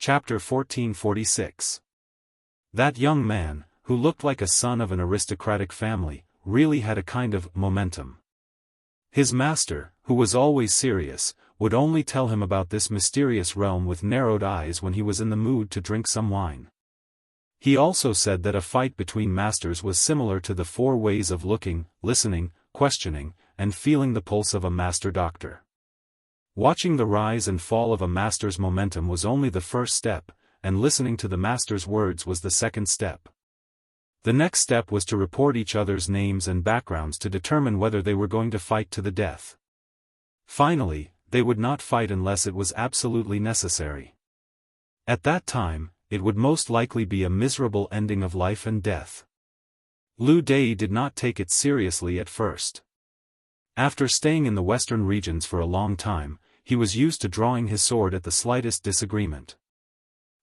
Chapter 1446. That young man, who looked like a son of an aristocratic family, really had a kind of momentum. His master, who was always serious, would only tell him about this mysterious realm with narrowed eyes when he was in the mood to drink some wine. He also said that a fight between masters was similar to the 4 ways of looking, listening, questioning, and feeling the pulse of a master doctor. Watching the rise and fall of a master's momentum was only the first step, and listening to the master's words was the second step. The next step was to report each other's names and backgrounds to determine whether they were going to fight to the death. Finally, they would not fight unless it was absolutely necessary. At that time, it would most likely be a miserable ending of life and death. Liu Dai did not take it seriously at first. After staying in the western regions for a long time, he was used to drawing his sword at the slightest disagreement.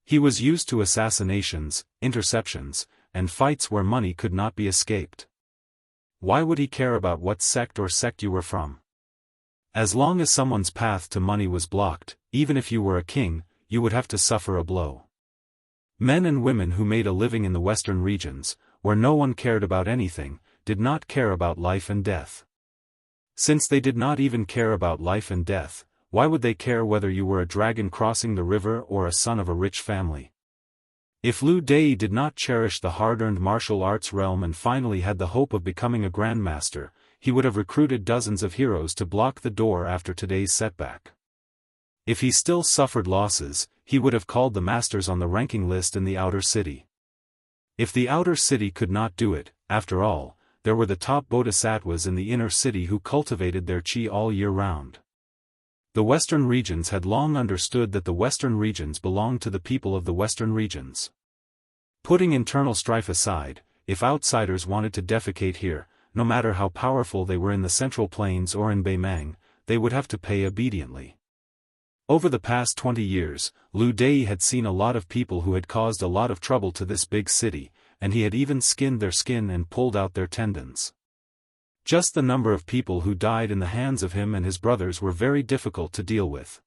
He was used to assassinations, interceptions, and fights where money could not be escaped. Why would he care about what sect or sect you were from? As long as someone's path to money was blocked, even if you were a king, you would have to suffer a blow. Men and women who made a living in the western regions, where no one cared about anything, did not care about life and death. Since they did not even care about life and death, why would they care whether you were a dragon crossing the river or a son of a rich family? If Liu Dai did not cherish the hard-earned martial arts realm and finally had the hope of becoming a grandmaster, he would have recruited dozens of heroes to block the door after today's setback. If he still suffered losses, he would have called the masters on the ranking list in the outer city. If the outer city could not do it, after all, there were the top bodhisattvas in the inner city who cultivated their chi all year round. The western regions had long understood that the western regions belonged to the people of the western regions. Putting internal strife aside, if outsiders wanted to defecate here, no matter how powerful they were in the Central Plains or in Beimang, they would have to pay obediently. Over the past 20 years, Liu Dai had seen a lot of people who had caused a lot of trouble to this big city, and he had even skinned their skin and pulled out their tendons. Just the number of people who died in the hands of him and his brothers were very difficult to deal with.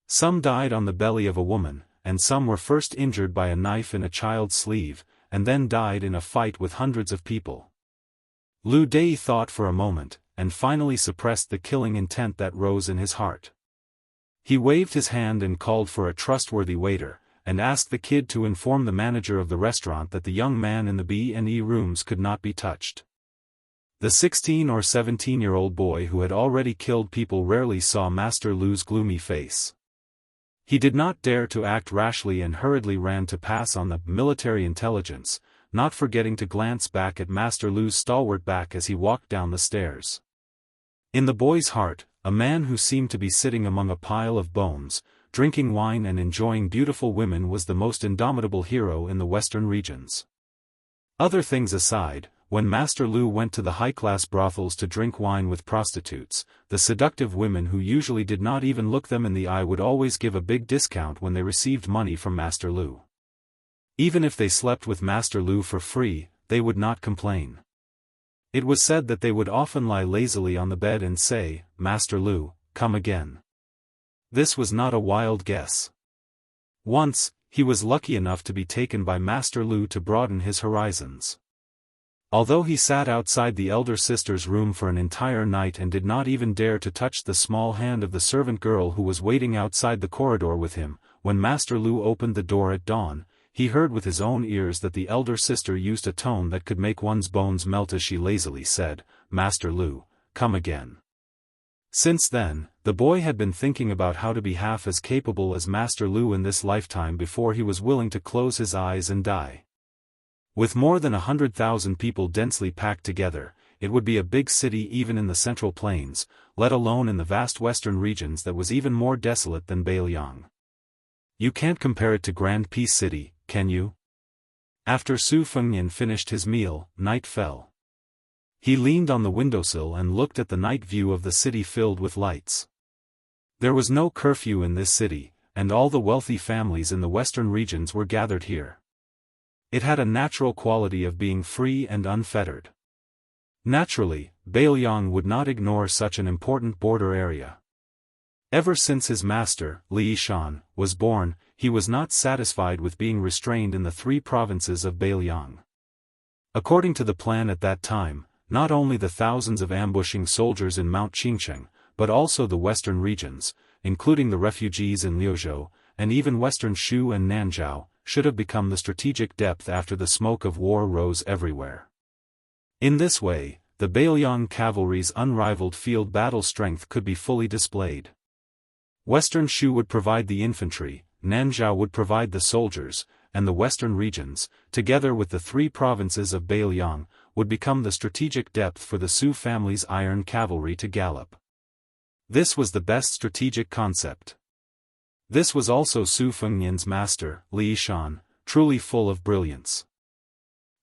Some died on the belly of a woman, and some were first injured by a knife in a child's sleeve, and then died in a fight with hundreds of people. Liu Dai thought for a moment, and finally suppressed the killing intent that rose in his heart. He waved his hand and called for a trustworthy waiter, and asked the kid to inform the manager of the restaurant that the young man in the B&E rooms could not be touched. The 16 or 17-year-old boy who had already killed people rarely saw Master Lu's gloomy face. He did not dare to act rashly and hurriedly ran to pass on the military intelligence, not forgetting to glance back at Master Lu's stalwart back as he walked down the stairs. In the boy's heart, a man who seemed to be sitting among a pile of bones, drinking wine and enjoying beautiful women was the most indomitable hero in the western regions. Other things aside, when Master Lu went to the high-class brothels to drink wine with prostitutes, the seductive women who usually did not even look them in the eye would always give a big discount when they received money from Master Lu. Even if they slept with Master Lu for free, they would not complain. It was said that they would often lie lazily on the bed and say, "Master Lu, come again." This was not a wild guess. Once, he was lucky enough to be taken by Master Lu to broaden his horizons. Although he sat outside the elder sister's room for an entire night and did not even dare to touch the small hand of the servant girl who was waiting outside the corridor with him, when Master Lu opened the door at dawn, he heard with his own ears that the elder sister used a tone that could make one's bones melt as she lazily said, "Master Lu, come again." Since then, the boy had been thinking about how to be half as capable as Master Lu in this lifetime before he was willing to close his eyes and die. With more than 100,000 people densely packed together, it would be a big city even in the Central Plains, let alone in the vast western regions that was even more desolate than Beiliang. You can't compare it to Grand Peace City, can you? After Su Fengnian finished his meal, night fell. He leaned on the windowsill and looked at the night view of the city filled with lights. There was no curfew in this city, and all the wealthy families in the western regions were gathered here. It had a natural quality of being free and unfettered. Naturally, Beiliang would not ignore such an important border area. Ever since his master, Li Shan, was born, he was not satisfied with being restrained in the 3 provinces of Beiliang. According to the plan at that time, not only the thousands of ambushing soldiers in Mount Qingcheng, but also the western regions, including the refugees in Liuzhou, and even western Shu and Nanzhao, should have become the strategic depth after the smoke of war rose everywhere. In this way, the Beiliang cavalry's unrivaled field battle strength could be fully displayed. Western Shu would provide the infantry, Nanzhao would provide the soldiers, and the western regions, together with the 3 provinces of Beiliang, would become the strategic depth for the Su family's iron cavalry to gallop. This was the best strategic concept. This was also Su Fengnian's master, Li Shan, truly full of brilliance.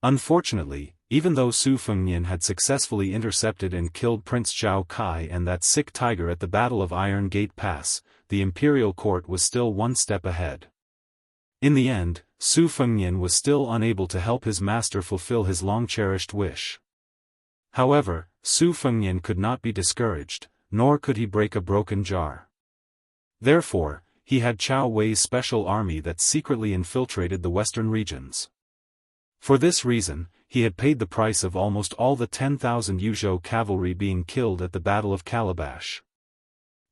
Unfortunately, even though Su Fengnian had successfully intercepted and killed Prince Zhao Kai and that sick tiger at the Battle of Iron Gate Pass, the imperial court was still 1 step ahead. In the end, Su Fengnian was still unable to help his master fulfill his long-cherished wish. However, Su Fengnian could not be discouraged, nor could he break a broken jar. Therefore, he had Chao Wei's special army that secretly infiltrated the western regions. For this reason, he had paid the price of almost all the 10,000 Yuzhou cavalry being killed at the Battle of Calabash.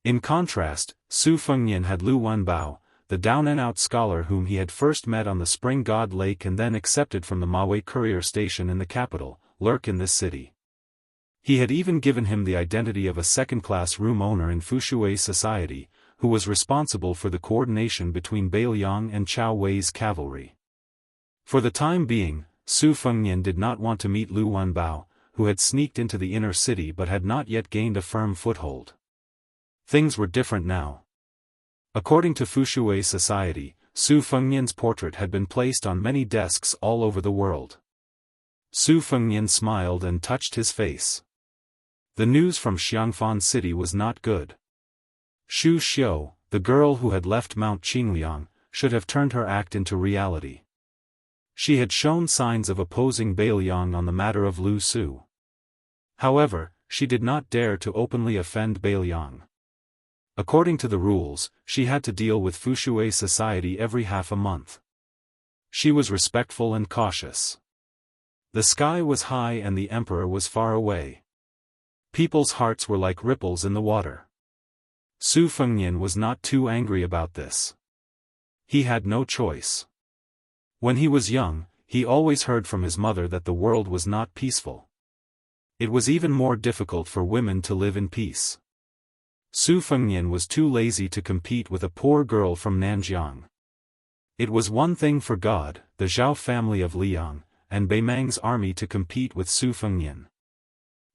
In contrast, Su Fengnian had Lu Wenbao, the down-and-out scholar whom he had first met on the Spring God Lake and then accepted from the Mawei courier station in the capital, lurk in this city. He had even given him the identity of a second-class room owner in Fushui society, who was responsible for the coordination between Beiliang and Chao Wei's cavalry. For the time being, Su Fengnian did not want to meet Lu Wenbao, who had sneaked into the inner city but had not yet gained a firm foothold. Things were different now. According to Fushui society, Su Fengnian's portrait had been placed on many desks all over the world. Su Fengnian smiled and touched his face. The news from Xiangfan City was not good. Xu Xiu, the girl who had left Mount Qingliang, should have turned her act into reality. She had shown signs of opposing Beiliang on the matter of Lu Su. However, she did not dare to openly offend Beiliang. According to the rules, she had to deal with Fushui society every half a month. She was respectful and cautious. The sky was high and the emperor was far away. People's hearts were like ripples in the water. Su Fengnian was not too angry about this. He had no choice. When he was young, he always heard from his mother that the world was not peaceful. It was even more difficult for women to live in peace. Su Fengnian was too lazy to compete with a poor girl from Nanjiang. It was one thing for God, the Zhao family of Liang, and Beimang's army to compete with Su Fengnian.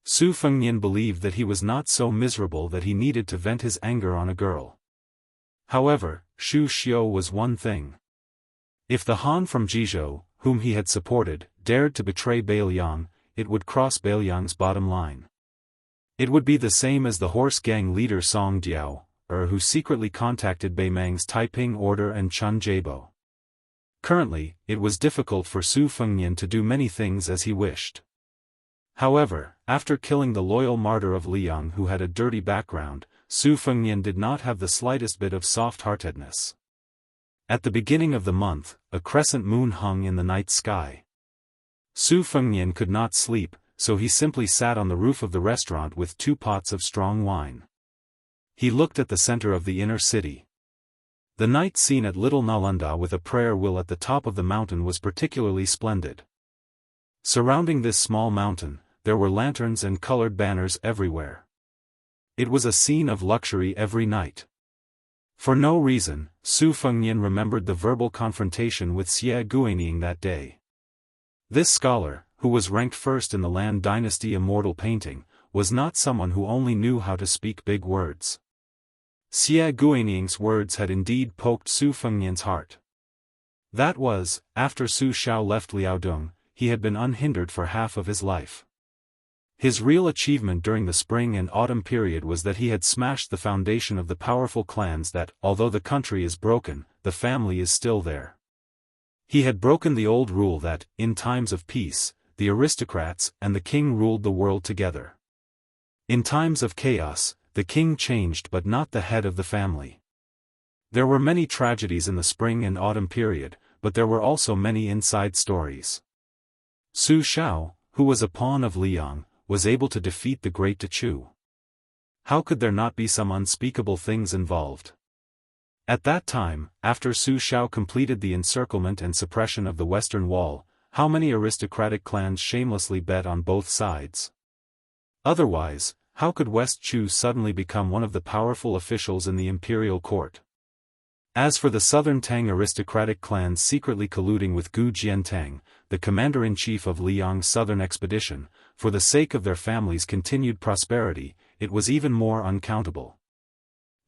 Su Fengnian believed that he was not so miserable that he needed to vent his anger on a girl. However, Xu Xiu was one thing. If the Han from Jizhou, whom he had supported, dared to betray Beiliang, it would cross Beiliang's bottom line. It would be the same as the horse gang leader Song Diao, who secretly contacted Beimang's Taiping Order and Chun Jiebo. Currently, it was difficult for Su Fengnian to do many things as he wished. However, after killing the loyal martyr of Liang who had a dirty background, Su Fengnian did not have the slightest bit of soft-heartedness. At the beginning of the month, a crescent moon hung in the night sky. Su Fengnian could not sleep, so he simply sat on the roof of the restaurant with 2 pots of strong wine. He looked at the center of the inner city. The night scene at Little Nalanda with a prayer wheel at the top of the mountain was particularly splendid. Surrounding this small mountain, there were lanterns and colored banners everywhere. It was a scene of luxury every night. For no reason, Su Fengnian remembered the verbal confrontation with Xie Guining that day. This scholar, who was ranked first in the Lan Dynasty Immortal painting, was not someone who only knew how to speak big words. Xie Guining's words had indeed poked Su Fengnian's heart. That was, after Su Xiao left Liaodong, he had been unhindered for half of his life. His real achievement during the spring and autumn period was that he had smashed the foundation of the powerful clans that, although the country is broken, the family is still there. He had broken the old rule that, in times of peace, the aristocrats and the king ruled the world together. In times of chaos, the king changed but not the head of the family. There were many tragedies in the spring and autumn period, but there were also many inside stories. Su Xiao, who was a pawn of Liang, was able to defeat the great Chu. How could there not be some unspeakable things involved? At that time, after Su Xiao completed the encirclement and suppression of the Western Wall, how many aristocratic clans shamelessly bet on both sides? Otherwise, how could West Chu suddenly become one of the powerful officials in the imperial court? As for the southern Tang aristocratic clans secretly colluding with Gu Jiantang, the commander-in-chief of Liang's southern expedition, for the sake of their family's continued prosperity, it was even more uncountable.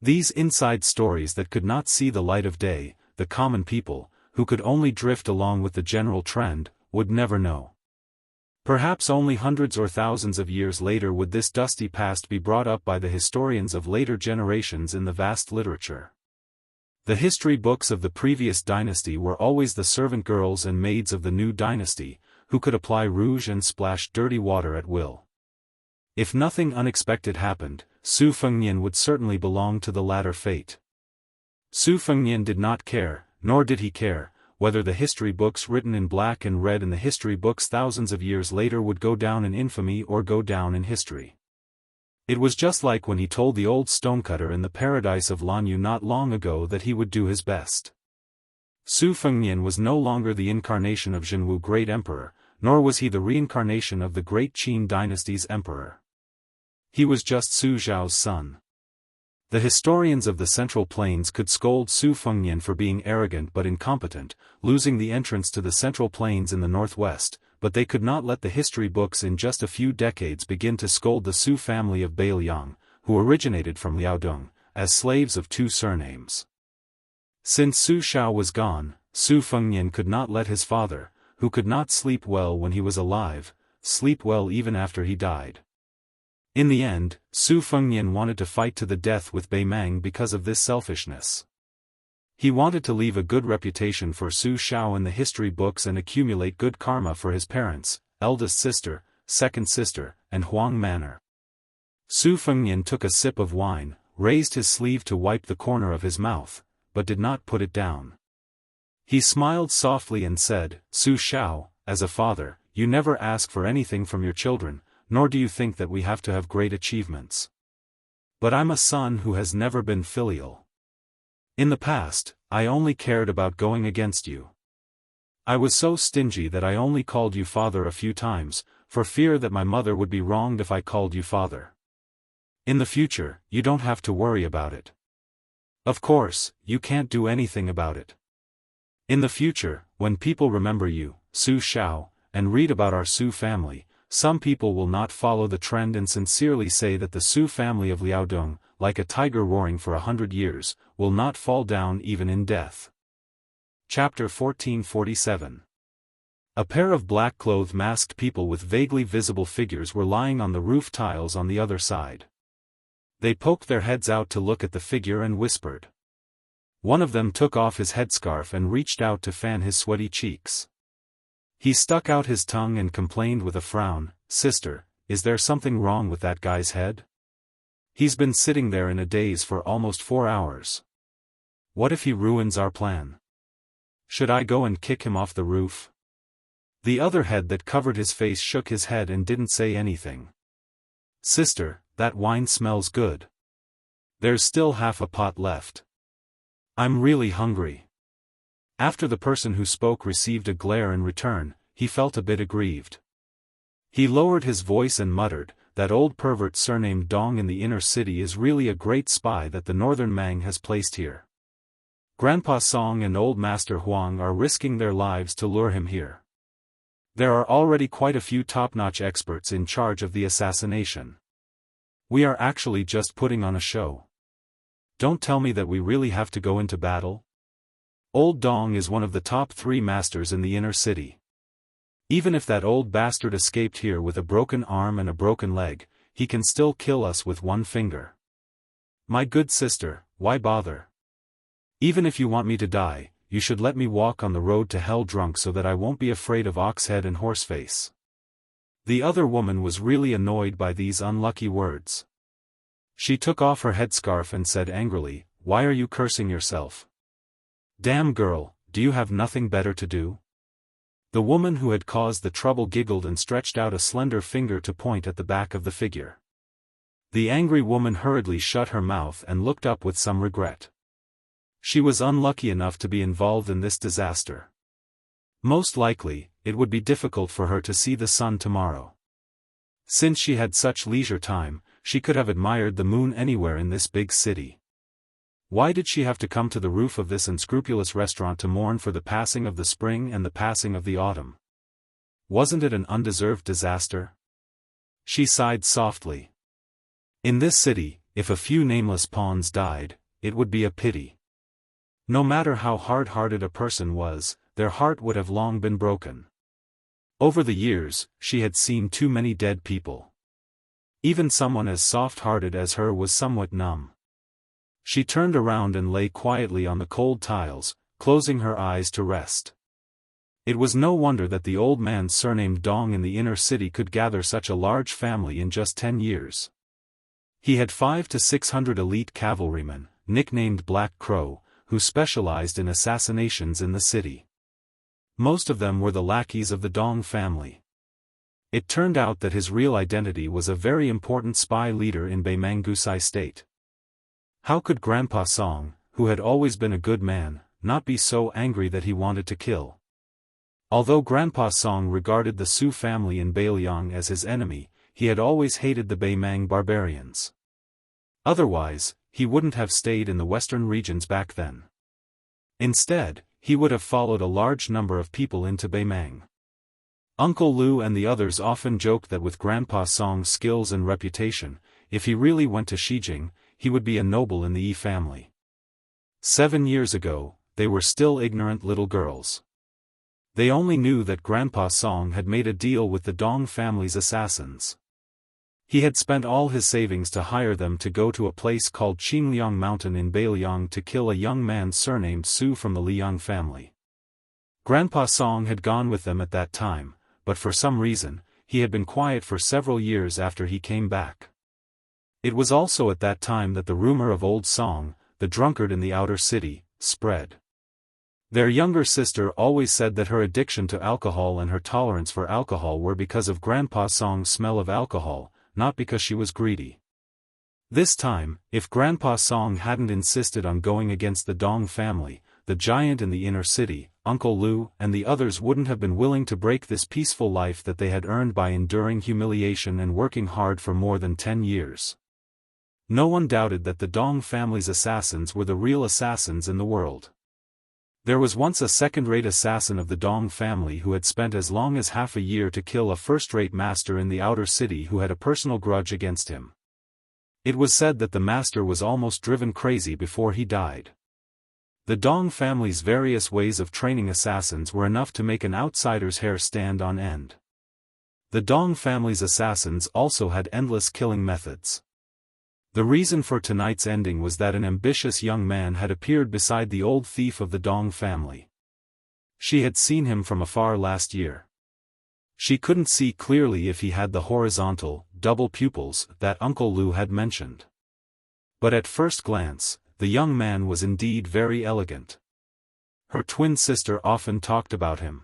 These inside stories that could not see the light of day, the common people, who could only drift along with the general trend, would never know. Perhaps only hundreds or thousands of years later would this dusty past be brought up by the historians of later generations in the vast literature. The history books of the previous dynasty were always the servant girls and maids of the new dynasty, who could apply rouge and splash dirty water at will. If nothing unexpected happened, Su Fengnian would certainly belong to the latter fate. Su Fengnian did not care, nor did he care, whether the history books written in black and red in the history books thousands of years later would go down in infamy or go down in history. It was just like when he told the old stonecutter in the paradise of Lanyu not long ago that he would do his best. Su Fengnian was no longer the incarnation of Jianghu great emperor, nor was he the reincarnation of the great Qin dynasty's emperor. He was just Su Zhao's son. The historians of the Central Plains could scold Su Fengnian for being arrogant but incompetent, losing the entrance to the Central Plains in the northwest, but they could not let the history books in just a few decades begin to scold the Su family of Beiliang, who originated from Liaodong, as slaves of two surnames. Since Su Xiao was gone, Su Fengnian could not let his father, who could not sleep well when he was alive, sleep well even after he died. In the end, Su Fengnian wanted to fight to the death with Bei Mang because of this selfishness. He wanted to leave a good reputation for Su Xiao in the history books and accumulate good karma for his parents, eldest sister, second sister, and Huang Manor. Su Fengnian took a sip of wine, raised his sleeve to wipe the corner of his mouth, but did not put it down. He smiled softly and said, "Su Xiao, as a father, you never ask for anything from your children, nor do you think that we have to have great achievements. But I'm a son who has never been filial. In the past, I only cared about going against you. I was so stingy that I only called you father a few times, for fear that my mother would be wronged if I called you father. In the future, you don't have to worry about it. Of course, you can't do anything about it. In the future, when people remember you, Su Xiao, and read about our Su family, some people will not follow the trend and sincerely say that the Su family of Liaodong, like a tiger roaring for 100 years, will not fall down even in death." Chapter 1447. A pair of black-clothed masked people with vaguely visible figures were lying on the roof tiles on the other side. They poked their heads out to look at the figure and whispered. One of them took off his headscarf and reached out to fan his sweaty cheeks. He stuck out his tongue and complained with a frown, "Sister, is there something wrong with that guy's head? He's been sitting there in a daze for almost 4 hours. What if he ruins our plan? Should I go and kick him off the roof?" The other head that covered his face shook his head and didn't say anything. "Sister, that wine smells good. There's still half a pot left. I'm really hungry." After the person who spoke received a glare in return, he felt a bit aggrieved. He lowered his voice and muttered, "That old pervert surnamed Dong in the inner city is really a great spy that the northern Mang has placed here. Grandpa Song and old Master Huang are risking their lives to lure him here. There are already quite a few top-notch experts in charge of the assassination. We are actually just putting on a show. Don't tell me that we really have to go into battle. Old Dong is one of the top 3 masters in the inner city. Even if that old bastard escaped here with a broken arm and a broken leg, he can still kill us with one finger. My good sister, why bother? Even if you want me to die, you should let me walk on the road to hell drunk so that I won't be afraid of Oxhead and Horseface." The other woman was really annoyed by these unlucky words. She took off her headscarf and said angrily, "Why are you cursing yourself? Damn girl, do you have nothing better to do?" The woman who had caused the trouble giggled and stretched out a slender finger to point at the back of the figure. The angry woman hurriedly shut her mouth and looked up with some regret. She was unlucky enough to be involved in this disaster. Most likely, it would be difficult for her to see the sun tomorrow. Since she had such leisure time, she could have admired the moon anywhere in this big city. Why did she have to come to the roof of this unscrupulous restaurant to mourn for the passing of the spring and the passing of the autumn? Wasn't it an undeserved disaster? She sighed softly. In this city, if a few nameless pawns died, it would be a pity. No matter how hard-hearted a person was, their heart would have long been broken. Over the years, she had seen too many dead people. Even someone as soft-hearted as her was somewhat numb. She turned around and lay quietly on the cold tiles, closing her eyes to rest. It was no wonder that the old man surnamed Dong in the inner city could gather such a large family in just 10 years. He had 500 to 600 elite cavalrymen, nicknamed Black Crow, who specialized in assassinations in the city. Most of them were the lackeys of the Dong family. It turned out that his real identity was a very important spy leader in Beimangusai state. How could Grandpa Song, who had always been a good man, not be so angry that he wanted to kill? Although Grandpa Song regarded the Su family in Beiliang as his enemy, he had always hated the Beimang barbarians. Otherwise, he wouldn't have stayed in the western regions back then. Instead, he would have followed a large number of people into Beimang. Uncle Lu and the others often joked that with Grandpa Song's skills and reputation, if he really went to Xijing, he would be a noble in the Yi family. 7 years ago, they were still ignorant little girls. They only knew that Grandpa Song had made a deal with the Dong family's assassins. He had spent all his savings to hire them to go to a place called Qingliang Mountain in Beiliang to kill a young man surnamed Su from the Liang family. Grandpa Song had gone with them at that time, but for some reason, he had been quiet for several years after he came back. It was also at that time that the rumor of Old Song, the drunkard in the outer city, spread. Their younger sister always said that her addiction to alcohol and her tolerance for alcohol were because of Grandpa Song's smell of alcohol, not because she was greedy. This time, if Grandpa Song hadn't insisted on going against the Dong family, the giant in the inner city, Uncle Lu and the others wouldn't have been willing to break this peaceful life that they had earned by enduring humiliation and working hard for more than 10 years. No one doubted that the Dong family's assassins were the real assassins in the world. There was once a second-rate assassin of the Dong family who had spent as long as half a year to kill a first-rate master in the outer city who had a personal grudge against him. It was said that the master was almost driven crazy before he died. The Dong family's various ways of training assassins were enough to make an outsider's hair stand on end. The Dong family's assassins also had endless killing methods. The reason for tonight's ending was that an ambitious young man had appeared beside the old thief of the Dong family. She had seen him from afar last year. She couldn't see clearly if he had the horizontal, double pupils that Uncle Lu had mentioned. But at first glance, the young man was indeed very elegant. Her twin sister often talked about him.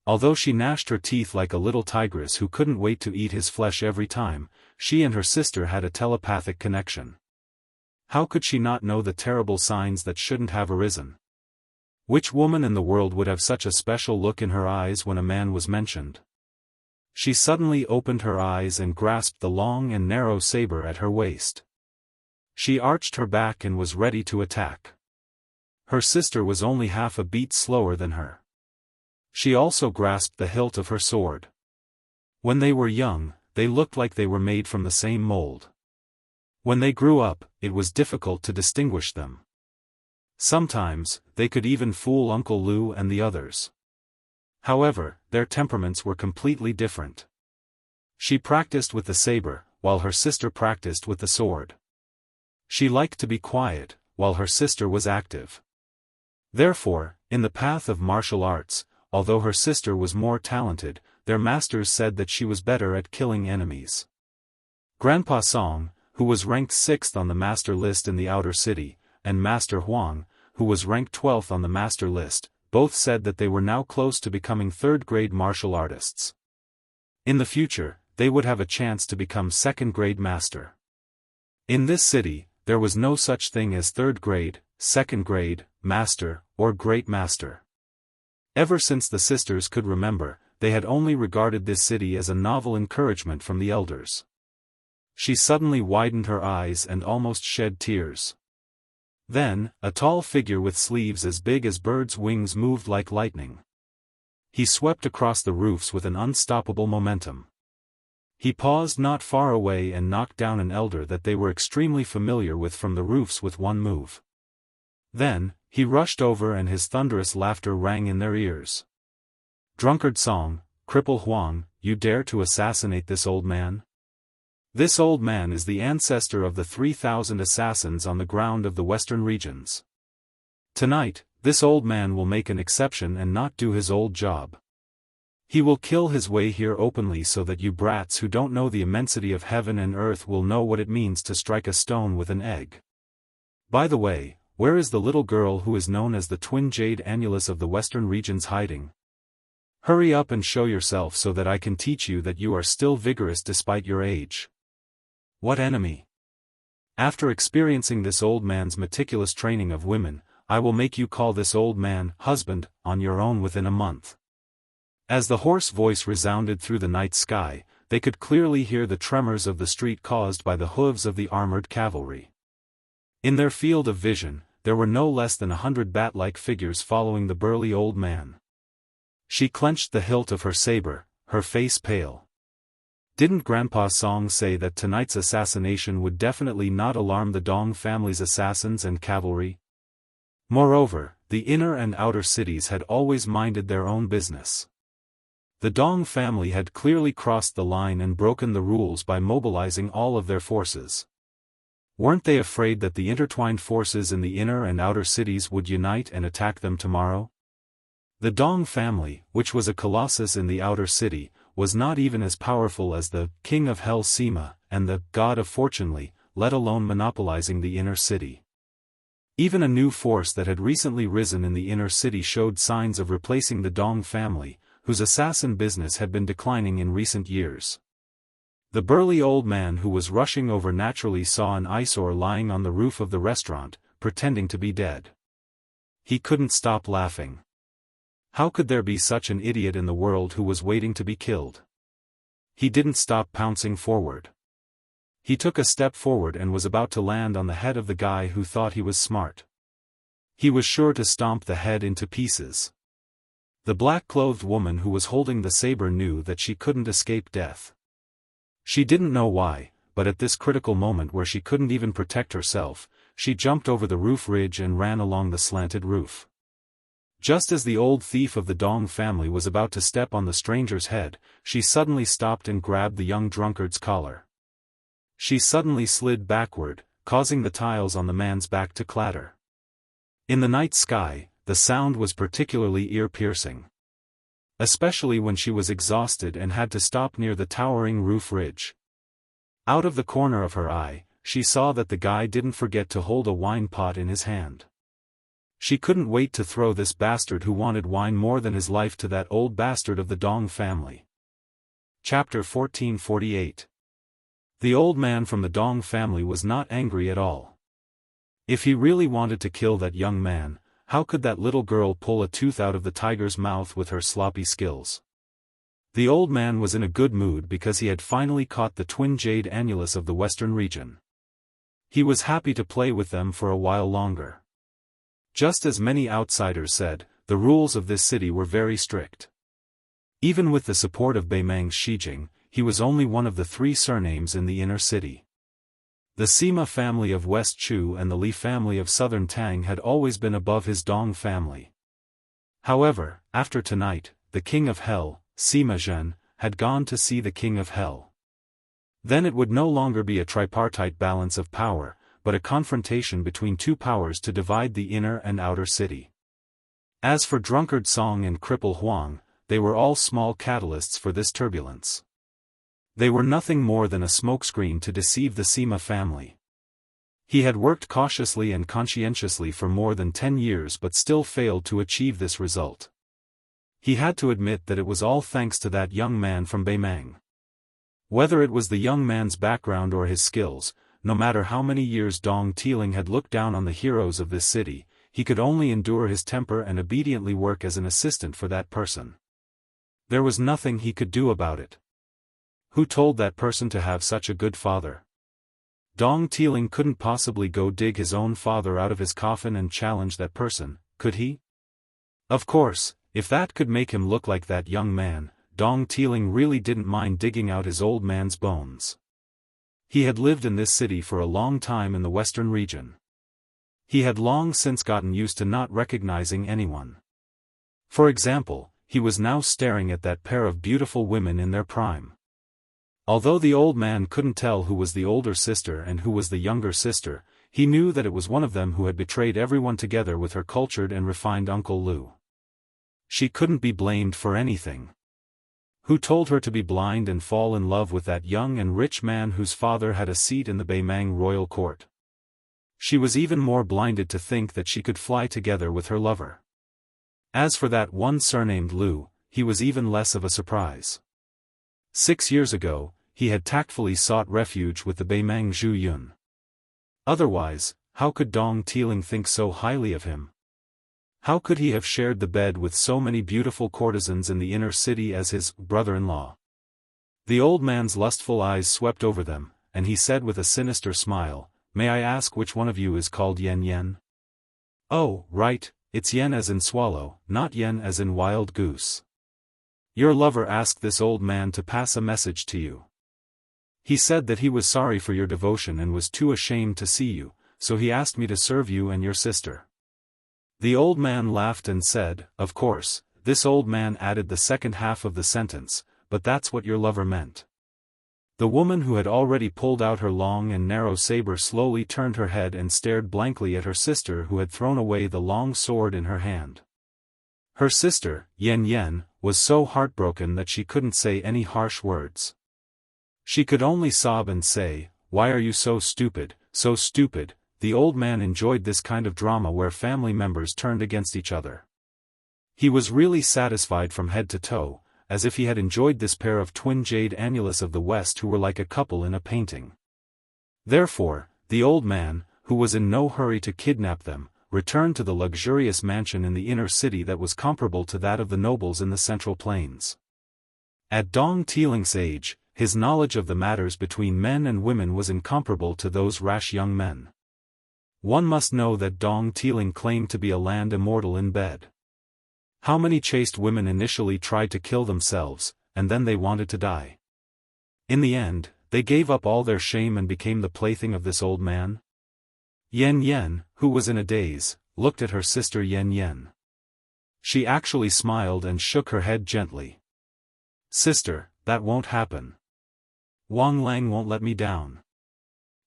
Although she gnashed her teeth like a little tigress who couldn't wait to eat his flesh every time, she and her sister had a telepathic connection. How could she not know the terrible signs that shouldn't have arisen? Which woman in the world would have such a special look in her eyes when a man was mentioned? She suddenly opened her eyes and grasped the long and narrow saber at her waist. She arched her back and was ready to attack. Her sister was only half a beat slower than her. She also grasped the hilt of her sword. When they were young, they looked like they were made from the same mold. When they grew up, it was difficult to distinguish them. Sometimes, they could even fool Uncle Lu and the others. However, their temperaments were completely different. She practiced with the saber, while her sister practiced with the sword. She liked to be quiet, while her sister was active. Therefore, in the path of martial arts, although her sister was more talented, their masters said that she was better at killing enemies. Grandpa Song, who was ranked 6th on the master list in the outer city, and Master Huang, who was ranked 12th on the master list, both said that they were now close to becoming third-grade martial artists. In the future, they would have a chance to become second-grade master. In this city, there was no such thing as third-grade, second-grade, master, or great master. Ever since the sisters could remember, they had only regarded this city as a novel encouragement from the elders. She suddenly widened her eyes and almost shed tears. Then, a tall figure with sleeves as big as birds' wings moved like lightning. He swept across the roofs with an unstoppable momentum. He paused not far away and knocked down an elder that they were extremely familiar with from the roofs with one move. Then, he rushed over and his thunderous laughter rang in their ears. "Drunkard Song, Cripple Huang, you dare to assassinate this old man? This old man is the ancestor of the 3,000 assassins on the ground of the western regions. Tonight, this old man will make an exception and not do his old job. He will kill his way here openly so that you brats who don't know the immensity of heaven and earth will know what it means to strike a stone with an egg. By the way, where is the little girl who is known as the twin jade annulus of the western regions hiding? Hurry up and show yourself so that I can teach you that you are still vigorous despite your age. What enemy? After experiencing this old man's meticulous training of women, I will make you call this old man husband on your own within a month." As the hoarse voice resounded through the night sky, they could clearly hear the tremors of the street caused by the hooves of the armored cavalry. In their field of vision, there were no less than 100 bat-like figures following the burly old man. She clenched the hilt of her saber, her face pale. Didn't Grandpa Song say that tonight's assassination would definitely not alarm the Dong family's assassins and cavalry? Moreover, the inner and outer cities had always minded their own business. The Dong family had clearly crossed the line and broken the rules by mobilizing all of their forces. Weren't they afraid that the intertwined forces in the inner and outer cities would unite and attack them tomorrow? The Dong family, which was a colossus in the outer city, was not even as powerful as the King of Hell Sima and the God of Fortunely, let alone monopolizing the inner city. Even a new force that had recently risen in the inner city showed signs of replacing the Dong family, whose assassin business had been declining in recent years. The burly old man who was rushing over naturally saw an eyesore lying on the roof of the restaurant, pretending to be dead. He couldn't stop laughing. How could there be such an idiot in the world who was waiting to be killed? He didn't stop pouncing forward. He took a step forward and was about to land on the head of the guy who thought he was smart. He was sure to stomp the head into pieces. The black-clothed woman who was holding the saber knew that she couldn't escape death. She didn't know why, but at this critical moment where she couldn't even protect herself, she jumped over the roof ridge and ran along the slanted roof. Just as the old thief of the Dong family was about to step on the stranger's head, she suddenly stopped and grabbed the young drunkard's collar. She suddenly slid backward, causing the tiles on the man's back to clatter. In the night sky, the sound was particularly ear-piercing. Especially when she was exhausted and had to stop near the towering roof ridge. Out of the corner of her eye, she saw that the guy didn't forget to hold a wine pot in his hand. She couldn't wait to throw this bastard who wanted wine more than his life to that old bastard of the Dong family. Chapter 1448. The old man from the Dong family was not angry at all. If he really wanted to kill that young man, how could that little girl pull a tooth out of the tiger's mouth with her sloppy skills? The old man was in a good mood because he had finally caught the twin jade annulus of the western region. He was happy to play with them for a while longer. Just as many outsiders said, the rules of this city were very strict. Even with the support of Beimang's Shijing, he was only one of the 3 surnames in the inner city. The Sima family of West Chu and the Li family of Southern Tang had always been above his Dong family. However, after tonight, the King of Hell, Sima Zhen, had gone to see the King of Hell. Then it would no longer be a tripartite balance of power, but a confrontation between 2 powers to divide the inner and outer city. As for Drunkard Song and Cripple Huang, they were all small catalysts for this turbulence. They were nothing more than a smokescreen to deceive the Sima family. He had worked cautiously and conscientiously for more than 10 years but still failed to achieve this result. He had to admit that it was all thanks to that young man from Beimang. Whether it was the young man's background or his skills, no matter how many years Dong Tiling had looked down on the heroes of this city, he could only endure his temper and obediently work as an assistant for that person. There was nothing he could do about it. Who told that person to have such a good father? Dong Tiling couldn't possibly go dig his own father out of his coffin and challenge that person, could he? Of course, if that could make him look like that young man, Dong Tiling really didn't mind digging out his old man's bones. He had lived in this city for a long time in the western region. He had long since gotten used to not recognizing anyone. For example, he was now staring at that pair of beautiful women in their prime. Although the old man couldn't tell who was the older sister and who was the younger sister, he knew that it was one of them who had betrayed everyone together with her cultured and refined Uncle Lu. She couldn't be blamed for anything. Who told her to be blind and fall in love with that young and rich man whose father had a seat in the Beimang royal court? She was even more blinded to think that she could fly together with her lover. As for that one surnamed Lu, he was even less of a surprise. 6 years ago, he had tactfully sought refuge with the Beimang Zhu Yun. Otherwise, how could Dong Tiling think so highly of him? How could he have shared the bed with so many beautiful courtesans in the inner city as his brother-in-law? The old man's lustful eyes swept over them, and he said with a sinister smile, "May I ask which one of you is called Yen Yen?" "Oh, right, it's yen as in swallow, not yen as in wild goose. Your lover asked this old man to pass a message to you. He said that he was sorry for your devotion and was too ashamed to see you, so he asked me to serve you and your sister." The old man laughed and said, "Of course." This old man added the second half of the sentence, "But that's what your lover meant." The woman who had already pulled out her long and narrow saber slowly turned her head and stared blankly at her sister who had thrown away the long sword in her hand. Her sister, Yen Yen, was so heartbroken that she couldn't say any harsh words. She could only sob and say, "Why are you so stupid, so stupid?" The old man enjoyed this kind of drama where family members turned against each other. He was really satisfied from head to toe, as if he had enjoyed this pair of twin jade annulus of the West who were like a couple in a painting. Therefore, the old man, who was in no hurry to kidnap them, returned to the luxurious mansion in the inner city that was comparable to that of the nobles in the Central Plains. At Dong Tiling's age, his knowledge of the matters between men and women was incomparable to those rash young men. One must know that Dong Tiling claimed to be a land immortal in bed. How many chaste women initially tried to kill themselves, and then they wanted to die? In the end, they gave up all their shame and became the plaything of this old man? Yen Yen, who was in a daze, looked at her sister Yen Yen. She actually smiled and shook her head gently. "Sister, that won't happen. Wang Lang won't let me down.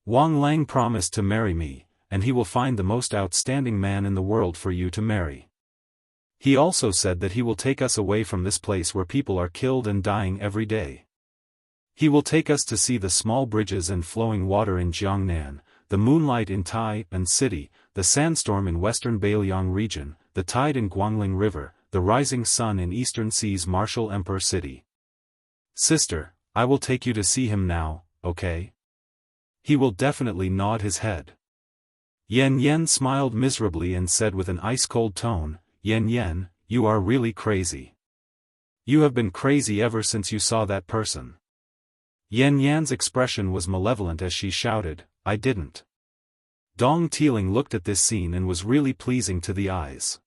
Wang Lang promised to marry me, and he will find the most outstanding man in the world for you to marry. He also said that he will take us away from this place where people are killed and dying every day. He will take us to see the small bridges and flowing water in Jiangnan, the moonlight in Taipan City, the sandstorm in western Beiliang region, the tide in Guangling River, the rising sun in Eastern Sea's Martial Emperor City. Sister, I will take you to see him now, okay?" He will definitely nod his head. Yen Yen smiled miserably and said with an ice-cold tone, "Yen Yen, you are really crazy. You have been crazy ever since you saw that person." Yen Yan's expression was malevolent as she shouted, "I didn't." Dong Tiling looked at this scene and was really pleasing to the eyes.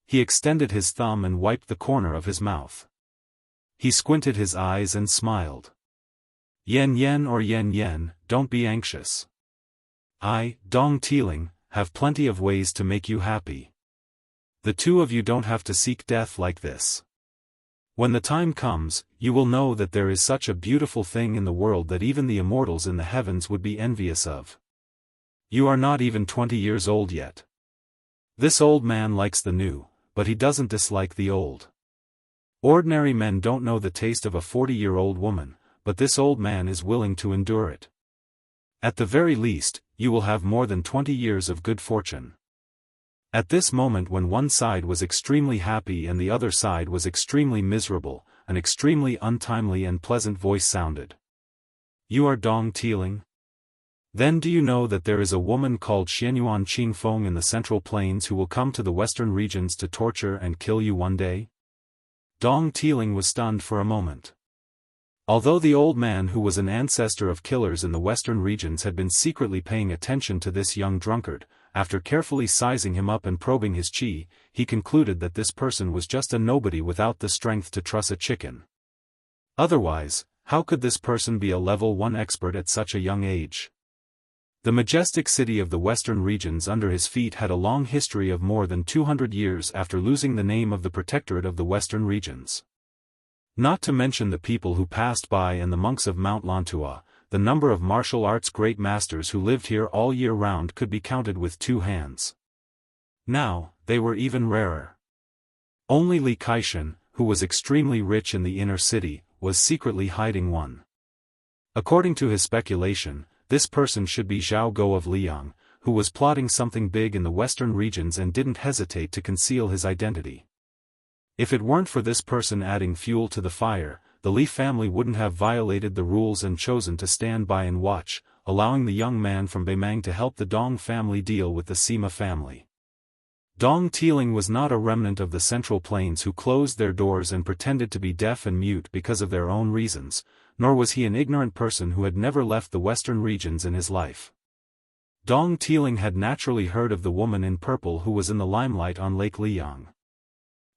He extended his thumb and wiped the corner of his mouth. He squinted his eyes and smiled. "Yen Yen or Yen Yen, don't be anxious. I, Dong Tiling, have plenty of ways to make you happy. The two of you don't have to seek death like this. When the time comes, you will know that there is such a beautiful thing in the world that even the immortals in the heavens would be envious of. You are not even 20 years old yet. This old man likes the new, but he doesn't dislike the old. Ordinary men don't know the taste of a 40-year-old woman, but this old man is willing to endure it. At the very least, you will have more than 20 years of good fortune. At this moment, when one side was extremely happy and the other side was extremely miserable, an extremely untimely and pleasant voice sounded. You are Dong Tiling? Then do you know that there is a woman called Xianyuan Qingfeng in the Central Plains who will come to the western regions to torture and kill you one day? Dong Tiling was stunned for a moment. Although the old man who was an ancestor of killers in the western regions had been secretly paying attention to this young drunkard, after carefully sizing him up and probing his qi, he concluded that this person was just a nobody without the strength to truss a chicken. Otherwise, how could this person be a level 1 expert at such a young age? The majestic city of the western regions under his feet had a long history of more than 200 years after losing the name of the protectorate of the western regions. Not to mention the people who passed by and the monks of Mount Lantua, the number of martial arts great masters who lived here all year round could be counted with 2 hands. Now, they were even rarer. Only Li Kaishan, who was extremely rich in the inner city, was secretly hiding one. According to his speculation, this person should be Zhao Go of Liang, who was plotting something big in the western regions and didn't hesitate to conceal his identity. If it weren't for this person adding fuel to the fire, the Li family wouldn't have violated the rules and chosen to stand by and watch, allowing the young man from Beimang to help the Dong family deal with the Sima family. Dong Tiling was not a remnant of the Central Plains who closed their doors and pretended to be deaf and mute because of their own reasons, nor was he an ignorant person who had never left the western regions in his life. Dong Tiling had naturally heard of the woman in purple who was in the limelight on Lake Liang.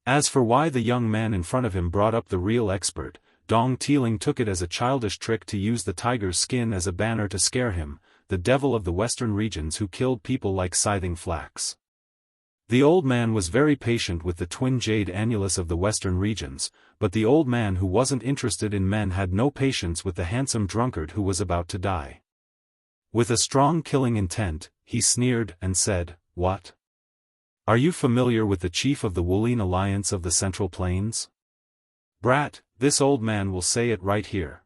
As for why the young man in front of him brought up the real expert, Dong Tiling took it as a childish trick to use the tiger's skin as a banner to scare him, the devil of the western regions who killed people like scything flax. The old man was very patient with the twin jade annulus of the western regions, but the old man who wasn't interested in men had no patience with the handsome drunkard who was about to die. With a strong killing intent, he sneered and said, "What? Are you familiar with the chief of the Wulin Alliance of the Central Plains? Brat, this old man will say it right here.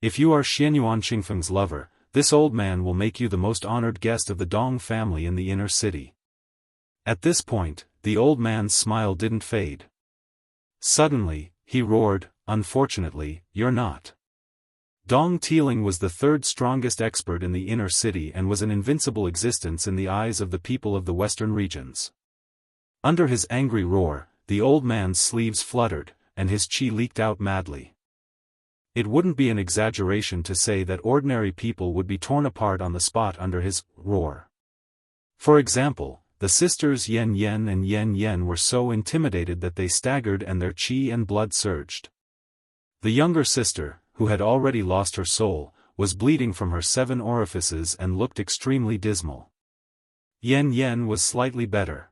If you are Xianyuan Qingfeng's lover, this old man will make you the most honored guest of the Dong family in the inner city." At this point, the old man's smile didn't fade. Suddenly, he roared, "Unfortunately, you're not." Dong Tiling was the 3rd strongest expert in the inner city and was an invincible existence in the eyes of the people of the western regions. Under his angry roar, the old man's sleeves fluttered, and his qi leaked out madly. It wouldn't be an exaggeration to say that ordinary people would be torn apart on the spot under his roar. For example, the sisters Yen Yen and Yen Yen were so intimidated that they staggered and their qi and blood surged. The younger sister, who had already lost her soul, was bleeding from her 7 orifices and looked extremely dismal. Yen Yen was slightly better.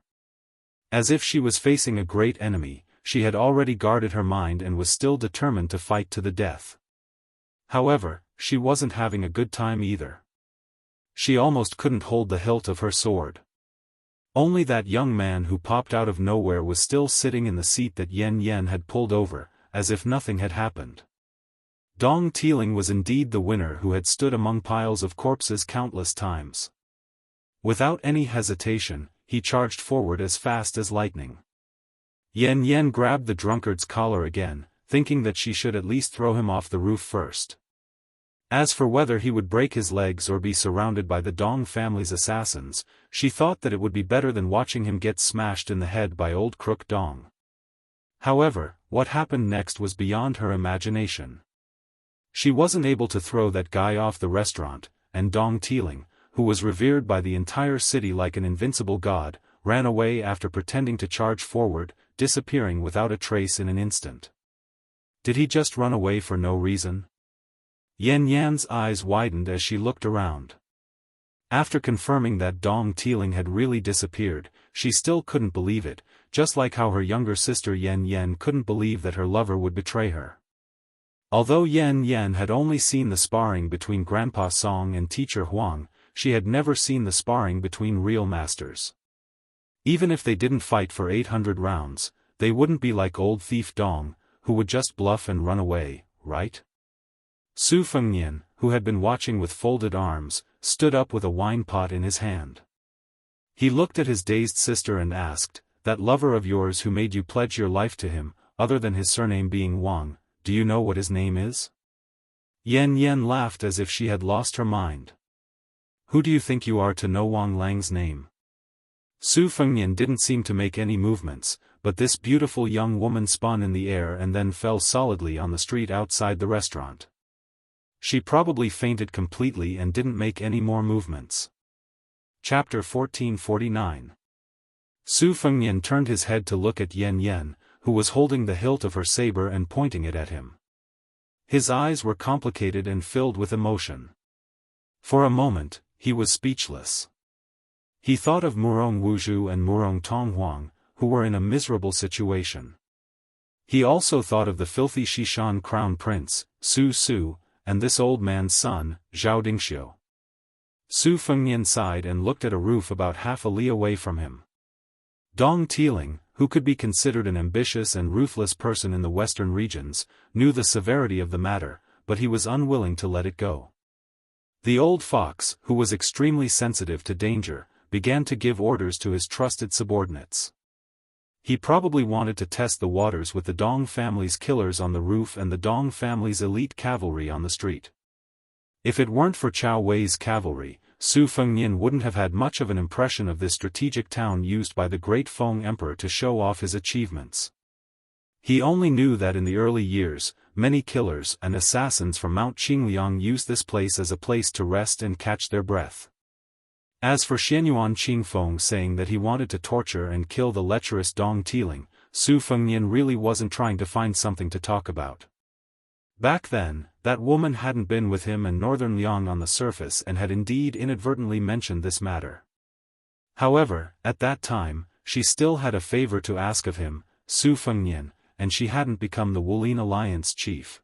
As if she was facing a great enemy, she had already guarded her mind and was still determined to fight to the death. However, she wasn't having a good time either. She almost couldn't hold the hilt of her sword. Only that young man who popped out of nowhere was still sitting in the seat that Yen Yen had pulled over, as if nothing had happened. Dong Tiling was indeed the winner who had stood among piles of corpses countless times. Without any hesitation, he charged forward as fast as lightning. Yen Yen grabbed the drunkard's collar again, thinking that she should at least throw him off the roof first. As for whether he would break his legs or be surrounded by the Dong family's assassins, she thought that it would be better than watching him get smashed in the head by old crook Dong. However, what happened next was beyond her imagination. She wasn't able to throw that guy off the restaurant, and Dong Tiling, who was revered by the entire city like an invincible god, ran away after pretending to charge forward, disappearing without a trace in an instant. Did he just run away for no reason? Yen Yan's eyes widened as she looked around. After confirming that Dong Tiling had really disappeared, she still couldn't believe it, just like how her younger sister Yen Yen couldn't believe that her lover would betray her. Although Yen Yen had only seen the sparring between Grandpa Song and Teacher Huang, she had never seen the sparring between real masters. Even if they didn't fight for 800 rounds, they wouldn't be like old thief Dong, who would just bluff and run away, right? Su Fengnian, who had been watching with folded arms, stood up with a wine pot in his hand. He looked at his dazed sister and asked, "That lover of yours who made you pledge your life to him, other than his surname being Wang, do you know what his name is?" Yan Yan laughed as if she had lost her mind. "Who do you think you are to know Wang Lang's name?" Su Fengnian didn't seem to make any movements, but this beautiful young woman spun in the air and then fell solidly on the street outside the restaurant. She probably fainted completely and didn't make any more movements. Chapter 1449. Su Fengnian turned his head to look at Yan Yan, who was holding the hilt of her saber and pointing it at him. His eyes were complicated and filled with emotion. For a moment, he was speechless. He thought of Murong Wuzhu and Murong Tonghuang, who were in a miserable situation. He also thought of the filthy Xishan crown prince, Su Su, and this old man's son, Zhao Dingxiu. Su Fengnian sighed and looked at a roof about half a li away from him. Dong Tiling, who could be considered an ambitious and ruthless person in the western regions, knew the severity of the matter, but he was unwilling to let it go. The old fox, who was extremely sensitive to danger, began to give orders to his trusted subordinates. He probably wanted to test the waters with the Dong family's killers on the roof and the Dong family's elite cavalry on the street. If it weren't for Chao Wei's cavalry, Su Fengnian wouldn't have had much of an impression of this strategic town used by the great Feng Emperor to show off his achievements. He only knew that in the early years, many killers and assassins from Mount Qingliang used this place as a place to rest and catch their breath. As for Xianyuan Qingfeng saying that he wanted to torture and kill the lecherous Dong Tiling, Su Fengnian really wasn't trying to find something to talk about. Back then, that woman hadn't been with him and Northern Liang on the surface and had indeed inadvertently mentioned this matter. However, at that time, she still had a favor to ask of him, Su Fengnian, and she hadn't become the Wulin Alliance chief.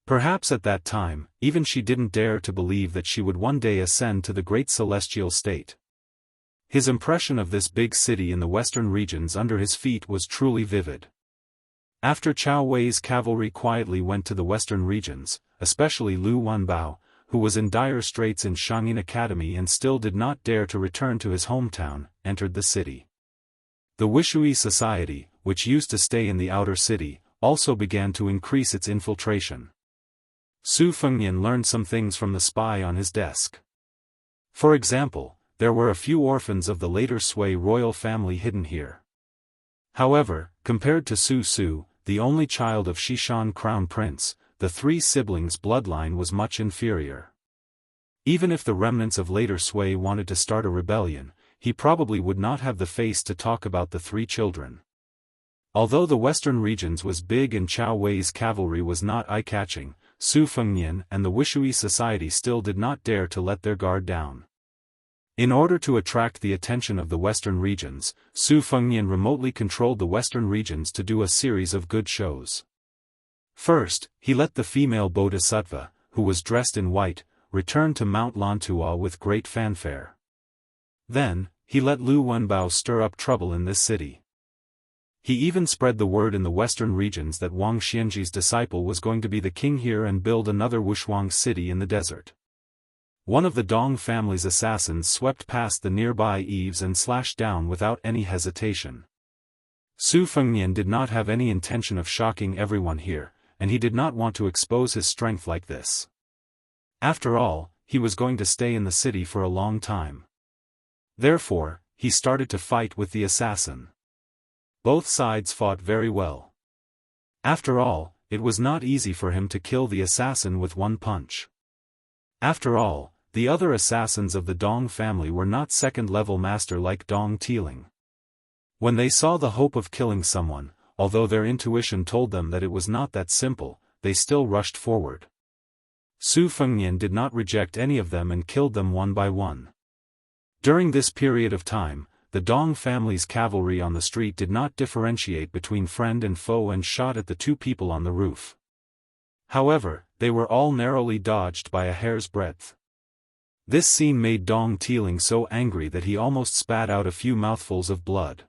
Perhaps at that time, even she didn't dare to believe that she would one day ascend to the great celestial state. His impression of this big city in the western regions under his feet was truly vivid. After Chao Wei's cavalry quietly went to the western regions, especially Lu Wenbao, who was in dire straits in Shangyin Academy and still did not dare to return to his hometown, entered the city. The Wuxia Society, which used to stay in the outer city, also began to increase its infiltration. Su Fengnian learned some things from the spy on his desk. For example, there were a few orphans of the later Sui royal family hidden here. However, compared to Su Su, the only child of Xishan crown prince, the three siblings' bloodline was much inferior. Even if the remnants of later Sui wanted to start a rebellion, he probably would not have the face to talk about the three children. Although the western regions was big and Chao Wei's cavalry was not eye-catching, Su Fengnian and the Wuxia Society still did not dare to let their guard down. In order to attract the attention of the western regions, Su Fengnian remotely controlled the western regions to do a series of good shows. First, he let the female bodhisattva, who was dressed in white, return to Mount Lantua with great fanfare. Then, he let Lu Wenbao stir up trouble in this city. He even spread the word in the western regions that Wang Xianji's disciple was going to be the king here and build another Wushuang city in the desert. One of the Dong family's assassins swept past the nearby eaves and slashed down without any hesitation. Su Fengnian did not have any intention of shocking everyone here, and he did not want to expose his strength like this. After all, he was going to stay in the city for a long time. Therefore, he started to fight with the assassin. Both sides fought very well. After all, it was not easy for him to kill the assassin with one punch. After all, the other assassins of the Dong family were not second-level master like Dong Tiling. When they saw the hope of killing someone, although their intuition told them that it was not that simple, they still rushed forward. Su Fengnian did not reject any of them and killed them one by one. During this period of time, the Dong family's cavalry on the street did not differentiate between friend and foe and shot at the two people on the roof. However, they were all narrowly dodged by a hair's breadth. This scene made Dong Tiling so angry that he almost spat out a few mouthfuls of blood.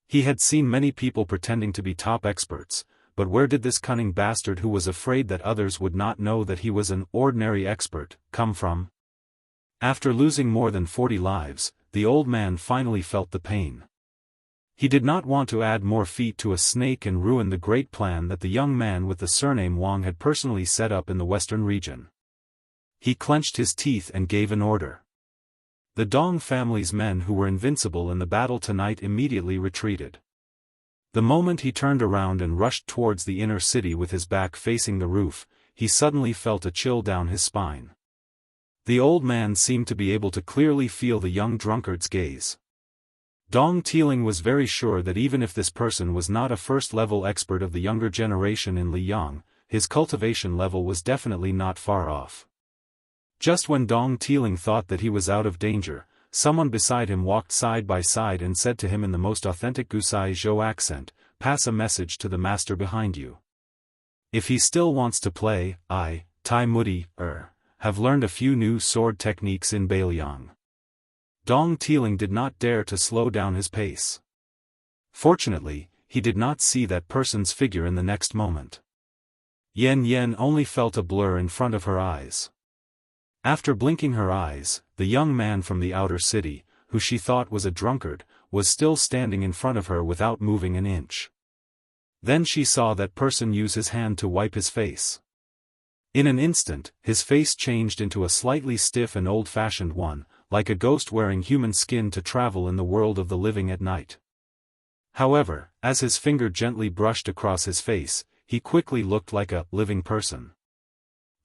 He had seen many people pretending to be top experts, but where did this cunning bastard who was afraid that others would not know that he was an ordinary expert, come from? After losing more than 40 lives, the old man finally felt the pain. He did not want to add more feet to a snake and ruin the great plan that the young man with the surname Wang had personally set up in the western region. He clenched his teeth and gave an order. The Dong family's men who were invincible in the battle tonight immediately retreated. The moment he turned around and rushed towards the inner city with his back facing the roof, he suddenly felt a chill down his spine. The old man seemed to be able to clearly feel the young drunkard's gaze. Dong Tiling was very sure that even if this person was not a first-level expert of the younger generation in Liyang, his cultivation level was definitely not far off. Just when Dong Tiling thought that he was out of danger, someone beside him walked side by side and said to him in the most authentic Gusai Zhou accent, "Pass a message to the master behind you. If he still wants to play, I, Tai Mudi, have learned a few new sword techniques in Beiliang." Dong Tiling did not dare to slow down his pace. Fortunately, he did not see that person's figure in the next moment. Yen Yen only felt a blur in front of her eyes. After blinking her eyes, the young man from the outer city, who she thought was a drunkard, was still standing in front of her without moving an inch. Then she saw that person use his hand to wipe his face. In an instant, his face changed into a slightly stiff and old-fashioned one, like a ghost wearing human skin to travel in the world of the living at night. However, as his finger gently brushed across his face, he quickly looked like a living person.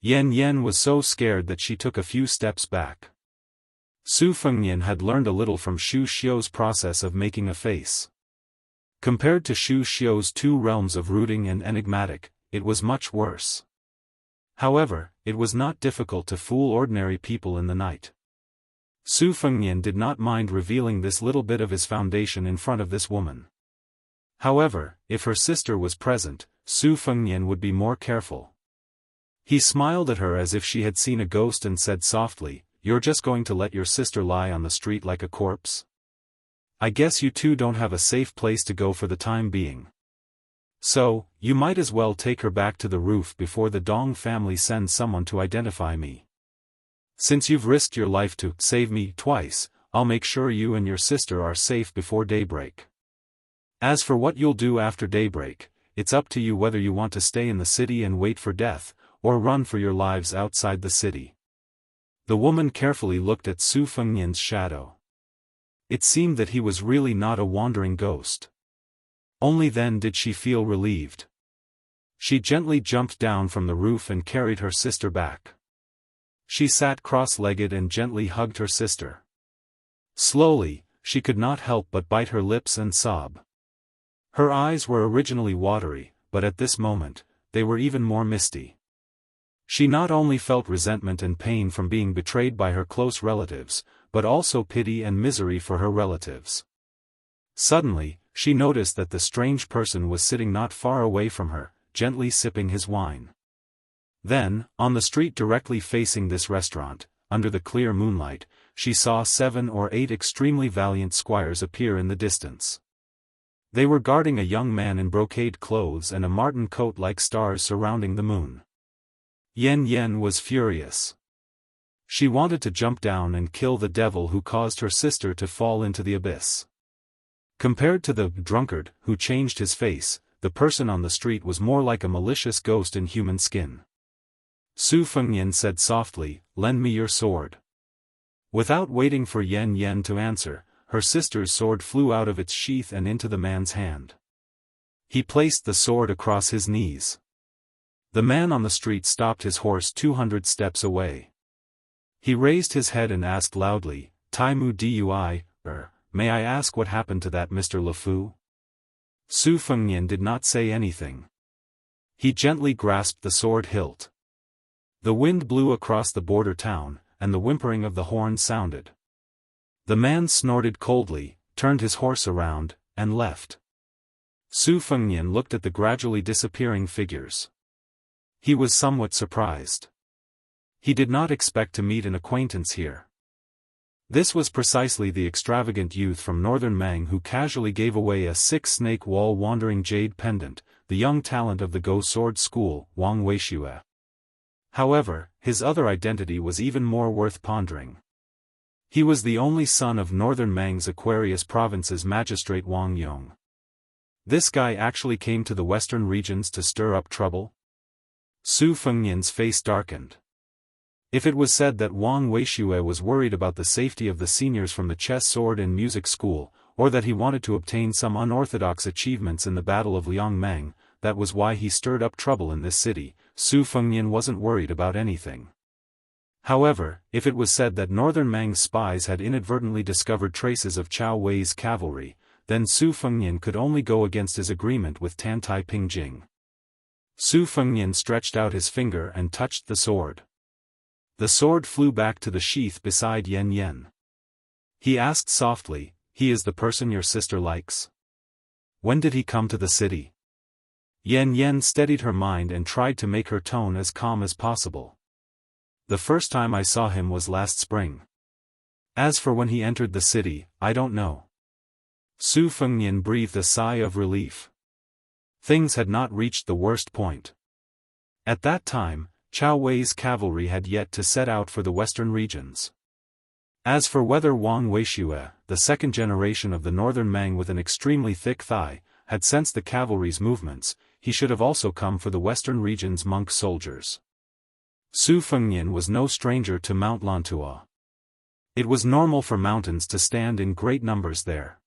Yen Yen was so scared that she took a few steps back. Su Fengnian had learned a little from Shu Xiu's process of making a face. Compared to Shu Xiu's 2 realms of rooting and enigmatic, it was much worse. However, it was not difficult to fool ordinary people in the night. Su Fengnian did not mind revealing this little bit of his foundation in front of this woman. However, if her sister was present, Su Fengnian would be more careful. He smiled at her as if she had seen a ghost and said softly, "You're just going to let your sister lie on the street like a corpse? I guess you two don't have a safe place to go for the time being. So, you might as well take her back to the roof before the Dong family sends someone to identify me. Since you've risked your life to save me twice, I'll make sure you and your sister are safe before daybreak. As for what you'll do after daybreak, it's up to you whether you want to stay in the city and wait for death, or run for your lives outside the city." The woman carefully looked at Su Fengnian's shadow. It seemed that he was really not a wandering ghost. Only then did she feel relieved. She gently jumped down from the roof and carried her sister back. She sat cross-legged and gently hugged her sister. Slowly, she could not help but bite her lips and sob. Her eyes were originally watery, but at this moment, they were even more misty. She not only felt resentment and pain from being betrayed by her close relatives, but also pity and misery for her relatives. Suddenly, she noticed that the strange person was sitting not far away from her, gently sipping his wine. Then, on the street directly facing this restaurant, under the clear moonlight, she saw 7 or 8 extremely valiant squires appear in the distance. They were guarding a young man in brocade clothes and a marten coat like stars surrounding the moon. Yen Yen was furious. She wanted to jump down and kill the devil who caused her sister to fall into the abyss. Compared to the drunkard who changed his face, the person on the street was more like a malicious ghost in human skin. Su Fengnian said softly, "Lend me your sword." Without waiting for Yen Yen to answer, her sister's sword flew out of its sheath and into the man's hand. He placed the sword across his knees. The man on the street stopped his horse 200 steps away. He raised his head and asked loudly, "Taimu Dui, may I ask what happened to that Mr. LeFou?" Su Fengnian did not say anything. He gently grasped the sword hilt. The wind blew across the border town, and the whimpering of the horn sounded. The man snorted coldly, turned his horse around, and left. Su Fengnian looked at the gradually disappearing figures. He was somewhat surprised. He did not expect to meet an acquaintance here. This was precisely the extravagant youth from northern Mang who casually gave away a 6-snake wall wandering jade pendant, the young talent of the Go Sword School, Wang Weishue. However, his other identity was even more worth pondering. He was the only son of Northern Mang's Aquarius Province's magistrate Wang Yong. This guy actually came to the western regions to stir up trouble? Su Fengnian's face darkened. If it was said that Wang Weishue was worried about the safety of the seniors from the chess, sword and music school, or that he wanted to obtain some unorthodox achievements in the Battle of Liangmeng, that was why he stirred up trouble in this city, Su Fengnian wasn't worried about anything. However, if it was said that Northern Mang's spies had inadvertently discovered traces of Chao Wei's cavalry, then Su Fengnian could only go against his agreement with Tantai Pingjing. Su Fengnian stretched out his finger and touched the sword. The sword flew back to the sheath beside Yan Yan. He asked softly, "He is the person your sister likes? When did he come to the city?" Yan Yan steadied her mind and tried to make her tone as calm as possible. "The first time I saw him was last spring. As for when he entered the city, I don't know." Su Fengnian breathed a sigh of relief. Things had not reached the worst point. At that time, Chao Wei's cavalry had yet to set out for the western regions. As for whether Wang Weishue, the second generation of the Northern Mang with an extremely thick thigh, had sensed the cavalry's movements, he should have also come for the western region's monk soldiers. Su Fengnian was no stranger to Mount Lantua. It was normal for mountains to stand in great numbers there.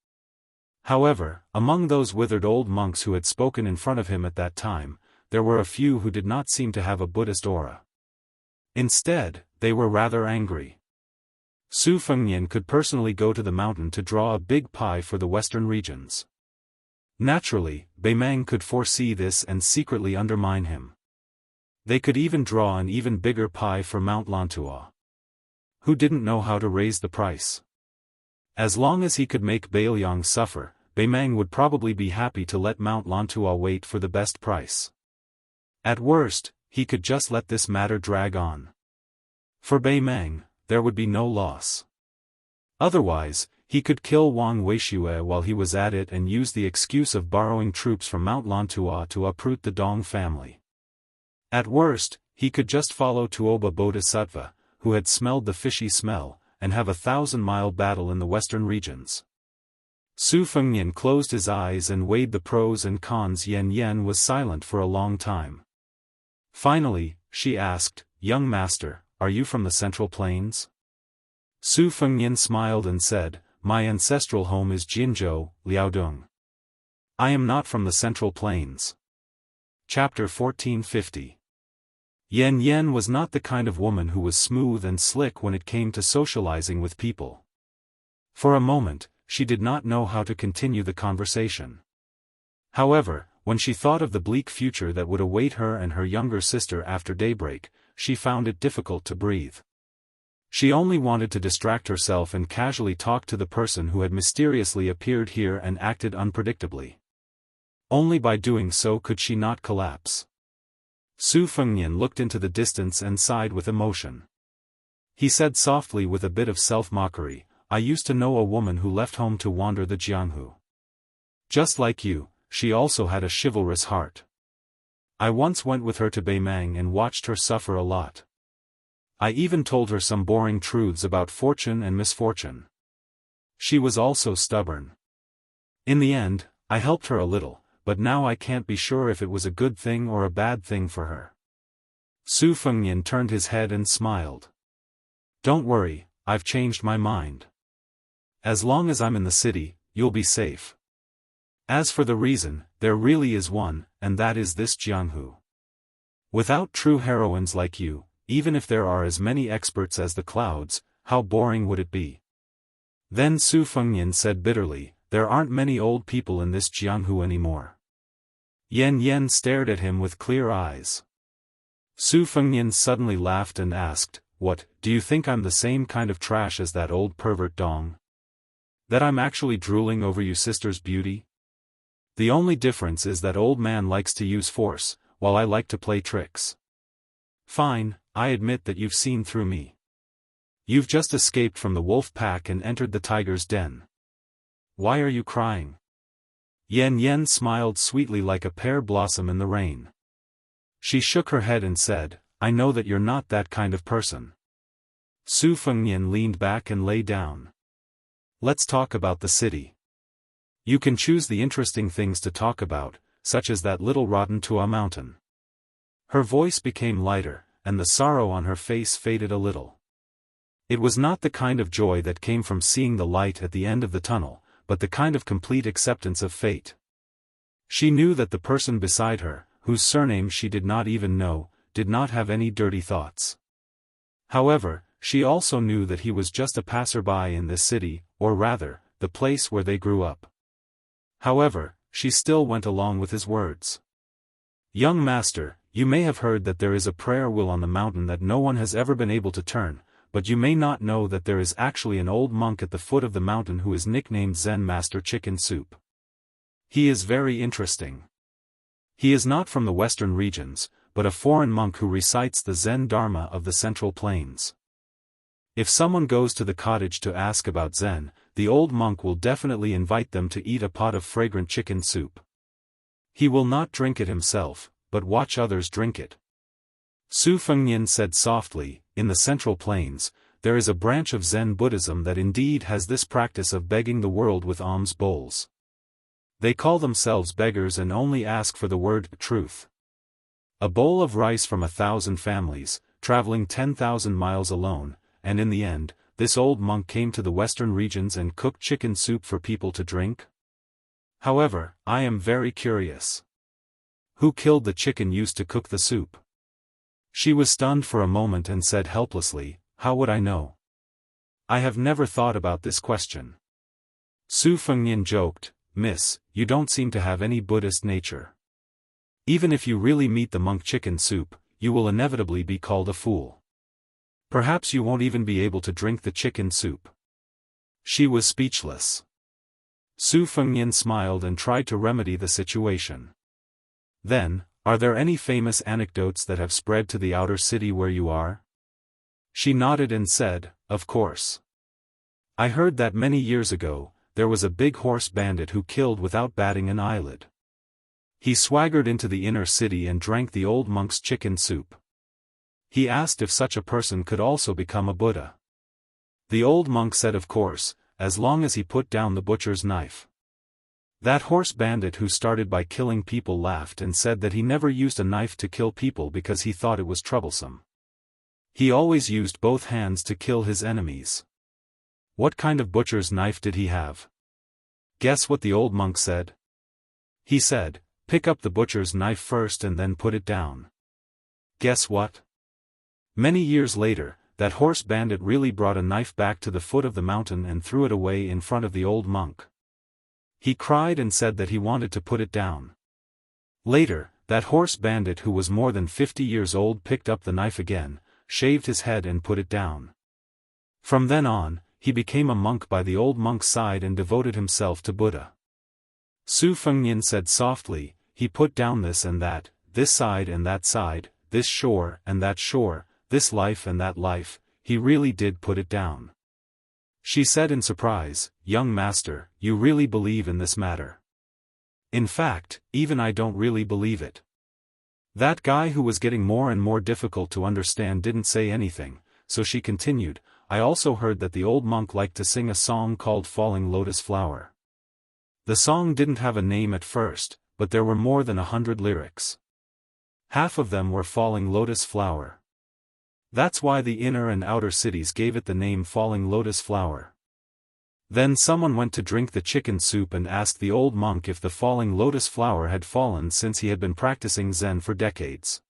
However, among those withered old monks who had spoken in front of him at that time, there were a few who did not seem to have a Buddhist aura. Instead, they were rather angry. Su Fengnian could personally go to the mountain to draw a big pie for the western regions. Naturally, Beimang could foresee this and secretly undermine him. They could even draw an even bigger pie for Mount Lantua. Who didn't know how to raise the price? As long as he could make Beiliang suffer, Beimang would probably be happy to let Mount Lantua wait for the best price. At worst, he could just let this matter drag on. For Beimang, there would be no loss. Otherwise, he could kill Wang Weishue while he was at it and use the excuse of borrowing troops from Mount Lantua to uproot the Dong family. At worst, he could just follow Tuoba Bodhisattva, who had smelled the fishy smell, and have a 1,000-mile battle in the western regions. Su Fengnian closed his eyes and weighed the pros and cons. Yan Yan was silent for a long time. Finally, she asked, "Young master, are you from the Central Plains?" Su Fengnian smiled and said, "My ancestral home is Jinzhou, Liaodong. I am not from the Central Plains." Chapter 1450. Yan Yan was not the kind of woman who was smooth and slick when it came to socializing with people. For a moment, she did not know how to continue the conversation. However, when she thought of the bleak future that would await her and her younger sister after daybreak, she found it difficult to breathe. She only wanted to distract herself and casually talk to the person who had mysteriously appeared here and acted unpredictably. Only by doing so could she not collapse. Su Fengnian looked into the distance and sighed with emotion. He said softly with a bit of self-mockery, "I used to know a woman who left home to wander the Jianghu. Just like you, she also had a chivalrous heart. I once went with her to Beimang and watched her suffer a lot. I even told her some boring truths about fortune and misfortune. She was also stubborn. In the end, I helped her a little, but now I can't be sure if it was a good thing or a bad thing for her." Su Fengnian turned his head and smiled. "Don't worry, I've changed my mind. As long as I'm in the city, you'll be safe. As for the reason, there really is one, and that is this Jianghu. Without true heroines like you, even if there are as many experts as the clouds, how boring would it be?" Then Su Fengnian said bitterly, "There aren't many old people in this Jianghu anymore." Yan Yan stared at him with clear eyes. Su Fengnian suddenly laughed and asked, "What, do you think I'm the same kind of trash as that old pervert Dong? That I'm actually drooling over you sister's beauty? The only difference is that old man likes to use force, while I like to play tricks. Fine, I admit that you've seen through me. You've just escaped from the wolf pack and entered the tiger's den. Why are you crying?" Yen Yen smiled sweetly like a pear blossom in the rain. She shook her head and said, I know that you're not that kind of person. Su Fengnian leaned back and lay down. Let's talk about the city. You can choose the interesting things to talk about, such as that little rotten Tua mountain. Her voice became lighter, and the sorrow on her face faded a little. It was not the kind of joy that came from seeing the light at the end of the tunnel, but the kind of complete acceptance of fate. She knew that the person beside her, whose surname she did not even know, did not have any dirty thoughts. However, she also knew that he was just a passerby in this city, or rather, the place where they grew up. However, she still went along with his words. Young master, you may have heard that there is a prayer wheel on the mountain that no one has ever been able to turn, but you may not know that there is actually an old monk at the foot of the mountain who is nicknamed Zen Master Chicken Soup. He is very interesting. He is not from the western regions, but a foreign monk who recites the Zen Dharma of the Central Plains. If someone goes to the cottage to ask about Zen, the old monk will definitely invite them to eat a pot of fragrant chicken soup. He will not drink it himself, but watch others drink it. Su Fengnian said softly, in the Central Plains, there is a branch of Zen Buddhism that indeed has this practice of begging the world with alms bowls. They call themselves beggars and only ask for the word truth. A bowl of rice from 1,000 families, traveling 10,000 miles alone, and in the end, this old monk came to the western regions and cooked chicken soup for people to drink? However, I am very curious. Who killed the chicken used to cook the soup? She was stunned for a moment and said helplessly, how would I know? I have never thought about this question. Su Fengnian joked, Miss, you don't seem to have any Buddhist nature. Even if you really meet the monk chicken soup, you will inevitably be called a fool. Perhaps you won't even be able to drink the chicken soup. She was speechless. Su Fengnian smiled and tried to remedy the situation. Then, are there any famous anecdotes that have spread to the outer city where you are? She nodded and said, of course. I heard that many years ago, there was a big horse bandit who killed without batting an eyelid. He swaggered into the inner city and drank the old monk's chicken soup. He asked if such a person could also become a Buddha. The old monk said of course, as long as he put down the butcher's knife. That horse bandit who started by killing people laughed and said that he never used a knife to kill people because he thought it was troublesome. He always used both hands to kill his enemies. What kind of butcher's knife did he have? Guess what the old monk said? He said, pick up the butcher's knife first and then put it down. Guess what? Many years later, that horse bandit really brought a knife back to the foot of the mountain and threw it away in front of the old monk. He cried and said that he wanted to put it down. Later, that horse bandit who was more than 50 years old picked up the knife again, shaved his head and put it down. From then on, he became a monk by the old monk's side and devoted himself to Buddha. Su Fengnian said softly, he put down this and that, this side and that side, this shore and that shore, this life and that life, he really did put it down. She said in surprise, young master, you really believe in this matter? In fact, even I don't really believe it. That guy who was getting more and more difficult to understand didn't say anything, so she continued, I also heard that the old monk liked to sing a song called Falling Lotus Flower. The song didn't have a name at first, but there were more than 100 lyrics. Half of them were Falling Lotus Flower. That's why the inner and outer cities gave it the name Falling Lotus Flower. Then someone went to drink the chicken soup and asked the old monk if the falling lotus flower had fallen since he had been practicing Zen for decades.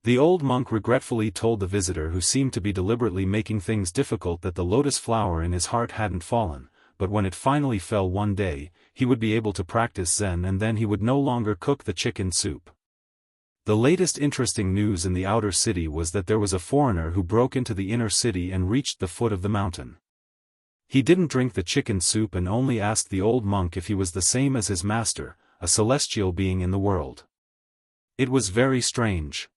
The old monk regretfully told the visitor who seemed to be deliberately making things difficult that the lotus flower in his heart hadn't fallen, but when it finally fell one day, he would be able to practice Zen and then he would no longer cook the chicken soup. The latest interesting news in the outer city was that there was a foreigner who broke into the inner city and reached the foot of the mountain. He didn't drink the chicken soup and only asked the old monk if he was the same as his master, a celestial being in the world. It was very strange.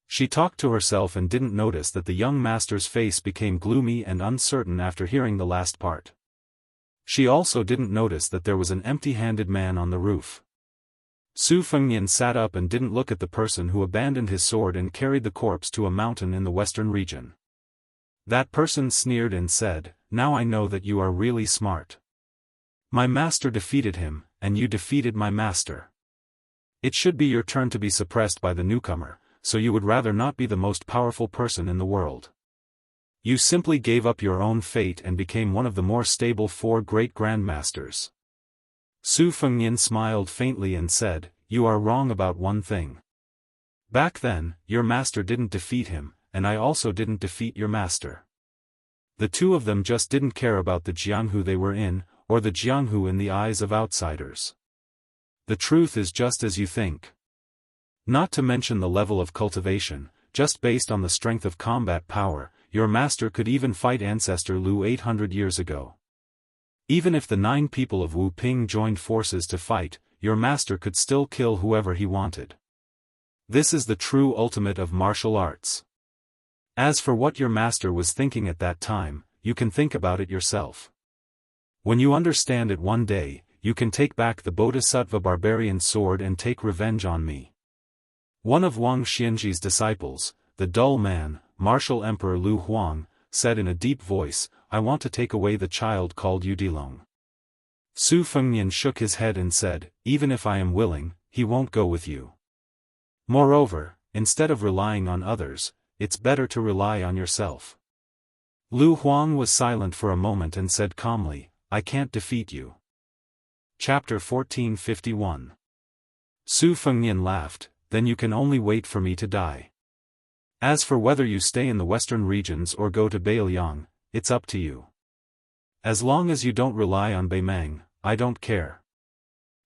She talked to herself and didn't notice that the young master's face became gloomy and uncertain after hearing the last part. She also didn't notice that there was an empty-handed man on the roof. Su Fengnian sat up and didn't look at the person who abandoned his sword and carried the corpse to a mountain in the western region. That person sneered and said, "Now I know that you are really smart. My master defeated him, and you defeated my master. It should be your turn to be suppressed by the newcomer, so you would rather not be the most powerful person in the world. You simply gave up your own fate and became one of the more stable 4 great grandmasters." Su Fengnian smiled faintly and said, "You are wrong about one thing. Back then, your master didn't defeat him, and I also didn't defeat your master. The two of them just didn't care about the Jianghu they were in, or the Jianghu in the eyes of outsiders. The truth is just as you think. Not to mention the level of cultivation, just based on the strength of combat power, your master could even fight ancestor Lu 800 years ago. Even if the 9 people of Wu Ping joined forces to fight, your master could still kill whoever he wanted. This is the true ultimate of martial arts. As for what your master was thinking at that time, you can think about it yourself. When you understand it one day, you can take back the Bodhisattva barbarian sword and take revenge on me." One of Wang Xianji's disciples, the dull man, Martial Emperor Lu Huang, said in a deep voice, "I want to take away the child called Yudilong." Su Fengnian shook his head and said, "Even if I am willing, he won't go with you. Moreover, instead of relying on others, it's better to rely on yourself." Lu Huang was silent for a moment and said calmly, "I can't defeat you." Chapter 1451. Su Fengnian laughed, "Then you can only wait for me to die. As for whether you stay in the western regions or go to Beiliang, it's up to you. As long as you don't rely on Beimang, I don't care."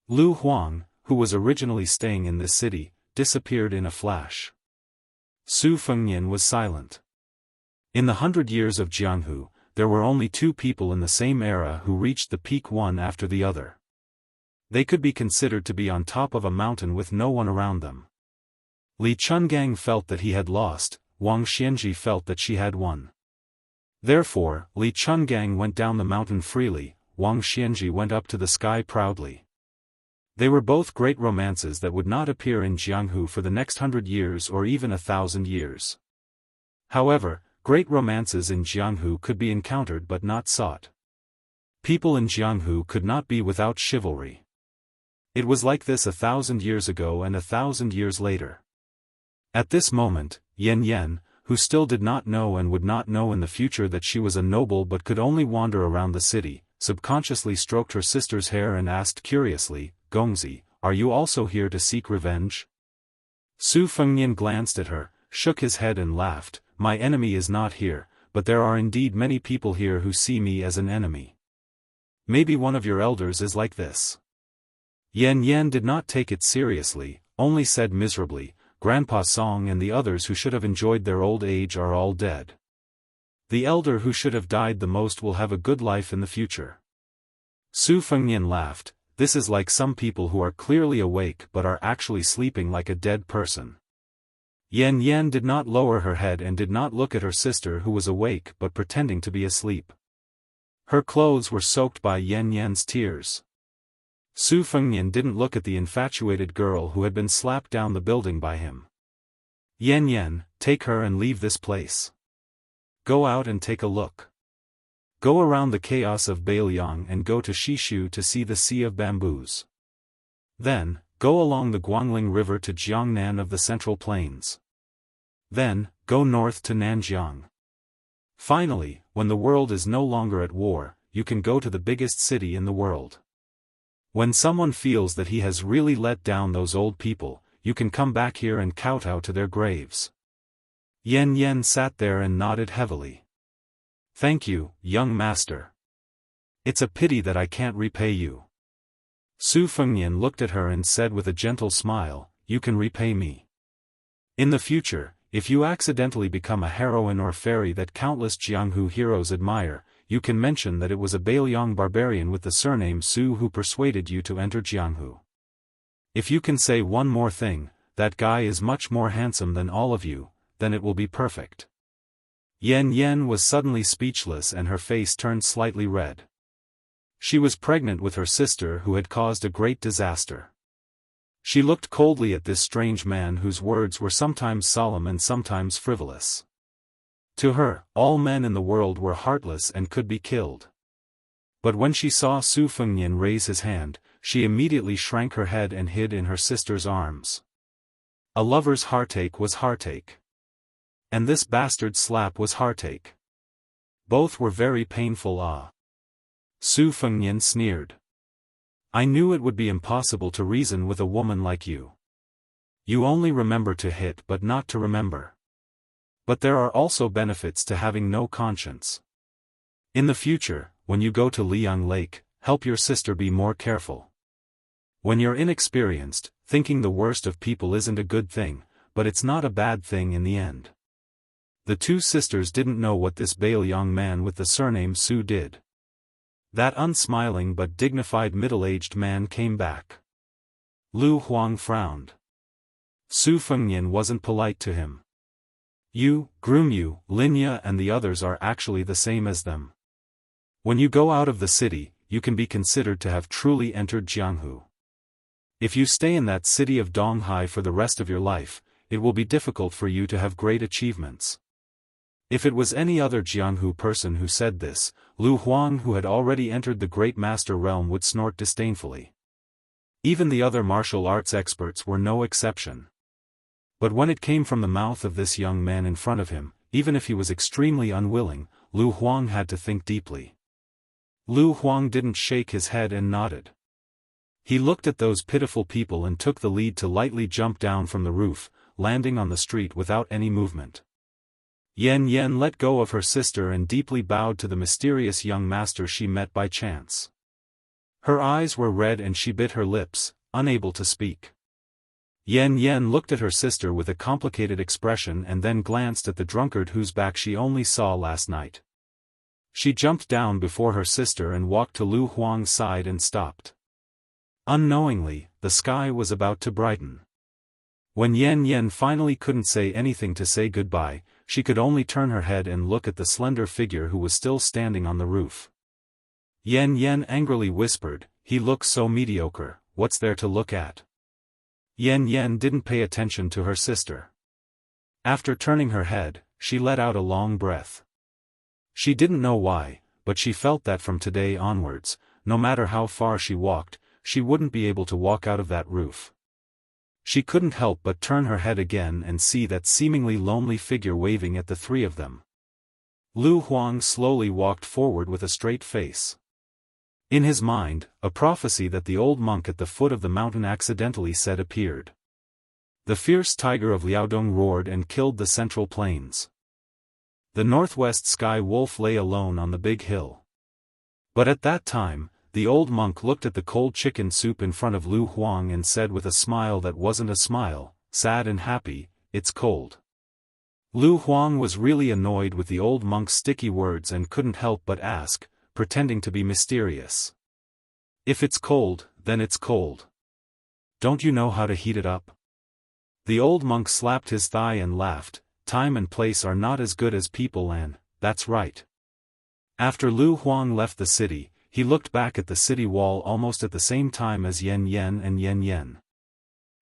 Lu Huang, who was originally staying in this city, disappeared in a flash. Su Fengnian was silent. In the 100 years of Jianghu, there were only 2 people in the same era who reached the peak one after the other. They could be considered to be on top of a mountain with no one around them. Li Chungang felt that he had lost, Wang Xianji felt that she had won. Therefore, Li Chungang went down the mountain freely, Wang Xianji went up to the sky proudly. They were both great romances that would not appear in Jianghu for the next 100 years or even 1,000 years. However, great romances in Jianghu could be encountered but not sought. People in Jianghu could not be without chivalry. It was like this 1,000 years ago and 1,000 years later. At this moment, Yan Yan, who still did not know and would not know in the future that she was a noble but could only wander around the city, subconsciously stroked her sister's hair and asked curiously, "Gongzi, are you also here to seek revenge?" Su Fengnian glanced at her, shook his head and laughed, "My enemy is not here, but there are indeed many people here who see me as an enemy. Maybe one of your elders is like this." Yan Yan did not take it seriously, only said miserably, "Grandpa Song and the others who should have enjoyed their old age are all dead. The elder who should have died the most will have a good life in the future." Su Fengnian laughed, "This is like some people who are clearly awake but are actually sleeping like a dead person." Yan Yan did not lower her head and did not look at her sister who was awake but pretending to be asleep. Her clothes were soaked by Yan Yan's tears. Su Fengnian didn't look at the infatuated girl who had been slapped down the building by him. "Yan Yan, take her and leave this place. Go out and take a look. Go around the chaos of Beiliang and go to Shishu to see the Sea of Bamboos. Then, go along the Guangling River to Jiangnan of the Central Plains. Then, go north to Nanjiang. Finally, when the world is no longer at war, you can go to the biggest city in the world. When someone feels that he has really let down those old people, you can come back here and kowtow to their graves." Yan Yan sat there and nodded heavily. "Thank you, young master. It's a pity that I can't repay you." Su Fengnian looked at her and said with a gentle smile, "You can repay me. In the future, if you accidentally become a heroine or fairy that countless Jianghu heroes admire, you can mention that it was a Beiliang barbarian with the surname Su who persuaded you to enter Jianghu. If you can say one more thing, that guy is much more handsome than all of you, then it will be perfect." Yan Yan was suddenly speechless and her face turned slightly red. She was pregnant with her sister who had caused a great disaster. She looked coldly at this strange man whose words were sometimes solemn and sometimes frivolous. To her, all men in the world were heartless and could be killed. But when she saw Su Fengnian raise his hand, she immediately shrank her head and hid in her sister's arms. A lover's heartache was heartache. And this bastard slap was heartache. Both were very painful. Su Fengnian sneered. I knew it would be impossible to reason with a woman like you. You only remember to hit but not to remember. But there are also benefits to having no conscience. In the future, when you go to Liang Lake, help your sister be more careful. When you're inexperienced, thinking the worst of people isn't a good thing, but it's not a bad thing in the end. The two sisters didn't know what this pale young man with the surname Su did. That unsmiling but dignified middle-aged man came back. Lu Huang frowned. Su Fengnian wasn't polite to him. You, Grumyu, Linya and the others are actually the same as them. When you go out of the city, you can be considered to have truly entered Jianghu. If you stay in that city of Donghai for the rest of your life, it will be difficult for you to have great achievements. If it was any other Jianghu person who said this, Lu Huang who had already entered the Great Master realm would snort disdainfully. Even the other martial arts experts were no exception. But when it came from the mouth of this young man in front of him, even if he was extremely unwilling, Lu Huang had to think deeply. Lu Huang didn't shake his head and nodded. He looked at those pitiful people and took the lead to lightly jump down from the roof, landing on the street without any movement. Yan Yan let go of her sister and deeply bowed to the mysterious young master she met by chance. Her eyes were red and she bit her lips, unable to speak. Yan Yan looked at her sister with a complicated expression and then glanced at the drunkard whose back she only saw last night. She jumped down before her sister and walked to Lu Huang's side and stopped. Unknowingly, the sky was about to brighten. When Yan Yan finally couldn't say anything to say goodbye, she could only turn her head and look at the slender figure who was still standing on the roof. Yan Yan angrily whispered, "He looks so mediocre, what's there to look at?" Yan Yan didn't pay attention to her sister. After turning her head, she let out a long breath. She didn't know why, but she felt that from today onwards, no matter how far she walked, she wouldn't be able to walk out of that roof. She couldn't help but turn her head again and see that seemingly lonely figure waving at the three of them. Lu Huang slowly walked forward with a straight face. In his mind, a prophecy that the old monk at the foot of the mountain accidentally said appeared. The fierce tiger of Liaodong roared and killed the central plains. The northwest sky wolf lay alone on the big hill. But at that time, the old monk looked at the cold chicken soup in front of Lu Huang and said with a smile that wasn't a smile, sad and happy, "It's cold." Lu Huang was really annoyed with the old monk's sticky words and couldn't help but ask, pretending to be mysterious. "If it's cold, then it's cold. Don't you know how to heat it up?" The old monk slapped his thigh and laughed, "Time and place are not as good as people and, that's right." After Lu Huang left the city, he looked back at the city wall almost at the same time as Yan Yan and Yan Yan.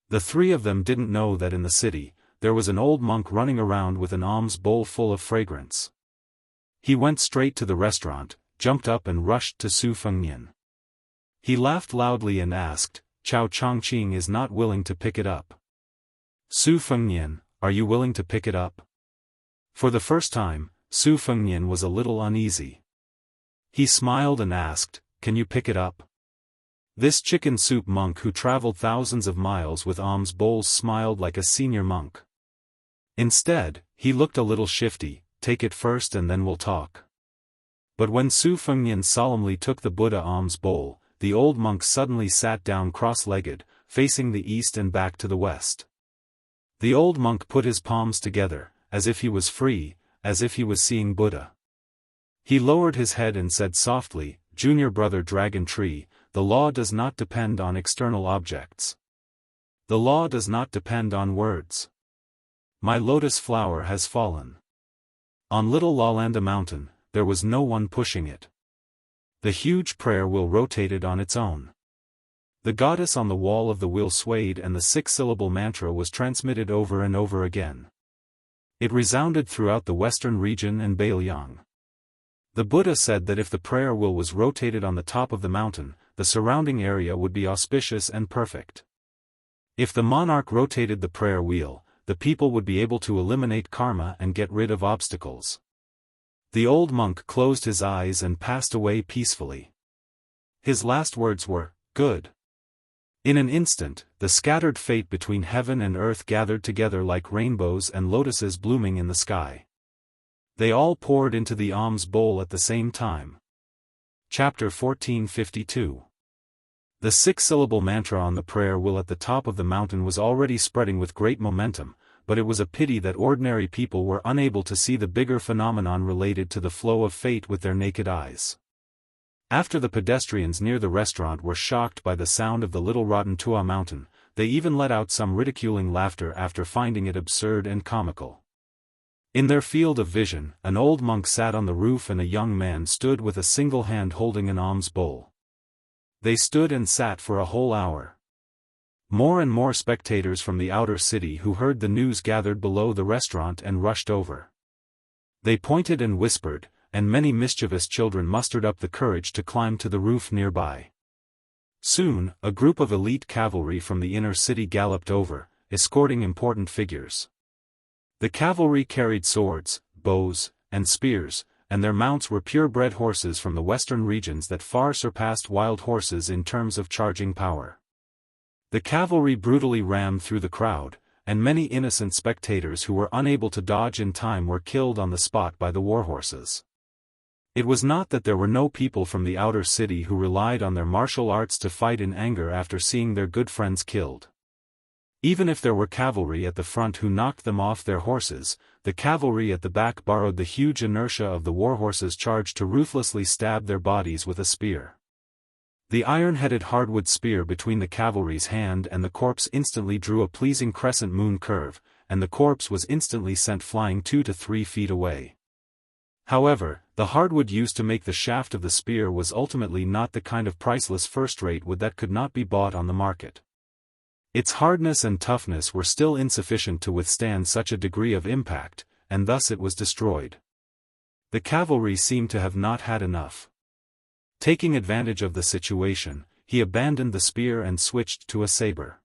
The three of them didn't know that in the city, there was an old monk running around with an alms bowl full of fragrance. He went straight to the restaurant, jumped up and rushed to Su Fengnian. He laughed loudly and asked, "Chao Chongqing is not willing to pick it up. Su Fengnian, are you willing to pick it up?" For the first time, Su Fengnian was a little uneasy. He smiled and asked, "Can you pick it up?" This chicken soup monk who traveled thousands of miles with alms bowls smiled like a senior monk. Instead, he looked a little shifty, "Take it first and then we'll talk." But when Su Fengnian solemnly took the Buddha alms bowl, the old monk suddenly sat down cross-legged, facing the east and back to the west. The old monk put his palms together, as if he was free, as if he was seeing Buddha. He lowered his head and said softly, "Junior brother Dragon Tree, the law does not depend on external objects. The law does not depend on words. My lotus flower has fallen. On Little Lawlanda Mountain, there was no one pushing it. The huge prayer wheel rotated on its own. The goddess on the wall of the wheel swayed and the six-syllable mantra was transmitted over and over again. It resounded throughout the western region and Bailiang. The Buddha said that if the prayer wheel was rotated on the top of the mountain, the surrounding area would be auspicious and perfect. If the monarch rotated the prayer wheel, the people would be able to eliminate karma and get rid of obstacles. The old monk closed his eyes and passed away peacefully. His last words were, "Good." In an instant, the scattered fate between heaven and earth gathered together like rainbows and lotuses blooming in the sky. They all poured into the alms bowl at the same time. Chapter 1452. The six-syllable mantra on the prayer wheel at the top of the mountain was already spreading with great momentum, but it was a pity that ordinary people were unable to see the bigger phenomenon related to the flow of fate with their naked eyes. After the pedestrians near the restaurant were shocked by the sound of the little rotten Tua mountain, they even let out some ridiculing laughter after finding it absurd and comical. In their field of vision, an old monk sat on the roof and a young man stood with a single hand holding an alms bowl. They stood and sat for a whole hour. More and more spectators from the outer city who heard the news gathered below the restaurant and rushed over. They pointed and whispered, and many mischievous children mustered up the courage to climb to the roof nearby. Soon, a group of elite cavalry from the inner city galloped over, escorting important figures. The cavalry carried swords, bows, and spears, and their mounts were purebred horses from the western regions that far surpassed wild horses in terms of charging power. The cavalry brutally rammed through the crowd, and many innocent spectators who were unable to dodge in time were killed on the spot by the warhorses. It was not that there were no people from the outer city who relied on their martial arts to fight in anger after seeing their good friends killed. Even if there were cavalry at the front who knocked them off their horses, the cavalry at the back borrowed the huge inertia of the warhorses' charge to ruthlessly stab their bodies with a spear. The iron-headed hardwood spear between the cavalry's hand and the corpse instantly drew a pleasing crescent moon curve, and the corpse was instantly sent flying 2 to 3 feet away. However, the hardwood used to make the shaft of the spear was ultimately not the kind of priceless first-rate wood that could not be bought on the market. Its hardness and toughness were still insufficient to withstand such a degree of impact, and thus it was destroyed. The cavalry seemed to have not had enough. Taking advantage of the situation, he abandoned the spear and switched to a saber.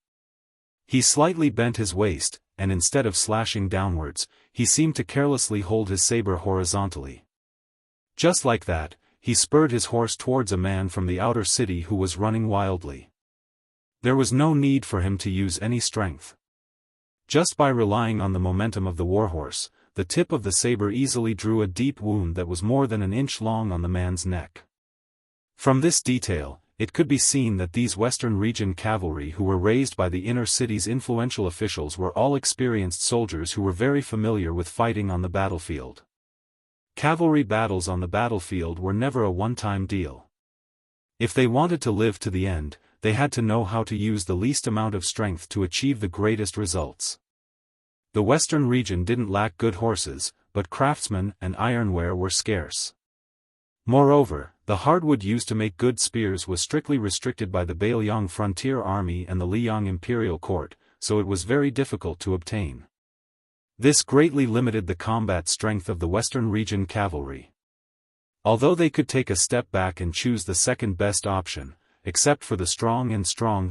He slightly bent his waist, and instead of slashing downwards, he seemed to carelessly hold his saber horizontally. Just like that, he spurred his horse towards a man from the outer city who was running wildly. There was no need for him to use any strength. Just by relying on the momentum of the warhorse, the tip of the saber easily drew a deep wound that was more than an inch long on the man's neck. From this detail, it could be seen that these Western region cavalry who were raised by the inner city's influential officials were all experienced soldiers who were very familiar with fighting on the battlefield. Cavalry battles on the battlefield were never a one-time deal. If they wanted to live to the end, they had to know how to use the least amount of strength to achieve the greatest results. The Western region didn't lack good horses, but craftsmen and ironware were scarce. Moreover, the hardwood used to make good spears was strictly restricted by the Bailiang frontier army and the Liang imperial court, so it was very difficult to obtain. This greatly limited the combat strength of the Western region cavalry. Although they could take a step back and choose the second best option, except for the strong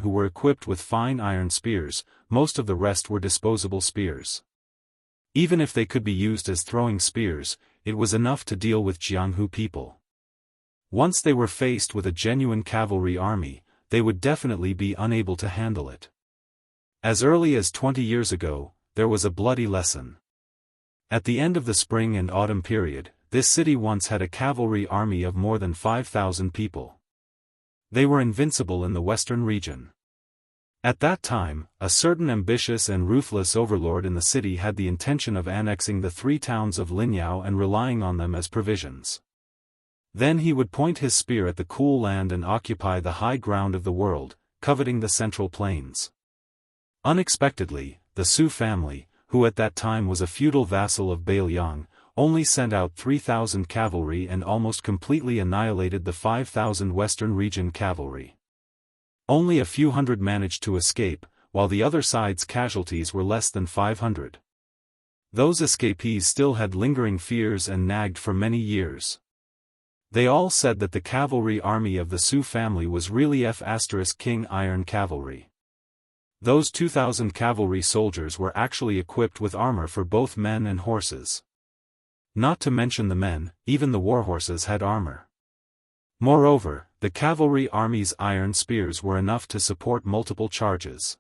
who were equipped with fine iron spears, most of the rest were disposable spears. Even if they could be used as throwing spears, it was enough to deal with Jianghu people. Once they were faced with a genuine cavalry army, they would definitely be unable to handle it. As early as 20 years ago, there was a bloody lesson. At the end of the spring and autumn period, this city once had a cavalry army of more than 5,000 people. They were invincible in the western region. At that time, a certain ambitious and ruthless overlord in the city had the intention of annexing the 3 towns of Linyao and relying on them as provisions. Then he would point his spear at the cool land and occupy the high ground of the world, coveting the central plains. Unexpectedly, the Su family, who at that time was a feudal vassal of Bailiang, only sent out 3,000 cavalry and almost completely annihilated the 5,000 Western Region cavalry. Only a few hundred managed to escape, while the other side's casualties were less than 500. Those escapees still had lingering fears and nagged for many years. They all said that the cavalry army of the Su family was really King Iron Cavalry. Those 2,000 cavalry soldiers were actually equipped with armor for both men and horses. Not to mention the men, even the warhorses had armor. Moreover, the cavalry army's iron spears were enough to support multiple charges.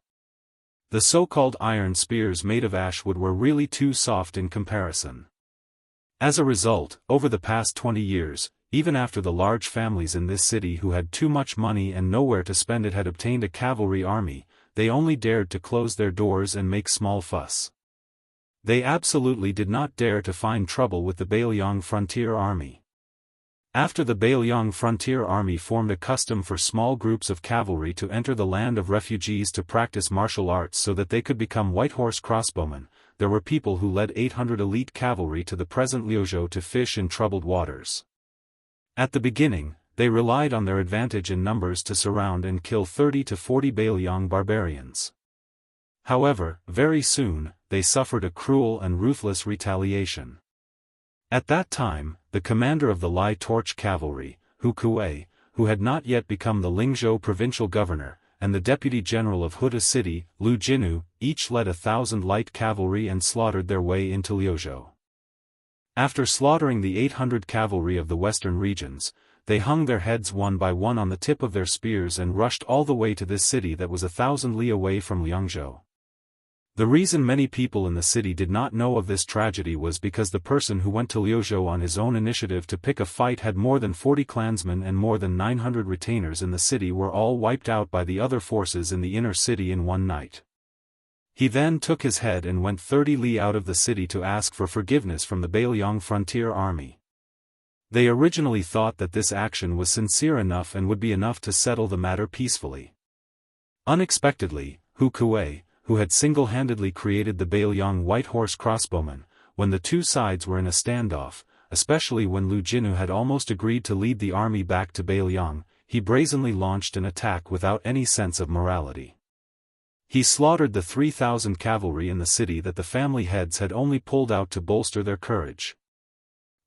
The so-called iron spears made of ash wood were really too soft in comparison. As a result, over the past 20 years, even after the large families in this city who had too much money and nowhere to spend it had obtained a cavalry army, they only dared to close their doors and make small fuss. They absolutely did not dare to find trouble with the Bailiang Frontier Army. After the Bailiang Frontier Army formed a custom for small groups of cavalry to enter the land of refugees to practice martial arts so that they could become white horse crossbowmen, there were people who led 800 elite cavalry to the present Liuzhou to fish in troubled waters. At the beginning, they relied on their advantage in numbers to surround and kill 30 to 40 Bailiang barbarians. However, very soon, they suffered a cruel and ruthless retaliation. At that time, the commander of the Lai Torch Cavalry, Hu Kuei, who had not yet become the Lingzhou provincial governor, and the deputy general of Huda City, Lu Jinu, each led 1,000 light cavalry and slaughtered their way into Liuzhou. After slaughtering the 800 cavalry of the western regions, they hung their heads one by one on the tip of their spears and rushed all the way to this city that was 1,000 li away from Liangzhou. The reason many people in the city did not know of this tragedy was because the person who went to Liuzhou on his own initiative to pick a fight had more than 40 clansmen and more than 900 retainers in the city were all wiped out by the other forces in the inner city in one night. He then took his head and went 30 li out of the city to ask for forgiveness from the Bailiang Frontier Army. They originally thought that this action was sincere enough and would be enough to settle the matter peacefully. Unexpectedly, Hu Kuei, who had single-handedly created the Bailiang White Horse Crossbowmen, when the two sides were in a standoff, especially when Lu Jinu had almost agreed to lead the army back to Bailiang, he brazenly launched an attack without any sense of morality. He slaughtered the 3,000 cavalry in the city that the family heads had only pulled out to bolster their courage.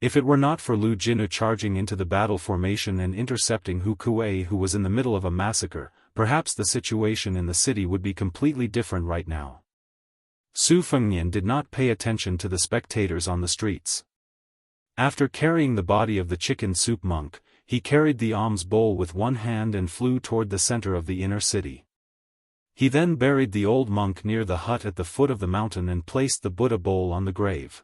If it were not for Lu Jinu charging into the battle formation and intercepting Hu Kuei who was in the middle of a massacre, perhaps the situation in the city would be completely different right now. Su Fengnian did not pay attention to the spectators on the streets. After carrying the body of the chicken soup monk, he carried the alms bowl with one hand and flew toward the center of the inner city. He then buried the old monk near the hut at the foot of the mountain and placed the Buddha bowl on the grave.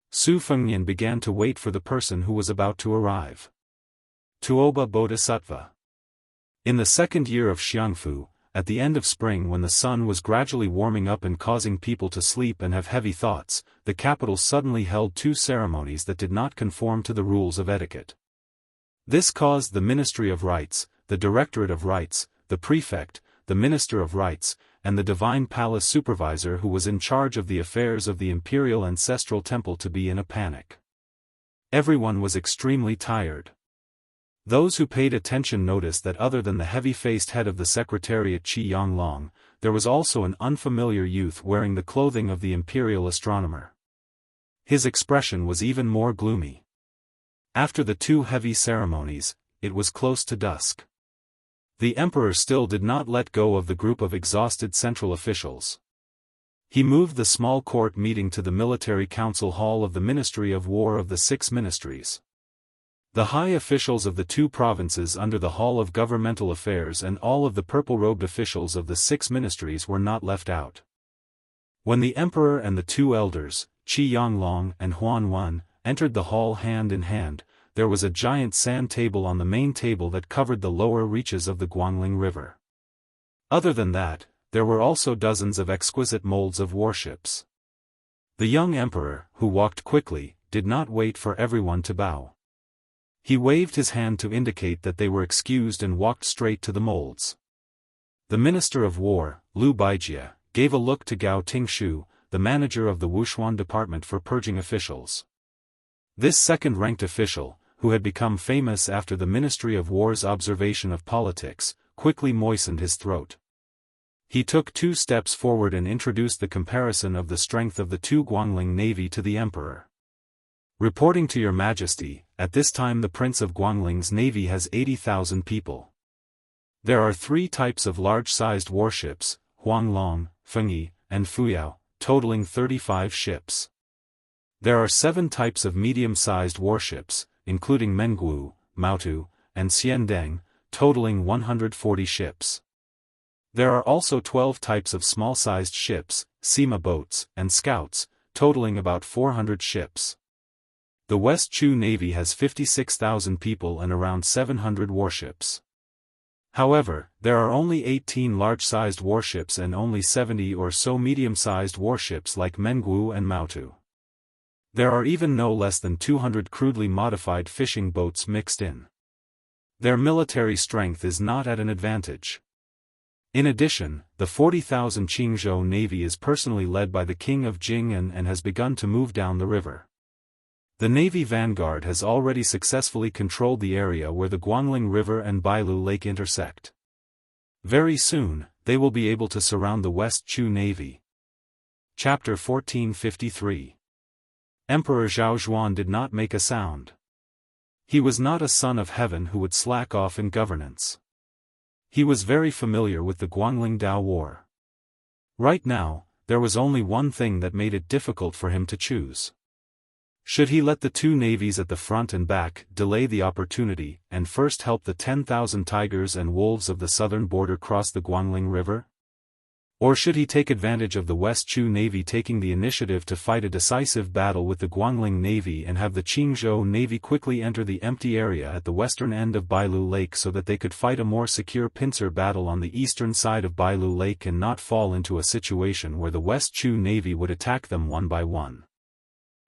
Su Fengnian began to wait for the person who was about to arrive. Tuoba Bodhisattva. In the second year of Xiangfu, at the end of spring when the sun was gradually warming up and causing people to sleep and have heavy thoughts, the capital suddenly held two ceremonies that did not conform to the rules of etiquette. This caused the Ministry of Rites, the Directorate of Rites, the Prefect, the Minister of Rites, and the Divine Palace Supervisor who was in charge of the affairs of the Imperial Ancestral Temple to be in a panic. Everyone was extremely tired. Those who paid attention noticed that other than the heavy-faced head of the Secretariat Qi Yanglong, there was also an unfamiliar youth wearing the clothing of the Imperial Astronomer. His expression was even more gloomy. After the two heavy ceremonies, it was close to dusk. The emperor still did not let go of the group of exhausted central officials. He moved the small court meeting to the military council hall of the Ministry of War of the Six Ministries. The high officials of the two provinces under the Hall of Governmental Affairs and all of the purple-robed officials of the six ministries were not left out. When the emperor and the two elders, Qi Yanglong and Huan Wen, entered the hall hand in hand, there was a giant sand table on the main table that covered the lower reaches of the Guangling River. Other than that, there were also dozens of exquisite molds of warships. The young emperor, who walked quickly, did not wait for everyone to bow. He waved his hand to indicate that they were excused and walked straight to the molds. The Minister of War, Liu Baijie, gave a look to Gao Tingshu, the manager of the Wushuan Department for Purging Officials. This second-ranked official, who had become famous after the Ministry of War's observation of politics, quickly moistened his throat. He took 2 steps forward and introduced the comparison of the strength of the 2 Guangling navy to the emperor. Reporting to your majesty, at this time the Prince of Guangling's navy has 80,000 people. There are 3 types of large-sized warships, Huanglong, Fengyi, and Fuyao, totaling 35 ships. There are 7 types of medium-sized warships, including Menguo, Maotu, and Xiandeng, totaling 140 ships. There are also 12 types of small-sized ships, Sima boats, and scouts, totaling about 400 ships. The West Chu Navy has 56,000 people and around 700 warships. However, there are only 18 large-sized warships and only 70 or so medium-sized warships like Menguo and Maotu. There are even no less than 200 crudely modified fishing boats mixed in. Their military strength is not at an advantage. In addition, the 40,000 Qingzhou Navy is personally led by the King of Jing and has begun to move down the river. The Navy vanguard has already successfully controlled the area where the Guangling River and Bailu Lake intersect. Very soon, they will be able to surround the West Chu Navy. Chapter 1453. Emperor Zhao Zhuan did not make a sound. He was not a son of heaven who would slack off in governance. He was very familiar with the Guangling Dao War. Right now, there was only one thing that made it difficult for him to choose. Should he let the 2 navies at the front and back delay the opportunity and first help the 10,000 tigers and wolves of the southern border cross the Guangling River? Or should he take advantage of the West Chu Navy taking the initiative to fight a decisive battle with the Guangling Navy and have the Qingzhou Navy quickly enter the empty area at the western end of Bailu Lake so that they could fight a more secure pincer battle on the eastern side of Bailu Lake and not fall into a situation where the West Chu Navy would attack them one by one?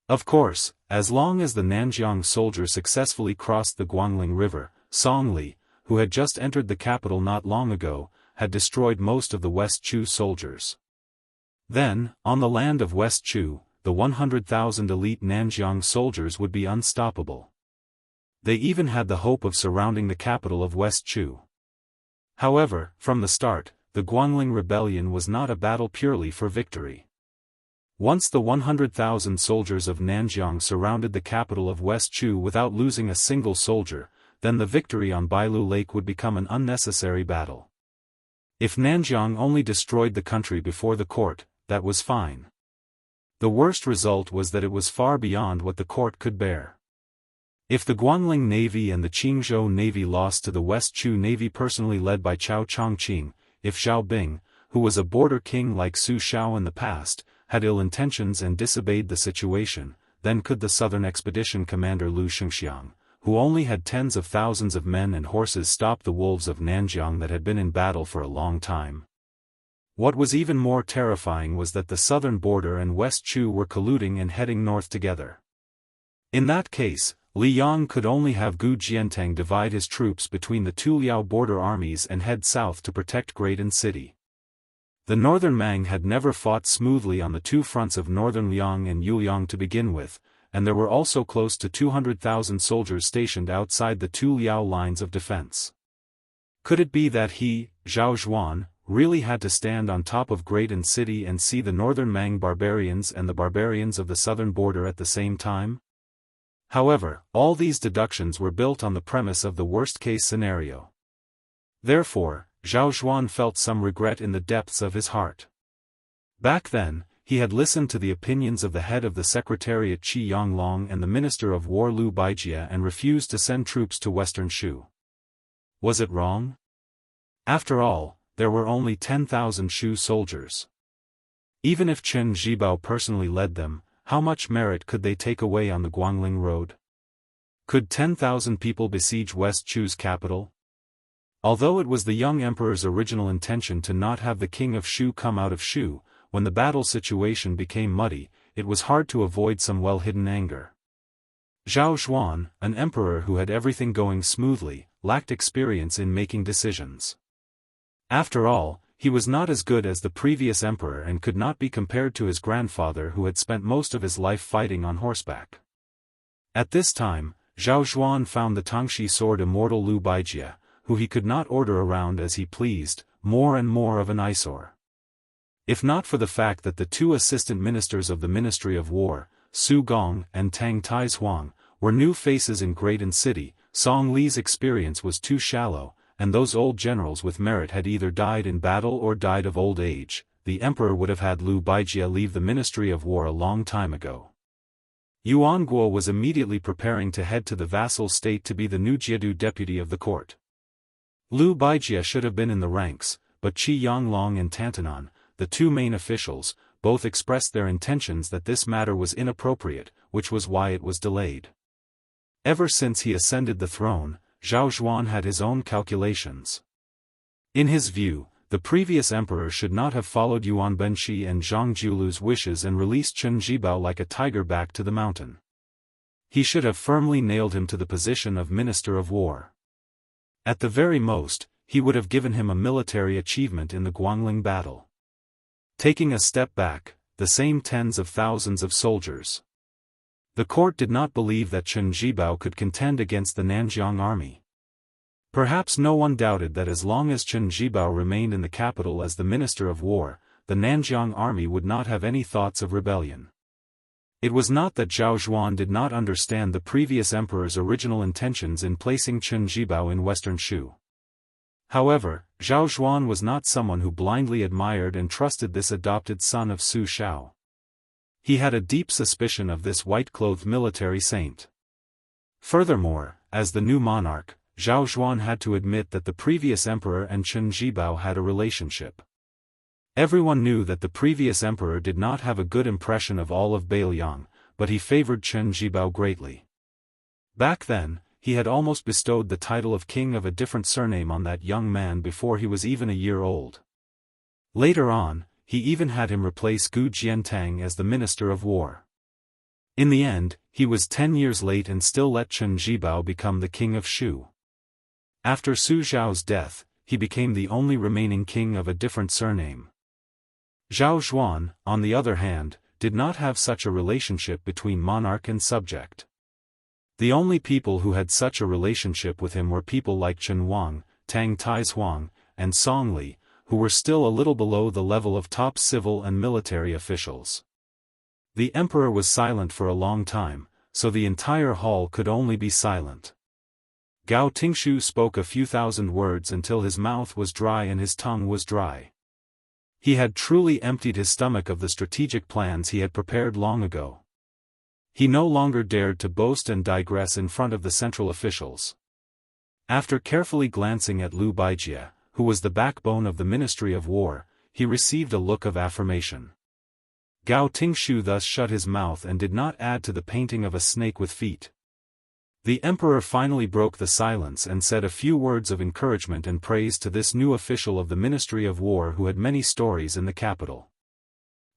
Of course, as long as the Nanjiang soldiers successfully crossed the Guangling River, Song Li, who had just entered the capital not long ago, had destroyed most of the West Chu soldiers. Then, on the land of West Chu, the 100,000 elite Nanjiang soldiers would be unstoppable. They even had the hope of surrounding the capital of West Chu. However, from the start, the Guangling rebellion was not a battle purely for victory. Once the 100,000 soldiers of Nanjiang surrounded the capital of West Chu without losing a single soldier, then the victory on Bailu Lake would become an unnecessary battle. If Nanjiang only destroyed the country before the court, that was fine. The worst result was that it was far beyond what the court could bear. If the Guangling Navy and the Qingzhou Navy lost to the West Chu Navy personally led by Cao Chongqing, if Xiao Bing, who was a border king like Su Xiao in the past, had ill intentions and disobeyed the situation, then could the southern expedition commander Lu Shengxiang, who only had tens of thousands of men and horses, stop the wolves of Nanjiang that had been in battle for a long time? What was even more terrifying was that the southern border and West Chu were colluding and heading north together. In that case, Li Yang could only have Gu Jiantang divide his troops between the 2 Liao border armies and head south to protect Graydon City. The northern Mang had never fought smoothly on the 2 fronts of northern Liang and Yuliang to begin with, and there were also close to 200,000 soldiers stationed outside the 2 Liao lines of defense. Could it be that he, Zhao Zhuan, really had to stand on top of Graydon City and see the northern Mang barbarians and the barbarians of the southern border at the same time? However, all these deductions were built on the premise of the worst-case scenario. Therefore, Zhao Zhuan felt some regret in the depths of his heart. Back then, he had listened to the opinions of the head of the Secretariat Qi Yanglong and the Minister of War Lu Baijie and refused to send troops to Western Shu. Was it wrong? After all, there were only 10,000 Shu soldiers. Even if Chen Zhibao personally led them, how much merit could they take away on the Guangling Road? Could 10,000 people besiege West Chu's capital? Although it was the young emperor's original intention to not have the king of Shu come out of Shu, when the battle situation became muddy, it was hard to avoid some well-hidden anger. Zhao Zhuan, an emperor who had everything going smoothly, lacked experience in making decisions. After all, he was not as good as the previous emperor and could not be compared to his grandfather who had spent most of his life fighting on horseback. At this time, Zhao Zhuan found the Tangxi sword immortal Lu Baijie, who he could not order around as he pleased, more and more of an eyesore. If not for the fact that the two assistant ministers of the Ministry of War, Su Gong and Tang Taihuang, were new faces in Great and City, Song Li's experience was too shallow, and those old generals with merit had either died in battle or died of old age, the emperor would have had Lu Baijie leave the Ministry of War a long time ago. Yuan Guo was immediately preparing to head to the vassal state to be the new Jiedu deputy of the court. Lu Baijie should have been in the ranks, but Qi Yanglong and Tantanan, the two main officials, both expressed their intentions that this matter was inappropriate, which was why it was delayed. Ever since he ascended the throne, Zhao Zhuan had his own calculations. In his view, the previous emperor should not have followed Yuan Benshi and Zhang Jiulu's wishes and released Chen Zhibao like a tiger back to the mountain. He should have firmly nailed him to the position of Minister of War. At the very most, he would have given him a military achievement in the Guangling battle. Taking a step back, the same tens of thousands of soldiers. The court did not believe that Chen Zhibao could contend against the Nanjiang army. Perhaps no one doubted that as long as Chen Zhibao remained in the capital as the Minister of War, the Nanjiang army would not have any thoughts of rebellion. It was not that Zhao Zhuan did not understand the previous emperor's original intentions in placing Chen Zhibao in western Shu. However, Zhao Zhuan was not someone who blindly admired and trusted this adopted son of Su Shao. He had a deep suspicion of this white-clothed military saint. Furthermore, as the new monarch, Zhao Zhuan had to admit that the previous emperor and Chen Zhibao had a relationship. Everyone knew that the previous emperor did not have a good impression of all of Beiliang, but he favored Chen Zhibao greatly. Back then, he had almost bestowed the title of king of a different surname on that young man before he was even a year old. Later on, he even had him replace Gu Jiantang as the Minister of War. In the end, he was 10 years late and still let Chen Zhibao become the king of Shu. After Su Zhao's death, he became the only remaining king of a different surname. Zhao Zhuan, on the other hand, did not have such a relationship between monarch and subject. The only people who had such a relationship with him were people like Chen Wang, Tang Taihuang, and Song Li, who were still a little below the level of top civil and military officials. The emperor was silent for a long time, so the entire hall could only be silent. Gao Tingshu spoke a few thousand words until his mouth was dry and his tongue was dry. He had truly emptied his stomach of the strategic plans he had prepared long ago. He no longer dared to boast and digress in front of the central officials. After carefully glancing at Lu Baijie, who was the backbone of the Ministry of War, he received a look of affirmation. Gao Tingshu thus shut his mouth and did not add to the painting of a snake with feet. The emperor finally broke the silence and said a few words of encouragement and praise to this new official of the Ministry of War who had many stories in the capital.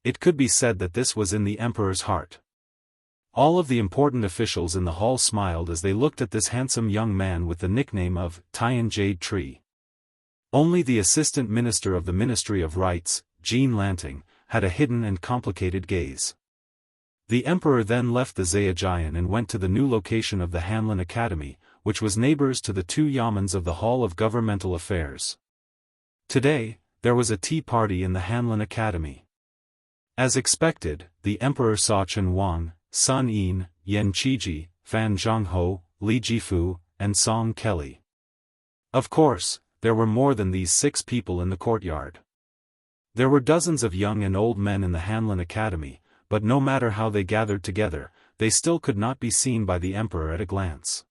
It could be said that this was in the emperor's heart. All of the important officials in the hall smiled as they looked at this handsome young man with the nickname of Tian Jade Tree. Only the assistant minister of the Ministry of Rights, Jean Lanting, had a hidden and complicated gaze. The emperor then left the Zhejian and went to the new location of the Hanlin Academy, which was neighbors to the two yamens of the Hall of Governmental Affairs. Today, there was a tea party in the Hanlin Academy. As expected, the emperor saw Chen Wang, Sun Yin, Yan Qiji, Fan Zhangho, Li Jifu, and Song Kelly. Of course, there were more than these 6 people in the courtyard. There were dozens of young and old men in the Hanlin Academy, but no matter how they gathered together, they still could not be seen by the emperor at a glance.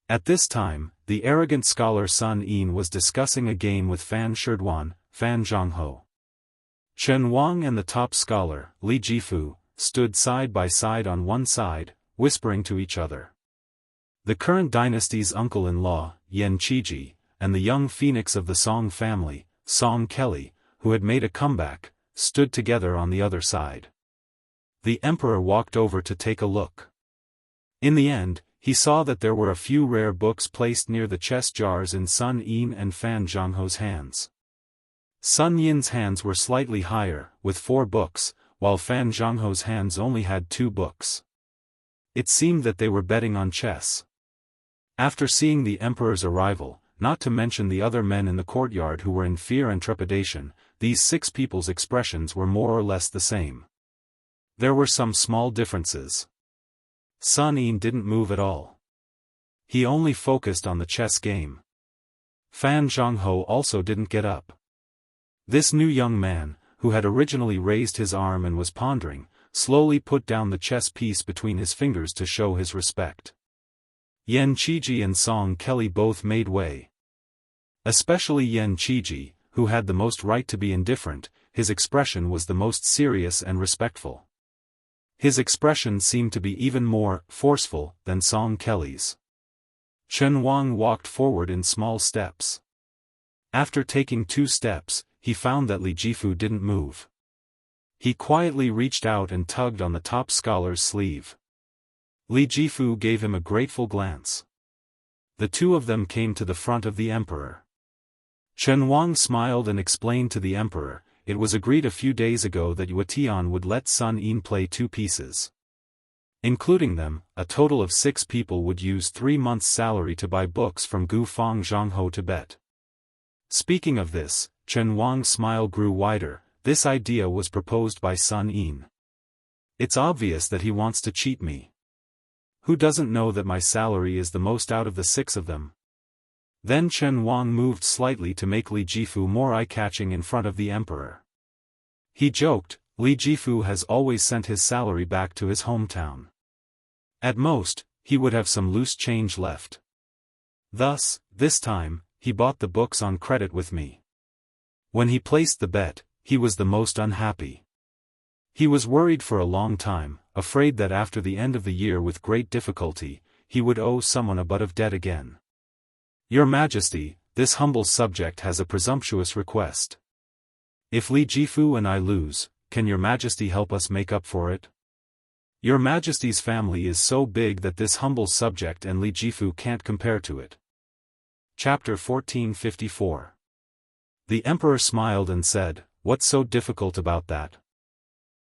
At this time, the arrogant scholar Sun Yin was discussing a game with Fan Shirduan, Fan Zhangho. Chen Wang and the top scholar, Li Jifu, stood side by side on one side, whispering to each other. The current dynasty's uncle-in-law, Yan Qiji, and the young phoenix of the Song family, Song Kelly, who had made a comeback, stood together on the other side. The emperor walked over to take a look. In the end, he saw that there were a few rare books placed near the chest jars in Sun Yin and Fan Zhangho's hands. Sun Yin's hands were slightly higher, with 4 books, while Fan Zhangho's hands only had 2 books. It seemed that they were betting on chess. After seeing the emperor's arrival, not to mention the other men in the courtyard who were in fear and trepidation, these 6 people's expressions were more or less the same. There were some small differences. Sun Yin didn't move at all. He only focused on the chess game. Fan Zhongho also didn't get up. This new young man, who had originally raised his arm and was pondering, slowly put down the chess piece between his fingers to show his respect. Yan Qiji and Song Kelly both made way. Especially Yan Qiji, who had the most right to be indifferent, his expression was the most serious and respectful. His expression seemed to be even more forceful than Song Kelly's. Chen Wang walked forward in small steps. After taking 2 steps, he found that Li Jifu didn't move. He quietly reached out and tugged on the top scholar's sleeve. Li Jifu gave him a grateful glance. The 2 of them came to the front of the emperor. Chen Wang smiled and explained to the emperor, it was agreed a few days ago that Yue Tian would let Sun Yin play 2 pieces. Including them, a total of 6 people would use 3 months' salary to buy books from Gufang Jianghu Tibet. Speaking of this, Chen Wang's smile grew wider. This idea was proposed by Sun Yin. It's obvious that he wants to cheat me. Who doesn't know that my salary is the most out of the 6 of them? Then Chen Wang moved slightly to make Li Jifu more eye-catching in front of the emperor. He joked, Li Jifu has always sent his salary back to his hometown. At most, he would have some loose change left. Thus, this time, he bought the books on credit with me. When he placed the bet, he was the most unhappy. He was worried for a long time, afraid that after the end of the year with great difficulty, he would owe someone a butt of debt again. Your Majesty, this humble subject has a presumptuous request. If Li Jifu and I lose, can Your Majesty help us make up for it? Your Majesty's family is so big that this humble subject and Li Jifu can't compare to it. Chapter 1454. The emperor smiled and said, what's so difficult about that?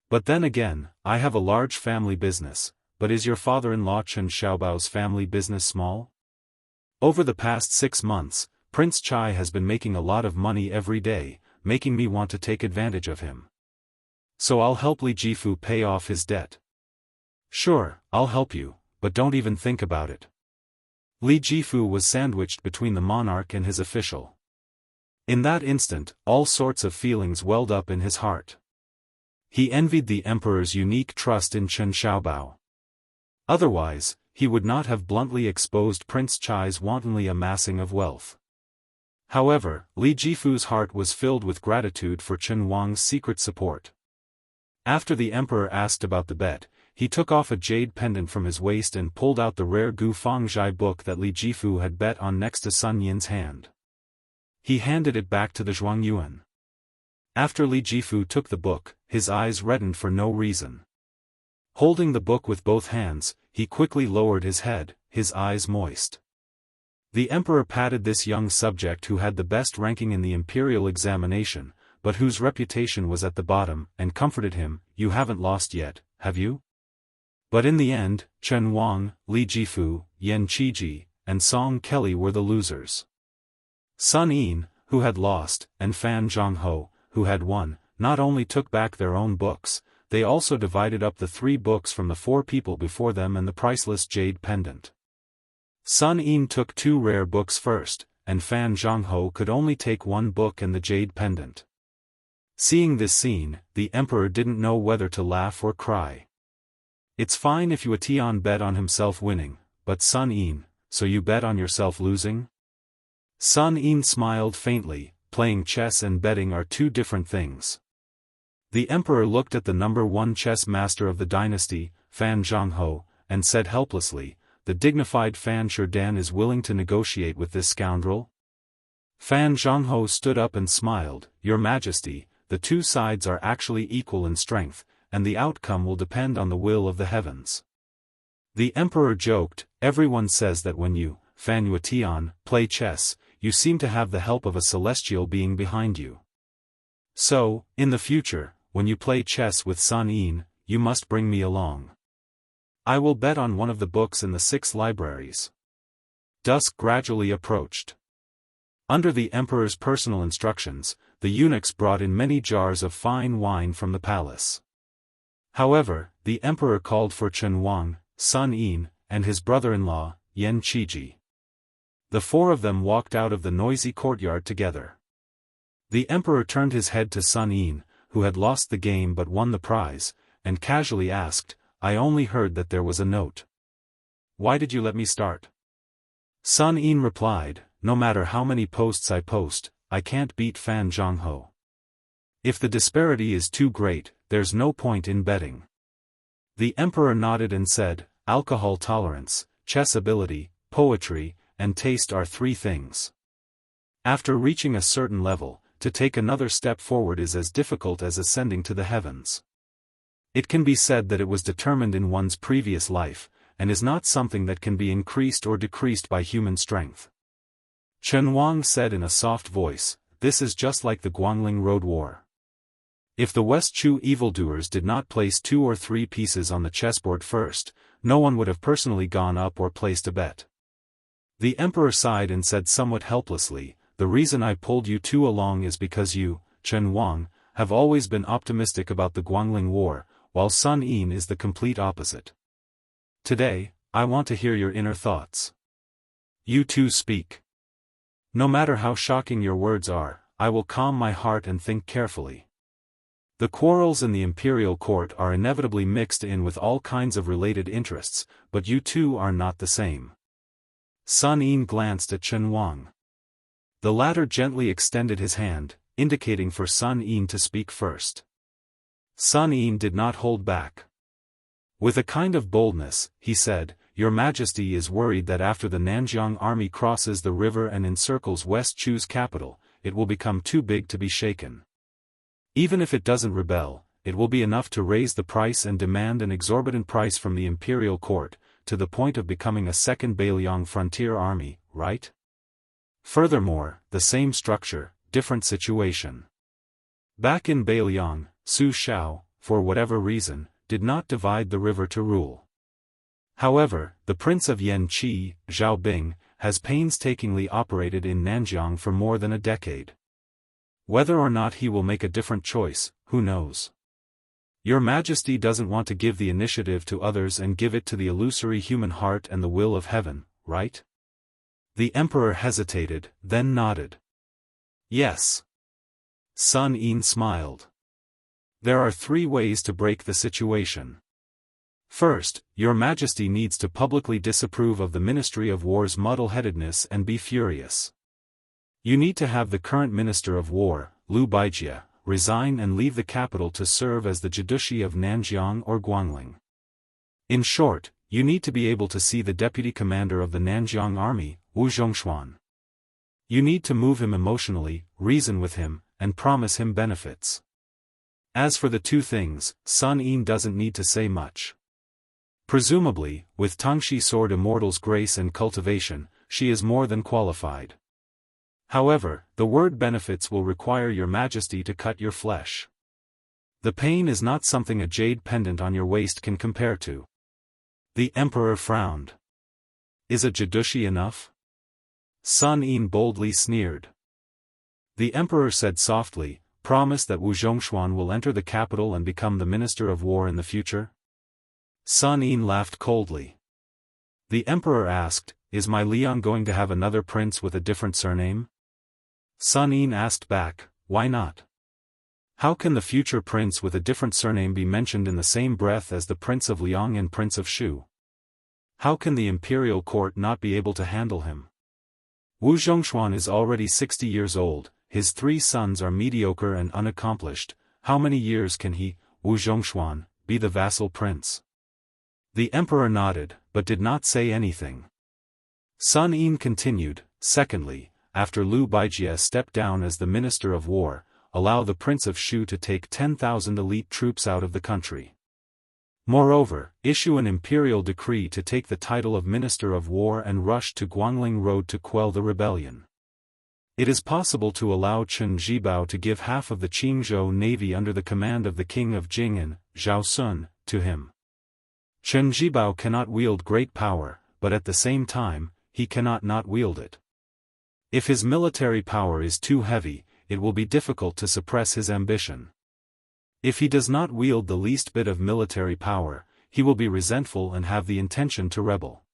But then again, I have a large family business, but is your father-in-law Chen Xiaobao's family business small? Over the past 6 months, Prince Chai has been making a lot of money every day, making me want to take advantage of him. So I'll help Li Jifu pay off his debt. Sure, I'll help you, but don't even think about it. Li Jifu was sandwiched between the monarch and his official. In that instant, all sorts of feelings welled up in his heart. He envied the emperor's unique trust in Chen Xiaobao. Otherwise, he would not have bluntly exposed Prince Chai's wantonly amassing of wealth. However, Li Jifu's heart was filled with gratitude for Chen Wang's secret support. After the emperor asked about the bet, he took off a jade pendant from his waist and pulled out the rare Gu Fangzhai book that Li Jifu had bet on next to Sun Yin's hand. He handed it back to the Zhuangyuan. After Li Jifu took the book, his eyes reddened for no reason. Holding the book with both hands, he quickly lowered his head, his eyes moist. The emperor patted this young subject who had the best ranking in the imperial examination, but whose reputation was at the bottom, and comforted him, you haven't lost yet, have you? But in the end, Chen Wang, Li Jifu, Yan Qiji, and Song Kelly were the losers. Sun Yin, who had lost, and Fan Zhongho, who had won, not only took back their own books, they also divided up the 3 books from the 4 people before them and the priceless jade pendant. Sun Yin took 2 rare books first, and Fan Zhongho could only take 1 book and the jade pendant. Seeing this scene, the emperor didn't know whether to laugh or cry. It's fine if Yue Tian bet on himself winning, but Sun Yin, so you bet on yourself losing? Sun Yin smiled faintly. Playing chess and betting are 2 different things. The emperor looked at the number 1 chess master of the dynasty, Fan Zhongho, and said helplessly, the dignified Fan Sherdan is willing to negotiate with this scoundrel? Fan Zhongho stood up and smiled, Your Majesty, the 2 sides are actually equal in strength, and the outcome will depend on the will of the heavens. The emperor joked, everyone says that when you, Fan Yue Tian, play chess, you seem to have the help of a celestial being behind you. So, in the future, when you play chess with Sun Yin, you must bring me along. I will bet on one of the books in the 6 libraries. Dusk gradually approached. Under the emperor's personal instructions, the eunuchs brought in many jars of fine wine from the palace. However, the emperor called for Chen Wang, Sun Yin, and his brother-in-law, Yan Qiji. The 4 of them walked out of the noisy courtyard together. The emperor turned his head to Sun Yin, who had lost the game but won the prize, and casually asked, "I only heard that there was a note. Why did you let me start?" Sun Yin replied, "No matter how many posts I post, I can't beat Fan Jianghu. If the disparity is too great, there's no point in betting." The emperor nodded and said, "Alcohol tolerance, chess ability, poetry, and taste are 3 things. After reaching a certain level, to take another step forward is as difficult as ascending to the heavens. It can be said that it was determined in one's previous life, and is not something that can be increased or decreased by human strength." Chen Wang said in a soft voice, "This is just like the Guangling Road War. If the West Chu evildoers did not place 2 or 3 pieces on the chessboard first, no one would have personally gone up or placed a bet." The emperor sighed and said somewhat helplessly, "The reason I pulled you 2 along is because you, Chen Wang, have always been optimistic about the Guangling War, while Sun Yin is the complete opposite. Today, I want to hear your inner thoughts. You 2 speak. No matter how shocking your words are, I will calm my heart and think carefully. The quarrels in the imperial court are inevitably mixed in with all kinds of related interests, but you 2 are not the same." Sun Yin glanced at Chen Wang. The latter gently extended his hand, indicating for Sun Yin to speak first. Sun Yin did not hold back. With a kind of boldness, he said, "Your Majesty is worried that after the Nanjiang army crosses the river and encircles West Chu's capital, it will become too big to be shaken. Even if it doesn't rebel, it will be enough to raise the price and demand an exorbitant price from the imperial court, to the point of becoming a second Beiliang frontier army, right? Furthermore, the same structure, different situation. Back in Beiliang, Su Shao, for whatever reason, did not divide the river to rule. However, the Prince of Yanqi, Zhao Bing, has painstakingly operated in Nanjiang for more than a decade. Whether or not he will make a different choice, who knows? Your Majesty doesn't want to give the initiative to others and give it to the illusory human heart and the will of heaven, right?" The emperor hesitated, then nodded. "Yes." Sun Yin smiled. "There are 3 ways to break the situation. First, Your Majesty needs to publicly disapprove of the Ministry of War's muddle-headedness and be furious. You need to have the current Minister of War, Liu Baijie, resign and leave the capital to serve as the Jidushi of Nanjiang or Guangling. In short, you need to be able to see the deputy commander of the Nanjiang army, Wu Zhongshuan. You need to move him emotionally, reason with him, and promise him benefits. As for the 2 things, Sun Yin doesn't need to say much. Presumably, with Tangxi Sword Immortal's grace and cultivation, she is more than qualified. However, the word benefits will require Your Majesty to cut your flesh. The pain is not something a jade pendant on your waist can compare to." The emperor frowned. "Is a Jidushi enough?" Sun Yin boldly sneered. The emperor said softly, "Promise that Wu Zhongshuan will enter the capital and become the Minister of War in the future?" Sun Yin laughed coldly. The emperor asked, "Is my Liang going to have another prince with a different surname?" Sun Yin asked back, "Why not? How can the future prince with a different surname be mentioned in the same breath as the Prince of Liang and Prince of Shu? How can the imperial court not be able to handle him? Wu Zhongshuan is already 60 years old, his 3 sons are mediocre and unaccomplished. How many years can he, Wu Zhongshuan, be the vassal prince?" The emperor nodded, but did not say anything. Sun Yin continued, "Secondly, after Liu Baijie stepped down as the Minister of War, allow the Prince of Shu to take 10,000 elite troops out of the country. Moreover, issue an imperial decree to take the title of Minister of War and rush to Guangling Road to quell the rebellion. It is possible to allow Chen Zhibao to give half of the Qingzhou navy under the command of the King of Jing and, Zhao Sun, to him. Chen Zhibao cannot wield great power, but at the same time, he cannot not wield it. If his military power is too heavy, it will be difficult to suppress his ambition. If he does not wield the least bit of military power, he will be resentful and have the intention to rebel.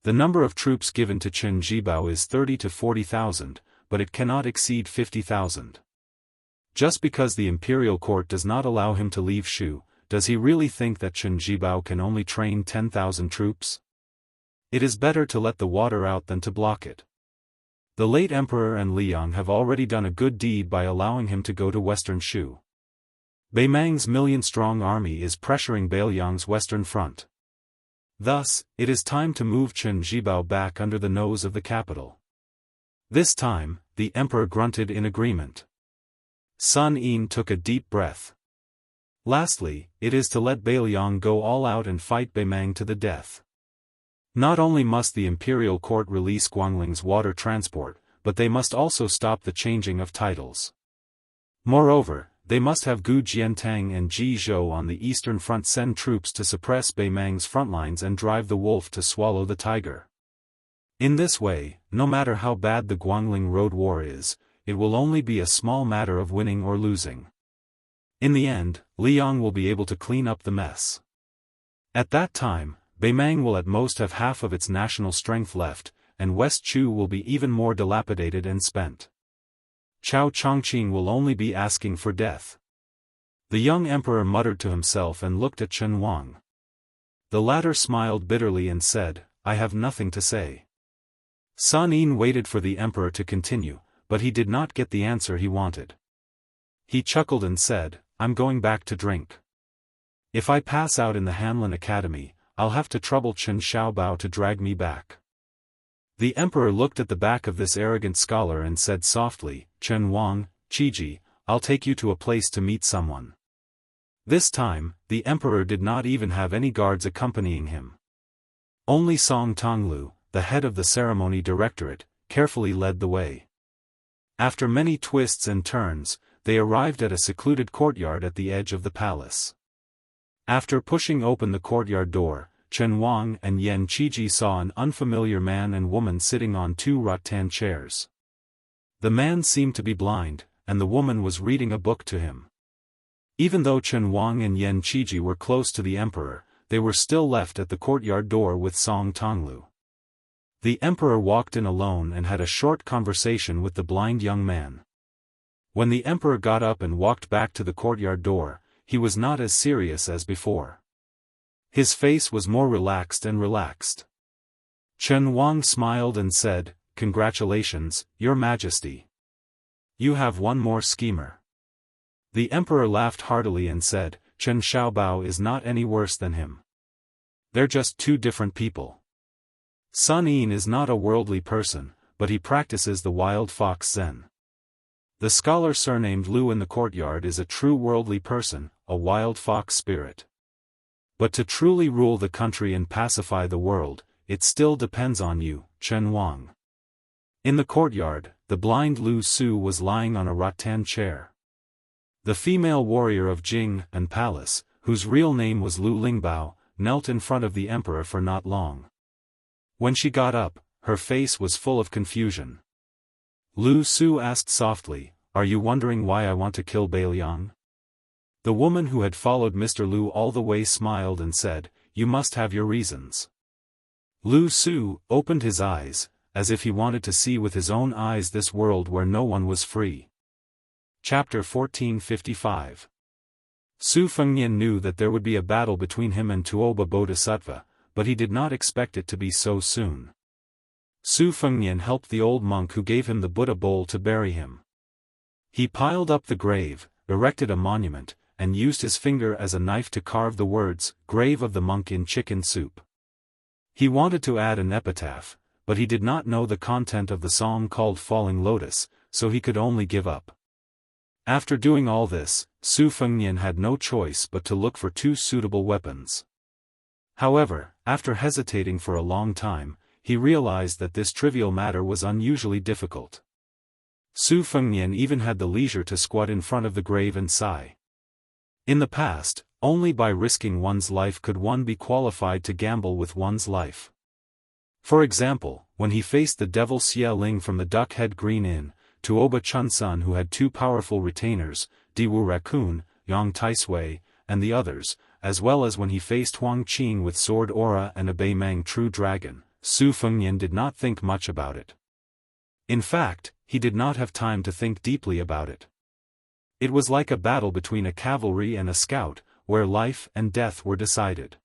The number of troops given to Chen Zhibao is 30 to 40,000, but it cannot exceed 50,000. Just because the imperial court does not allow him to leave Shu, does he really think that Chen Zhibao can only train 10,000 troops? It is better to let the water out than to block it. The late emperor and Liang have already done a good deed by allowing him to go to western Shu. Beimang's million-strong army is pressuring Beiliang's western front. Thus, it is time to move Chen Zhibao back under the nose of the capital. This time, the emperor grunted in agreement. Sun Yin took a deep breath. Lastly, it is to let Beiliang go all out and fight Beimang to the death. Not only must the imperial court release Guangling's water transport, but they must also stop the changing of titles. Moreover, they must have Gu Jiantang and Ji Zhou on the eastern front send troops to suppress Beimang's frontlines and drive the wolf to swallow the tiger. In this way, no matter how bad the Guangling road war is, it will only be a small matter of winning or losing. In the end, Liang will be able to clean up the mess. At that time, Beimang will at most have half of its national strength left, and West Chu will be even more dilapidated and spent. Chao Chongqing will only be asking for death. The young emperor muttered to himself and looked at Chen Wang. The latter smiled bitterly and said, "I have nothing to say." Sun Yin waited for the emperor to continue, but he did not get the answer he wanted. He chuckled and said, "I'm going back to drink. If I pass out in the Hanlin Academy, I'll have to trouble Chen Xiaobao to drag me back." The emperor looked at the back of this arrogant scholar and said softly, "Chen Wang, Qiji, I'll take you to a place to meet someone." This time, the emperor did not even have any guards accompanying him. Only Song Tonglu, the head of the ceremony directorate, carefully led the way. After many twists and turns, they arrived at a secluded courtyard at the edge of the palace. After pushing open the courtyard door, Chen Wang and Yan Qiji saw an unfamiliar man and woman sitting on two rattan chairs. The man seemed to be blind, and the woman was reading a book to him. Even though Chen Wang and Yan Qiji were close to the emperor, they were still left at the courtyard door with Song Tonglu. The emperor walked in alone and had a short conversation with the blind young man. When the emperor got up and walked back to the courtyard door, he was not as serious as before. His face was more relaxed and relaxed. Chen Wang smiled and said, "Congratulations, Your Majesty. You have one more schemer." The emperor laughed heartily and said, "Chen Xiaobao is not any worse than him. They're just two different people. Sun Yin is not a worldly person, but he practices the wild fox Zen. The scholar surnamed Lu in the courtyard is a true worldly person, a wild fox spirit. But to truly rule the country and pacify the world, it still depends on you, Chen Wang." In the courtyard, the blind Lu Su was lying on a rattan chair. The female warrior of Jing and Palace, whose real name was Lu Lingbao, knelt in front of the emperor for not long. When she got up, her face was full of confusion. Lu Su asked softly, "Are you wondering why I want to kill Beiliang?" The woman who had followed Mr. Lu all the way smiled and said, "You must have your reasons." Lu Su opened his eyes, as if he wanted to see with his own eyes this world where no one was free. Chapter 1455. Su Fengnian knew that there would be a battle between him and Tuoba Bodhisattva, but he did not expect it to be so soon. Su Fengnian helped the old monk who gave him the Buddha bowl to bury him. He piled up the grave, erected a monument, and used his finger as a knife to carve the words, "Grave of the Monk in Chicken Soup." He wanted to add an epitaph, but he did not know the content of the song called Falling Lotus, so he could only give up. After doing all this, Su Fengnian had no choice but to look for two suitable weapons. However, after hesitating for a long time, he realized that this trivial matter was unusually difficult. Su Fengnian even had the leisure to squat in front of the grave and sigh. In the past, Only by risking one's life could one be qualified to gamble with one's life. For example, when he faced the devil Xie Ling from the Duck-Head Green Inn, Tuoba Chunsun who had 2 powerful retainers, Diwu Raccoon, Yang Taisui, and the others, as well as when he faced Huang Qing with Sword Aura and a Beimang True Dragon, Su Fengnian did not think much about it. In fact, he did not have time to think deeply about it. It was like a battle between a cavalry and a scout, where life and death were decided.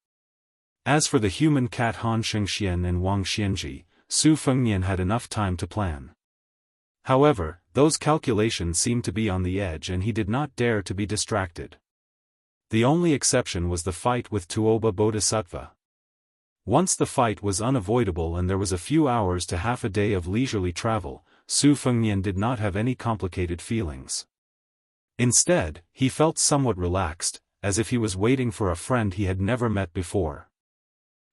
As for the human cat Han Shengxian and Wang Xianji, Su Fengnian had enough time to plan. However, those calculations seemed to be on the edge and he did not dare to be distracted. The only exception was the fight with Tuoba Bodhisattva. Once the fight was unavoidable and there was a few hours to half a day of leisurely travel, Su Fengnian did not have any complicated feelings. Instead, he felt somewhat relaxed, as if he was waiting for a friend he had never met before.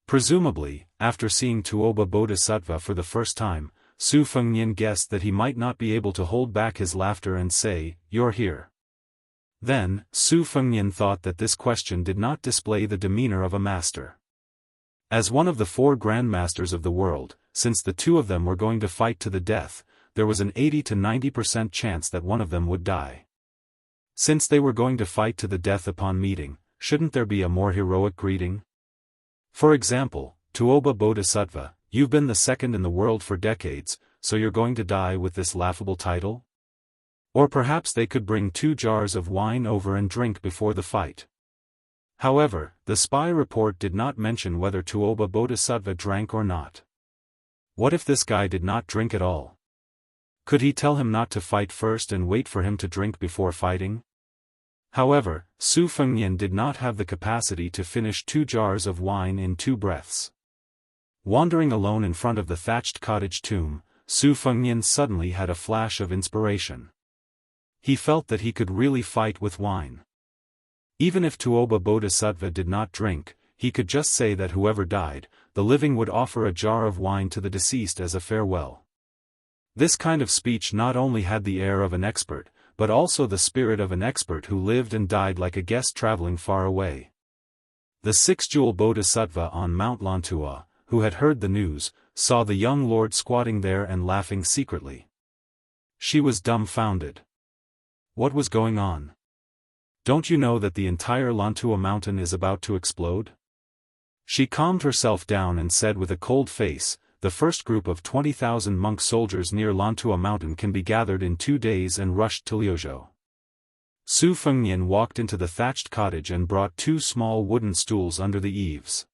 Presumably, after seeing Tuoba Bodhisattva for the first time, Su Fengnian guessed that he might not be able to hold back his laughter and say, "You're here." Then, Su Fengnian thought that this question did not display the demeanor of a master. As one of the 4 grandmasters of the world, since the 2 of them were going to fight to the death, there was an 80 to 90% chance that one of them would die. Since they were going to fight to the death upon meeting, shouldn't there be a more heroic greeting? For example, Tuoba Bodhisattva, you've been the second in the world for decades, so you're going to die with this laughable title? Or perhaps they could bring 2 jars of wine over and drink before the fight. However, the spy report did not mention whether Tuoba Bodhisattva drank or not. What if this guy did not drink at all? Could he tell him not to fight first and wait for him to drink before fighting? However, Su Fengnian did not have the capacity to finish 2 jars of wine in 2 breaths. Wandering alone in front of the thatched cottage tomb, Su Fengnian suddenly had a flash of inspiration. He felt that he could really fight with wine. Even if Tuoba Bodhisattva did not drink, he could just say that whoever died, the living would offer a jar of wine to the deceased as a farewell. This kind of speech not only had the air of an expert, but also the spirit of an expert who lived and died like a guest traveling far away. The 6-jewel Bodhisattva on Mount Lantua, who had heard the news, saw the young lord squatting there and laughing secretly. She was dumbfounded. What was going on? Don't you know that the entire Lantua mountain is about to explode? She calmed herself down and said with a cold face, the first group of 20,000 monk soldiers near Lantua mountain can be gathered in 2 days and rushed to Liuzhou. Su Fengnian walked into the thatched cottage and brought 2 small wooden stools under the eaves.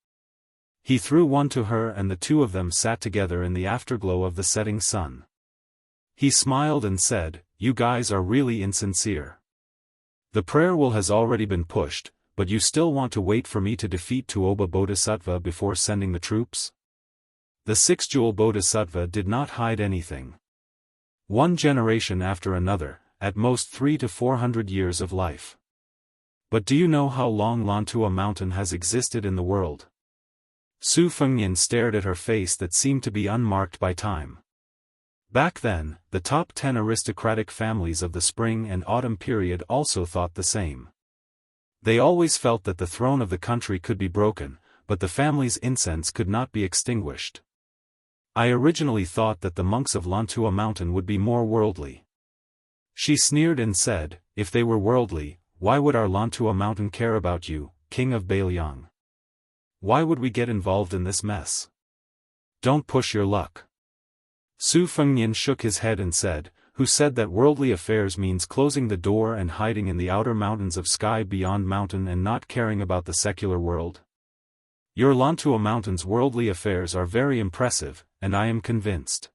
He threw one to her and the 2 of them sat together in the afterglow of the setting sun. He smiled and said, "You guys are really insincere. The prayer wheel has already been pushed, but you still want to wait for me to defeat Tuoba Bodhisattva before sending the troops?" The 6-jewel Bodhisattva did not hide anything. 1 generation after another, at most 300 to 400 years of life. But do you know how long Lantua mountain has existed in the world? Su Fengnian stared at her face that seemed to be unmarked by time. Back then, the top 10 aristocratic families of the spring and autumn period also thought the same. They always felt that the throne of the country could be broken, but the family's incense could not be extinguished. I originally thought that the monks of Lantua mountain would be more worldly. She sneered and said, "If they were worldly, why would our Lantua mountain care about you, king of Bailiang? Why would we get involved in this mess? Don't push your luck." Su Fengnian shook his head and said, "Who said that worldly affairs means closing the door and hiding in the outer mountains of sky beyond mountain and not caring about the secular world? Your Lantua mountain's worldly affairs are very impressive, and I am convinced.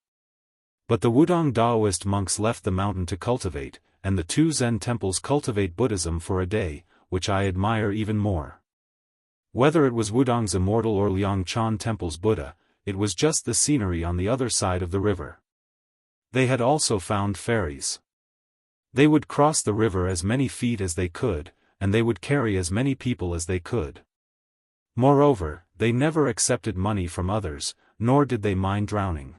But the Wudong Daoist monks left the mountain to cultivate, and the 2 Zen temples cultivate Buddhism for a day, which I admire even more. Whether it was Wudong's Immortal or Liangchan temple's Buddha, it was just the scenery on the other side of the river. They had also found ferries. They would cross the river as many feet as they could, and they would carry as many people as they could. Moreover, they never accepted money from others, nor did they mind drowning.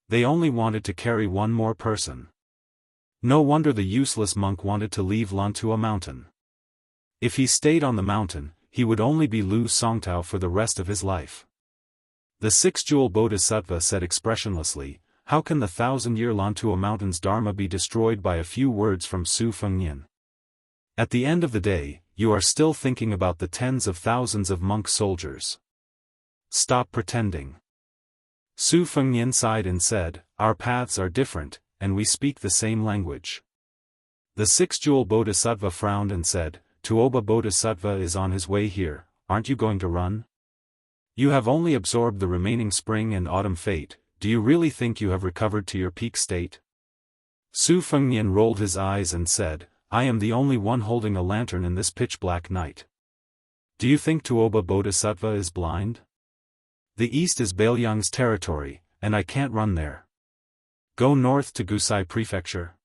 They only wanted to carry 1 more person. No wonder the useless monk wanted to leave Lantua mountain. If he stayed on the mountain, he would only be Lu Songtao for the rest of his life. The six-jewel Bodhisattva said expressionlessly, "How can the 1,000-year Lantua Mountain's dharma be destroyed by a few words from Su Fengnian? At the end of the day, you are still thinking about the tens of thousands of monk soldiers. Stop pretending." Su Fengnian sighed and said, "Our paths are different, and we speak the same language." The six-jewel Bodhisattva frowned and said, "Tuoba Bodhisattva is on his way here, aren't you going to run? You have only absorbed the remaining spring and autumn fate, do you really think you have recovered to your peak state?" Su Fengnian rolled his eyes and said, "I am the only one holding a lantern in this pitch-black night. Do you think Tuoba Bodhisattva is blind? The east is Bailiang's territory, and I can't run there. Go north to Gusai Prefecture.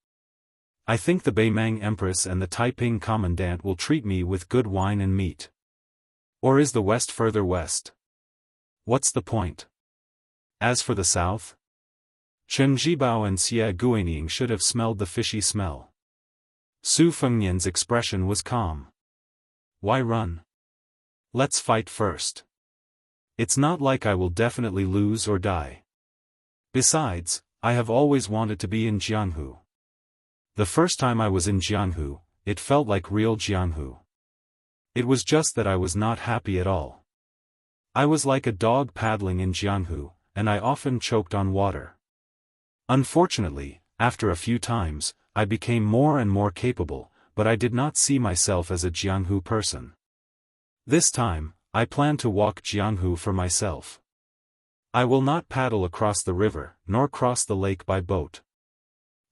I think the Beimang Empress and the Taiping Commandant will treat me with good wine and meat. Or is the west further west? What's the point? As for the south? Chen Zhibao and Xie Guining should have smelled the fishy smell." Su Fengnian's expression was calm. "Why run? Let's fight first. It's not like I will definitely lose or die. Besides, I have always wanted to be in Jianghu. The first time I was in Jianghu, it felt like real Jianghu. It was just that I was not happy at all. I was like a dog paddling in Jianghu, and I often choked on water. Unfortunately, after a few times, I became more and more capable, but I did not see myself as a Jianghu person. This time, I plan to walk Jianghu for myself. I will not paddle across the river, nor cross the lake by boat.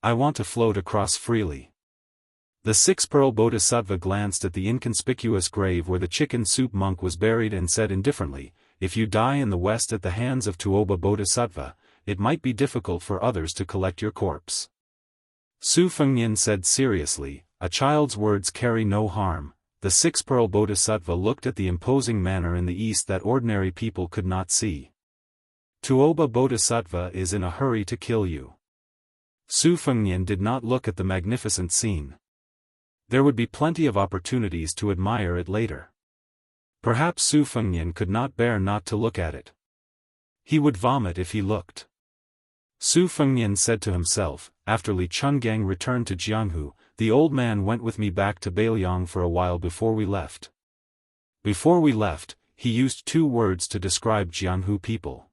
I want to float across freely." The six-pearl Bodhisattva glanced at the inconspicuous grave where the chicken soup monk was buried and said indifferently, "If you die in the west at the hands of Tuoba Bodhisattva, it might be difficult for others to collect your corpse." Su Fengnian said seriously, "A child's words carry no harm." The six-pearl Bodhisattva looked at the imposing manor in the east that ordinary people could not see. "Tuoba Bodhisattva is in a hurry to kill you." Su Fengnian did not look at the magnificent scene. There would be plenty of opportunities to admire it later. Perhaps Su Fengnian could not bear not to look at it. He would vomit if he looked. Su Fengnian said to himself, "After Li Chungang returned to Jianghu, the old man went with me back to Bailiang for a while before we left. Before we left, he used 2 words to describe Jianghu people.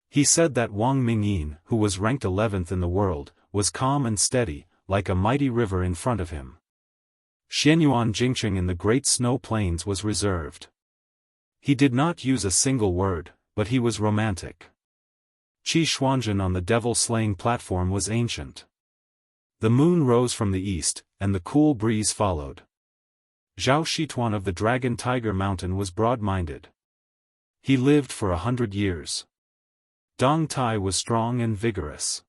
He said that Wang Mingyin, who was ranked 11th in the world, was calm and steady, like a mighty river in front of him. Xianyuan Jingqing in the great snow plains was reserved. He did not use a single word, but he was romantic. Qi Xuanzhen on the devil-slaying platform was ancient. The moon rose from the east, and the cool breeze followed. Zhao Shituan of the Dragon Tiger Mountain was broad-minded. He lived for 100 years. Dong Tai was strong and vigorous.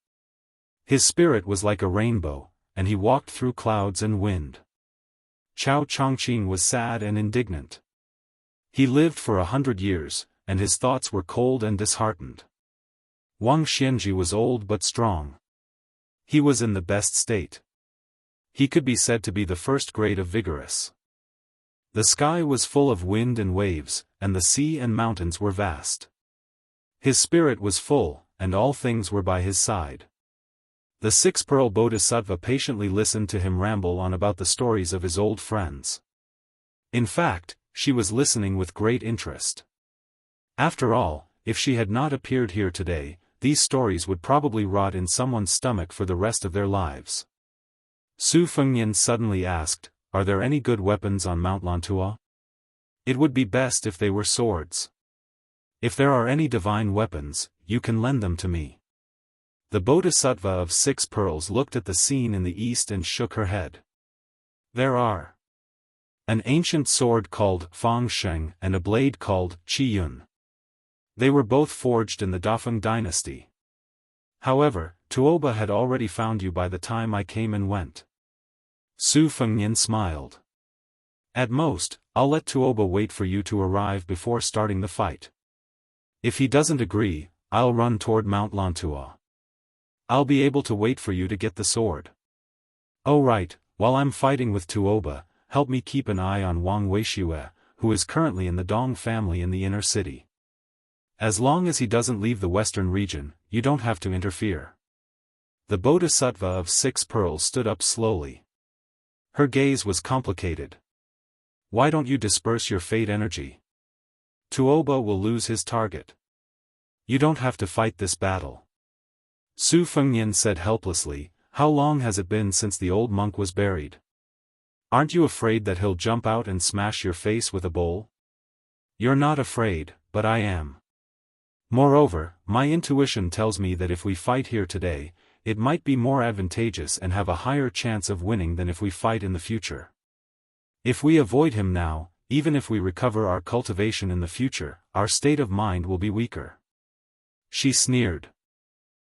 His spirit was like a rainbow, and he walked through clouds and wind. Chao Chongqing was sad and indignant. He lived for 100 years, and his thoughts were cold and disheartened. Wang Xianji was old but strong. He was in the best state. He could be said to be the first grade of vigorous. The sky was full of wind and waves, and the sea and mountains were vast. His spirit was full, and all things were by his side. The six-pearl Bodhisattva patiently listened to him ramble on about the stories of his old friends. In fact, she was listening with great interest. After all, if she had not appeared here today, these stories would probably rot in someone's stomach for the rest of their lives. Su Fengnian suddenly asked, "Are there any good weapons on Mount Lantua? It would be best if they were swords. If there are any divine weapons, you can lend them to me." The Bodhisattva of 6 pearls looked at the scene in the east and shook her head. "There are an ancient sword called Fang Sheng and a blade called Qi Yun. They were both forged in the Dafeng dynasty. However, Tuoba had already found you by the time I came and went." Su Fengnian smiled. "At most, I'll let Tuoba wait for you to arrive before starting the fight. If he doesn't agree, I'll run toward Mount Lantua. I'll be able to wait for you to get the sword." "Oh right, while I'm fighting with Tuoba, help me keep an eye on Wang Weishue, who is currently in the Dong family in the inner city. As long as he doesn't leave the western region, you don't have to interfere." The Bodhisattva of 6 pearls stood up slowly. Her gaze was complicated. "Why don't you disperse your fate energy? Tuoba will lose his target. You don't have to fight this battle." Su Fengnian said helplessly, "How long has it been since the old monk was buried? Aren't you afraid that he'll jump out and smash your face with a bowl?" "You're not afraid, but I am. Moreover, my intuition tells me that if we fight here today, it might be more advantageous and have a higher chance of winning than if we fight in the future. If we avoid him now, even if we recover our cultivation in the future, our state of mind will be weaker." She sneered.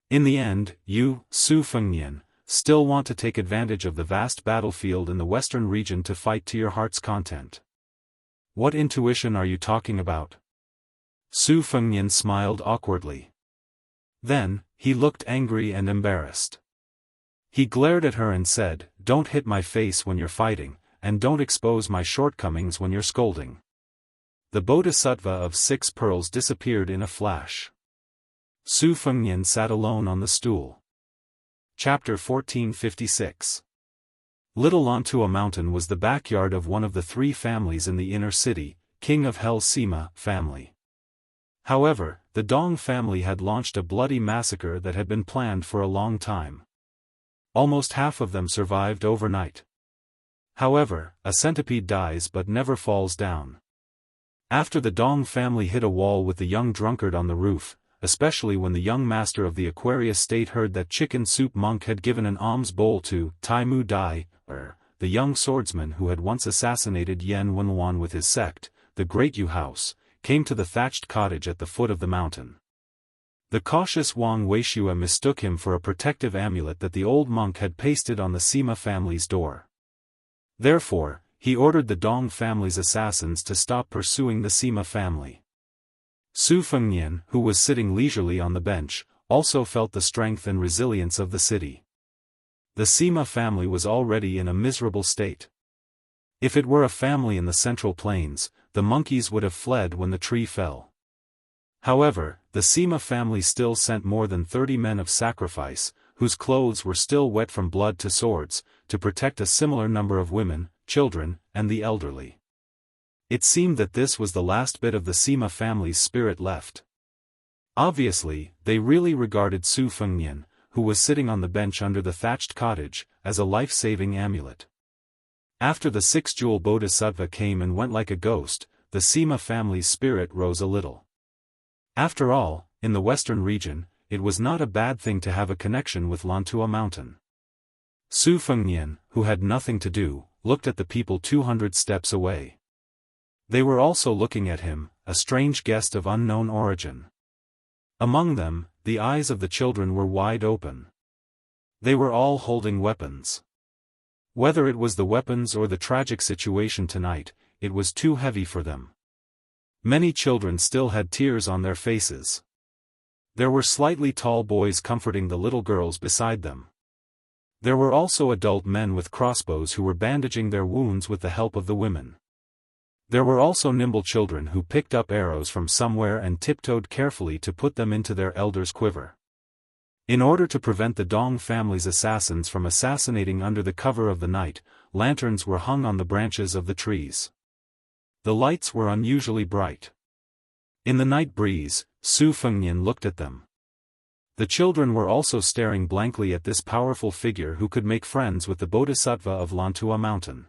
"In the end, you, Su Fengnian, still want to take advantage of the vast battlefield in the western region to fight to your heart's content. What intuition are you talking about?" Su Fengnian smiled awkwardly. Then, he looked angry and embarrassed. He glared at her and said, "Don't hit my face when you're fighting, and don't expose my shortcomings when you're scolding." The Bodhisattva of 6 pearls disappeared in a flash. Su Fengnian sat alone on the stool. Chapter 1456. Little Lantua Mountain was the backyard of one of the 3 families in the inner city, King of Hell Sima family. However, the Dong family had launched a bloody massacre that had been planned for a long time. Almost half of them survived overnight. However, a centipede dies but never falls down. After the Dong family hit a wall with the young drunkard on the roof, especially when the young master of the Aquarius state heard that chicken soup monk had given an alms bowl to Tai Mu Dai, the young swordsman who had once assassinated Yen Wenluan with his sect, the Great Yu House, came to the thatched cottage at the foot of the mountain. The cautious Wang Weishue mistook him for a protective amulet that the old monk had pasted on the Sima family's door. Therefore, he ordered the Dong family's assassins to stop pursuing the Sima family. Su Fengnian, who was sitting leisurely on the bench, also felt the strength and resilience of the city. The Sima family was already in a miserable state. If it were a family in the Central Plains, the monkeys would have fled when the tree fell. However, the Sima family still sent more than 30 men of sacrifice, whose clothes were still wet from blood to swords, to protect a similar number of women, children, and the elderly. It seemed that this was the last bit of the Sima family's spirit left. Obviously, they really regarded Su Fengnian, who was sitting on the bench under the thatched cottage, as a life-saving amulet. After the 6-jewel Bodhisattva came and went like a ghost, the Sima family's spirit rose a little. After all, in the western region, it was not a bad thing to have a connection with Lantua Mountain. Su Fengnian, who had nothing to do, looked at the people 200 steps away. They were also looking at him, a strange guest of unknown origin. Among them, the eyes of the children were wide open. They were all holding weapons. Whether it was the weapons or the tragic situation tonight, it was too heavy for them. Many children still had tears on their faces. There were slightly tall boys comforting the little girls beside them. There were also adult men with crossbows who were bandaging their wounds with the help of the women. There were also nimble children who picked up arrows from somewhere and tiptoed carefully to put them into their elders' quiver. In order to prevent the Dong family's assassins from assassinating under the cover of the night, lanterns were hung on the branches of the trees. The lights were unusually bright. In the night breeze, Su Fengnian looked at them. The children were also staring blankly at this powerful figure who could make friends with the Bodhisattva of Lantua Mountain.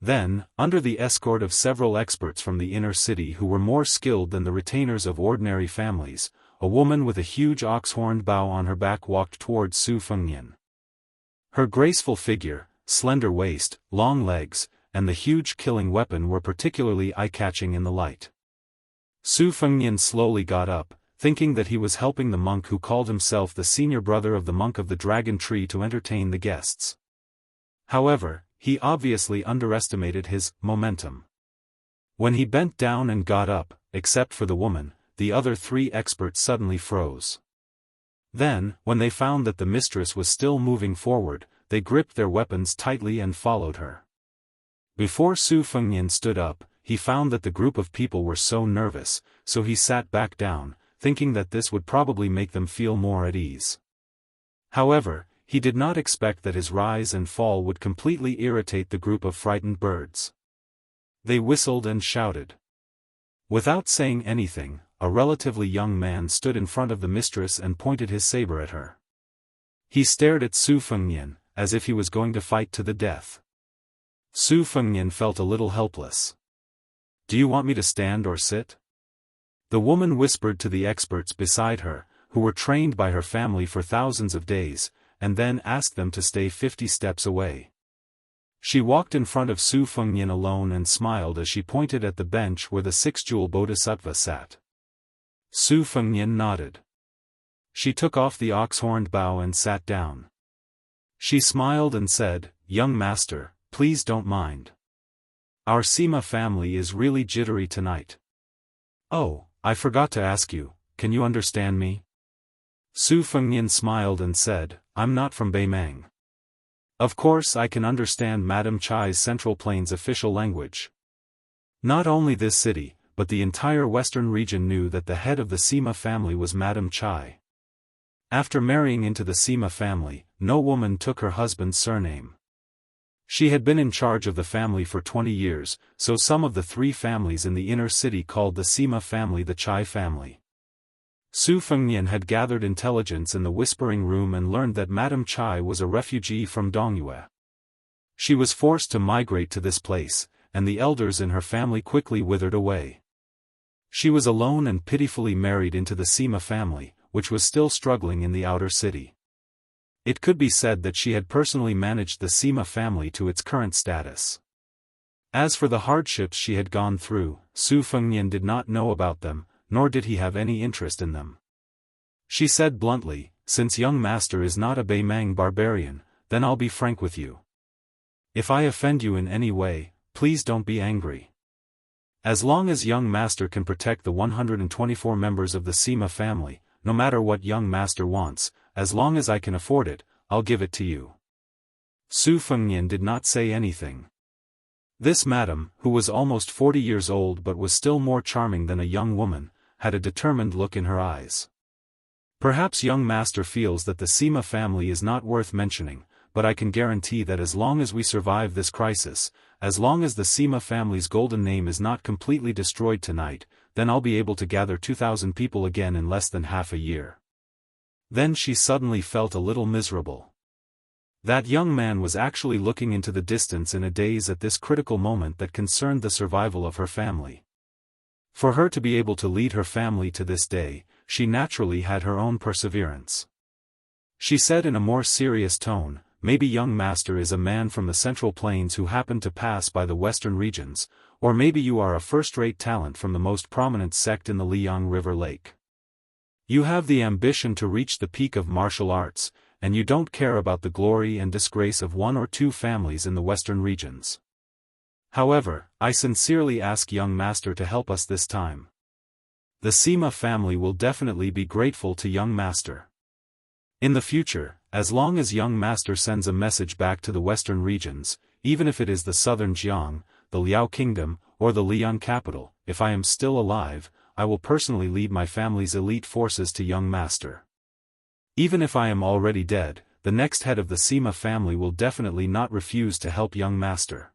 Then, under the escort of several experts from the inner city who were more skilled than the retainers of ordinary families, a woman with a huge ox-horned bow on her back walked towards Su Fengnian. Her graceful figure, slender waist, long legs, and the huge killing weapon were particularly eye-catching in the light. Su Fengnian slowly got up, thinking that he was helping the monk who called himself the senior brother of the monk of the dragon tree to entertain the guests. However, he obviously underestimated his momentum. When he bent down and got up, except for the woman, the other 3 experts suddenly froze. Then, when they found that the mistress was still moving forward, they gripped their weapons tightly and followed her. Before Su Fengnian stood up, he found that the group of people were so nervous, so he sat back down, thinking that this would probably make them feel more at ease. However, he did not expect that his rise and fall would completely irritate the group of frightened birds. They whistled and shouted. Without saying anything, a relatively young man stood in front of the mistress and pointed his saber at her. He stared at Su Fengnian, as if he was going to fight to the death. Su Fengnian felt a little helpless. "Do you want me to stand or sit?" The woman whispered to the experts beside her, who were trained by her family for thousands of days, and then asked them to stay 50 steps away. She walked in front of Su Fengnian alone and smiled as she pointed at the bench where the six-jewel bodhisattva sat. Su Fengnian nodded. She took off the ox-horned bow and sat down. She smiled and said, "Young master, please don't mind. Our Sima family is really jittery tonight." "Oh, I forgot to ask you, can you understand me?" Su Fengnian smiled and said, "I'm not from Beimang. Of course I can understand Madame Chai's Central Plains official language." Not only this city, but the entire western region knew that the head of the Sima family was Madame Chai. After marrying into the Sima family, no woman took her husband's surname. She had been in charge of the family for 20 years, so some of the three families in the inner city called the Sima family the Chai family. Su Fengnian had gathered intelligence in the whispering room and learned that Madame Chai was a refugee from Dongyue. She was forced to migrate to this place, and the elders in her family quickly withered away. She was alone and pitifully married into the Sima family, which was still struggling in the outer city. It could be said that she had personally managed the Sima family to its current status. As for the hardships she had gone through, Su Fengnian did not know about them, nor did he have any interest in them. She said bluntly, "Since young master is not a Beimang barbarian, then I'll be frank with you. If I offend you in any way, please don't be angry. As long as young master can protect the 124 members of the Sima family, no matter what young master wants, as long as I can afford it, I'll give it to you." Su Fengnian did not say anything. This madam, who was almost 40 years old but was still more charming than a young woman, had a determined look in her eyes. "Perhaps young master feels that the Sima family is not worth mentioning, but I can guarantee that as long as we survive this crisis, as long as the Sima family's golden name is not completely destroyed tonight, then I'll be able to gather 2,000 people again in less than half a year." Then she suddenly felt a little miserable. That young man was actually looking into the distance in a daze at this critical moment that concerned the survival of her family. For her to be able to lead her family to this day, she naturally had her own perseverance. She said in a more serious tone, "Maybe young master is a man from the Central Plains who happened to pass by the western regions, or maybe you are a first-rate talent from the most prominent sect in the Liang River Lake. You have the ambition to reach the peak of martial arts, and you don't care about the glory and disgrace of one or two families in the western regions. However, I sincerely ask young master to help us this time. The Sima family will definitely be grateful to young master. In the future, as long as young master sends a message back to the western regions, even if it is the southern Jianghu, the Liao Kingdom, or the Liang capital, if I am still alive, I will personally lead my family's elite forces to young master. Even if I am already dead, the next head of the Sima family will definitely not refuse to help young master.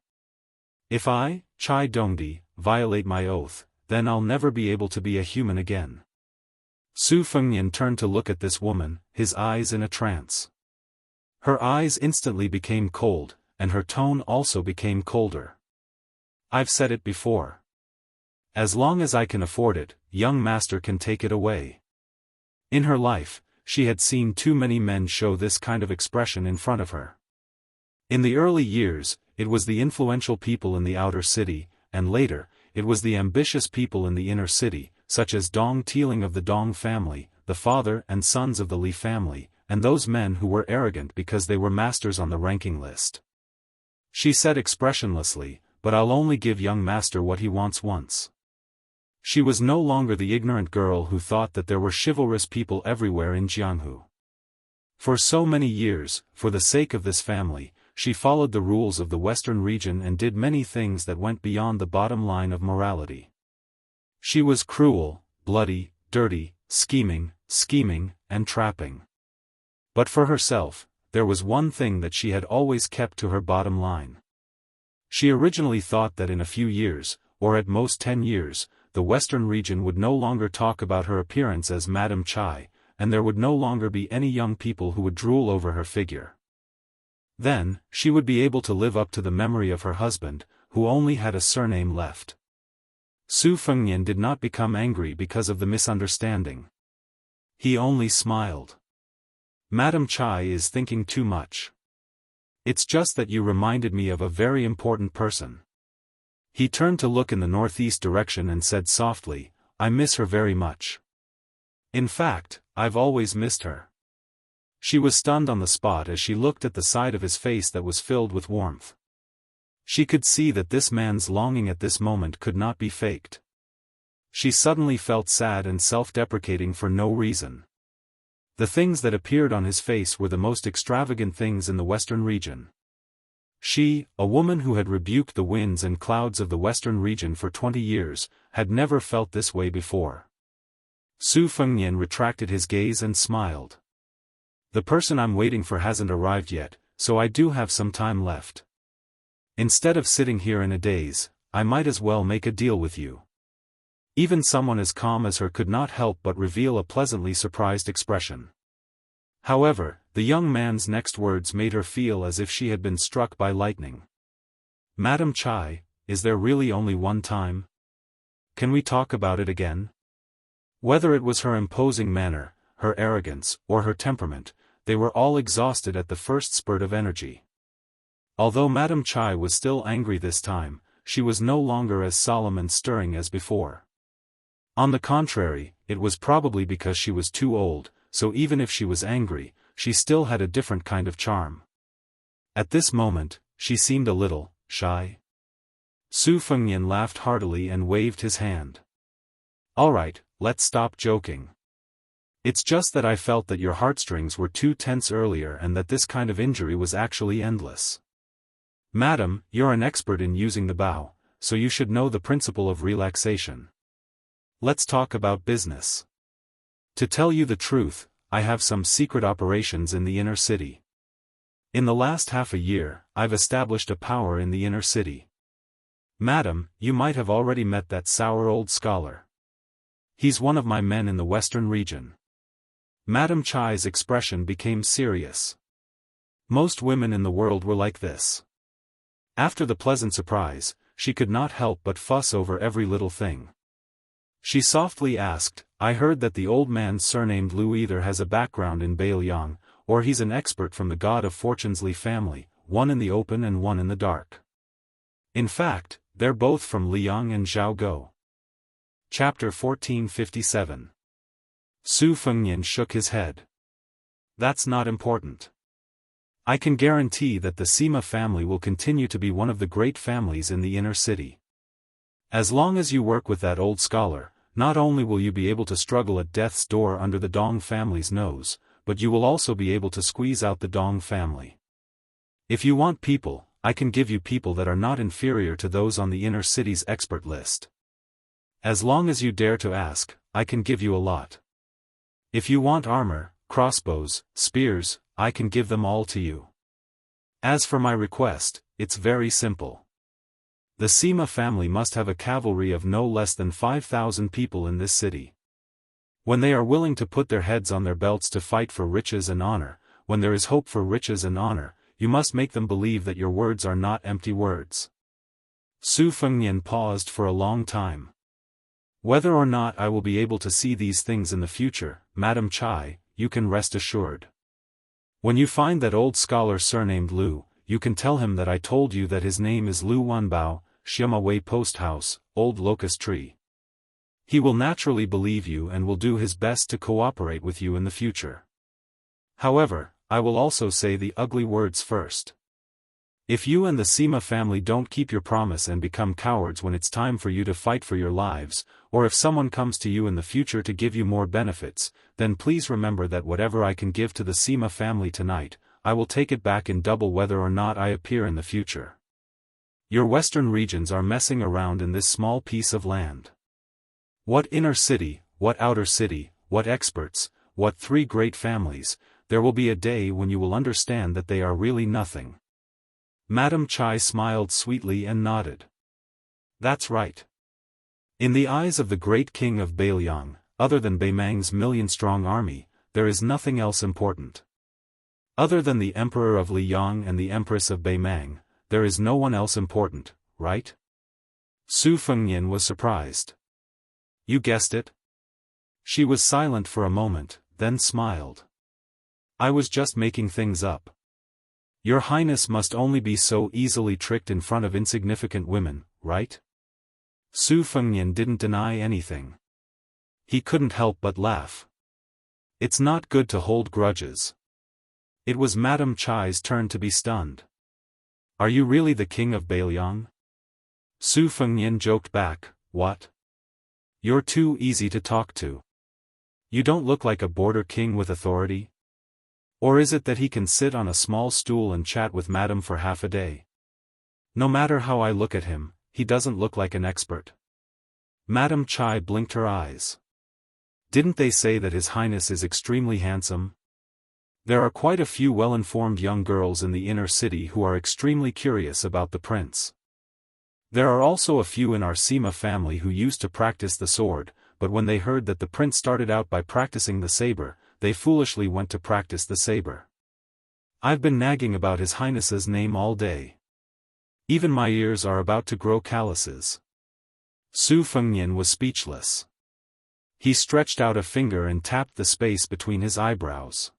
If I, Chai Dongdi, violate my oath, then I'll never be able to be a human again." Su Fengnian turned to look at this woman, his eyes in a trance. Her eyes instantly became cold, and her tone also became colder. "I've said it before. As long as I can afford it, young master can take it away." In her life, she had seen too many men show this kind of expression in front of her. In the early years, it was the influential people in the outer city, and later, it was the ambitious people in the inner city, such as Dong Tiling of the Dong family, the father and sons of the Li family, and those men who were arrogant because they were masters on the ranking list. She said expressionlessly, "But I'll only give young master what he wants once." She was no longer the ignorant girl who thought that there were chivalrous people everywhere in Jianghu. For so many years, for the sake of this family, she followed the rules of the Western region and did many things that went beyond the bottom line of morality. She was cruel, bloody, dirty, scheming, and trapping. But for herself, there was one thing that she had always kept to her bottom line. She originally thought that in a few years, or at most 10 years, the Western region would no longer talk about her appearance as Madame Chai, and there would no longer be any young people who would drool over her figure. Then, she would be able to live up to the memory of her husband, who only had a surname left. Su Fengnian did not become angry because of the misunderstanding. He only smiled. Madame Chai is thinking too much. It's just that you reminded me of a very important person. He turned to look in the northeast direction and said softly, I miss her very much. In fact, I've always missed her. She was stunned on the spot as she looked at the side of his face that was filled with warmth. She could see that this man's longing at this moment could not be faked. She suddenly felt sad and self-deprecating for no reason. The things that appeared on his face were the most extravagant things in the Western region. She, a woman who had rebuked the winds and clouds of the Western region for 20 years, had never felt this way before. Su Fengnian retracted his gaze and smiled. The person I'm waiting for hasn't arrived yet, so I do have some time left. Instead of sitting here in a daze, I might as well make a deal with you. Even someone as calm as her could not help but reveal a pleasantly surprised expression. However, the young man's next words made her feel as if she had been struck by lightning. Madame Chai, is there really only one time? Can we talk about it again? Whether it was her imposing manner, her arrogance, or her temperament, they were all exhausted at the first spurt of energy. Although Madame Chai was still angry this time, she was no longer as solemn and stirring as before. On the contrary, it was probably because she was too old, so even if she was angry, she still had a different kind of charm. At this moment, she seemed a little shy. Su Fengnian laughed heartily and waved his hand. All right, let's stop joking. It's just that I felt that your heartstrings were too tense earlier and that this kind of injury was actually endless. Madam, you're an expert in using the bow, so you should know the principle of relaxation. Let's talk about business. To tell you the truth, I have some secret operations in the inner city. In the last half a year, I've established a power in the inner city. Madam, you might have already met that sour old scholar. He's one of my men in the Western region. Madame Chai's expression became serious. Most women in the world were like this. After the pleasant surprise, she could not help but fuss over every little thing. She softly asked, I heard that the old man surnamed Liu either has a background in Bailiang, or he's an expert from the God of Fortune's Li family, one in the open and one in the dark. In fact, they're both from Liang and Jianghu. Chapter 1457. Su Fengnian shook his head. That's not important. I can guarantee that the Sima family will continue to be one of the great families in the inner city. As long as you work with that old scholar, not only will you be able to struggle at death's door under the Dong family's nose, but you will also be able to squeeze out the Dong family. If you want people, I can give you people that are not inferior to those on the inner city's expert list. As long as you dare to ask, I can give you a lot. If you want armor, crossbows, spears, I can give them all to you. As for my request, it's very simple. The Sima family must have a cavalry of no less than 5,000 people in this city. When they are willing to put their heads on their belts to fight for riches and honor, when there is hope for riches and honor, you must make them believe that your words are not empty words. Su Fengnian paused for a long time. Whether or not I will be able to see these things in the future, Madame Chai, you can rest assured. When you find that old scholar surnamed Liu, you can tell him that I told you that his name is Liu Wanbao, Xiama Wei Post House, Old Locust Tree. He will naturally believe you and will do his best to cooperate with you in the future. However, I will also say the ugly words first. If you and the Sima family don't keep your promise and become cowards when it's time for you to fight for your lives, or if someone comes to you in the future to give you more benefits, then please remember that whatever I can give to the Sima family tonight, I will take it back in double whether or not I appear in the future. Your western regions are messing around in this small piece of land. What inner city, what outer city, what experts, what three great families, there will be a day when you will understand that they are really nothing. Madame Chai smiled sweetly and nodded. That's right. In the eyes of the great king of Beiliang, other than Beimang's million-strong army, there is nothing else important. Other than the emperor of Liang and the empress of Beimang, there is no one else important, right? Su Fengnian was surprised. You guessed it? She was silent for a moment, then smiled. I was just making things up. Your Highness must only be so easily tricked in front of insignificant women, right? Su Fengnian didn't deny anything. He couldn't help but laugh. It's not good to hold grudges. It was Madame Chai's turn to be stunned. Are you really the king of Beiliang? Su Fengnian joked back, what? You're too easy to talk to. You don't look like a border king with authority? Or is it that he can sit on a small stool and chat with Madame for half a day? No matter how I look at him, he doesn't look like an expert. Madame Chai blinked her eyes. Didn't they say that His Highness is extremely handsome? There are quite a few well-informed young girls in the inner city who are extremely curious about the prince. There are also a few in our Sima family who used to practice the sword, but when they heard that the prince started out by practicing the saber, they foolishly went to practice the saber. I've been nagging about His Highness's name all day. Even my ears are about to grow calluses. Su Fengnian was speechless. He stretched out a finger and tapped the space between his eyebrows.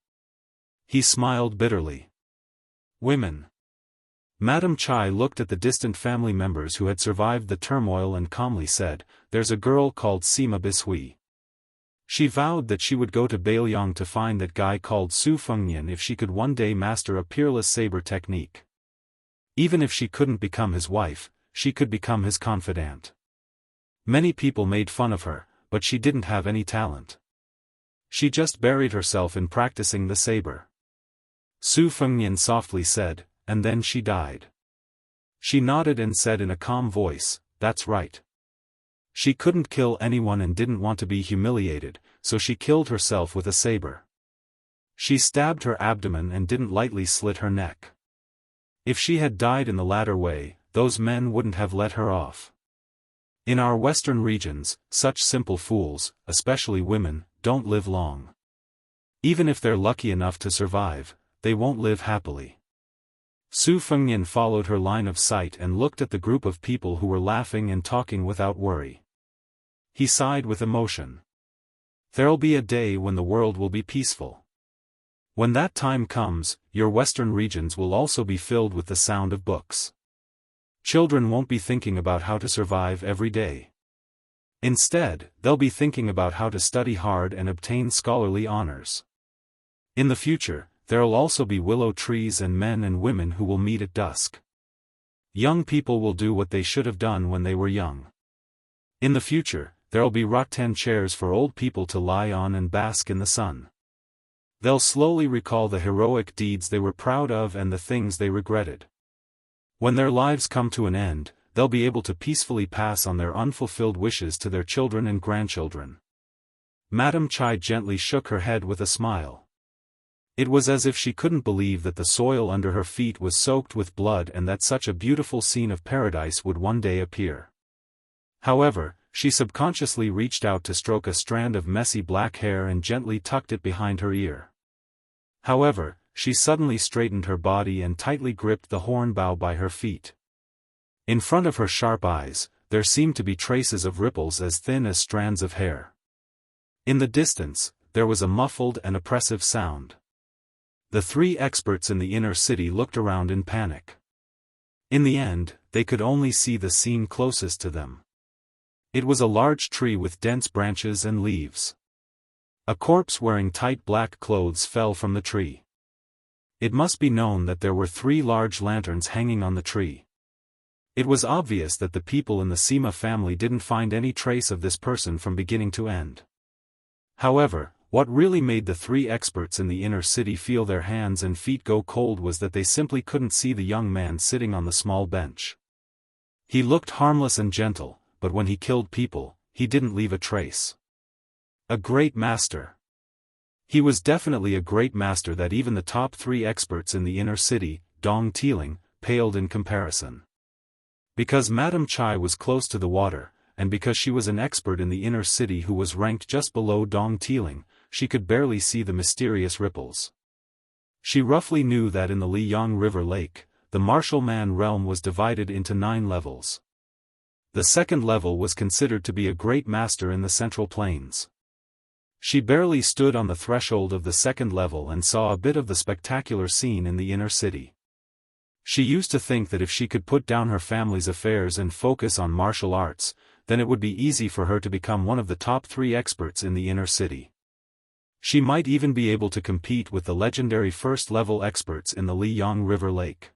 He smiled bitterly. Women. Madame Chai looked at the distant family members who had survived the turmoil and calmly said, there's a girl called Sima Bishui. She vowed that she would go to Beiliang to find that guy called Su Fengnian if she could one day master a peerless saber technique. Even if she couldn't become his wife, she could become his confidant. Many people made fun of her, but she didn't have any talent. She just buried herself in practicing the saber. Su Fengnian softly said, and then she died. She nodded and said in a calm voice, that's right. She couldn't kill anyone and didn't want to be humiliated, so she killed herself with a saber. She stabbed her abdomen and didn't lightly slit her neck. If she had died in the latter way, those men wouldn't have let her off. In our western regions, such simple fools, especially women, don't live long. Even if they're lucky enough to survive, they won't live happily. Su Fengnian followed her line of sight and looked at the group of people who were laughing and talking without worry. He sighed with emotion. There'll be a day when the world will be peaceful. When that time comes, your western regions will also be filled with the sound of books. Children won't be thinking about how to survive every day. Instead, they'll be thinking about how to study hard and obtain scholarly honors. In the future, there'll also be willow trees and men and women who will meet at dusk. Young people will do what they should have done when they were young. In the future, there'll be rattan chairs for old people to lie on and bask in the sun. They'll slowly recall the heroic deeds they were proud of and the things they regretted. When their lives come to an end, they'll be able to peacefully pass on their unfulfilled wishes to their children and grandchildren. Madame Chai gently shook her head with a smile. It was as if she couldn't believe that the soil under her feet was soaked with blood and that such a beautiful scene of paradise would one day appear. However, she subconsciously reached out to stroke a strand of messy black hair and gently tucked it behind her ear. However, she suddenly straightened her body and tightly gripped the horn bough by her feet. In front of her sharp eyes, there seemed to be traces of ripples as thin as strands of hair. In the distance, there was a muffled and oppressive sound. The three experts in the inner city looked around in panic. In the end, they could only see the scene closest to them. It was a large tree with dense branches and leaves. A corpse wearing tight black clothes fell from the tree. It must be known that there were 3 large lanterns hanging on the tree. It was obvious that the people in the Sima family didn't find any trace of this person from beginning to end. However, What really made the three experts in the inner city feel their hands and feet go cold was that they simply couldn't see the young man sitting on the small bench. He looked harmless and gentle, but when he killed people, he didn't leave a trace. A great master. He was definitely a great master that even the top three experts in the inner city, Dong Tiling, paled in comparison. Because Madame Chai was close to the water, and because she was an expert in the inner city who was ranked just below Dong Tiling, she could barely see the mysterious ripples. She roughly knew that in the Liyang River Lake, the martial man realm was divided into 9 levels. The second level was considered to be a great master in the Central Plains. She barely stood on the threshold of the second level and saw a bit of the spectacular scene in the inner city. She used to think that if she could put down her family's affairs and focus on martial arts, then it would be easy for her to become one of the top 3 experts in the inner city. She might even be able to compete with the legendary first-level experts in the Liyang River Lake.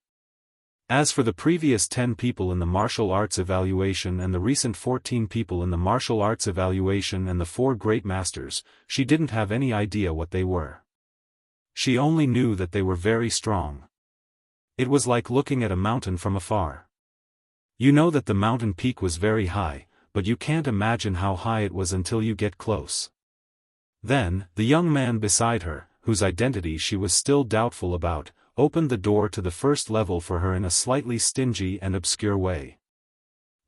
As for the previous 10 people in the martial arts evaluation and the recent 14 people in the martial arts evaluation and the 4 great masters, she didn't have any idea what they were. She only knew that they were very strong. It was like looking at a mountain from afar. You know that the mountain peak was very high, but you can't imagine how high it was until you get close. Then, the young man beside her, whose identity she was still doubtful about, opened the door to the first level for her in a slightly stingy and obscure way.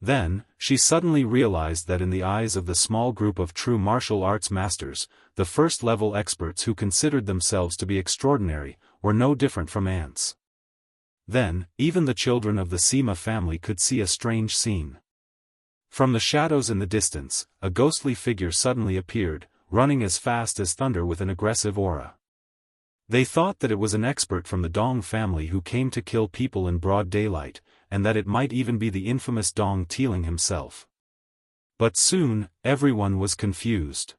Then, she suddenly realized that in the eyes of the small group of true martial arts masters, the first-level experts who considered themselves to be extraordinary, were no different from ants. Then, even the children of the Sima family could see a strange scene. From the shadows in the distance, a ghostly figure suddenly appeared, running as fast as thunder with an aggressive aura. They thought that it was an expert from the Dong family who came to kill people in broad daylight, and that it might even be the infamous Dong Tiling himself. But soon, everyone was confused.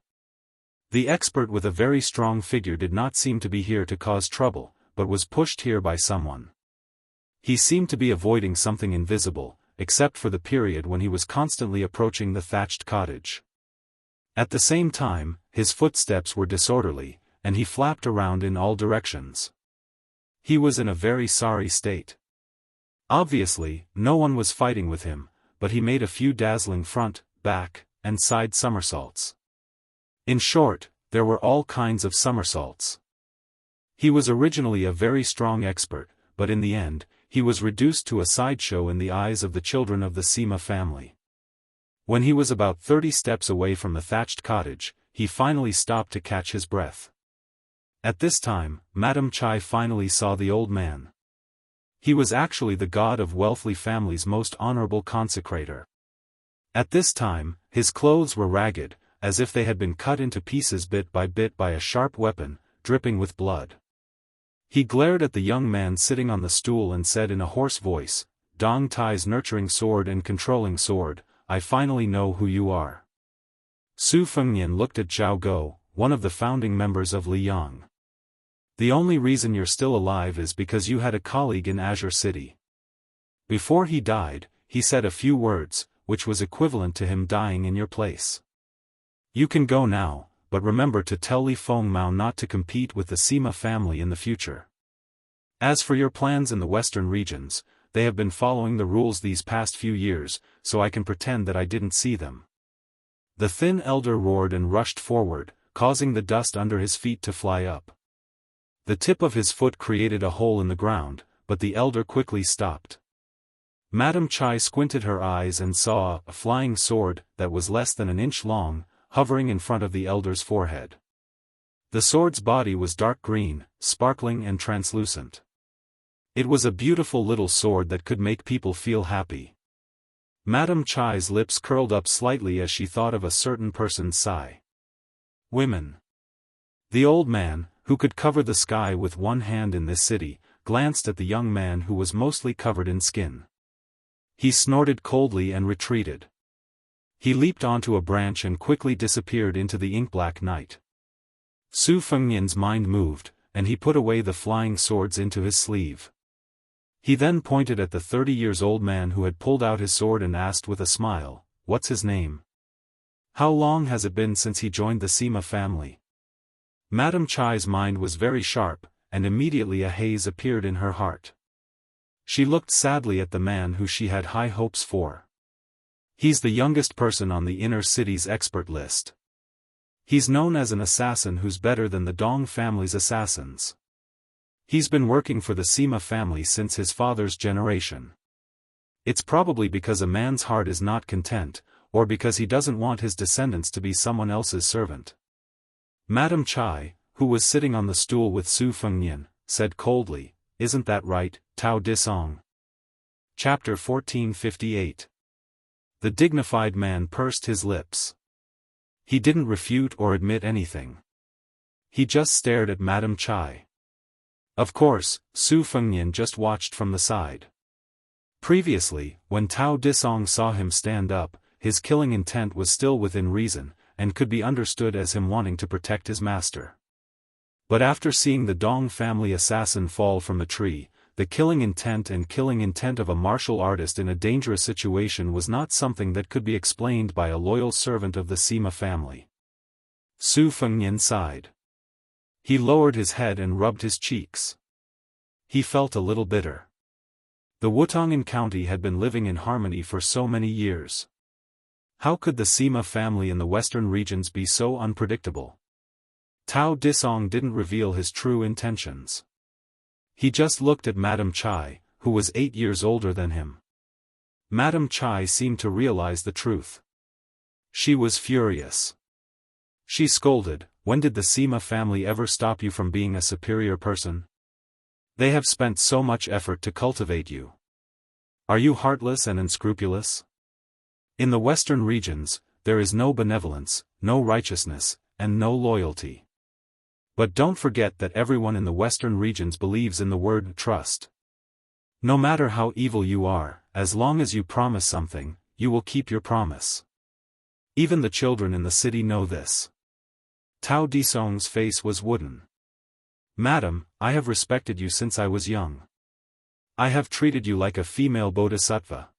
The expert with a very strong figure did not seem to be here to cause trouble, but was pushed here by someone. He seemed to be avoiding something invisible, except for the period when he was constantly approaching the thatched cottage. At the same time, his footsteps were disorderly, and he flapped around in all directions. He was in a very sorry state. Obviously, no one was fighting with him, but he made a few dazzling front, back, and side somersaults. In short, there were all kinds of somersaults. He was originally a very strong expert, but in the end, he was reduced to a sideshow in the eyes of the children of the Sima family. When he was about 30 steps away from the thatched cottage, he finally stopped to catch his breath. At this time, Madame Chai finally saw the old man. He was actually the god of wealthy families' most honorable consecrator. At this time, his clothes were ragged, as if they had been cut into pieces bit by a sharp weapon, dripping with blood. He glared at the young man sitting on the stool and said in a hoarse voice, "Dong Tai's nurturing sword and controlling sword, I finally know who you are." Su Fengnian looked at Zhao Go, one of the founding members of Liyang. "The only reason you're still alive is because you had a colleague in Azure City. Before he died, he said a few words, which was equivalent to him dying in your place. You can go now, but remember to tell Li Fengmao not to compete with the Sima family in the future. As for your plans in the western regions, they have been following the rules these past few years, so I can pretend that I didn't see them." The thin elder roared and rushed forward, causing the dust under his feet to fly up. The tip of his foot created a hole in the ground, but the elder quickly stopped. Madame Chai squinted her eyes and saw a flying sword that was less than an inch long, hovering in front of the elder's forehead. The sword's body was dark green, sparkling and translucent. It was a beautiful little sword that could make people feel happy. Madame Chai's lips curled up slightly as she thought of a certain person's sigh. Women. The old man, who could cover the sky with one hand in this city, glanced at the young man who was mostly covered in skin. He snorted coldly and retreated. He leaped onto a branch and quickly disappeared into the ink-black night. Su Fengnian's mind moved, and he put away the flying swords into his sleeve. He then pointed at the 30-years-old man who had pulled out his sword and asked with a smile, "What's his name? How long has it been since he joined the Sima family?" Madame Chai's mind was very sharp, and immediately a haze appeared in her heart. She looked sadly at the man who she had high hopes for. He's the youngest person on the inner city's expert list. He's known as an assassin who's better than the Dong family's assassins. He's been working for the Sima family since his father's generation. It's probably because a man's heart is not content, or because he doesn't want his descendants to be someone else's servant. Madame Chai, who was sitting on the stool with Su Fengnian, said coldly, "Isn't that right, Tao Disong?" Chapter 1458. The dignified man pursed his lips. He didn't refute or admit anything. He just stared at Madame Chai. Of course, Su Fengnian just watched from the side. Previously, when Tao Disong saw him stand up, his killing intent was still within reason, and could be understood as him wanting to protect his master. But after seeing the Dong family assassin fall from the tree, the killing intent of a martial artist in a dangerous situation was not something that could be explained by a loyal servant of the Sima family. Su Fengnian sighed. He lowered his head and rubbed his cheeks. He felt a little bitter. The Wutongan county had been living in harmony for so many years. How could the Sima family in the western regions be so unpredictable? Tao Disong didn't reveal his true intentions. He just looked at Madame Chai, who was 8 years older than him. Madame Chai seemed to realize the truth. She was furious. She scolded, "When did the Sima family ever stop you from being a superior person? They have spent so much effort to cultivate you. Are you heartless and unscrupulous? In the western regions, there is no benevolence, no righteousness, and no loyalty. But don't forget that everyone in the western regions believes in the word trust. No matter how evil you are, as long as you promise something, you will keep your promise. Even the children in the city know this." Tao Disong's face was wooden. "Madam, I have respected you since I was young. I have treated you like a female bodhisattva."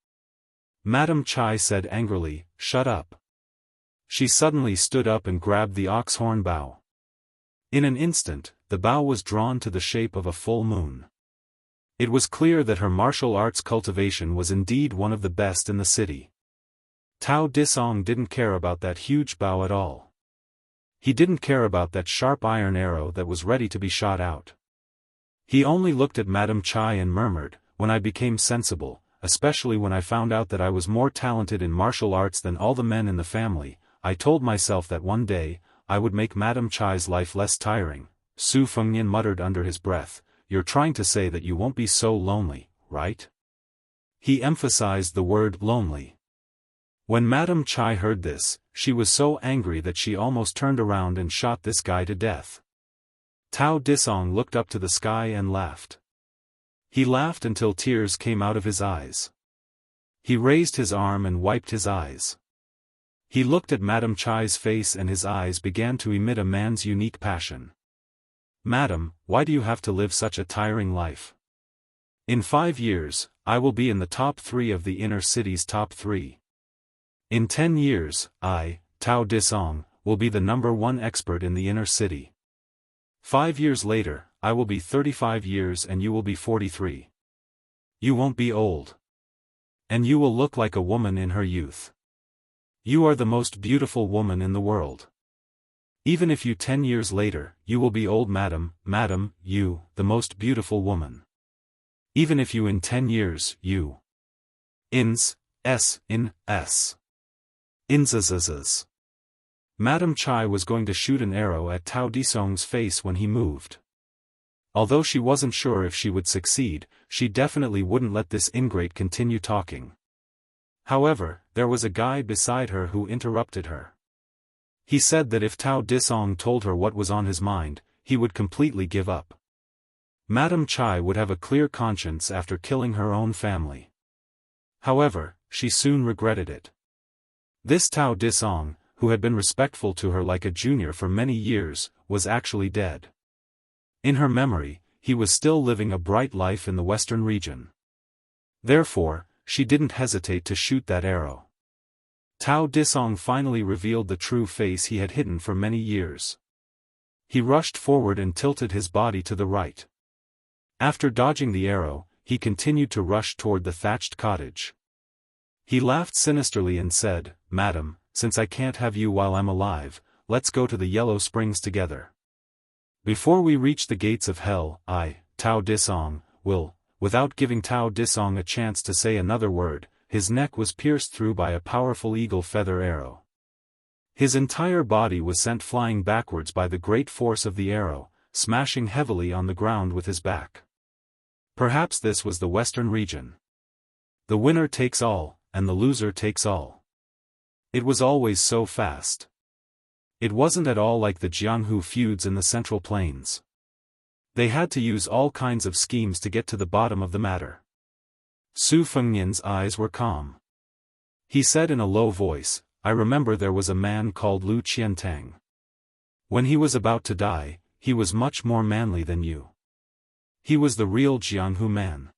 Madame Chai said angrily, "Shut up." She suddenly stood up and grabbed the ox-horn bow. In an instant, the bow was drawn to the shape of a full moon. It was clear that her martial arts cultivation was indeed one of the best in the city. Tao Disong didn't care about that huge bow at all. He didn't care about that sharp iron arrow that was ready to be shot out. He only looked at Madame Chai and murmured, "When I became sensible, especially when I found out that I was more talented in martial arts than all the men in the family, I told myself that one day, I would make Madame Chai's life less tiring." Su Fengnian muttered under his breath, "You're trying to say that you won't be so lonely, right?" He emphasized the word lonely. When Madame Chai heard this, she was so angry that she almost turned around and shot this guy to death. Tao Disong looked up to the sky and laughed. He laughed until tears came out of his eyes. He raised his arm and wiped his eyes. He looked at Madame Chai's face and his eyes began to emit a man's unique passion. "Madam, why do you have to live such a tiring life? In 5 years, I will be in the top 3 of the inner city's top 3. In 10 years, I, Tao Disong, will be the #1 expert in the inner city. 5 years later, I will be 35 years and you will be 43. You won't be old. And you will look like a woman in her youth. You are the most beautiful woman in the world. Even if you 10 years later, you will be old madam, you, the most beautiful woman. Even if you in 10 years, you. Ins, s, in, s. Inzazazaz. Madame Chai was going to shoot an arrow at Tao Disong's face when he moved. Although she wasn't sure if she would succeed, she definitely wouldn't let this ingrate continue talking. However, there was a guy beside her who interrupted her. He said that if Tao Disong told her what was on his mind, he would completely give up. Madame Chai would have a clear conscience after killing her own family. However, she soon regretted it. This Tao Disong, who had been respectful to her like a junior for many years, was actually dead. In her memory, he was still living a bright life in the western region. Therefore, she didn't hesitate to shoot that arrow. Tao Disong finally revealed the true face he had hidden for many years. He rushed forward and tilted his body to the right. After dodging the arrow, he continued to rush toward the thatched cottage. He laughed sinisterly and said, "Madam, since I can't have you while I'm alive, let's go to the Yellow Springs together. Before we reach the gates of hell, I, Tao Disong, will," without giving Tao Disong a chance to say another word, his neck was pierced through by a powerful eagle feather arrow. His entire body was sent flying backwards by the great force of the arrow, smashing heavily on the ground with his back. Perhaps this was the Western region. The winner takes all, and the loser takes all. It was always so fast. It wasn't at all like the Jianghu feuds in the Central Plains. They had to use all kinds of schemes to get to the bottom of the matter. Su Fengnian's eyes were calm. He said in a low voice, "I remember there was a man called Lu Qiantang. When he was about to die, he was much more manly than you. He was the real Jianghu man."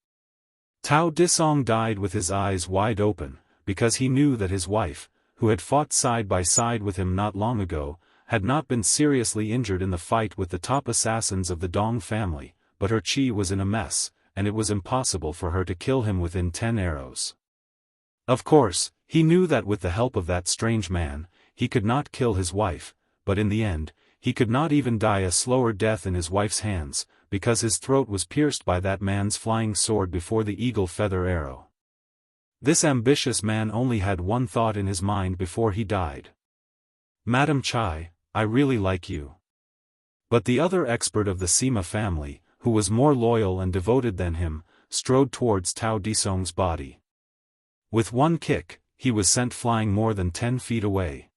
Tao Disong died with his eyes wide open, because he knew that his wife, who had fought side by side with him not long ago, had not been seriously injured in the fight with the top assassins of the Dong family, but her chi was in a mess, and it was impossible for her to kill him within 10 arrows. Of course, he knew that with the help of that strange man, he could not kill his wife, but in the end, he could not even die a slower death in his wife's hands, because his throat was pierced by that man's flying sword before the eagle feather arrow. This ambitious man only had one thought in his mind before he died. "Madam Chai, I really like you." But the other expert of the Sima family, who was more loyal and devoted than him, strode towards Tao Disong's body. With one kick, he was sent flying more than 10 feet away.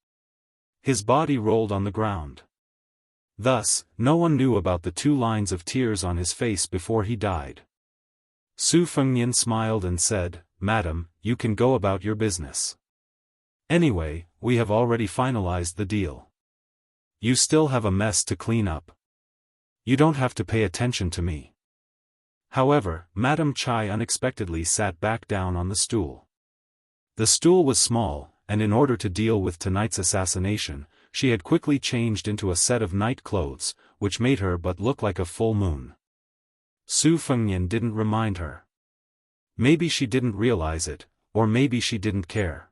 His body rolled on the ground. Thus, no one knew about the 2 lines of tears on his face before he died. Su Fengnian smiled and said, "Madam, you can go about your business. Anyway, we have already finalized the deal. You still have a mess to clean up. You don't have to pay attention to me." However, Madam Chai unexpectedly sat back down on the stool. The stool was small, and in order to deal with tonight's assassination, she had quickly changed into a set of night clothes, which made her but look like a full moon. Su Fengnian didn't remind her. Maybe she didn't realize it, or maybe she didn't care.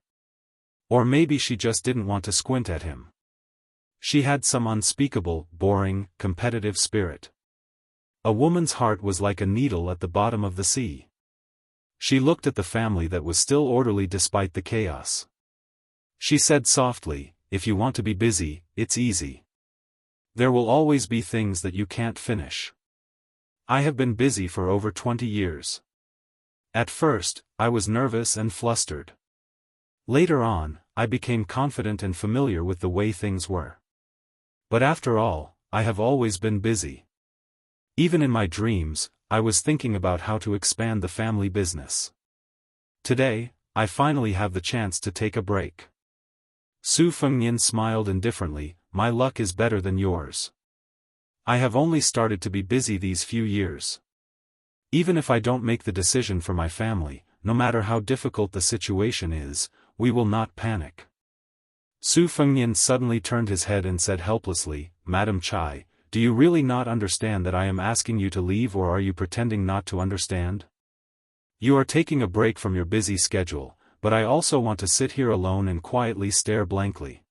Or maybe she just didn't want to squint at him. She had some unspeakable, boring, competitive spirit. A woman's heart was like a needle at the bottom of the sea. She looked at the family that was still orderly despite the chaos. She said softly, "If you want to be busy, it's easy. There will always be things that you can't finish. I have been busy for over 20 years. At first, I was nervous and flustered. Later on, I became confident and familiar with the way things were. But after all, I have always been busy. Even in my dreams, I was thinking about how to expand the family business. Today, I finally have the chance to take a break." Su Fengnian smiled indifferently, "My luck is better than yours. I have only started to be busy these few years. Even if I don't make the decision for my family, no matter how difficult the situation is, we will not panic." Su Fengnian suddenly turned his head and said helplessly, "Madam Chai, do you really not understand that I am asking you to leave, or are you pretending not to understand? You are taking a break from your busy schedule, but I also want to sit here alone and quietly stare blankly."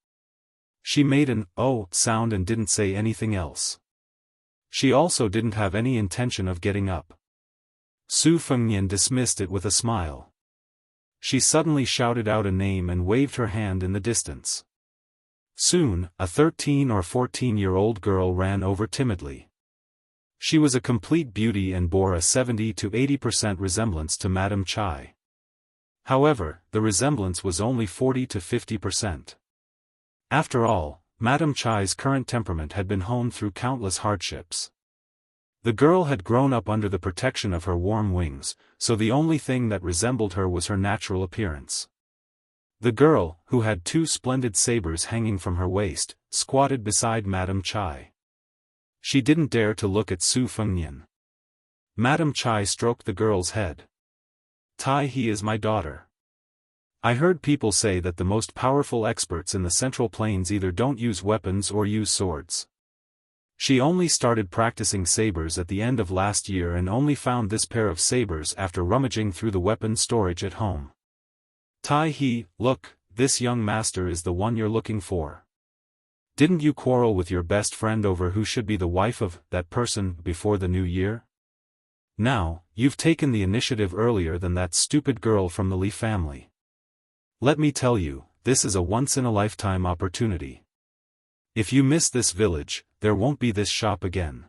She made an "oh" sound and didn't say anything else. She also didn't have any intention of getting up. Su Fengnian dismissed it with a smile. She suddenly shouted out a name and waved her hand in the distance. Soon, a 13 or 14-year-old girl ran over timidly. She was a complete beauty and bore a 70 to 80% resemblance to Madam Chai. However, the resemblance was only 40 to 50%. After all, Madam Chai's current temperament had been honed through countless hardships. The girl had grown up under the protection of her warm wings, so the only thing that resembled her was her natural appearance. The girl, who had 2 splendid sabers hanging from her waist, squatted beside Madam Chai. She didn't dare to look at Su Fengnian. Madam Chai stroked the girl's head. "Tai, he is my daughter. I heard people say that the most powerful experts in the Central Plains either don't use weapons or use swords." She only started practicing sabers at the end of last year and only found this pair of sabers after rummaging through the weapon storage at home. Tai He, look, this young master is the one you're looking for. Didn't you quarrel with your best friend over who should be the wife of that person before the new year? Now, you've taken the initiative earlier than that stupid girl from the Li family. Let me tell you, this is a once-in-a-lifetime opportunity. If you miss this village, there won't be this shop again.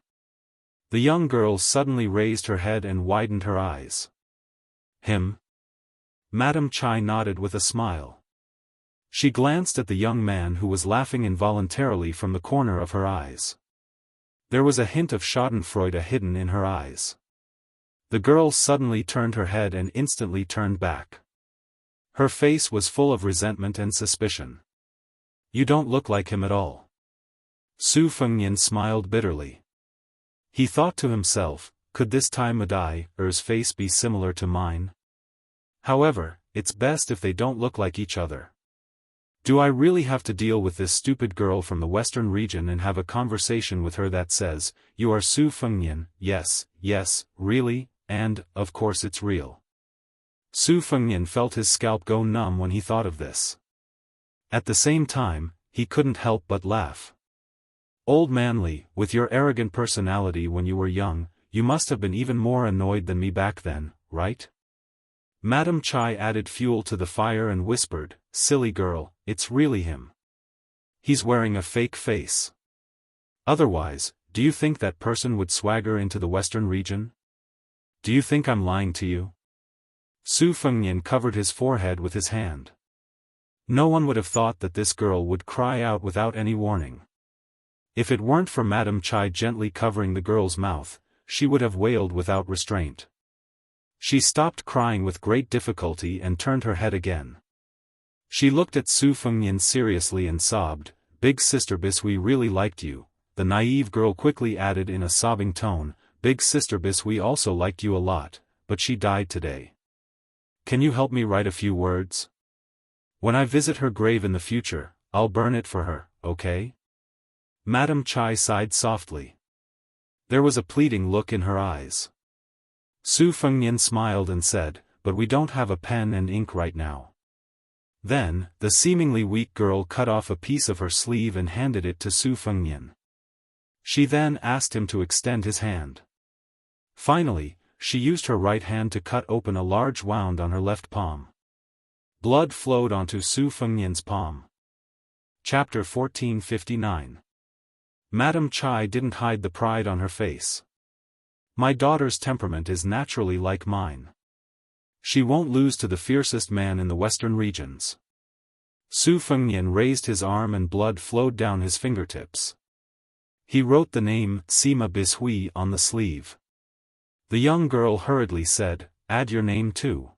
The young girl suddenly raised her head and widened her eyes. Him? Madame Chai nodded with a smile. She glanced at the young man who was laughing involuntarily from the corner of her eyes. There was a hint of schadenfreude hidden in her eyes. The girl suddenly turned her head and instantly turned back. Her face was full of resentment and suspicion. You don't look like him at all. Su Fengnian smiled bitterly. He thought to himself, could this Tai Madai's face be similar to mine? However, it's best if they don't look like each other. Do I really have to deal with this stupid girl from the western region and have a conversation with her that says, you are Su Fengnian, yes, really, and, of course it's real. Su Fengnian felt his scalp go numb when he thought of this. At the same time, he couldn't help but laugh. Old man Li, with your arrogant personality when you were young, you must have been even more annoyed than me back then, right? Madame Chai added fuel to the fire and whispered, silly girl, it's really him. He's wearing a fake face. Otherwise, do you think that person would swagger into the western region? Do you think I'm lying to you? Su Fengnian covered his forehead with his hand. No one would have thought that this girl would cry out without any warning. If it weren't for Madame Chai gently covering the girl's mouth, she would have wailed without restraint. She stopped crying with great difficulty and turned her head again. She looked at Su Fengnian seriously and sobbed, Big Sister Bisui really liked you. The naive girl quickly added in a sobbing tone, Big Sister Bisui also liked you a lot, but she died today. Can you help me write a few words? When I visit her grave in the future, I'll burn it for her, okay? Madame Chai sighed softly. There was a pleading look in her eyes. Su Fengnian smiled and said, but we don't have a pen and ink right now. Then, the seemingly weak girl cut off a piece of her sleeve and handed it to Su Fengnian. She then asked him to extend his hand. Finally, she used her right hand to cut open a large wound on her left palm. Blood flowed onto Su Fengnian's palm. Chapter 1459. Madame Chai didn't hide the pride on her face. My daughter's temperament is naturally like mine. She won't lose to the fiercest man in the western regions. Su Fengnian raised his arm and blood flowed down his fingertips. He wrote the name Sima Bishui on the sleeve. The young girl hurriedly said, add your name too.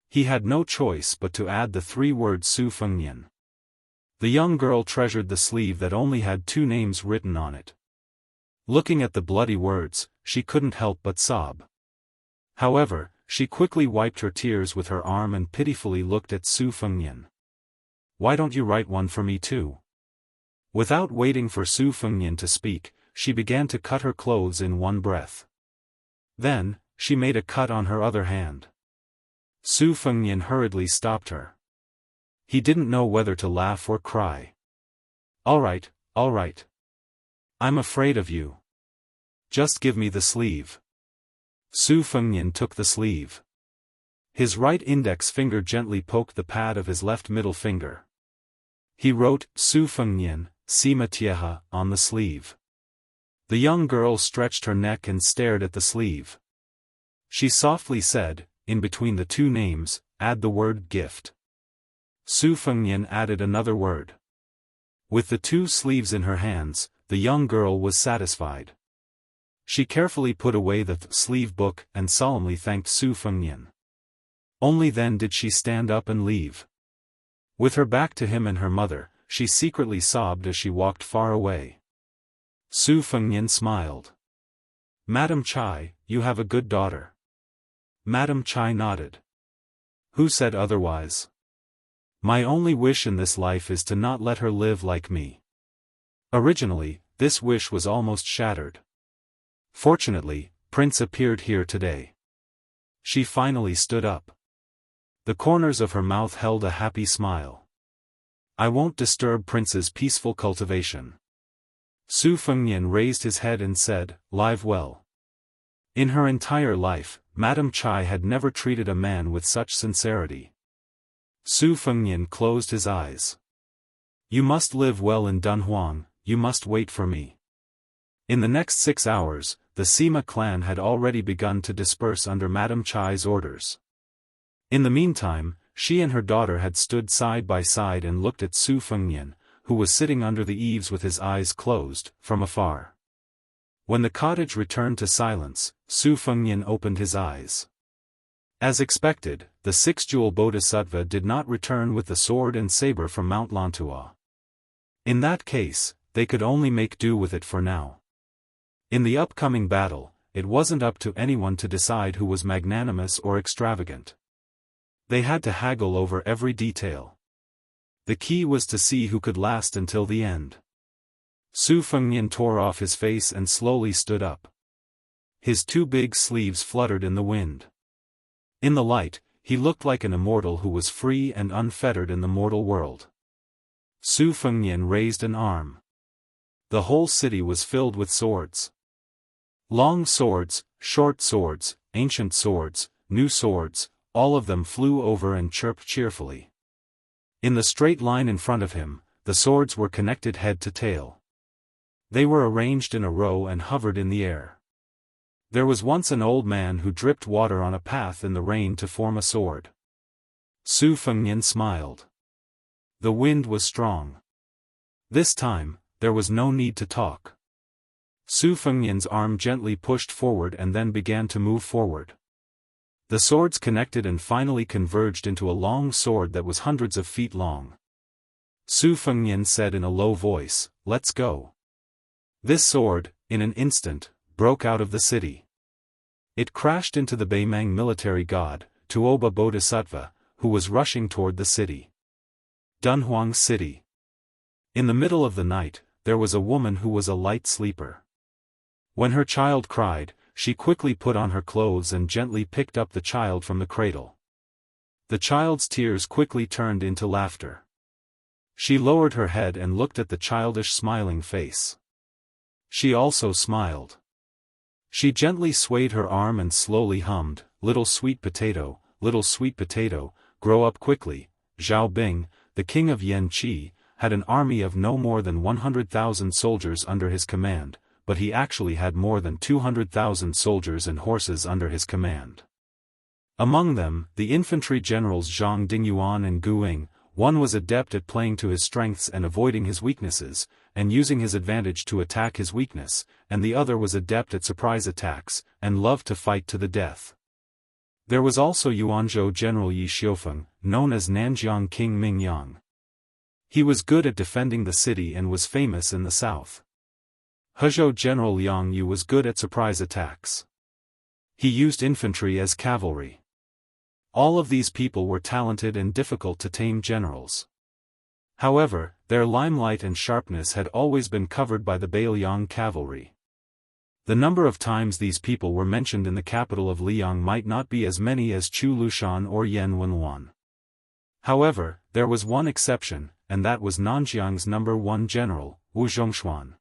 He had no choice but to add the 3 words Su Fengnian. The young girl treasured the sleeve that only had 2 names written on it. Looking at the bloody words, she couldn't help but sob. However, she quickly wiped her tears with her arm and pitifully looked at Su Fengnian. Why don't you write one for me too? Without waiting for Su Fengnian to speak, she began to cut her clothes in one breath. Then, she made a cut on her other hand. Su Fengnian hurriedly stopped her. He didn't know whether to laugh or cry. All right. I'm afraid of you. Just give me the sleeve. Su Fengnian took the sleeve. His right index finger gently poked the pad of his left middle finger. He wrote, Su Fengnian, Sima Tieha, on the sleeve. The young girl stretched her neck and stared at the sleeve. She softly said, in between the 2 names, add the word gift. Su Fengnian added another word. With the 2 sleeves in her hands, the young girl was satisfied. She carefully put away the sleeve book and solemnly thanked Su Fengnian. Only then did she stand up and leave. With her back to him and her mother, she secretly sobbed as she walked far away. Su Fengnian smiled. Madame Chai, you have a good daughter. Madame Chai nodded. Who said otherwise? My only wish in this life is to not let her live like me. Originally, this wish was almost shattered. Fortunately, Prince appeared here today. She finally stood up. The corners of her mouth held a happy smile. I won't disturb Prince's peaceful cultivation. Su Fengnian raised his head and said, Live well. In her entire life, Madame Chai had never treated a man with such sincerity. Su Fengnian closed his eyes. You must live well in Dunhuang, you must wait for me. In the next 6 hours, the Sima clan had already begun to disperse under Madame Chai's orders. In the meantime, she and her daughter had stood side by side and looked at Su Fengnian, who was sitting under the eaves with his eyes closed, from afar. When the cottage returned to silence, Su Fengnian opened his eyes. As expected, the six-jewel bodhisattva did not return with the sword and saber from Mount Lantua. In that case, they could only make do with it for now. In the upcoming battle, it wasn't up to anyone to decide who was magnanimous or extravagant. They had to haggle over every detail. The key was to see who could last until the end. Su Fengnian tore off his face and slowly stood up. His two big sleeves fluttered in the wind. In the light, he looked like an immortal who was free and unfettered in the mortal world. Su Fengnian raised an arm. The whole city was filled with swords. Long swords, short swords, ancient swords, new swords, all of them flew over and chirped cheerfully. In the straight line in front of him, the swords were connected head to tail. They were arranged in a row and hovered in the air. There was once an old man who dripped water on a path in the rain to form a sword. Su Fengnian smiled. The wind was strong. This time, there was no need to talk. Su Fengnian's arm gently pushed forward and then began to move forward. The swords connected and finally converged into a long sword that was hundreds of feet long. Su Fengnian said in a low voice, Let's go. This sword, in an instant, broke out of the city. It crashed into the Beimang military god, Tuoba Bodhisattva, who was rushing toward the city. Dunhuang City. In the middle of the night, there was a woman who was a light sleeper. When her child cried, she quickly put on her clothes and gently picked up the child from the cradle. The child's tears quickly turned into laughter. She lowered her head and looked at the childish smiling face. She also smiled. She gently swayed her arm and slowly hummed, little sweet potato, grow up quickly. Zhao Bing, the king of Yanqi, had an army of no more than 100,000 soldiers under his command, but he actually had more than 200,000 soldiers and horses under his command. Among them, the infantry generals Zhang Dingyuan and Gu Ying, one was adept at playing to his strengths and avoiding his weaknesses, and using his advantage to attack his weakness, and the other was adept at surprise attacks, and loved to fight to the death. There was also Yuanzhou General Yi Xiufeng, known as Nanjiang King Mingyang. He was good at defending the city and was famous in the south. Hezhou General Liang Yu was good at surprise attacks. He used infantry as cavalry. All of these people were talented and difficult to tame generals. However, their limelight and sharpness had always been covered by the Beiliang cavalry. The number of times these people were mentioned in the capital of Liang might not be as many as Chu Lushan or Yan Wenwan. However, there was one exception, and that was Nanjiang's number one general, Wu Zhongshuan.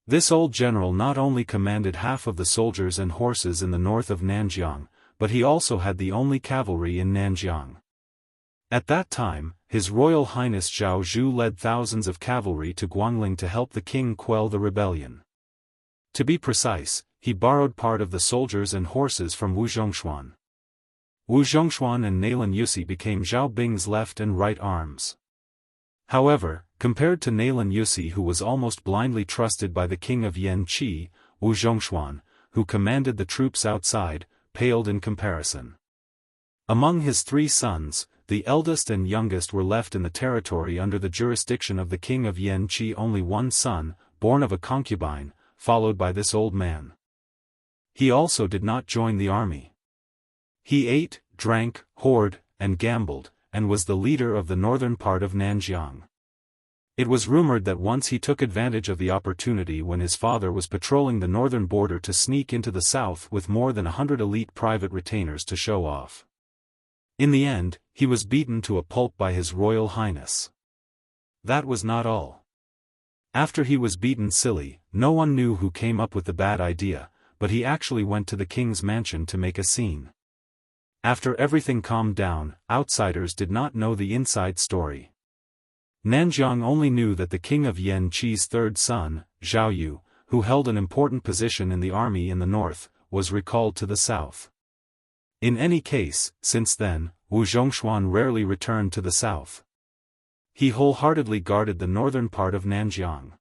This old general not only commanded half of the soldiers and horses in the north of Nanjiang, but he also had the only cavalry in Nanjiang. At that time, His Royal Highness Zhao Zhu led thousands of cavalry to Guangling to help the king quell the rebellion. To be precise, he borrowed part of the soldiers and horses from Wu Zhongshuan. Wu Zhongshuan and Nailan Yusi became Zhao Bing's left and right arms. However, compared to Nailan Yusi, who was almost blindly trusted by the king of Yanqi, Wu Zhongshuan, who commanded the troops outside, paled in comparison. Among his 3 sons, the eldest and youngest were left in the territory under the jurisdiction of the king of Yanqi. Only one son, born of a concubine, followed by this old man. He also did not join the army. He ate, drank, whored, and gambled, and was the leader of the northern part of Nanjiang. It was rumored that once he took advantage of the opportunity when his father was patrolling the northern border to sneak into the south with more than 100 elite private retainers to show off. In the end, he was beaten to a pulp by His Royal Highness. That was not all. After he was beaten silly, no one knew who came up with the bad idea, but he actually went to the king's mansion to make a scene. After everything calmed down, outsiders did not know the inside story. Nanjiang only knew that the king of Yan Qi's third son, Zhao Yu, who held an important position in the army in the north, was recalled to the south. In any case, since then, Wu Zhongshuan rarely returned to the south. He wholeheartedly guarded the northern part of Nanjiang.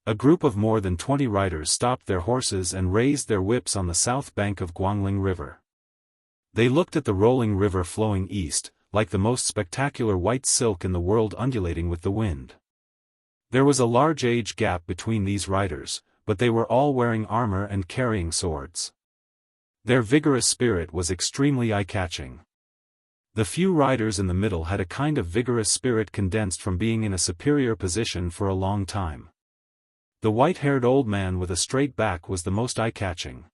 A group of more than 20 riders stopped their horses and raised their whips on the south bank of Guangling River. They looked at the rolling river flowing east, like the most spectacular white silk in the world undulating with the wind. There was a large age gap between these riders, but they were all wearing armor and carrying swords. Their vigorous spirit was extremely eye-catching. The few riders in the middle had a kind of vigorous spirit condensed from being in a superior position for a long time. The white-haired old man with a straight back was the most eye-catching.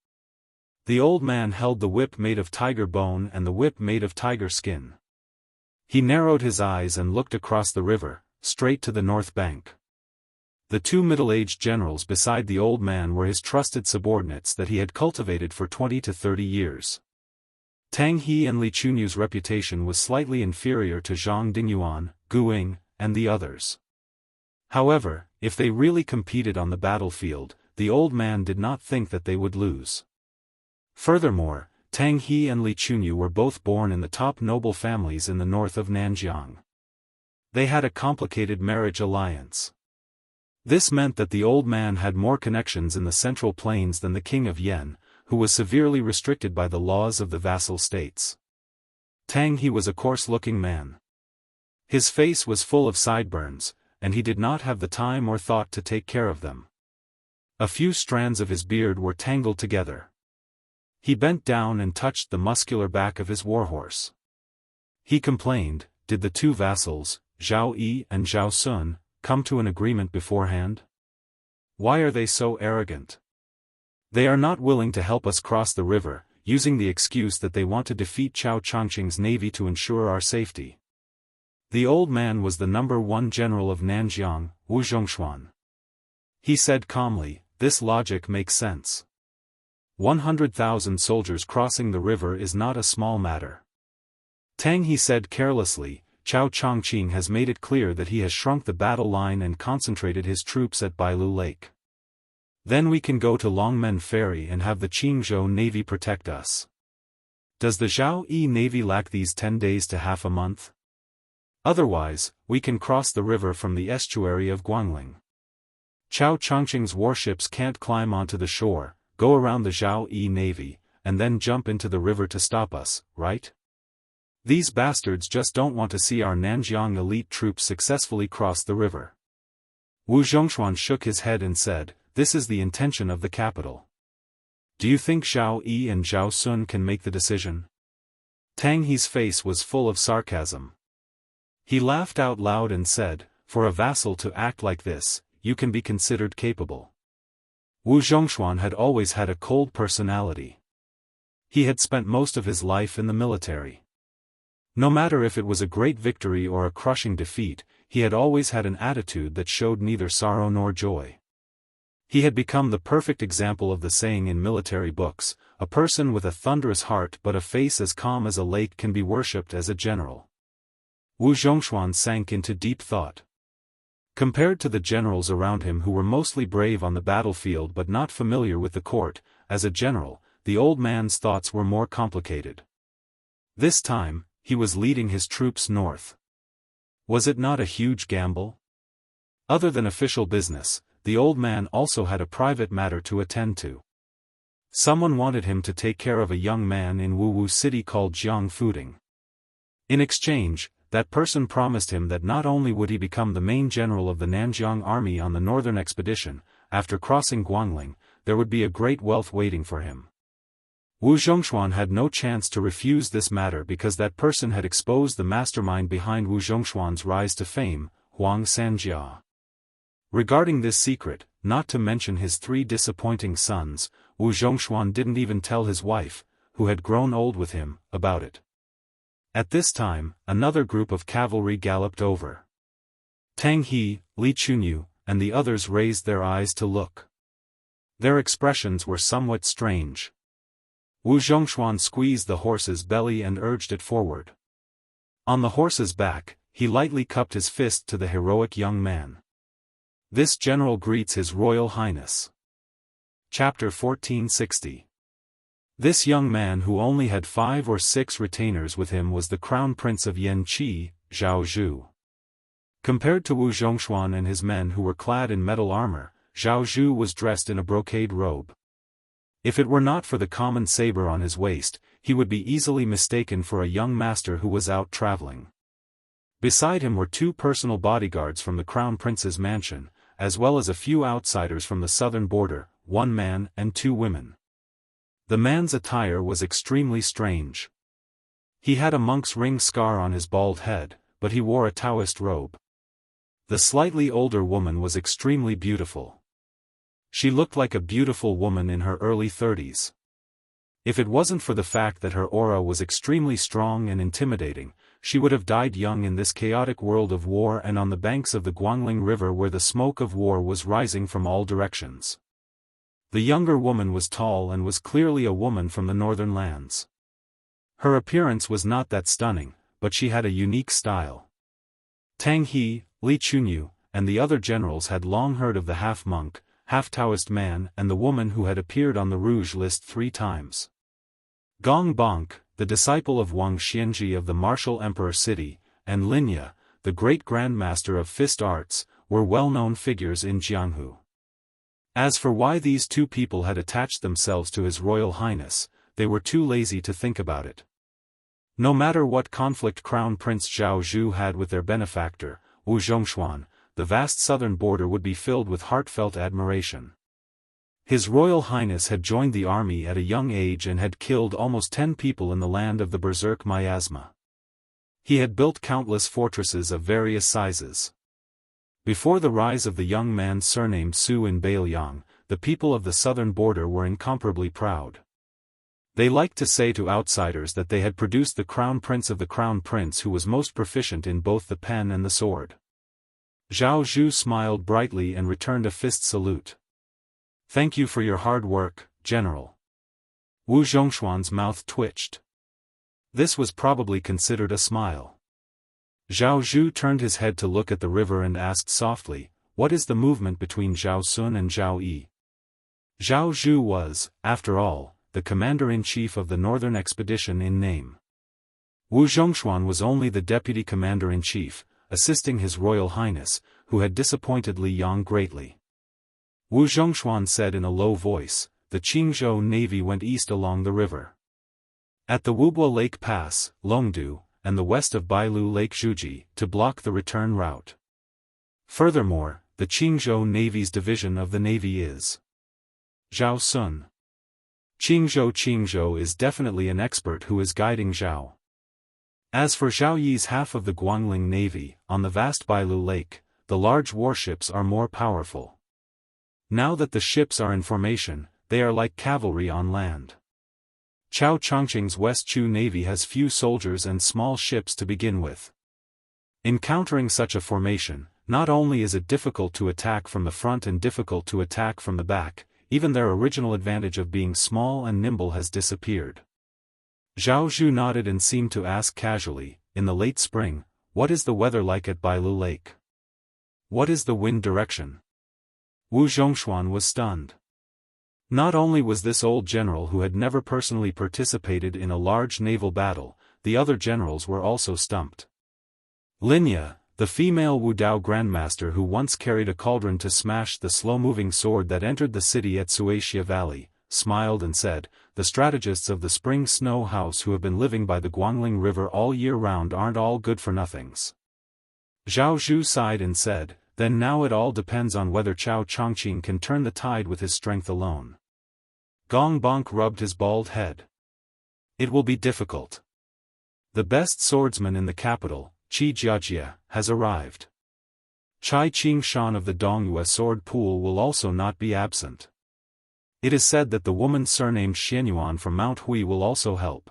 The old man held the whip made of tiger bone and the whip made of tiger skin. He narrowed his eyes and looked across the river, straight to the north bank. The two middle-aged generals beside the old man were his trusted subordinates that he had cultivated for 20 to 30 years. Tang He and Li Chunyu's reputation was slightly inferior to Zhang Dingyuan, Gu Ying, and the others. However, if they really competed on the battlefield, the old man did not think that they would lose. Furthermore, Tang He and Li Chunyu were both born in the top noble families in the north of Nanjiang. They had a complicated marriage alliance. This meant that the old man had more connections in the central plains than the king of Yen, who was severely restricted by the laws of the vassal states. Tang He was a coarse-looking man. His face was full of sideburns, and he did not have the time or thought to take care of them. A few strands of his beard were tangled together. He bent down and touched the muscular back of his warhorse. He complained, "Did the two vassals, Zhao Yi and Zhao Sun, come to an agreement beforehand? Why are they so arrogant? They are not willing to help us cross the river, using the excuse that they want to defeat Chao Changqing's navy to ensure our safety." The old man was the #1 general of Nanjiang, Wu Zhongshuan. He said calmly, "This logic makes sense. 100,000 soldiers crossing the river is not a small matter." Tang He said carelessly, "Chao Changqing has made it clear that he has shrunk the battle line and concentrated his troops at Bailu Lake. Then we can go to Longmen Ferry and have the Qingzhou Navy protect us. Does the Zhao Yi Navy lack these 10 days to half a month? Otherwise, we can cross the river from the estuary of Guangling. Chao Changqing's warships can't climb onto the shore, go around the Zhao Yi Navy, and then jump into the river to stop us, right? These bastards just don't want to see our Nanjiang elite troops successfully cross the river." Wu Zhongshuan shook his head and said, "This is the intention of the capital. Do you think Zhao Yi and Zhao Sun can make the decision?" Tang He's face was full of sarcasm. He laughed out loud and said, "For a vassal to act like this, you can be considered capable." Wu Zhongshuan had always had a cold personality. He had spent most of his life in the military. No matter if it was a great victory or a crushing defeat, he had always had an attitude that showed neither sorrow nor joy. He had become the perfect example of the saying in military books, "A person with a thunderous heart but a face as calm as a lake can be worshipped as a general." Wu Zhongshuan sank into deep thought. Compared to the generals around him who were mostly brave on the battlefield but not familiar with the court, as a general, the old man's thoughts were more complicated. This time, he was leading his troops north. Was it not a huge gamble? Other than official business, the old man also had a private matter to attend to. Someone wanted him to take care of a young man in Wu city called Jianghu. In exchange, that person promised him that not only would he become the main general of the Nanjiang army on the northern expedition, after crossing Guangling, there would be a great wealth waiting for him. Wu Zhongshuan had no chance to refuse this matter because that person had exposed the mastermind behind Wu Zhongshuan's rise to fame, Huang Sanjia. Regarding this secret, not to mention his 3 disappointing sons, Wu Zhongshuan didn't even tell his wife, who had grown old with him, about it. At this time, another group of cavalry galloped over. Tang He, Li Chunyu, and the others raised their eyes to look. Their expressions were somewhat strange. Wu Zhongshuan squeezed the horse's belly and urged it forward. On the horse's back, he lightly cupped his fist to the heroic young man. This general greets His Royal Highness. Chapter 1460. This young man who only had 5 or 6 retainers with him was the Crown Prince of Yanqi, Zhao Zhu. Compared to Wu Zhongshuan and his men who were clad in metal armor, Zhao Zhu was dressed in a brocade robe. If it were not for the common saber on his waist, he would be easily mistaken for a young master who was out traveling. Beside him were 2 personal bodyguards from the Crown Prince's mansion, as well as a few outsiders from the southern border, 1 man and 2 women. The man's attire was extremely strange. He had a monk's ring scar on his bald head, but he wore a Daoist robe. The slightly older woman was extremely beautiful. She looked like a beautiful woman in her early 30s. If it wasn't for the fact that her aura was extremely strong and intimidating, she would have died young in this chaotic world of war and on the banks of the Guangling River where the smoke of war was rising from all directions. The younger woman was tall and was clearly a woman from the northern lands. Her appearance was not that stunning, but she had a unique style. Tang He, Li Chunyu, and the other generals had long heard of the half-monk, half-Taoist man and the woman who had appeared on the Rouge list 3 times. Gong Bonk, the disciple of Wuxia Xianxia of the martial emperor city, and Linya, the great grandmaster of fist arts, were well-known figures in Jianghu. As for why these 2 people had attached themselves to His Royal Highness, they were too lazy to think about it. No matter what conflict Crown Prince Zhao Zhu had with their benefactor, Wu Zhongshuan, the vast southern border would be filled with heartfelt admiration. His Royal Highness had joined the army at a young age and had killed almost 10 people in the land of the Berserk miasma. He had built countless fortresses of various sizes. Before the rise of the young man surnamed Su in Bailiang, the people of the southern border were incomparably proud. They liked to say to outsiders that they had produced the Crown Prince of the Crown Prince who was most proficient in both the pen and the sword. Zhao Zhu smiled brightly and returned a fist salute. "Thank you for your hard work, General." Wu Zhongshuan's mouth twitched. This was probably considered a smile. Zhao Zhu turned his head to look at the river and asked softly, "What is the movement between Zhao Sun and Zhao Yi?" Zhao Zhu was, after all, the commander-in-chief of the northern expedition in name. Wu Zhongshuan was only the deputy commander-in-chief, assisting His Royal Highness, who had disappointed Li Yang greatly. Wu Zhongshuan said in a low voice, "The Qingzhou Navy went east along the river. At the Wubwa Lake Pass, Longdu, and the west of Bailu Lake Zhuji, to block the return route. Furthermore, the Qingzhou Navy's division of the Navy is Zhao Sun. Qingzhou is definitely an expert who is guiding Zhao. As for Zhao Yi's half of the Guangling Navy, on the vast Bailu Lake, the large warships are more powerful. Now that the ships are in formation, they are like cavalry on land. Chao Chongqing's West Chu Navy has few soldiers and small ships to begin with. Encountering such a formation, not only is it difficult to attack from the front and difficult to attack from the back, even their original advantage of being small and nimble has disappeared." Zhao Zhu nodded and seemed to ask casually, "In the late spring, what is the weather like at Bailu Lake? What is the wind direction?" Wu Zhongshuan was stunned. Not only was this old general who had never personally participated in a large naval battle, the other generals were also stumped. Linya, the female Wu Dao grandmaster who once carried a cauldron to smash the slow-moving sword that entered the city at Suaxia Valley, smiled and said, "The strategists of the Spring Snow House who have been living by the Guangling River all year round aren't all good-for-nothings." Zhao Zhu sighed and said, "Then now it all depends on whether Chao Chongqing can turn the tide with his strength alone." Gong Bonk rubbed his bald head. "It will be difficult. The best swordsman in the capital, Qi Jiajia, has arrived. Chai Ching Shan of the Dongyue sword pool will also not be absent. It is said that the woman surnamed Xianyuan from Mount Hui will also help.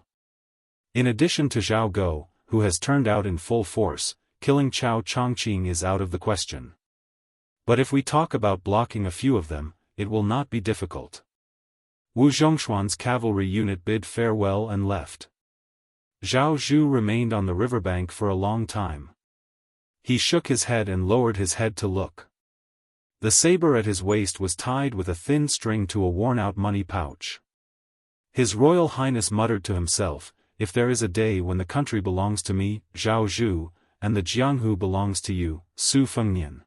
In addition to Zhao Go, who has turned out in full force, killing Chao Chongqing is out of the question. But if we talk about blocking a few of them, it will not be difficult. Wu Zhongshuan's cavalry unit bid farewell and left. Zhao Zhu remained on the riverbank for a long time. He shook his head and lowered his head to look. The saber at his waist was tied with a thin string to a worn-out money pouch. His Royal Highness muttered to himself, "If there is a day when the country belongs to me, Zhao Zhu, and the Jianghu belongs to you, Su Fengnian,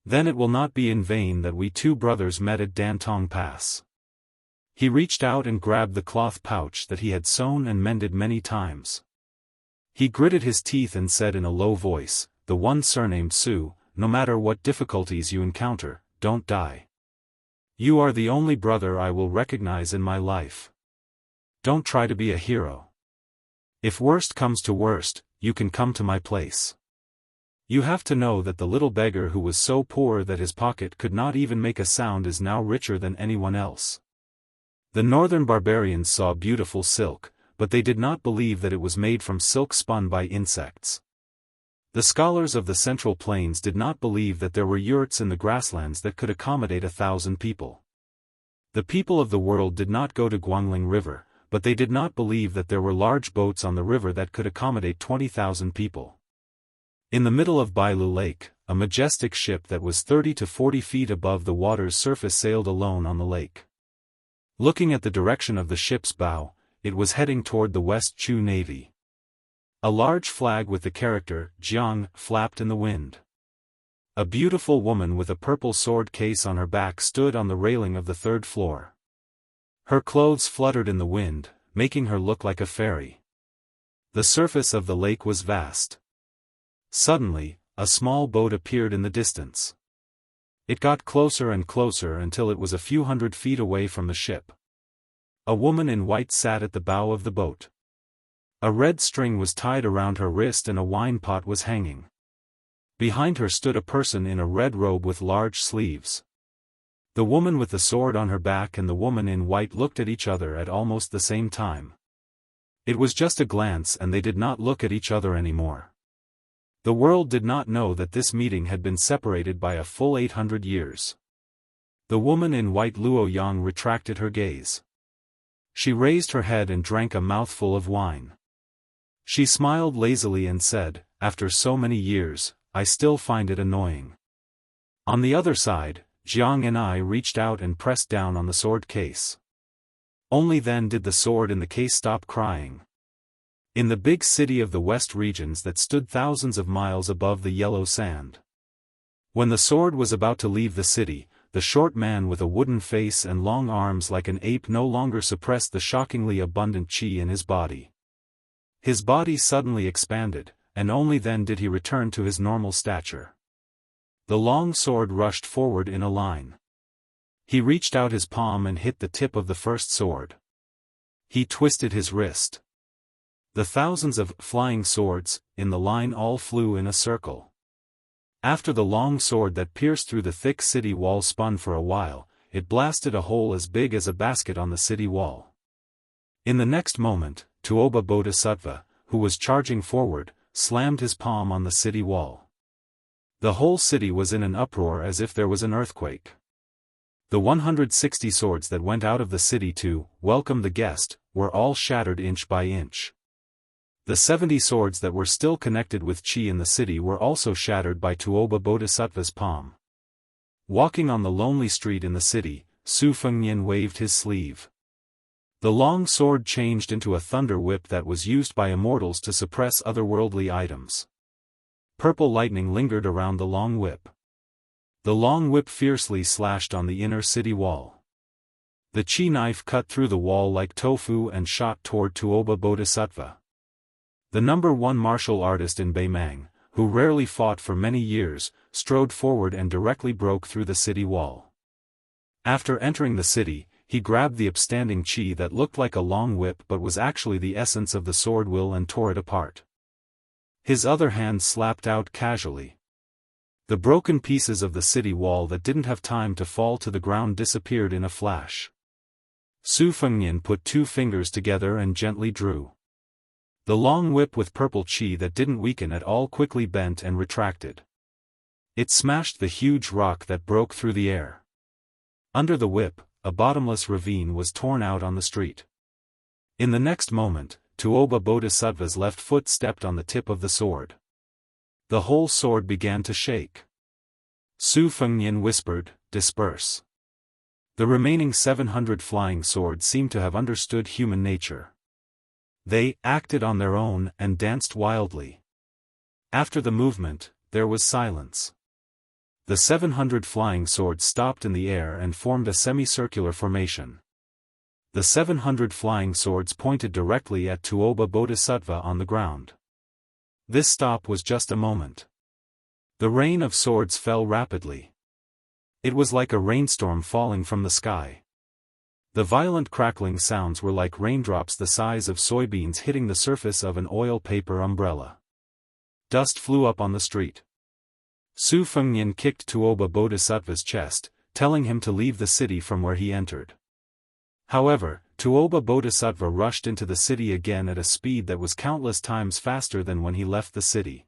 then it will not be in vain that we two brothers met at Dantong Pass." He reached out and grabbed the cloth pouch that he had sewn and mended many times. He gritted his teeth and said in a low voice, "The one surnamed Su, no matter what difficulties you encounter, don't die. You are the only brother I will recognize in my life. Don't try to be a hero. If worst comes to worst, you can come to my place. You have to know that the little beggar who was so poor that his pocket could not even make a sound is now richer than anyone else." The northern barbarians saw beautiful silk, but they did not believe that it was made from silk spun by insects. The scholars of the Central Plains did not believe that there were yurts in the grasslands that could accommodate 1,000 people. The people of the world did not go to Guangling River, but they did not believe that there were large boats on the river that could accommodate 20,000 people. In the middle of Bailu Lake, a majestic ship that was 30 to 40 feet above the water's surface sailed alone on the lake. Looking at the direction of the ship's bow, it was heading toward the West Chu Navy. A large flag with the character, Jiang, flapped in the wind. A beautiful woman with a purple sword case on her back stood on the railing of the third floor. Her clothes fluttered in the wind, making her look like a fairy. The surface of the lake was vast. Suddenly, a small boat appeared in the distance. It got closer and closer until it was a few hundred feet away from the ship. A woman in white sat at the bow of the boat. A red string was tied around her wrist and a wine pot was hanging. Behind her stood a person in a red robe with large sleeves. The woman with the sword on her back and the woman in white looked at each other at almost the same time. It was just a glance and they did not look at each other anymore. The world did not know that this meeting had been separated by a full 800 years. The woman in white Luo Yang retracted her gaze. She raised her head and drank a mouthful of wine. She smiled lazily and said, "After so many years, I still find it annoying." On the other side, Jiang and I reached out and pressed down on the sword case. Only then did the sword in the case stop crying. In the big city of the West regions that stood thousands of miles above the yellow sand. When the sword was about to leave the city, the short man with a wooden face and long arms like an ape no longer suppressed the shockingly abundant qi in his body. His body suddenly expanded, and only then did he return to his normal stature. The long sword rushed forward in a line. He reached out his palm and hit the tip of the first sword. He twisted his wrist. The thousands of flying swords in the line all flew in a circle. After the long sword that pierced through the thick city wall spun for a while, it blasted a hole as big as a basket on the city wall. In the next moment, Tuoba Bodhisattva, who was charging forward, slammed his palm on the city wall. The whole city was in an uproar as if there was an earthquake. The 160 swords that went out of the city to welcome the guest were all shattered inch by inch. The 70 swords that were still connected with qi in the city were also shattered by Tuoba Bodhisattva's palm. Walking on the lonely street in the city, Su Fengnian waved his sleeve. The long sword changed into a thunder whip that was used by immortals to suppress otherworldly items. Purple lightning lingered around the long whip. The long whip fiercely slashed on the inner city wall. The qi knife cut through the wall like tofu and shot toward Tuoba Bodhisattva. The #1 martial artist in Beimang, who rarely fought for many years, strode forward and directly broke through the city wall. After entering the city, he grabbed the upstanding qi that looked like a long whip but was actually the essence of the sword will and tore it apart. His other hand slapped out casually. The broken pieces of the city wall that didn't have time to fall to the ground disappeared in a flash. Su Fengnian put 2 fingers together and gently drew. The long whip with purple qi that didn't weaken at all quickly bent and retracted. It smashed the huge rock that broke through the air. Under the whip, a bottomless ravine was torn out on the street. In the next moment, Tuoba Bodhisattva's left foot stepped on the tip of the sword. The whole sword began to shake. Su Fengnian whispered, "Disperse." The remaining 700 flying swords seemed to have understood human nature. They acted on their own and danced wildly. After the movement, there was silence. The 700 flying swords stopped in the air and formed a semicircular formation. The 700 flying swords pointed directly at Tuoba Bodhisattva on the ground. This stop was just a moment. The rain of swords fell rapidly. It was like a rainstorm falling from the sky. The violent crackling sounds were like raindrops the size of soybeans hitting the surface of an oil paper umbrella. Dust flew up on the street. Su Fengnian kicked Tuoba Bodhisattva's chest, telling him to leave the city from where he entered. However, Tuoba Bodhisattva rushed into the city again at a speed that was countless times faster than when he left the city.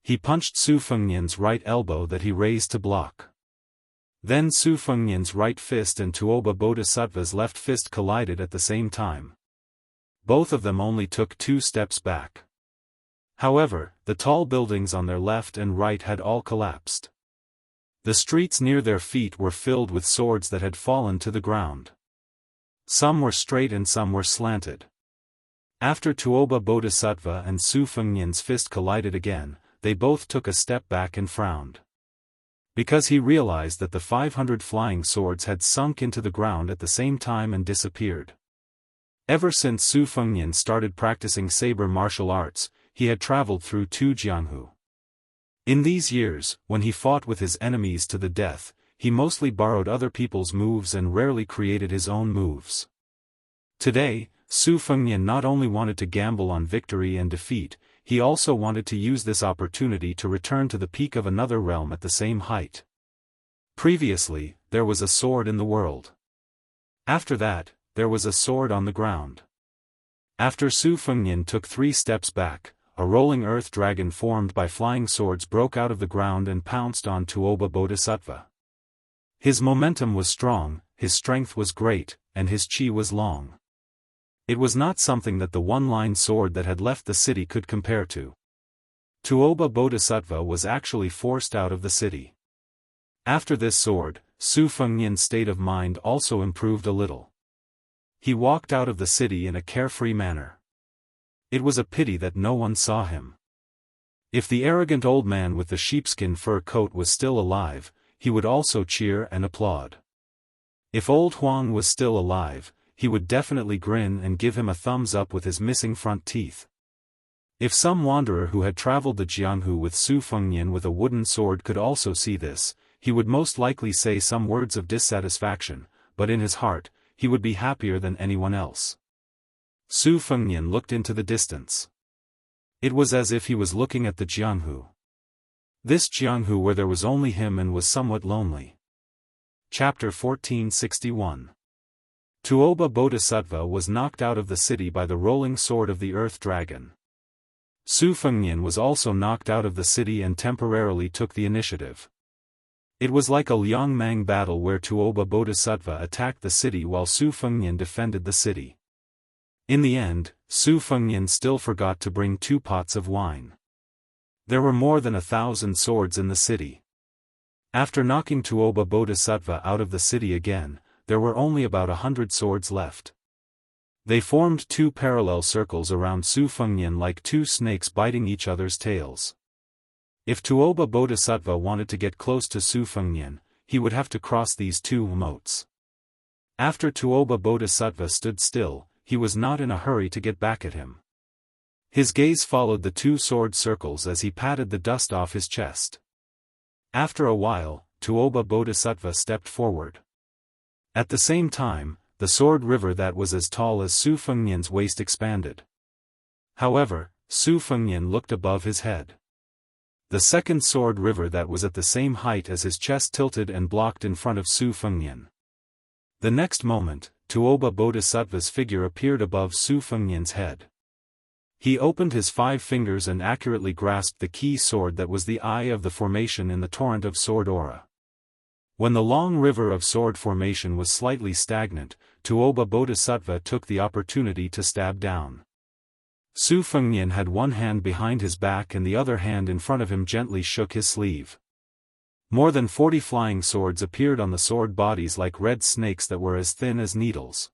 He punched Su Fengnian's right elbow that he raised to block. Then Su Fengnian's right fist and Tuoba Bodhisattva's left fist collided at the same time. Both of them only took 2 steps back. However, the tall buildings on their left and right had all collapsed. The streets near their feet were filled with swords that had fallen to the ground. Some were straight and some were slanted. After Tuoba Bodhisattva and Su Fengnian's fist collided again, they both took a step back and frowned. Because he realized that the 500 flying swords had sunk into the ground at the same time and disappeared. Ever since Su Fengnian started practicing saber martial arts, he had traveled through 2 Jianghu. In these years, when he fought with his enemies to the death, he mostly borrowed other people's moves and rarely created his own moves. Today, Su Fengnian not only wanted to gamble on victory and defeat, he also wanted to use this opportunity to return to the peak of another realm at the same height. Previously, there was a sword in the world. After that, there was a sword on the ground. After Su Fengnian took 3 steps back, a rolling earth dragon formed by flying swords broke out of the ground and pounced on Tuoba Bodhisattva. His momentum was strong, his strength was great, and his qi was long. It was not something that the one-line sword that had left the city could compare to. Tuoba Bodhisattva was actually forced out of the city. After this sword, Su Fengnian's state of mind also improved a little. He walked out of the city in a carefree manner. It was a pity that no one saw him. If the arrogant old man with the sheepskin fur coat was still alive, he would also cheer and applaud. If old Huang was still alive, he would definitely grin and give him a thumbs up with his missing front teeth. If some wanderer who had traveled the Jianghu with Su Fengnian with a wooden sword could also see this, he would most likely say some words of dissatisfaction, but in his heart, he would be happier than anyone else. Su Fengnian looked into the distance. It was as if he was looking at the Jianghu. This Jianghu where there was only him and was somewhat lonely. Chapter 1461. Tuoba Bodhisattva was knocked out of the city by the rolling sword of the earth dragon. Su Fengnian was also knocked out of the city and temporarily took the initiative. It was like a Liangmang battle where Tuoba Bodhisattva attacked the city while Su Fengnian defended the city. In the end, Su Fengnian still forgot to bring 2 pots of wine. There were more than 1,000 swords in the city. After knocking Tuoba Bodhisattva out of the city again, there were only about 100 swords left. They formed 2 parallel circles around Su Fengnian like 2 snakes biting each other's tails. If Tuoba Bodhisattva wanted to get close to Su Fengnian, he would have to cross these 2 moats. After Tuoba Bodhisattva stood still, he was not in a hurry to get back at him. His gaze followed the 2 sword circles as he patted the dust off his chest. After a while, Tuoba Bodhisattva stepped forward. At the same time, the sword river that was as tall as Su Fengnian's waist expanded. However, Su Fengnian looked above his head. The second sword river that was at the same height as his chest tilted and blocked in front of Su Fengnian. The next moment, Tuoba Bodhisattva's figure appeared above Su Fengnian's head. He opened his 5 fingers and accurately grasped the key sword that was the eye of the formation in the torrent of sword aura. When the long river of sword formation was slightly stagnant, Tuoba Bodhisattva took the opportunity to stab down. Su Fengnian had one hand behind his back and the other hand in front of him gently shook his sleeve. More than 40 flying swords appeared on the sword bodies like red snakes that were as thin as needles.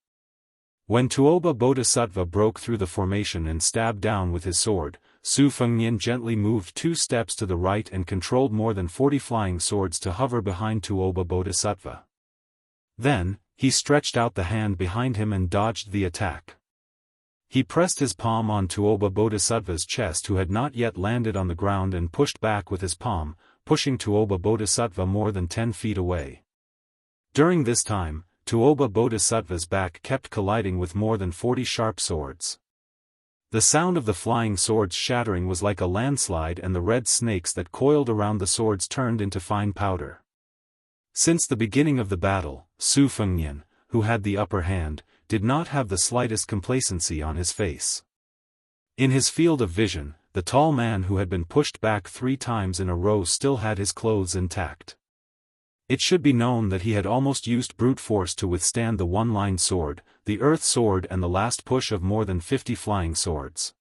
When Tuoba Bodhisattva broke through the formation and stabbed down with his sword, Su Fengnian gently moved 2 steps to the right and controlled more than 40 flying swords to hover behind Tuoba Bodhisattva. Then, he stretched out the hand behind him and dodged the attack. He pressed his palm on Tuoba Bodhisattva's chest, who had not yet landed on the ground, and pushed back with his palm, pushing Tuoba Bodhisattva more than 10 feet away. During this time, Tuoba Bodhisattva's back kept colliding with more than 40 sharp swords. The sound of the flying swords shattering was like a landslide, and the red snakes that coiled around the swords turned into fine powder. Since the beginning of the battle, Su Fengnian, who had the upper hand, did not have the slightest complacency on his face. In his field of vision, the tall man who had been pushed back 3 times in a row still had his clothes intact. It should be known that he had almost used brute force to withstand the one-line sword, the earth sword, and the last push of more than 50 flying swords.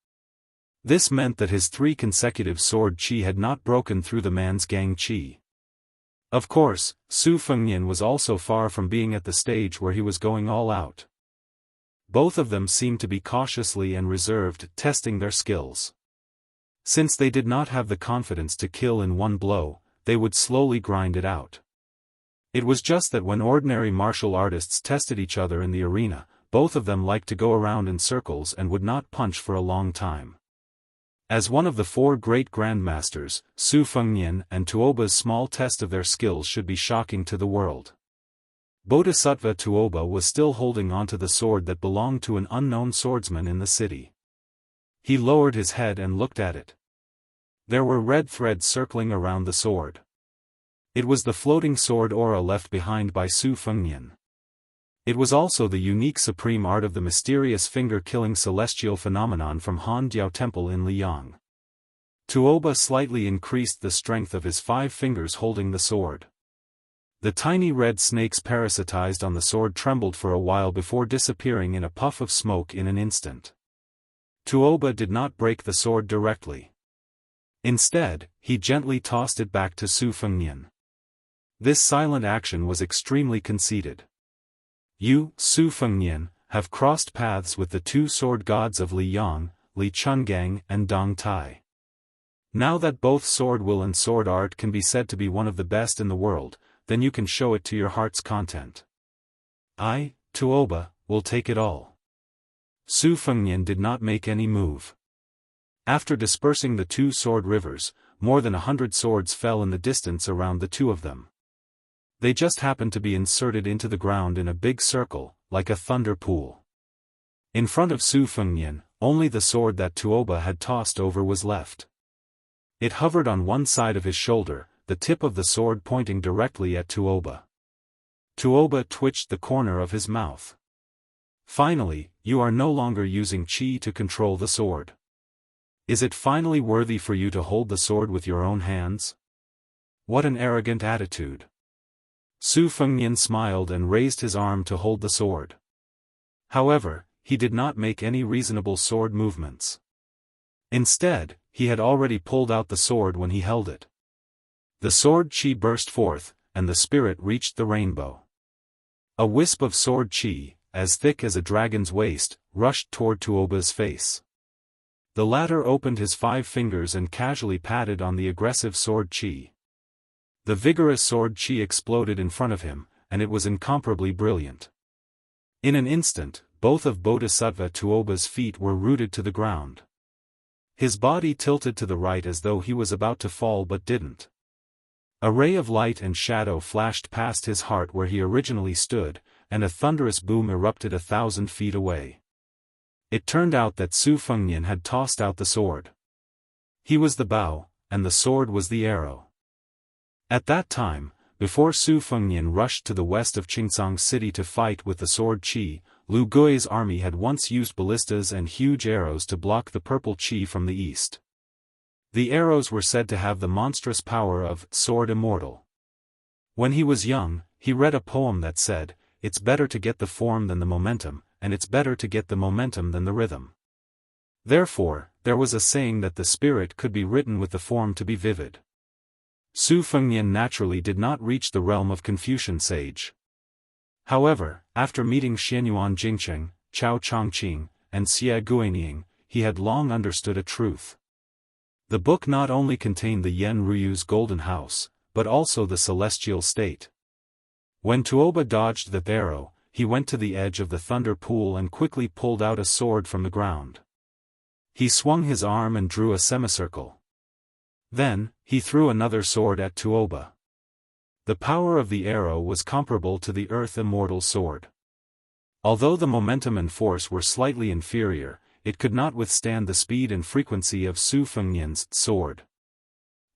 This meant that his 3 consecutive sword chi had not broken through the man's gang chi. Of course, Su Fengnian was also far from being at the stage where he was going all out. Both of them seemed to be cautiously and reserved, testing their skills. Since they did not have the confidence to kill in one blow, they would slowly grind it out. It was just that when ordinary martial artists tested each other in the arena, both of them liked to go around in circles and would not punch for a long time. As one of the 4 great grandmasters, Su Fengnian and Tuoba's small test of their skills should be shocking to the world. Bodhisattva Tuoba was still holding onto the sword that belonged to an unknown swordsman in the city. He lowered his head and looked at it. There were red threads circling around the sword. It was the floating sword aura left behind by Su Fengnian. It was also the unique supreme art of the mysterious finger-killing celestial phenomenon from Han Diao Temple in Liang. Tuoba slightly increased the strength of his 5 fingers holding the sword. The tiny red snakes parasitized on the sword trembled for a while before disappearing in a puff of smoke in an instant. Tuoba did not break the sword directly. Instead, he gently tossed it back to Su Fengnian. This silent action was extremely conceited. You, Su Fengnian, have crossed paths with the 2 sword gods of Liyang, Li Chungang and Dong Tai. Now that both sword will and sword art can be said to be one of the best in the world, then you can show it to your heart's content. I, Tuoba, will take it all. Su Fengnian did not make any move. After dispersing the 2 sword rivers, more than 100 swords fell in the distance around the 2 of them. They just happened to be inserted into the ground in a big circle, like a thunder pool. In front of Su Fengnian, only the sword that Tuoba had tossed over was left. It hovered on one side of his shoulder, the tip of the sword pointing directly at Tuoba. Tuoba twitched the corner of his mouth. Finally, you are no longer using chi to control the sword. Is it finally worthy for you to hold the sword with your own hands? What an arrogant attitude. Su Fengnian smiled and raised his arm to hold the sword. However, he did not make any reasonable sword movements. Instead, he had already pulled out the sword when he held it. The sword chi burst forth, and the spirit reached the rainbow. A wisp of sword chi, as thick as a dragon's waist, rushed toward Tuoba's face. The latter opened his 5 fingers and casually patted on the aggressive sword chi. The vigorous sword chi exploded in front of him, and it was incomparably brilliant. In an instant, both of Bodhisattva Tuoba's feet were rooted to the ground. His body tilted to the right as though he was about to fall but didn't. A ray of light and shadow flashed past his heart where he originally stood, and a thunderous boom erupted 1,000 feet away. It turned out that Su Fengnian had tossed out the sword. He was the Bao, and the sword was the arrow. At that time, before Su Fengnian rushed to the west of Qingsang City to fight with the sword Qi, Lu Gui's army had once used ballistas and huge arrows to block the purple Qi from the east. The arrows were said to have the monstrous power of sword immortal. When he was young, he read a poem that said, "It's better to get the form than the momentum, and it's better to get the momentum than the rhythm." Therefore, there was a saying that the spirit could be written with the form to be vivid. Su Fengnian naturally did not reach the realm of Confucian sage. However, after meeting Xianyuan Jingcheng, Chao Chongqing, and Xie Guinying, he had long understood a truth. The book not only contained the Yen Ruyu's golden house, but also the celestial state. When Tuoba dodged the arrow, he went to the edge of the thunder pool and quickly pulled out a sword from the ground. He swung his arm and drew a semicircle. Then, he threw another sword at Tuoba. The power of the arrow was comparable to the Earth Immortal sword. Although the momentum and force were slightly inferior, it could not withstand the speed and frequency of Su Fengnian's sword.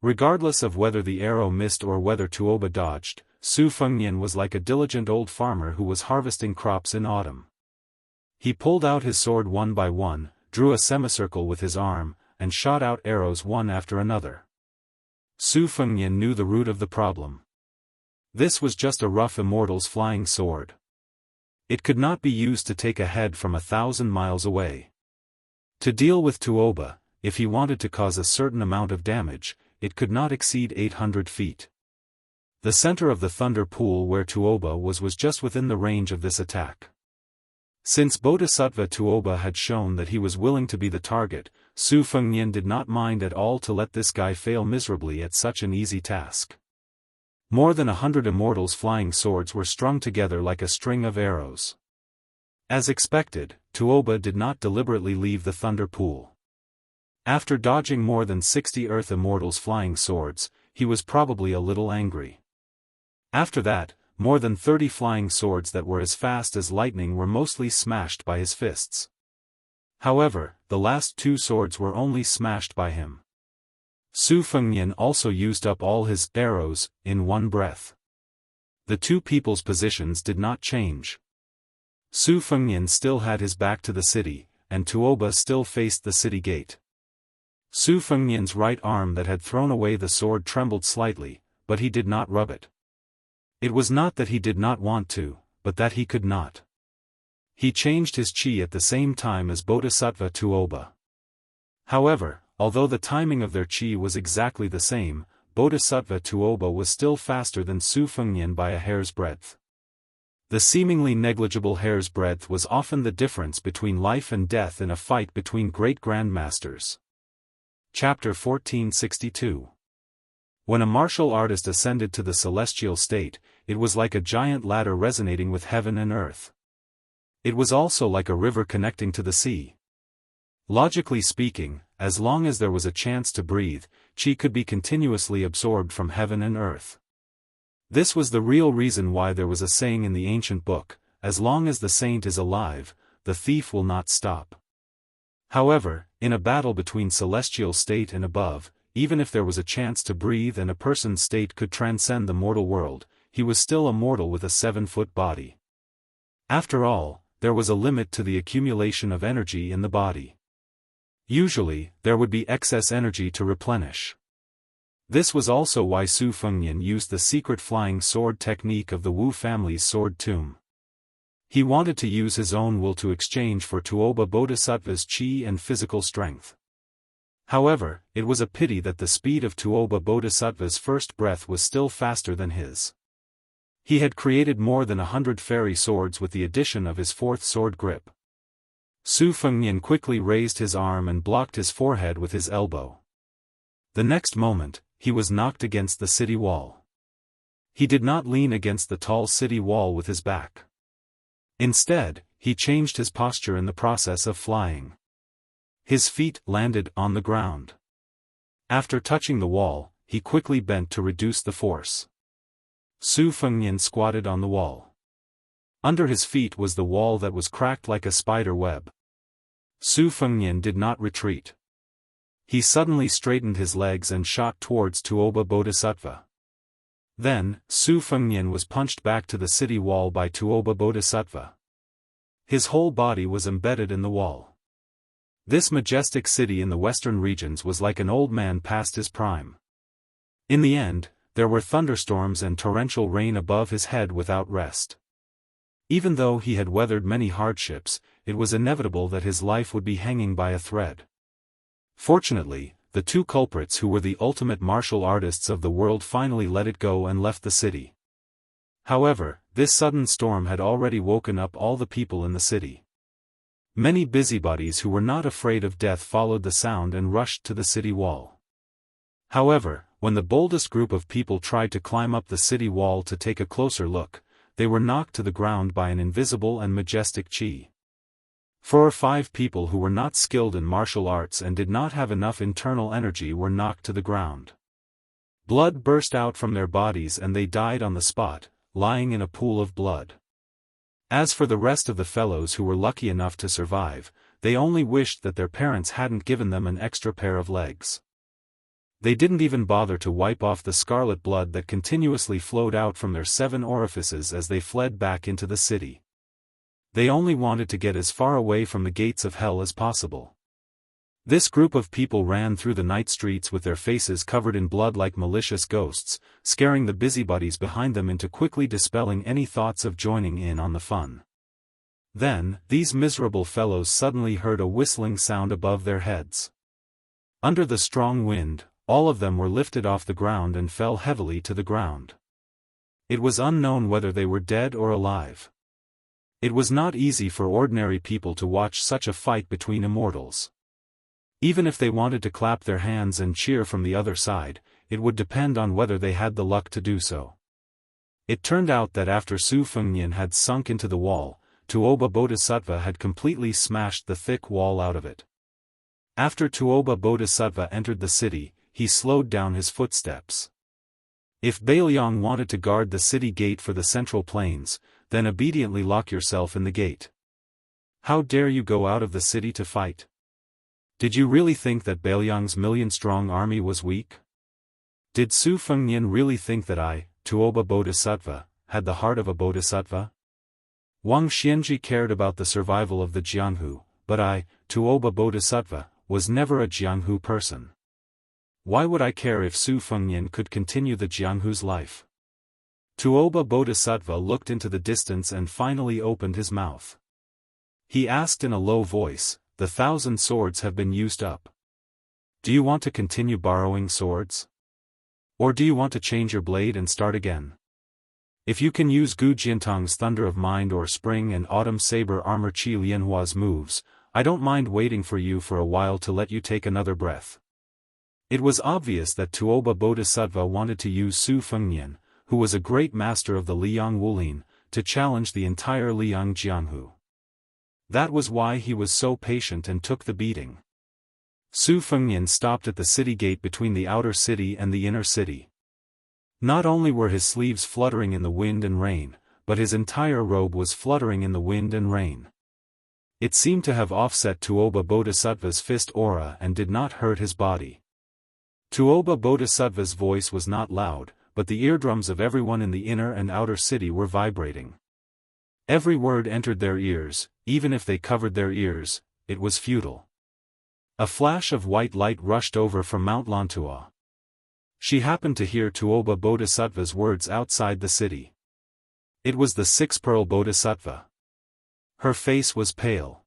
Regardless of whether the arrow missed or whether Tuoba dodged, Su Fengnian was like a diligent old farmer who was harvesting crops in autumn. He pulled out his sword one by one, drew a semicircle with his arm, and shot out arrows one after another. Su Fengnian knew the root of the problem. This was just a rough immortal's flying sword. It could not be used to take a head from 1,000 miles away. To deal with Tuoba, if he wanted to cause a certain amount of damage, it could not exceed 800 feet. The center of the thunder pool where Tuoba was just within the range of this attack. Since Bodhisattva Tuoba had shown that he was willing to be the target, Su Fengnian did not mind at all to let this guy fail miserably at such an easy task. More than 100 immortals' flying swords were strung together like a string of arrows. As expected, Tuoba did not deliberately leave the thunder pool. After dodging more than 60 Earth Immortals' flying swords, he was probably a little angry. After that, more than 30 flying swords that were as fast as lightning were mostly smashed by his fists. However, the last 2 swords were only smashed by him. Su Fengnian also used up all his arrows in one breath. The two people's positions did not change. Su Fengnian still had his back to the city, and Tuoba still faced the city gate. Su Fengnian's right arm that had thrown away the sword trembled slightly, but he did not rub it. It was not that he did not want to, but that he could not. He changed his chi at the same time as Bodhisattva Tuoba. However, although the timing of their chi was exactly the same, Bodhisattva Tuoba was still faster than Su Fengnian by a hair's breadth. The seemingly negligible hair's breadth was often the difference between life and death in a fight between great grandmasters. Chapter 1462. When a martial artist ascended to the celestial state, it was like a giant ladder resonating with heaven and earth. It was also like a river connecting to the sea. Logically speaking, as long as there was a chance to breathe, chi could be continuously absorbed from heaven and earth. This was the real reason why there was a saying in the ancient book, as long as the saint is alive, the thief will not stop. However, in a battle between celestial state and above, even if there was a chance to breathe and a person's state could transcend the mortal world, he was still a mortal with a 7-foot body. After all, there was a limit to the accumulation of energy in the body. Usually, there would be excess energy to replenish. This was also why Su Fengnian used the secret flying sword technique of the Wu family's sword tomb. He wanted to use his own will to exchange for Tuoba Bodhisattva's chi and physical strength. However, it was a pity that the speed of Tuoba Bodhisattva's first breath was still faster than his. He had created more than 100 fairy swords with the addition of his fourth sword grip. Su Fengnian quickly raised his arm and blocked his forehead with his elbow. The next moment, he was knocked against the city wall. He did not lean against the tall city wall with his back. Instead, he changed his posture in the process of flying. His feet landed on the ground. After touching the wall, he quickly bent to reduce the force. Su Fengnian squatted on the wall. Under his feet was the wall that was cracked like a spider web. Su Fengnian did not retreat. He suddenly straightened his legs and shot towards Tuoba Bodhisattva. Then, Su Fengnian was punched back to the city wall by Tuoba Bodhisattva. His whole body was embedded in the wall. This majestic city in the western regions was like an old man past his prime. In the end, there were thunderstorms and torrential rain above his head without rest. Even though he had weathered many hardships, it was inevitable that his life would be hanging by a thread. Fortunately, the two culprits who were the ultimate martial artists of the world finally let it go and left the city. However, this sudden storm had already woken up all the people in the city. Many busybodies who were not afraid of death followed the sound and rushed to the city wall. However, when the boldest group of people tried to climb up the city wall to take a closer look, they were knocked to the ground by an invisible and majestic chi. 4 or 5 people who were not skilled in martial arts and did not have enough internal energy were knocked to the ground. Blood burst out from their bodies and they died on the spot, lying in a pool of blood. As for the rest of the fellows who were lucky enough to survive, they only wished that their parents hadn't given them an extra pair of legs. They didn't even bother to wipe off the scarlet blood that continuously flowed out from their 7 orifices as they fled back into the city. They only wanted to get as far away from the gates of hell as possible. This group of people ran through the night streets with their faces covered in blood like malicious ghosts, scaring the busybodies behind them into quickly dispelling any thoughts of joining in on the fun. Then, these miserable fellows suddenly heard a whistling sound above their heads. Under the strong wind, all of them were lifted off the ground and fell heavily to the ground. It was unknown whether they were dead or alive. It was not easy for ordinary people to watch such a fight between immortals. Even if they wanted to clap their hands and cheer from the other side, it would depend on whether they had the luck to do so. It turned out that after Su Fengnian had sunk into the wall, Tuoba Bodhisattva had completely smashed the thick wall out of it. After Tuoba Bodhisattva entered the city, he slowed down his footsteps. If Bailiang wanted to guard the city gate for the central plains, then obediently lock yourself in the gate. How dare you go out of the city to fight? Did you really think that Bailiang's million-strong army was weak? Did Su Fengnian really think that I, Tuoba Bodhisattva, had the heart of a bodhisattva? Wang Xianji cared about the survival of the Jianghu, but I, Tuoba Bodhisattva, was never a Jianghu person. Why would I care if Su Fengnian could continue the Jianghu's life? Tuoba Bodhisattva looked into the distance and finally opened his mouth. He asked in a low voice, "The 1,000 swords have been used up. Do you want to continue borrowing swords? Or do you want to change your blade and start again? If you can use Gu Jiantang's Thunder of Mind or Spring and Autumn Saber Armor Qi Lianhua's moves, I don't mind waiting for you for a while to let you take another breath." It was obvious that Tuoba Bodhisattva wanted to use Su Fengnian, who was a great master of the Liang Wulin, to challenge the entire Liang Jianghu. That was why he was so patient and took the beating. Su Fengnian stopped at the city gate between the outer city and the inner city. Not only were his sleeves fluttering in the wind and rain, but his entire robe was fluttering in the wind and rain. It seemed to have offset Tuoba Bodhisattva's fist aura and did not hurt his body. Tuoba Bodhisattva's voice was not loud, but the eardrums of everyone in the inner and outer city were vibrating. Every word entered their ears, even if they covered their ears, it was futile. A flash of white light rushed over from Mount Lantua. She happened to hear Tuoba Bodhisattva's words outside the city. It was the 6-pearl Bodhisattva. Her face was pale.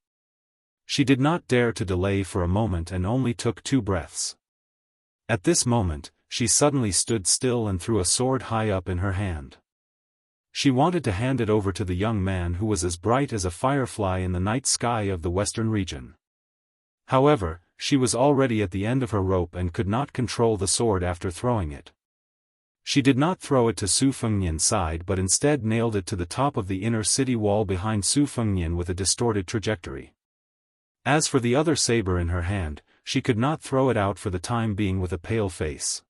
She did not dare to delay for a moment and only took 2 breaths. At this moment, she suddenly stood still and threw a sword high up in her hand. She wanted to hand it over to the young man who was as bright as a firefly in the night sky of the western region. However, she was already at the end of her rope and could not control the sword after throwing it. She did not throw it to Su Fengnian's side but instead nailed it to the top of the inner city wall behind Su Fengnian with a distorted trajectory. As for the other saber in her hand, she could not throw it out for the time being with a pale face.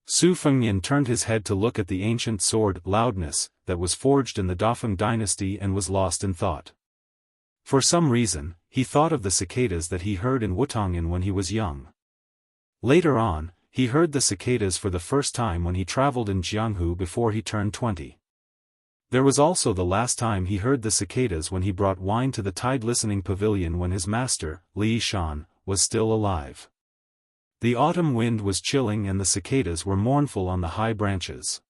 Su Fengnian turned his head to look at the ancient sword, Loudness, that was forged in the Dafeng dynasty and was lost in thought. For some reason, he thought of the cicadas that he heard in Wutongan when he was young. Later on, he heard the cicadas for the first time when he traveled in Jianghu before he turned 20. There was also the last time he heard the cicadas when he brought wine to the tide listening pavilion when his master, Li Shan, was still alive. The autumn wind was chilling and the cicadas were mournful on the high branches.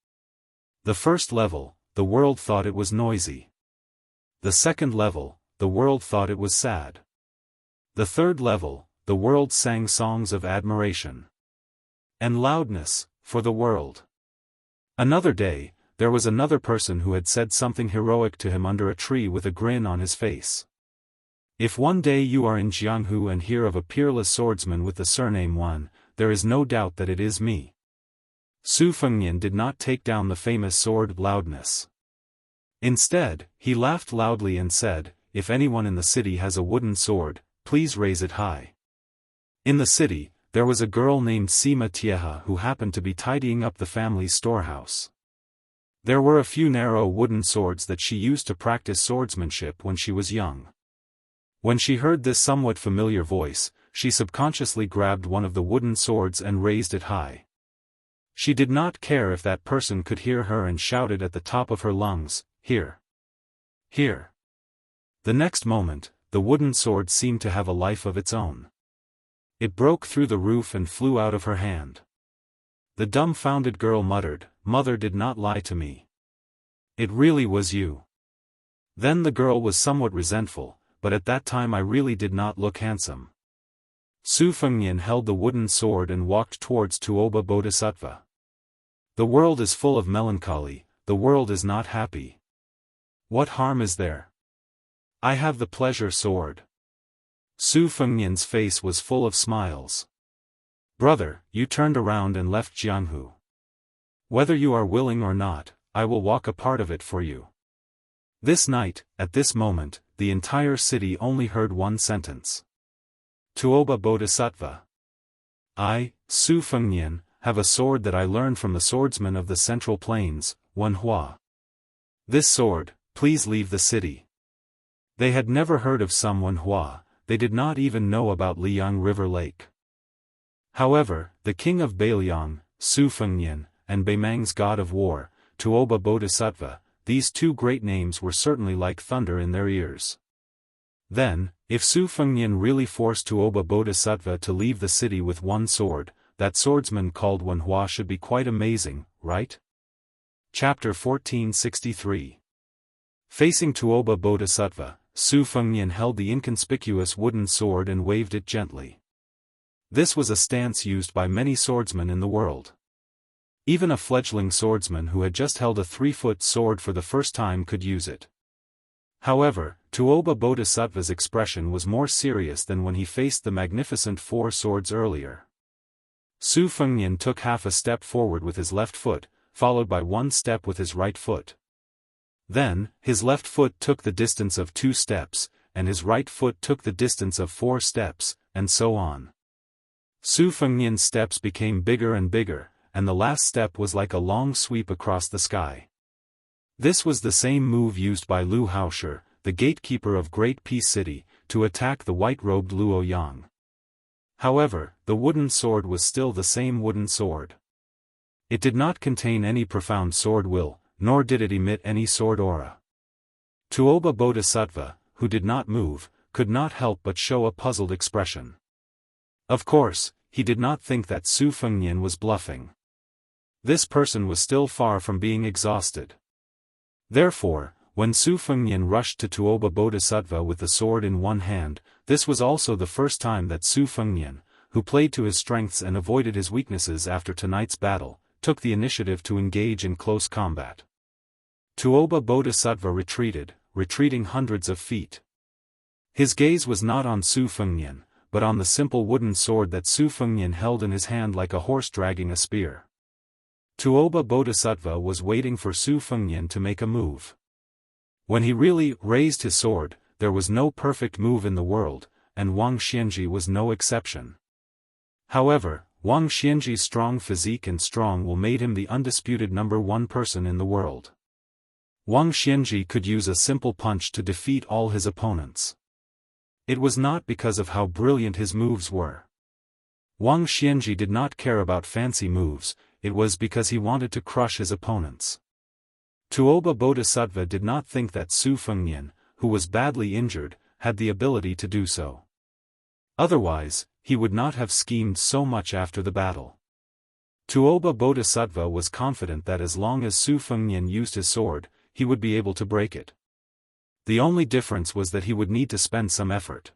The first level, the world thought it was noisy. The second level, the world thought it was sad. The third level, the world sang songs of admiration and loudness, for the world. Another day, there was another person who had said something heroic to him under a tree with a grin on his face. If one day you are in Jianghu and hear of a peerless swordsman with the surname Wan, there is no doubt that it is me. Su Fengnian did not take down the famous sword loudness. Instead, he laughed loudly and said, "If anyone in the city has a wooden sword, please raise it high." In the city, there was a girl named Sima Tieha who happened to be tidying up the family's storehouse. There were a few narrow wooden swords that she used to practice swordsmanship when she was young. When she heard this somewhat familiar voice, she subconsciously grabbed one of the wooden swords and raised it high. She did not care if that person could hear her and shouted at the top of her lungs, "Here! Here!" The next moment, the wooden sword seemed to have a life of its own. It broke through the roof and flew out of her hand. The dumbfounded girl muttered, "Mother did not lie to me. It really was you." Then the girl was somewhat resentful, "But at that time I really did not look handsome." Su Fengnian held the wooden sword and walked towards Tuoba Bodhisattva. The world is full of melancholy, the world is not happy. What harm is there? I have the pleasure sword. Su Fengnian's face was full of smiles. "Brother, you turned around and left Jianghu. Whether you are willing or not, I will walk a part of it for you." This night, at this moment, the entire city only heard one sentence. Tuoba Bodhisattva. I, Su Fengnian, have a sword that I learned from the swordsmen of the Central Plains, Wenhua. This sword, please leave the city. They had never heard of some Wenhua, they did not even know about Liang River Lake. However, the king of Beiliang, Su Fengnian, and Beimang's god of war, Tuoba Bodhisattva, these two great names were certainly like thunder in their ears. Then, if Su Fengnian really forced Tuoba Bodhisattva to leave the city with one sword, that swordsman called Wenhua should be quite amazing, right? Chapter 1463. Facing Tuoba Bodhisattva, Su Fengnian held the inconspicuous wooden sword and waved it gently. This was a stance used by many swordsmen in the world. Even a fledgling swordsman who had just held a 3-foot sword for the first time could use it. However, Tuoba Bodhisattva's expression was more serious than when he faced the magnificent 4 swords earlier. Su Fengnian took half a step forward with his left foot, followed by 1 step with his right foot. Then, his left foot took the distance of 2 steps, and his right foot took the distance of 4 steps, and so on. Su Fengnian's steps became bigger and bigger, and the last step was like a long sweep across the sky. This was the same move used by Lu Haoshi, the gatekeeper of Great Peace City, to attack the white-robed Luo Yang. However, the wooden sword was still the same wooden sword. It did not contain any profound sword will, nor did it emit any sword aura. Tuoba Bodhisattva, who did not move, could not help but show a puzzled expression. Of course, he did not think that Su Fengnian was bluffing. This person was still far from being exhausted. Therefore, when Su Fengnian rushed to Tuoba Bodhisattva with the sword in one hand, this was also the first time that Su Fengnian, who played to his strengths and avoided his weaknesses after tonight's battle, took the initiative to engage in close combat. Tuoba Bodhisattva retreating hundreds of feet. His gaze was not on Su Fengnian, but on the simple wooden sword that Su Fengnian held in his hand like a horse dragging a spear. Tuoba Bodhisattva was waiting for Su Fengnian to make a move. When he really raised his sword, there was no perfect move in the world, and Wang Xianji was no exception. However, Wang Xianji's strong physique and strong will made him the undisputed #1 person in the world. Wang Xianji could use a simple punch to defeat all his opponents. It was not because of how brilliant his moves were. Wang Xianji did not care about fancy moves, it was because he wanted to crush his opponents. Tuoba Bodhisattva did not think that Su Fengnian, who was badly injured, had the ability to do so. Otherwise, he would not have schemed so much after the battle. Tuoba Bodhisattva was confident that as long as Su Fengnian used his sword, he would be able to break it. The only difference was that he would need to spend some effort.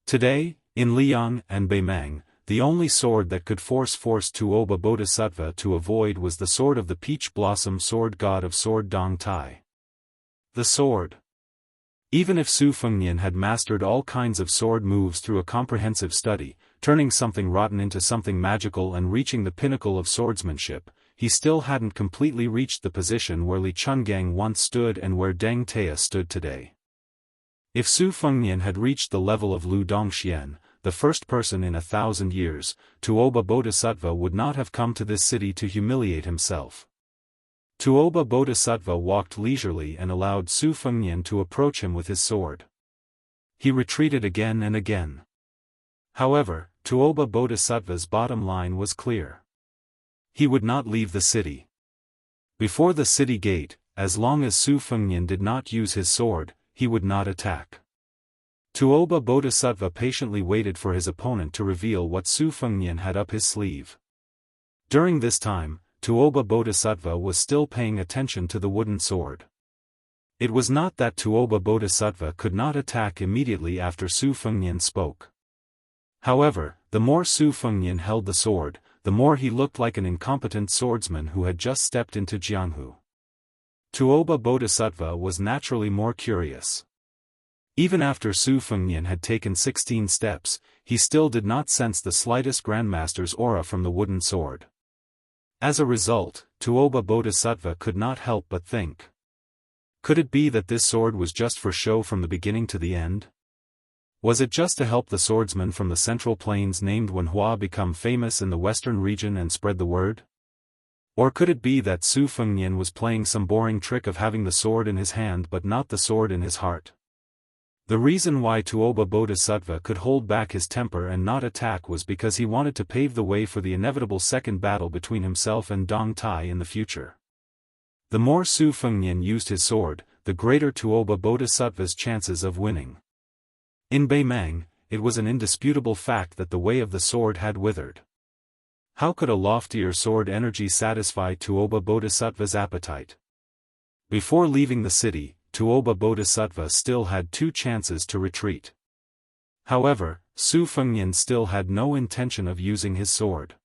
Today, in Liang and Beimang, the only sword that could force Tuoba Bodhisattva to avoid was the sword of the Peach Blossom Sword God of Sword Dong Tai. The sword. Even if Su Fengnian had mastered all kinds of sword moves through a comprehensive study, turning something rotten into something magical and reaching the pinnacle of swordsmanship, he still hadn't completely reached the position where Li Chungang once stood and where Deng Taya stood today. If Su Fengnian had reached the level of Lu Dongxian, the first person in 1,000 years, Tuoba Bodhisattva would not have come to this city to humiliate himself. Tuoba Bodhisattva walked leisurely and allowed Su Fengnian to approach him with his sword. He retreated again and again. However, Tuoba Bodhisattva's bottom line was clear. He would not leave the city. Before the city gate, as long as Su Fengnian did not use his sword, he would not attack. Tuoba Bodhisattva patiently waited for his opponent to reveal what Su Fengnian had up his sleeve. During this time, Tuoba Bodhisattva was still paying attention to the wooden sword. It was not that Tuoba Bodhisattva could not attack immediately after Su Fengnian spoke. However, the more Su Fengnian held the sword, the more he looked like an incompetent swordsman who had just stepped into Jianghu. Tuoba Bodhisattva was naturally more curious. Even after Su Fengnian had taken 16 steps, he still did not sense the slightest Grandmaster's aura from the wooden sword. As a result, Tuoba Bodhisattva could not help but think. Could it be that this sword was just for show from the beginning to the end? Was it just to help the swordsman from the Central Plains named Wenhua become famous in the western region and spread the word? Or could it be that Su Fengnian was playing some boring trick of having the sword in his hand but not the sword in his heart? The reason why Tuoba Bodhisattva could hold back his temper and not attack was because he wanted to pave the way for the inevitable second battle between himself and Dong Tai in the future. The more Su Fengnian used his sword, the greater Tuoba Bodhisattva's chances of winning. In Beimang, it was an indisputable fact that the way of the sword had withered. How could a loftier sword energy satisfy Tuoba Bodhisattva's appetite? Before leaving the city, Tuoba Bodhisattva still had 2 chances to retreat. However, Su Fengnian still had no intention of using his sword.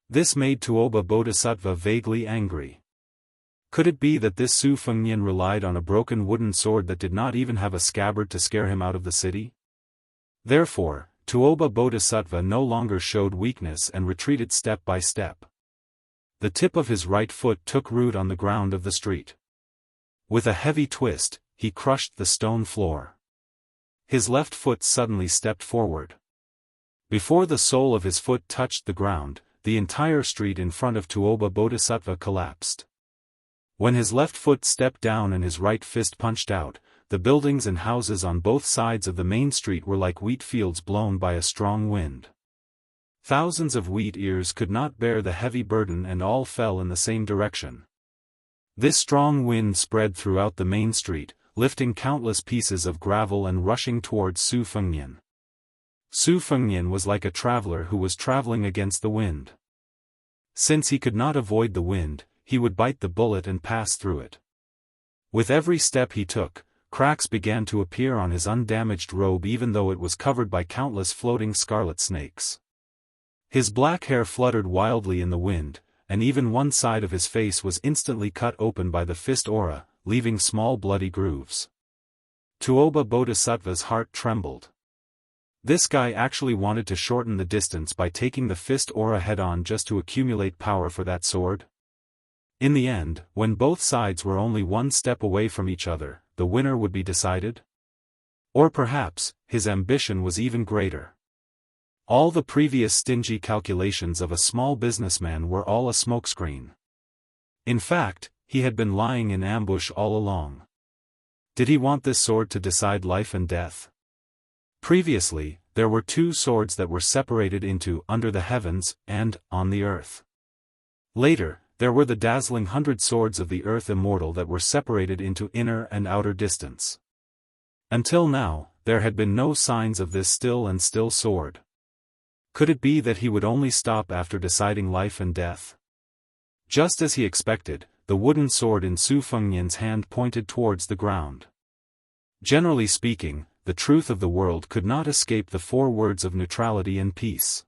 This made Tuoba Bodhisattva vaguely angry. Could it be that this Su Fengnian relied on a broken wooden sword that did not even have a scabbard to scare him out of the city? Therefore, Tuoba Bodhisattva no longer showed weakness and retreated step by step. The tip of his right foot took root on the ground of the street. With a heavy twist, he crushed the stone floor. His left foot suddenly stepped forward. Before the sole of his foot touched the ground, the entire street in front of Tuoba Bodhisattva collapsed. When his left foot stepped down and his right fist punched out, the buildings and houses on both sides of the main street were like wheat fields blown by a strong wind. Thousands of wheat ears could not bear the heavy burden and all fell in the same direction. This strong wind spread throughout the main street, lifting countless pieces of gravel and rushing towards Su Fengnian. Su Fengnian was like a traveler who was traveling against the wind. Since he could not avoid the wind, he would bite the bullet and pass through it. With every step he took, cracks began to appear on his undamaged robe even though it was covered by countless floating scarlet snakes. His black hair fluttered wildly in the wind, and even one side of his face was instantly cut open by the fist aura, leaving small bloody grooves. Tuoba Bodhisattva's heart trembled. This guy actually wanted to shorten the distance by taking the fist aura head-on just to accumulate power for that sword? In the end, when both sides were only one step away from each other, the winner would be decided? Or perhaps, his ambition was even greater. All the previous stingy calculations of a small businessman were all a smokescreen. In fact, he had been lying in ambush all along. Did he want this sword to decide life and death? Previously, there were two swords that were separated into under the heavens and on the earth. Later, there were the dazzling 100 swords of the earth immortal that were separated into inner and outer distance. Until now, there had been no signs of this still sword. Could it be that he would only stop after deciding life and death? Just as he expected, the wooden sword in Su Fengnian's hand pointed towards the ground. Generally speaking, the truth of the world could not escape the 4 words of neutrality and peace.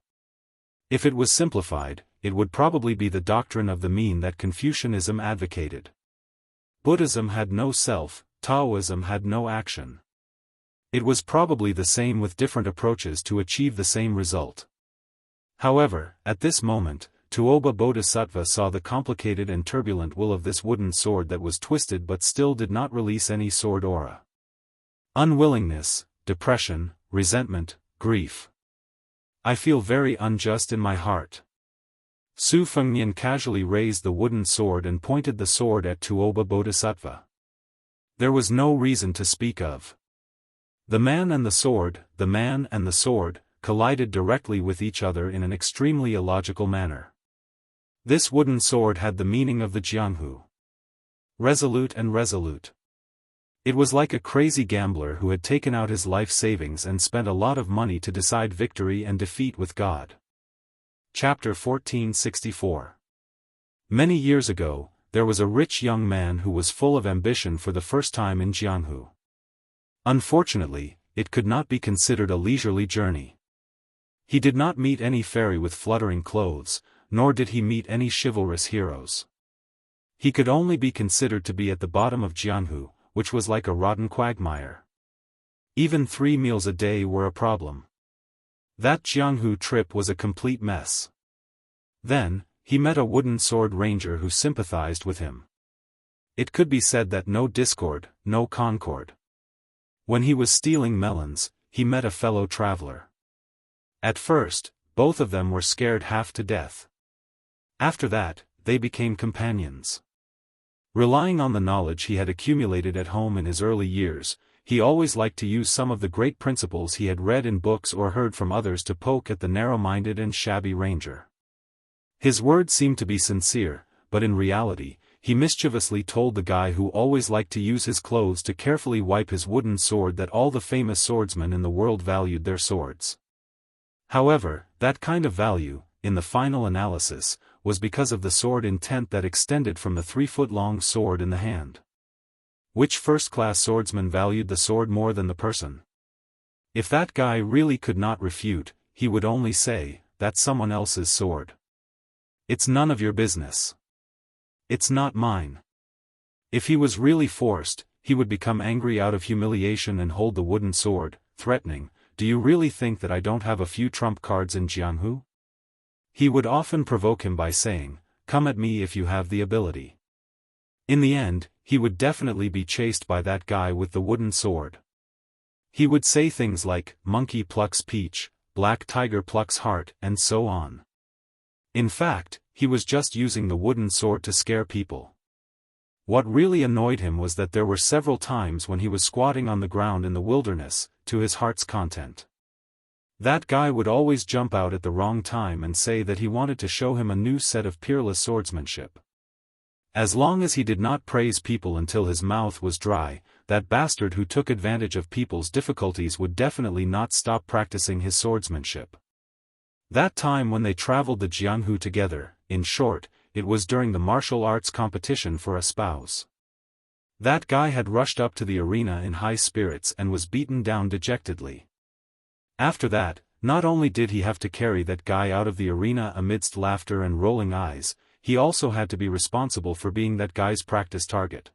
If it was simplified, it would probably be the doctrine of the mean that Confucianism advocated. Buddhism had no self, Taoism had no action. It was probably the same with different approaches to achieve the same result. However, at this moment, Tuoba Bodhisattva saw the complicated and turbulent will of this wooden sword that was twisted but still did not release any sword aura. Unwillingness, depression, resentment, grief. I feel very unjust in my heart. Su Fengnian casually raised the wooden sword and pointed the sword at Tuoba Bodhisattva. There was no reason to speak of. The man and the sword, collided directly with each other in an extremely illogical manner. This wooden sword had the meaning of the Jianghu. Resolute and resolute. It was like a crazy gambler who had taken out his life savings and spent a lot of money to decide victory and defeat with God. Chapter 1464. Many years ago, there was a rich young man who was full of ambition for the first time in Jianghu. Unfortunately, it could not be considered a leisurely journey. He did not meet any fairy with fluttering clothes, nor did he meet any chivalrous heroes. He could only be considered to be at the bottom of Jianghu, which was like a rotten quagmire. Even 3 meals a day were a problem. That Jianghu trip was a complete mess. Then, he met a wooden sword ranger who sympathized with him. It could be said that no discord, no concord. When he was stealing melons, he met a fellow traveler. At first, both of them were scared half to death. After that, they became companions. Relying on the knowledge he had accumulated at home in his early years, he always liked to use some of the great principles he had read in books or heard from others to poke at the narrow-minded and shabby ranger. His words seemed to be sincere, but in reality, he mischievously told the guy who always liked to use his clothes to carefully wipe his wooden sword that all the famous swordsmen in the world valued their swords. However, that kind of value, in the final analysis, was because of the sword intent that extended from the 3-foot-long sword in the hand. Which first-class swordsman valued the sword more than the person? If that guy really could not refute, he would only say, "That's someone else's sword. It's none of your business. It's not mine." If he was really forced, he would become angry out of humiliation and hold the wooden sword, threatening, "Do you really think that I don't have a few trump cards in Jianghu?" He would often provoke him by saying, "Come at me if you have the ability." In the end, he would definitely be chased by that guy with the wooden sword. He would say things like, "Monkey plucks peach, black tiger plucks heart," and so on. In fact, he was just using the wooden sword to scare people. What really annoyed him was that there were several times when he was squatting on the ground in the wilderness, to his heart's content. That guy would always jump out at the wrong time and say that he wanted to show him a new set of peerless swordsmanship. As long as he did not praise people until his mouth was dry, that bastard who took advantage of people's difficulties would definitely not stop practicing his swordsmanship. That time when they traveled the Jianghu together, in short, it was during the martial arts competition for a spouse. That guy had rushed up to the arena in high spirits and was beaten down dejectedly. After that, not only did he have to carry that guy out of the arena amidst laughter and rolling eyes, he also had to be responsible for being that guy's practice target.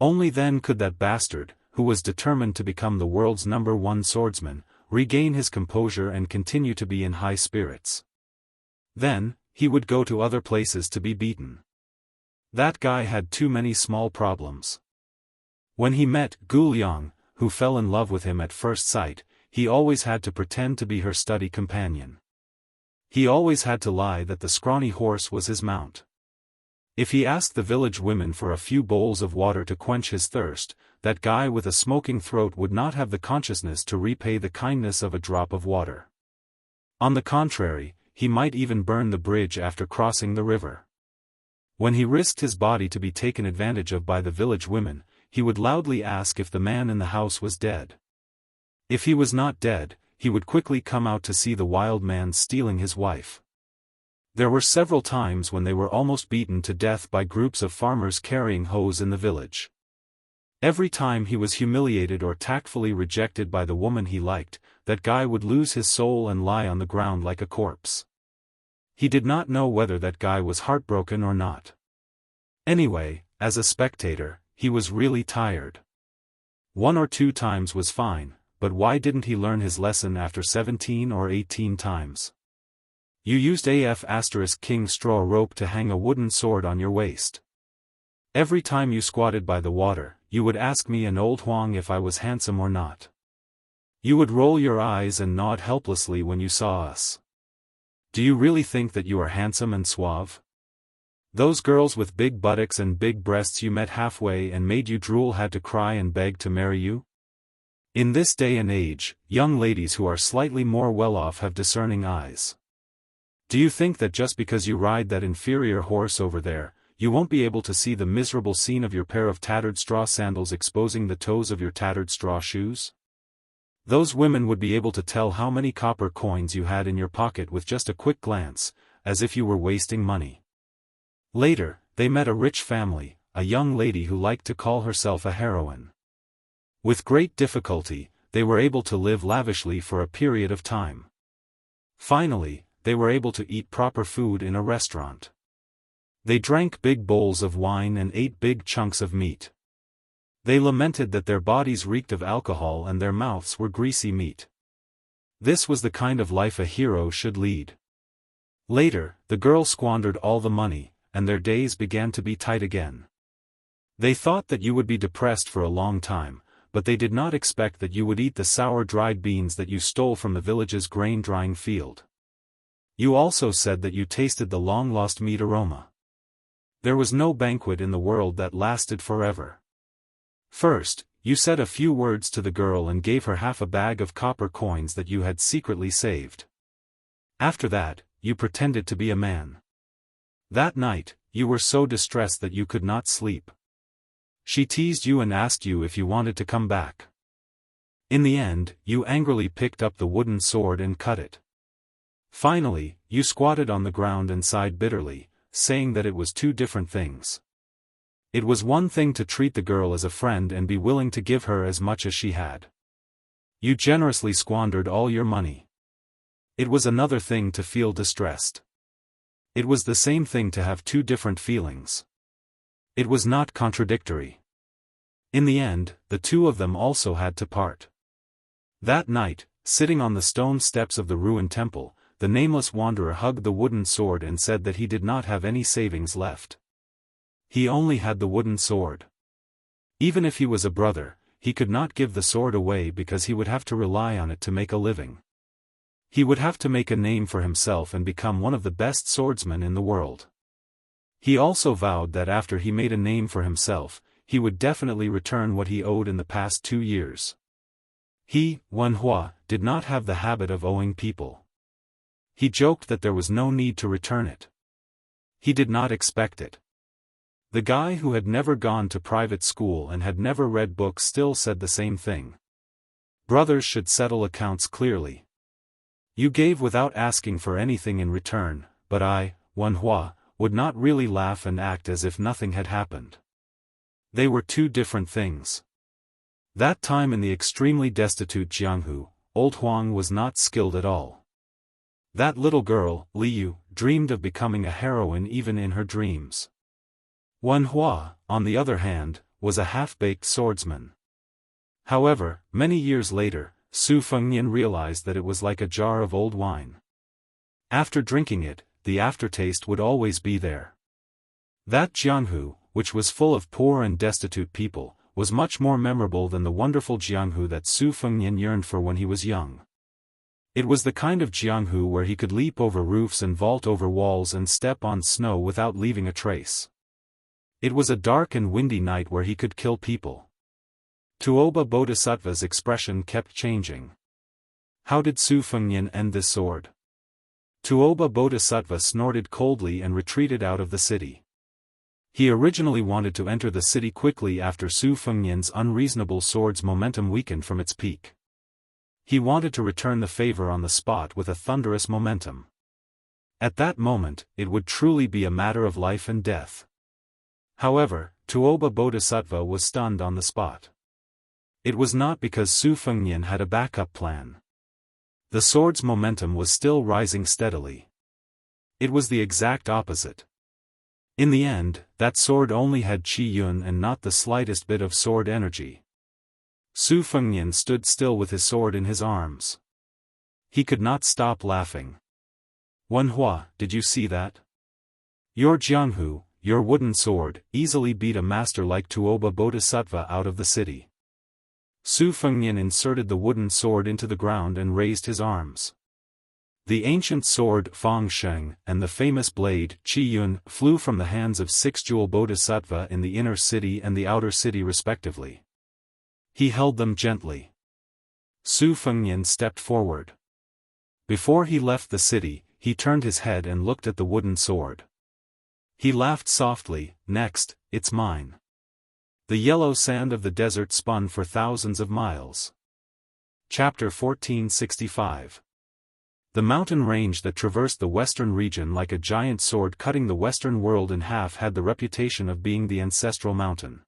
Only then could that bastard, who was determined to become the world's #1 swordsman, regain his composure and continue to be in high spirits. Then, he would go to other places to be beaten. That guy had too many small problems. When he met Gu Liang, who fell in love with him at first sight, he always had to pretend to be her study companion. He always had to lie that the scrawny horse was his mount. If he asked the village women for a few bowls of water to quench his thirst, that guy with a smoking throat would not have the consciousness to repay the kindness of a drop of water. On the contrary, he might even burn the bridge after crossing the river. When he risked his body to be taken advantage of by the village women, he would loudly ask if the man in the house was dead. If he was not dead, he would quickly come out to see the wild man stealing his wife. There were several times when they were almost beaten to death by groups of farmers carrying hoes in the village. Every time he was humiliated or tactfully rejected by the woman he liked, that guy would lose his soul and lie on the ground like a corpse. He did not know whether that guy was heartbroken or not. Anyway, as a spectator, he was really tired. 1 or 2 times was fine, but why didn't he learn his lesson after 17 or 18 times? You used king straw rope to hang a wooden sword on your waist. Every time you squatted by the water, you would ask me and old Huang if I was handsome or not. You would roll your eyes and nod helplessly when you saw us. Do you really think that you are handsome and suave? Those girls with big buttocks and big breasts you met halfway and made you drool had to cry and beg to marry you? In this day and age, young ladies who are slightly more well-off have discerning eyes. Do you think that just because you ride that inferior horse over there, you won't be able to see the miserable scene of your pair of tattered straw sandals exposing the toes of your tattered straw shoes? Those women would be able to tell how many copper coins you had in your pocket with just a quick glance, as if you were wasting money. Later, they met a rich family, a young lady who liked to call herself a heroine. With great difficulty, they were able to live lavishly for a period of time. Finally, they were able to eat proper food in a restaurant. They drank big bowls of wine and ate big chunks of meat. They lamented that their bodies reeked of alcohol and their mouths were greasy meat. This was the kind of life a hero should lead. Later, the girl squandered all the money, and their days began to be tight again. They thought that you would be depressed for a long time, but they did not expect that you would eat the sour dried beans that you stole from the village's grain-drying field. You also said that you tasted the long-lost meat aroma. There was no banquet in the world that lasted forever. First, you said a few words to the girl and gave her half a bag of copper coins that you had secretly saved. After that, you pretended to be a man. That night, you were so distressed that you could not sleep. She teased you and asked you if you wanted to come back. In the end, you angrily picked up the wooden sword and cut it. Finally, you squatted on the ground and sighed bitterly, saying that it was 2 different things. It was one thing to treat the girl as a friend and be willing to give her as much as she had. You generously squandered all your money. It was another thing to feel distressed. It was the same thing to have 2 different feelings. It was not contradictory. In the end, the 2 of them also had to part. That night, sitting on the stone steps of the ruined temple, the nameless wanderer hugged the wooden sword and said that he did not have any savings left. He only had the wooden sword. Even if he was a brother, he could not give the sword away because he would have to rely on it to make a living. He would have to make a name for himself and become one of the best swordsmen in the world. He also vowed that after he made a name for himself, he would definitely return what he owed in the past 2 years. He, Wenhua, did not have the habit of owing people. He joked that there was no need to return it. He did not expect it. The guy who had never gone to private school and had never read books still said the same thing. Brothers should settle accounts clearly. You gave without asking for anything in return, but I, Wenhua, would not really laugh and act as if nothing had happened. They were 2 different things. That time in the extremely destitute Jianghu, old Huang was not skilled at all. That little girl, Liu, dreamed of becoming a heroine even in her dreams. Wenhua, on the other hand, was a half-baked swordsman. However, many years later, Su Fengnian realized that it was like a jar of old wine. After drinking it, the aftertaste would always be there. That Jianghu, which was full of poor and destitute people, was much more memorable than the wonderful Jianghu that Su Fengnian yearned for when he was young. It was the kind of Jianghu where he could leap over roofs and vault over walls and step on snow without leaving a trace. It was a dark and windy night where he could kill people. Tuoba Bodhisattva's expression kept changing. How did Su Fengnian end this sword? Tuoba Bodhisattva snorted coldly and retreated out of the city. He originally wanted to enter the city quickly after Su Fengnian's unreasonable sword's momentum weakened from its peak. He wanted to return the favor on the spot with a thunderous momentum. At that moment, it would truly be a matter of life and death. However, Tuoba Bodhisattva was stunned on the spot. It was not because Su Fengnian had a backup plan. The sword's momentum was still rising steadily. It was the exact opposite. In the end, that sword only had Qi Yun and not the slightest bit of sword energy. Su Fengnian stood still with his sword in his arms. He could not stop laughing. Wenhua, did you see that? Your Jianghu, your wooden sword, easily beat a master like Tuoba Bodhisattva out of the city. Su Fengnian inserted the wooden sword into the ground and raised his arms. The ancient sword Fang Sheng and the famous blade Qi Yun flew from the hands of six-jewel Bodhisattva in the inner city and the outer city respectively. He held them gently. Su Fengnian stepped forward. Before he left the city, he turned his head and looked at the wooden sword. He laughed softly. Next, it's mine. The yellow sand of the desert spun for thousands of miles. Chapter 1465. The mountain range that traversed the western region like a giant sword cutting the western world in half had the reputation of being the ancestral mountain.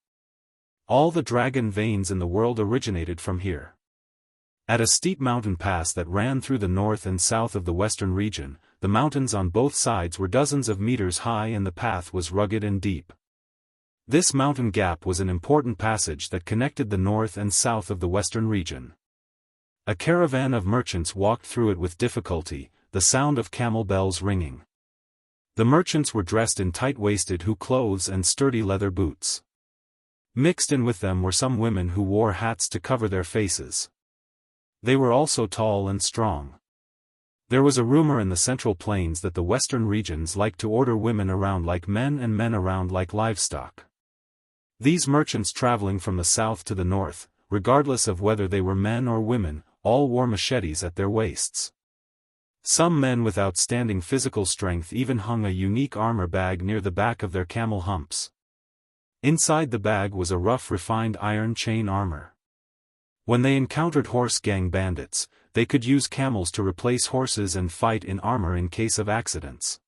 All the dragon veins in the world originated from here. At a steep mountain pass that ran through the north and south of the western region, the mountains on both sides were dozens of meters high and the path was rugged and deep. This mountain gap was an important passage that connected the north and south of the western region. A caravan of merchants walked through it with difficulty, the sound of camel bells ringing. The merchants were dressed in tight-waisted Hu clothes and sturdy leather boots. Mixed in with them were some women who wore hats to cover their faces. They were also tall and strong. There was a rumor in the Central Plains that the western regions liked to order women around like men and men around like livestock. These merchants traveling from the south to the north, regardless of whether they were men or women, all wore machetes at their waists. Some men with outstanding physical strength even hung a unique armor bag near the back of their camel humps. Inside the bag was a rough refined iron chain armor. When they encountered horse gang bandits, they could use camels to replace horses and fight in armor in case of accidents.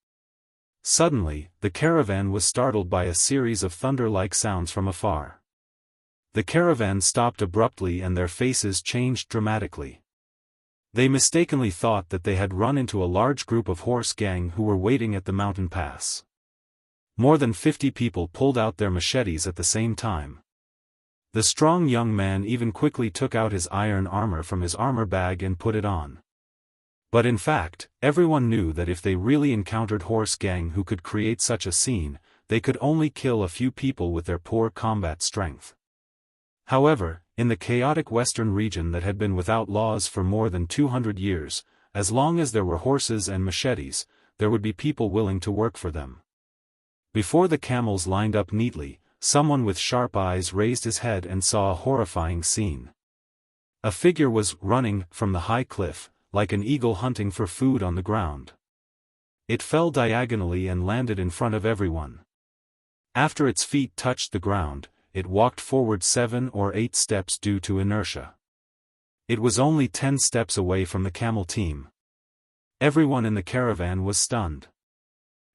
Suddenly, the caravan was startled by a series of thunder-like sounds from afar. The caravan stopped abruptly and their faces changed dramatically. They mistakenly thought that they had run into a large group of horse gang who were waiting at the mountain pass. More than 50 people pulled out their machetes at the same time. The strong young man even quickly took out his iron armor from his armor bag and put it on. But in fact, everyone knew that if they really encountered horse gang who could create such a scene, they could only kill a few people with their poor combat strength. However, in the chaotic western region that had been without laws for more than 200 years, as long as there were horses and machetes, there would be people willing to work for them. Before the camels lined up neatly, someone with sharp eyes raised his head and saw a horrifying scene. A figure was running from the high cliff, like an eagle hunting for food on the ground. It fell diagonally and landed in front of everyone. After its feet touched the ground, it walked forward 7 or 8 steps due to inertia. It was only 10 steps away from the camel team. Everyone in the caravan was stunned.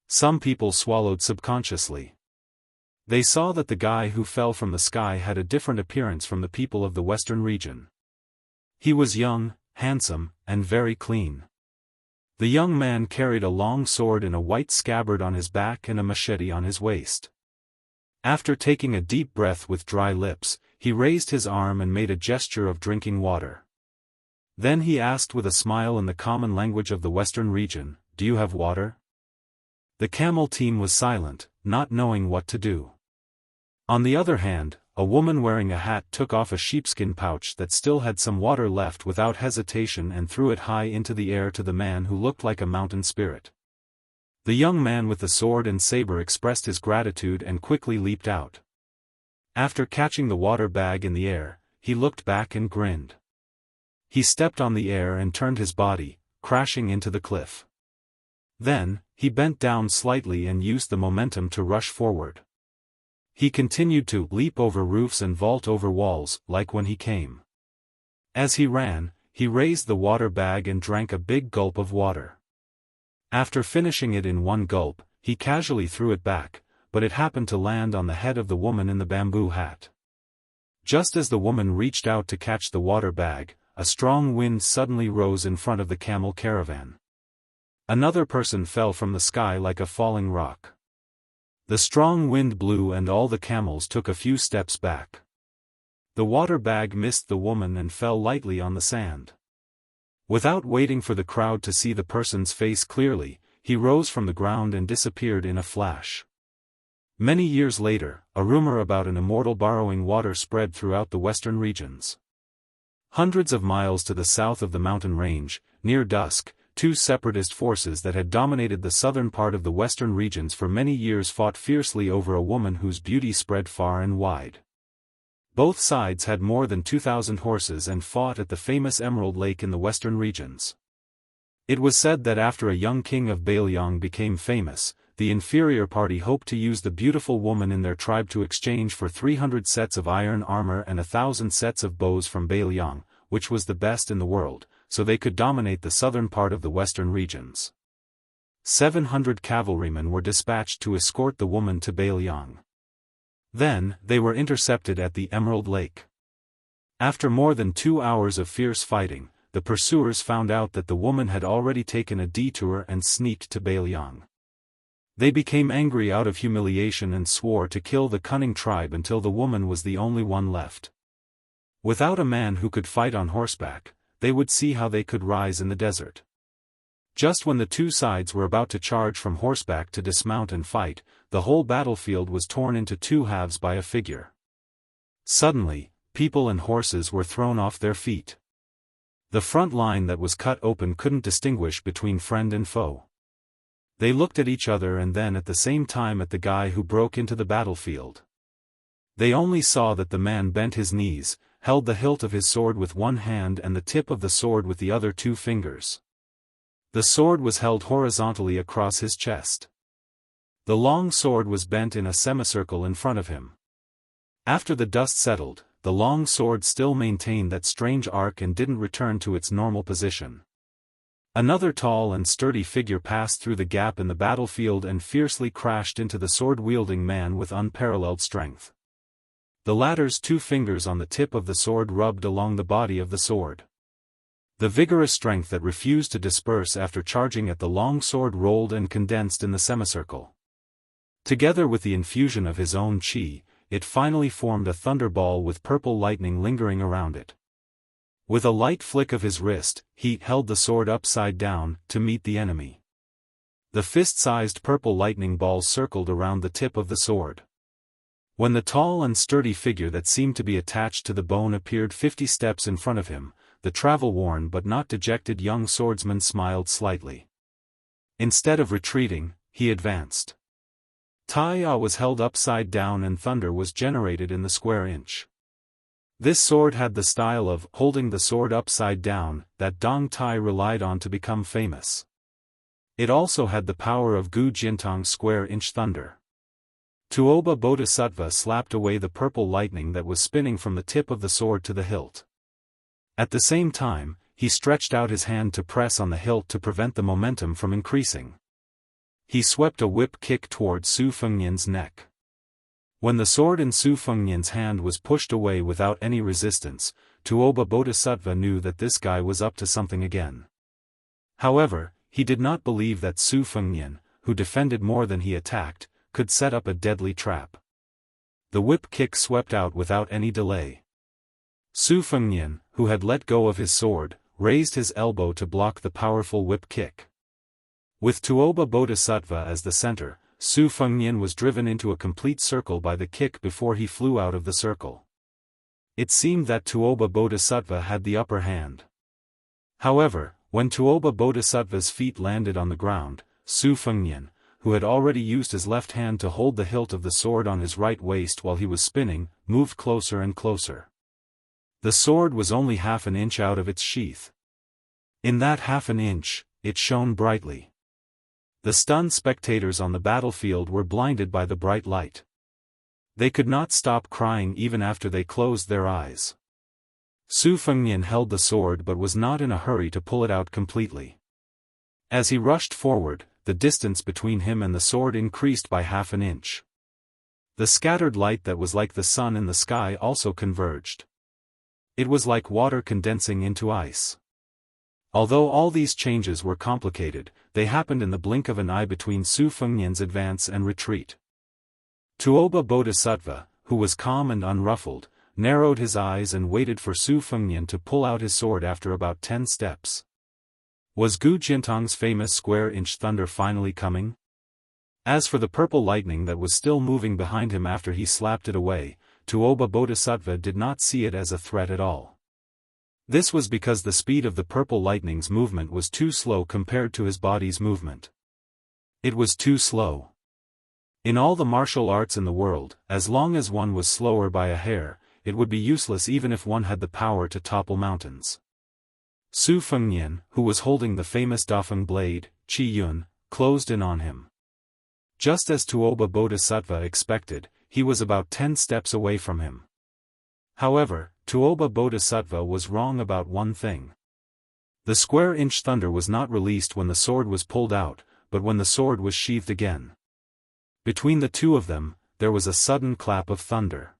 Some people swallowed subconsciously. They saw that the guy who fell from the sky had a different appearance from the people of the western region. He was young, handsome, and very clean. The young man carried a long sword in a white scabbard on his back and a machete on his waist. After taking a deep breath with dry lips, he raised his arm and made a gesture of drinking water. Then he asked with a smile in the common language of the western region, "Do you have water?" The camel team was silent, not knowing what to do. On the other hand, a woman wearing a hat took off a sheepskin pouch that still had some water left without hesitation and threw it high into the air to the man who looked like a mountain spirit. The young man with the sword and saber expressed his gratitude and quickly leaped out. After catching the water bag in the air, he looked back and grinned. He stepped on the air and turned his body, crashing into the cliff. Then, he bent down slightly and used the momentum to rush forward. He continued to leap over roofs and vault over walls, like when he came. As he ran, he raised the water bag and drank a big gulp of water. After finishing it in one gulp, he casually threw it back, but it happened to land on the head of the woman in the bamboo hat. Just as the woman reached out to catch the water bag, a strong wind suddenly rose in front of the camel caravan. Another person fell from the sky like a falling rock. The strong wind blew and all the camels took a few steps back. The water bag missed the woman and fell lightly on the sand. Without waiting for the crowd to see the person's face clearly, he rose from the ground and disappeared in a flash. Many years later, a rumor about an immortal borrowing water spread throughout the western regions. Hundreds of miles to the south of the mountain range, near dusk, two separatist forces that had dominated the southern part of the western regions for many years fought fiercely over a woman whose beauty spread far and wide. Both sides had more than 2,000 horses and fought at the famous Emerald Lake in the western regions. It was said that after a young king of Bailiang became famous, the inferior party hoped to use the beautiful woman in their tribe to exchange for 300 sets of iron armor and 1,000 sets of bows from Bailiang, which was the best in the world, so they could dominate the southern part of the western regions. 700 cavalrymen were dispatched to escort the woman to Bailiang. Then, they were intercepted at the Emerald Lake. After more than 2 hours of fierce fighting, the pursuers found out that the woman had already taken a detour and sneaked to Bailiang. They became angry out of humiliation and swore to kill the cunning tribe until the woman was the only one left. Without a man who could fight on horseback, they would see how they could rise in the desert. Just when the two sides were about to charge from horseback to dismount and fight, the whole battlefield was torn into two halves by a figure. Suddenly, people and horses were thrown off their feet. The front line that was cut open couldn't distinguish between friend and foe. They looked at each other and then at the same time at the guy who broke into the battlefield. They only saw that the man bent his knees, held the hilt of his sword with one hand and the tip of the sword with the other 2 fingers. The sword was held horizontally across his chest. The long sword was bent in a semicircle in front of him. After the dust settled, the long sword still maintained that strange arc and didn't return to its normal position. Another tall and sturdy figure passed through the gap in the battlefield and fiercely crashed into the sword-wielding man with unparalleled strength. The latter's 2 fingers on the tip of the sword rubbed along the body of the sword. The vigorous strength that refused to disperse after charging at the long sword rolled and condensed in the semicircle. Together with the infusion of his own chi, it finally formed a thunderball with purple lightning lingering around it. With a light flick of his wrist, he held the sword upside down to meet the enemy. The fist-sized purple lightning balls circled around the tip of the sword. When the tall and sturdy figure that seemed to be attached to the bone appeared 50 steps in front of him, the travel-worn but not dejected young swordsman smiled slightly. Instead of retreating, he advanced. Tai was held upside down and thunder was generated in the square inch. This sword had the style of holding the sword upside down that Dong Tai relied on to become famous. It also had the power of Gu Jintang's square inch thunder. Tuoba Bodhisattva slapped away the purple lightning that was spinning from the tip of the sword to the hilt. At the same time, he stretched out his hand to press on the hilt to prevent the momentum from increasing. He swept a whip kick toward Su Fengnian's neck. When the sword in Su Fengnian's hand was pushed away without any resistance, Tuoba Bodhisattva knew that this guy was up to something again. However, he did not believe that Su Fengnian, who defended more than he attacked, could set up a deadly trap. The whip kick swept out without any delay. Su Fengnian, who had let go of his sword, raised his elbow to block the powerful whip kick. With Tuoba Bodhisattva as the center, Su Fengnian was driven into a complete circle by the kick before he flew out of the circle. It seemed that Tuoba Bodhisattva had the upper hand. However, when Tuoba Bodhisattva's feet landed on the ground, Su Fengnian, who had already used his left hand to hold the hilt of the sword on his right waist while he was spinning, moved closer and closer. The sword was only half an inch out of its sheath. In that half an inch, it shone brightly. The stunned spectators on the battlefield were blinded by the bright light. They could not stop crying even after they closed their eyes. Su Fengnian held the sword but was not in a hurry to pull it out completely. As he rushed forward, the distance between him and the sword increased by half an inch. The scattered light that was like the sun in the sky also converged. It was like water condensing into ice. Although all these changes were complicated, they happened in the blink of an eye between Su Fengnian's advance and retreat. Tuoba Bodhisattva, who was calm and unruffled, narrowed his eyes and waited for Su Fengnian to pull out his sword after about 10 steps. Was Gu Jintang's famous square-inch thunder finally coming? As for the purple lightning that was still moving behind him after he slapped it away, Tuoba Bodhisattva did not see it as a threat at all. This was because the speed of the purple lightning's movement was too slow compared to his body's movement. It was too slow. In all the martial arts in the world, as long as one was slower by a hair, it would be useless even if one had the power to topple mountains. Su Fengnian, who was holding the famous Dafeng blade, Qi Yun, closed in on him. Just as Tuoba Bodhisattva expected, he was about 10 steps away from him. However, Tuoba Bodhisattva was wrong about one thing. The square-inch thunder was not released when the sword was pulled out, but when the sword was sheathed again. Between the two of them, there was a sudden clap of thunder.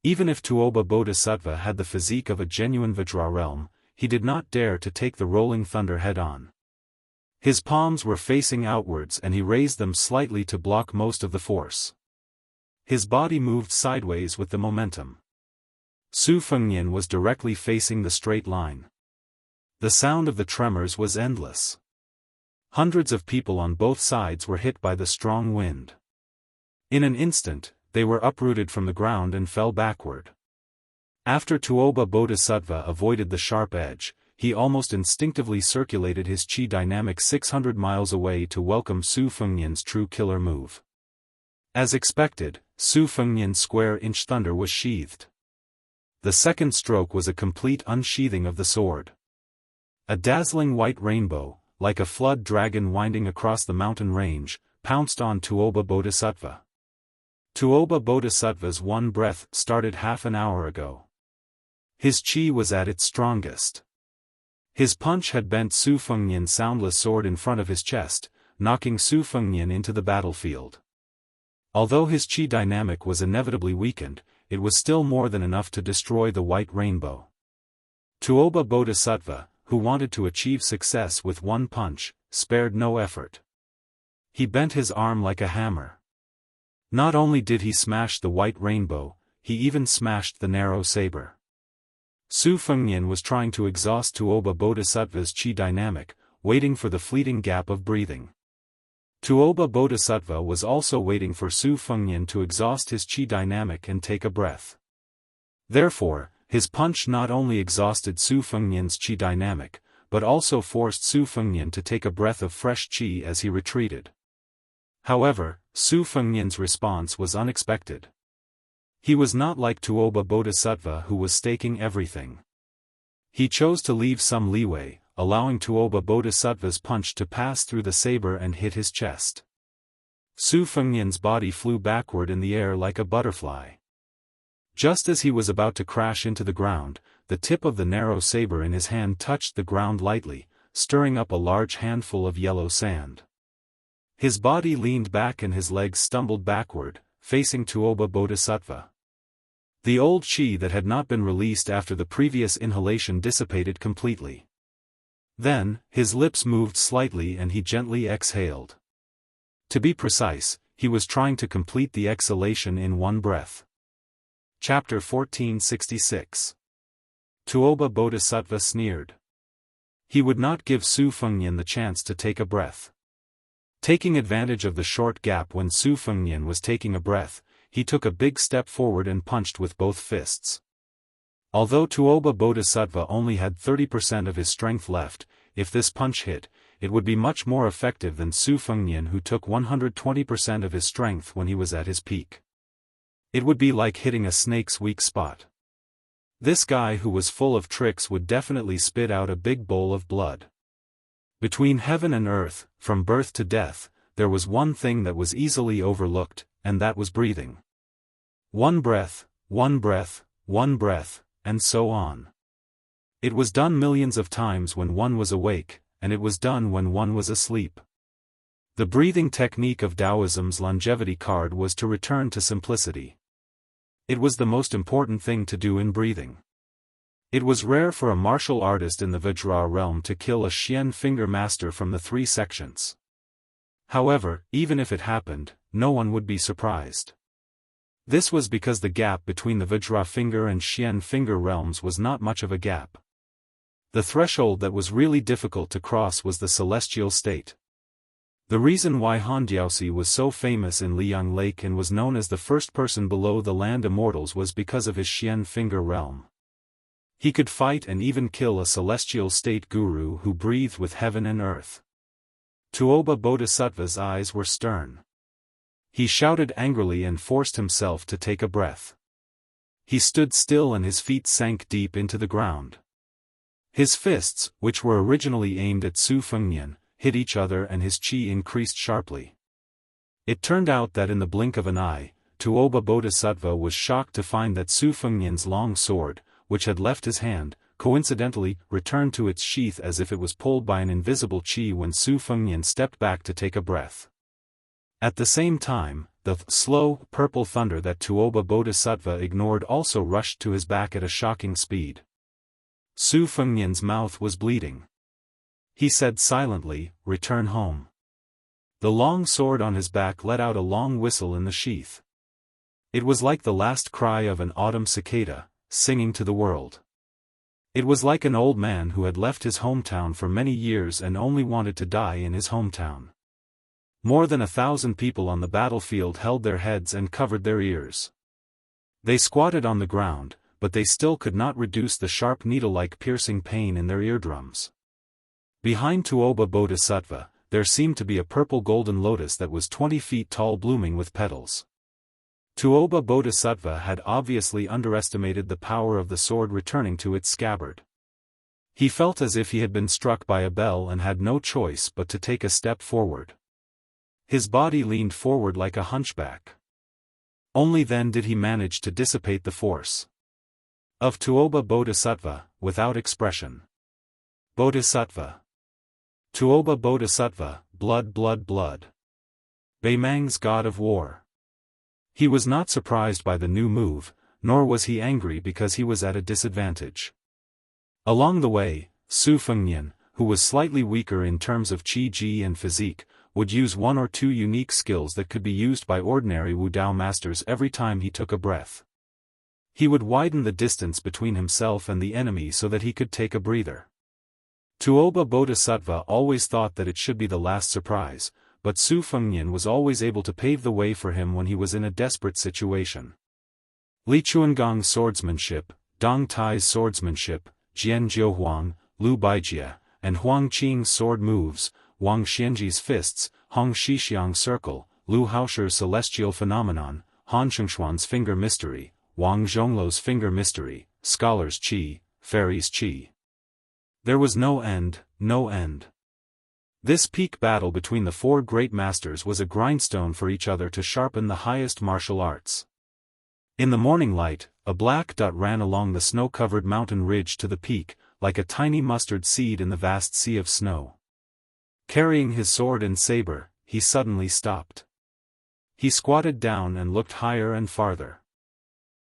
Even if Tuoba Bodhisattva had the physique of a genuine Vajra realm, he did not dare to take the rolling thunder head-on. His palms were facing outwards and he raised them slightly to block most of the force. His body moved sideways with the momentum. Su Fengnian was directly facing the straight line. The sound of the tremors was endless. Hundreds of people on both sides were hit by the strong wind. In an instant, they were uprooted from the ground and fell backward. After Tuoba Bodhisattva avoided the sharp edge, he almost instinctively circulated his chi dynamic 600 miles away to welcome Su Fengnian's true killer move. As expected, Su Fengnian's square-inch thunder was sheathed. The second stroke was a complete unsheathing of the sword. A dazzling white rainbow, like a flood dragon winding across the mountain range, pounced on Tuoba Bodhisattva. Tuoba Bodhisattva's one breath started half an hour ago. His chi was at its strongest. His punch had bent Su Fengnian's soundless sword in front of his chest, knocking Su Fengnian into the battlefield. Although his chi dynamic was inevitably weakened, it was still more than enough to destroy the white rainbow. Tuoba Bodhisattva, who wanted to achieve success with one punch, spared no effort. He bent his arm like a hammer. Not only did he smash the white rainbow, he even smashed the narrow saber. Su Fengnian was trying to exhaust Tuoba Bodhisattva's chi dynamic, waiting for the fleeting gap of breathing. Tuoba Bodhisattva was also waiting for Su Fengnian to exhaust his chi dynamic and take a breath. Therefore, his punch not only exhausted Su Fengnian's chi dynamic, but also forced Su Fengnian to take a breath of fresh chi as he retreated. However, Su Fengnian's response was unexpected. He was not like Tuoba Bodhisattva who was staking everything. He chose to leave some leeway, allowing Tuoba Bodhisattva's punch to pass through the saber and hit his chest. Su Fengnian's body flew backward in the air like a butterfly. Just as he was about to crash into the ground, the tip of the narrow saber in his hand touched the ground lightly, stirring up a large handful of yellow sand. His body leaned back and his legs stumbled backward, facing Tuoba Bodhisattva. The old chi that had not been released after the previous inhalation dissipated completely. Then, his lips moved slightly and he gently exhaled. To be precise, he was trying to complete the exhalation in one breath. Chapter 1466. Tuoba Bodhisattva sneered. He would not give Su Fengnian the chance to take a breath. Taking advantage of the short gap when Su Fengnian was taking a breath, he took a big step forward and punched with both fists. Although Tuoba Bodhisattva only had 30% of his strength left, if this punch hit, it would be much more effective than Su Fengnian who took 120% of his strength when he was at his peak. It would be like hitting a snake's weak spot. This guy who was full of tricks would definitely spit out a big bowl of blood. Between heaven and earth, from birth to death, there was one thing that was easily overlooked, and that was breathing. One breath, one breath, one breath, and so on. It was done millions of times when one was awake, and it was done when one was asleep. The breathing technique of Taoism's longevity card was to return to simplicity. It was the most important thing to do in breathing. It was rare for a martial artist in the Vajra realm to kill a Xian finger master from the 3 sections. However, even if it happened, no one would be surprised. This was because the gap between the Vajra finger and Xian finger realms was not much of a gap. The threshold that was really difficult to cross was the celestial state. The reason why Han Diaosi was so famous in Liang Lake and was known as the first person below the land immortals was because of his Xian finger realm. He could fight and even kill a celestial state guru who breathed with heaven and earth. Tuoba Bodhisattva's eyes were stern. He shouted angrily and forced himself to take a breath. He stood still and his feet sank deep into the ground. His fists, which were originally aimed at Su Fengnian, hit each other and his chi increased sharply. It turned out that in the blink of an eye, Tuoba Bodhisattva was shocked to find that Su Fengnian's long sword, which had left his hand, coincidentally, returned to its sheath as if it was pulled by an invisible chi when Su Fengnian stepped back to take a breath. At the same time, the slow, purple thunder that Tuoba Bodhisattva ignored also rushed to his back at a shocking speed. Su Fengnian's mouth was bleeding. He said silently, "Return home." The long sword on his back let out a long whistle in the sheath. It was like the last cry of an autumn cicada, singing to the world. It was like an old man who had left his hometown for many years and only wanted to die in his hometown. More than 1,000 people on the battlefield held their heads and covered their ears. They squatted on the ground, but they still could not reduce the sharp needle-like piercing pain in their eardrums. Behind Tuoba Bodhisattva, there seemed to be a purple golden lotus that was 20 feet tall blooming with petals. Tuoba Bodhisattva had obviously underestimated the power of the sword returning to its scabbard. He felt as if he had been struck by a bell and had no choice but to take a step forward. His body leaned forward like a hunchback. Only then did he manage to dissipate the force of Tuoba Bodhisattva, without expression. Bodhisattva. Tuoba Bodhisattva, blood blood blood. Beimang's god of war. He was not surprised by the new move, nor was he angry because he was at a disadvantage. Along the way, Su Fengnian, who was slightly weaker in terms of Qi and physique, would use 1 or 2 unique skills that could be used by ordinary Wu Dao masters every time he took a breath. He would widen the distance between himself and the enemy so that he could take a breather. Tuoba Bodhisattva always thought that it should be the last surprise, but Su Fengnian was always able to pave the way for him when he was in a desperate situation. Li Chuangong's swordsmanship, Dong Tai's swordsmanship, Jian Jiuhuang, Lu Baijie, and Huang Qing's sword moves, Wang Xianji's fists, Hong Shixiang's circle, Lu Haosher's celestial phenomenon, Han Shengxuan's finger mystery, Wang Zhongluo's finger mystery, scholar's qi, fairy's qi. There was no end, no end. This peak battle between the 4 great masters was a grindstone for each other to sharpen the highest martial arts. In the morning light, a black dot ran along the snow-covered mountain ridge to the peak, like a tiny mustard seed in the vast sea of snow. Carrying his sword and saber, he suddenly stopped. He squatted down and looked higher and farther.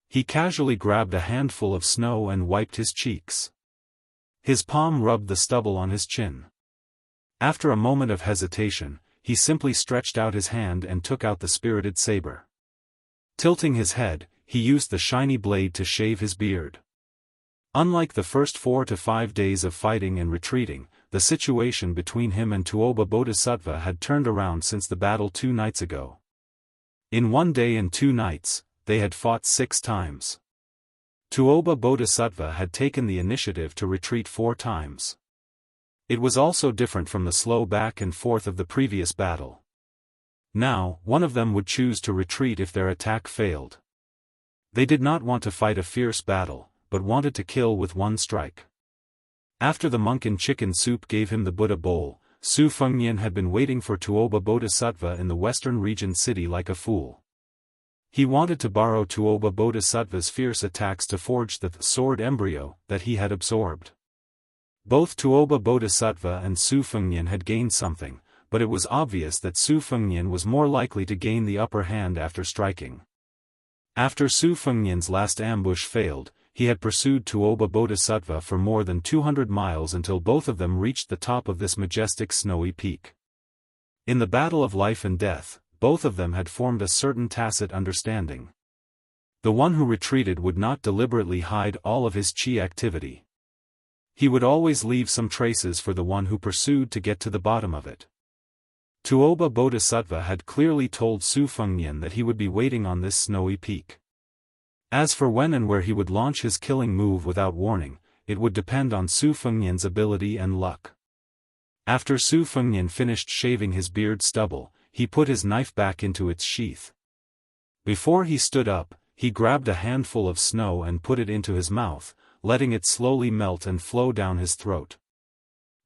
He casually grabbed a handful of snow and wiped his cheeks. His palm rubbed the stubble on his chin. After a moment of hesitation, he simply stretched out his hand and took out the spirited saber. Tilting his head, he used the shiny blade to shave his beard. Unlike the first 4 to 5 days of fighting and retreating, the situation between him and Tuoba Bodhisattva had turned around since the battle 2 nights ago. In 1 day and 2 nights, they had fought 6 times. Tuoba Bodhisattva had taken the initiative to retreat 4 times. It was also different from the slow back and forth of the previous battle. Now, one of them would choose to retreat if their attack failed. They did not want to fight a fierce battle, but wanted to kill with one strike. After the monk in chicken soup gave him the Buddha bowl, Su Fengnian had been waiting for Tuoba Bodhisattva in the western region city like a fool. He wanted to borrow Tuoba Bodhisattva's fierce attacks to forge the sword embryo that he had absorbed. Both Tuoba Bodhisattva and Su Fengnian had gained something, but it was obvious that Su Fengnian was more likely to gain the upper hand after striking. After Su Fengnian's last ambush failed, he had pursued Tuoba Bodhisattva for more than 200 miles until both of them reached the top of this majestic snowy peak. In the battle of life and death, both of them had formed a certain tacit understanding. The one who retreated would not deliberately hide all of his chi activity. He would always leave some traces for the one who pursued to get to the bottom of it. Tuoba Bodhisattva had clearly told Su Fengnian that he would be waiting on this snowy peak. As for when and where he would launch his killing move without warning, it would depend on Su Fengnian's ability and luck. After Su Fengnian finished shaving his beard stubble, he put his knife back into its sheath. Before he stood up, he grabbed a handful of snow and put it into his mouth, letting it slowly melt and flow down his throat.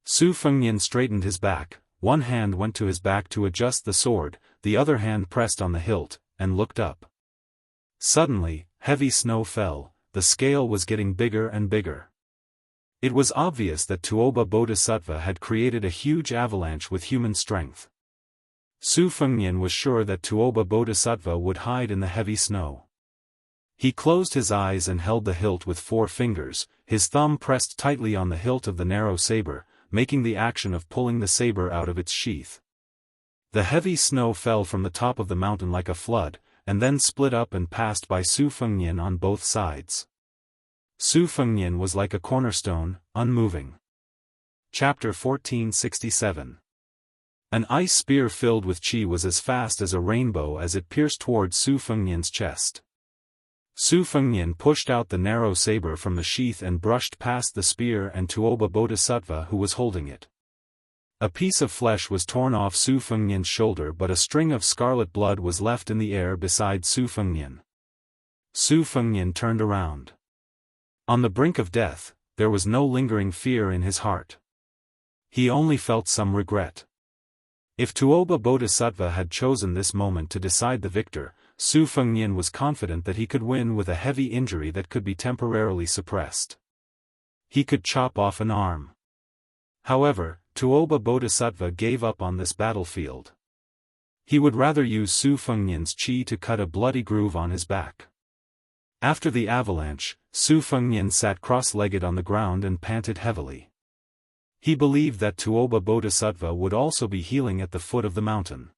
Su Fengnian straightened his back, one hand went to his back to adjust the sword, the other hand pressed on the hilt, and looked up. Suddenly, heavy snow fell, the scale was getting bigger and bigger. It was obvious that Tuoba Bodhisattva had created a huge avalanche with human strength. Su Fengnian was sure that Tuoba Bodhisattva would hide in the heavy snow. He closed his eyes and held the hilt with 4 fingers, his thumb pressed tightly on the hilt of the narrow saber, making the action of pulling the saber out of its sheath. The heavy snow fell from the top of the mountain like a flood, and then split up and passed by Su Fengnian on both sides. Su Fengnian was like a cornerstone, unmoving. Chapter 1467. An ice spear filled with chi was as fast as a rainbow as it pierced toward Su Fengnian's chest. Su Fengnian pushed out the narrow saber from the sheath and brushed past the spear and Tuoba Bodhisattva who was holding it. A piece of flesh was torn off Su Fengnian's shoulder, but a string of scarlet blood was left in the air beside Su Fengnian. Su Fengnian turned around. On the brink of death, there was no lingering fear in his heart. He only felt some regret. If Tuoba Bodhisattva had chosen this moment to decide the victor, Su Fengnian was confident that he could win with a heavy injury that could be temporarily suppressed. He could chop off an arm. However, Tuoba Bodhisattva gave up on this battlefield. He would rather use Su Fengnian's chi to cut a bloody groove on his back. After the avalanche, Su Fengnian sat cross-legged on the ground and panted heavily. He believed that Tuoba Bodhisattva would also be healing at the foot of the mountain.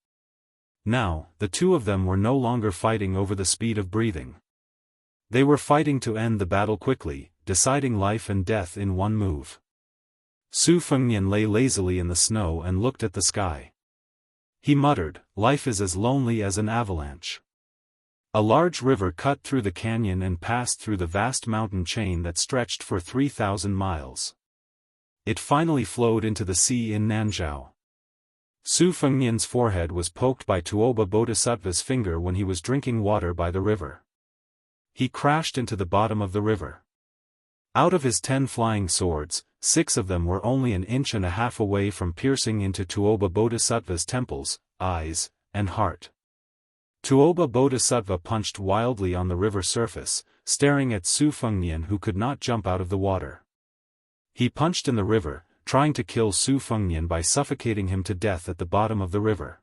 Now, the two of them were no longer fighting over the speed of breathing. They were fighting to end the battle quickly, deciding life and death in one move. Su Fengnian lay lazily in the snow and looked at the sky. He muttered, "Life is as lonely as an avalanche." A large river cut through the canyon and passed through the vast mountain chain that stretched for 3,000 miles. It finally flowed into the sea in Nanzhao. Su Fengnian's forehead was poked by Tuoba Bodhisattva's finger when he was drinking water by the river. He crashed into the bottom of the river. Out of his 10 flying swords, 6 of them were only an inch and a half away from piercing into Tuoba Bodhisattva's temples, eyes, and heart. Tuoba Bodhisattva punched wildly on the river surface, staring at Su Fengnian who could not jump out of the water. He punched in the river, trying to kill Su Fengnian by suffocating him to death at the bottom of the river.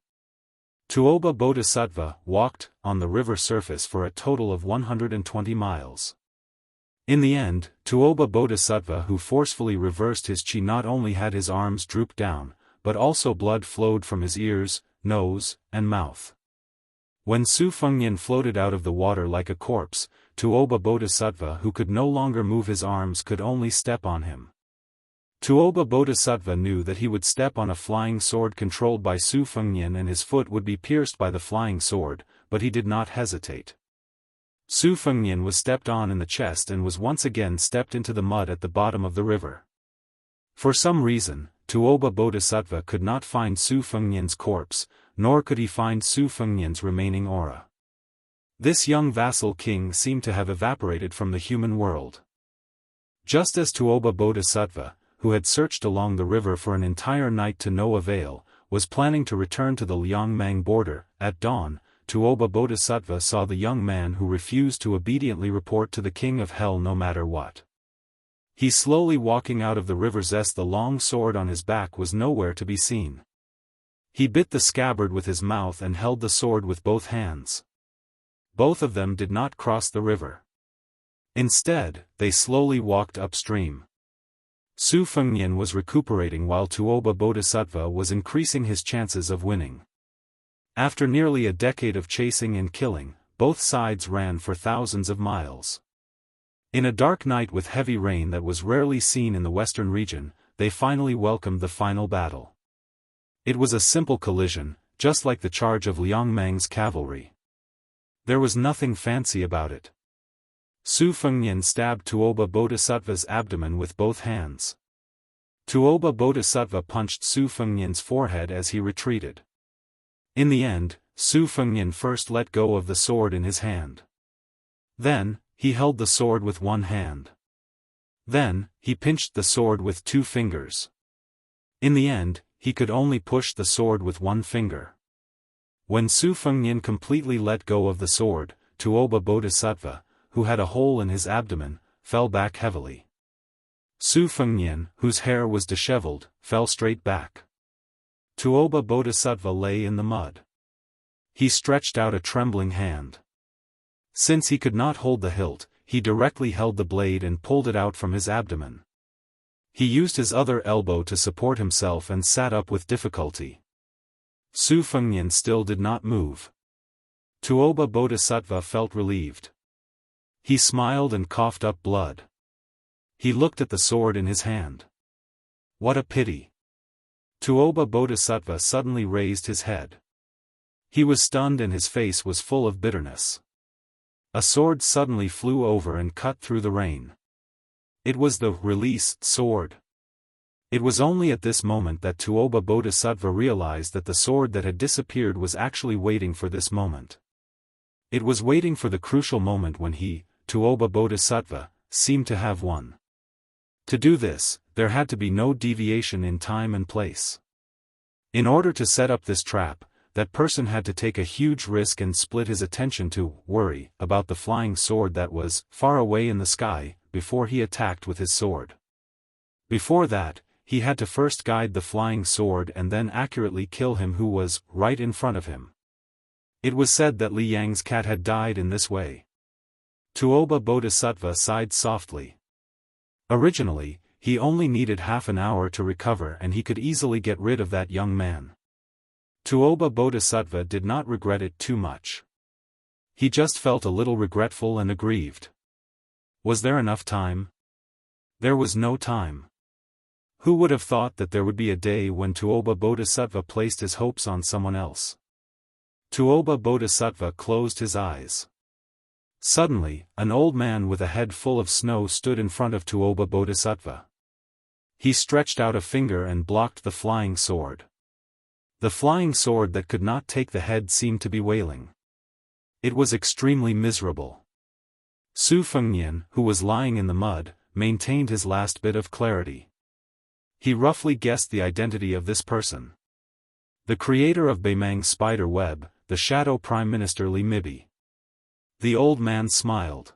Tuoba Bodhisattva walked on the river surface for a total of 120 miles. In the end, Tuoba Bodhisattva who forcefully reversed his chi not only had his arms droop down, but also blood flowed from his ears, nose, and mouth. When Su Fengnian floated out of the water like a corpse, Tuoba Bodhisattva who could no longer move his arms could only step on him. Tuoba Bodhisattva knew that he would step on a flying sword controlled by Su Fengnian and his foot would be pierced by the flying sword, but he did not hesitate. Su Fengnian was stepped on in the chest and was once again stepped into the mud at the bottom of the river. For some reason, Tuoba Bodhisattva could not find Su Fengnian's corpse, nor could he find Su Fengnian's remaining aura. This young vassal king seemed to have evaporated from the human world. Just as Tuoba Bodhisattva, who had searched along the river for an entire night to no avail, was planning to return to the Liangmang border, at dawn, Tuoba Bodhisattva saw the young man who refused to obediently report to the king of hell no matter what. He slowly walking out of the river's the long sword on his back was nowhere to be seen. He bit the scabbard with his mouth and held the sword with both hands. Both of them did not cross the river. Instead, they slowly walked upstream. Su Fengnian was recuperating while Tuoba Bodhisattva was increasing his chances of winning. After nearly a decade of chasing and killing, both sides ran for thousands of miles. In a dark night with heavy rain that was rarely seen in the western region, they finally welcomed the final battle. It was a simple collision, just like the charge of Liangmang's cavalry. There was nothing fancy about it. Su Fengnian stabbed Tuoba Bodhisattva's abdomen with both hands. Tuoba Bodhisattva punched Su Fengnian's forehead as he retreated. In the end, Su Fengnian first let go of the sword in his hand. Then, he held the sword with one hand. Then, he pinched the sword with 2 fingers. In the end, he could only push the sword with 1 finger. When Su Fengnian completely let go of the sword, Tuoba Bodhisattva, who had a hole in his abdomen, fell back heavily. Su Fengnian, whose hair was disheveled, fell straight back. Tuoba Bodhisattva lay in the mud. He stretched out a trembling hand. Since he could not hold the hilt, he directly held the blade and pulled it out from his abdomen. He used his other elbow to support himself and sat up with difficulty. Su Fengnian still did not move. Tuoba Bodhisattva felt relieved. He smiled and coughed up blood. He looked at the sword in his hand. What a pity. Tuoba Bodhisattva suddenly raised his head. He was stunned and his face was full of bitterness. A sword suddenly flew over and cut through the rain. It was the released sword. It was only at this moment that Tuoba Bodhisattva realized that the sword that had disappeared was actually waiting for this moment. It was waiting for the crucial moment when he, Tuoba Bodhisattva, seemed to have won. To do this, there had to be no deviation in time and place. In order to set up this trap, that person had to take a huge risk and split his attention to worry about the flying sword that was far away in the sky, before he attacked with his sword. Before that, he had to first guide the flying sword and then accurately kill him who was right in front of him. It was said that Li Yang's cat had died in this way. Tuoba Bodhisattva sighed softly. Originally, he only needed half an hour to recover and he could easily get rid of that young man. Tuoba Bodhisattva did not regret it too much. He just felt a little regretful and aggrieved. Was there enough time? There was no time. Who would have thought that there would be a day when Tuoba Bodhisattva placed his hopes on someone else? Tuoba Bodhisattva closed his eyes. Suddenly, an old man with a head full of snow stood in front of Tuoba Bodhisattva. He stretched out a finger and blocked the flying sword. The flying sword that could not take the head seemed to be wailing. It was extremely miserable. Su Fengnian, who was lying in the mud, maintained his last bit of clarity. He roughly guessed the identity of this person. The creator of Beimang's spider web, the Shadow Prime Minister Li Mibi. The old man smiled.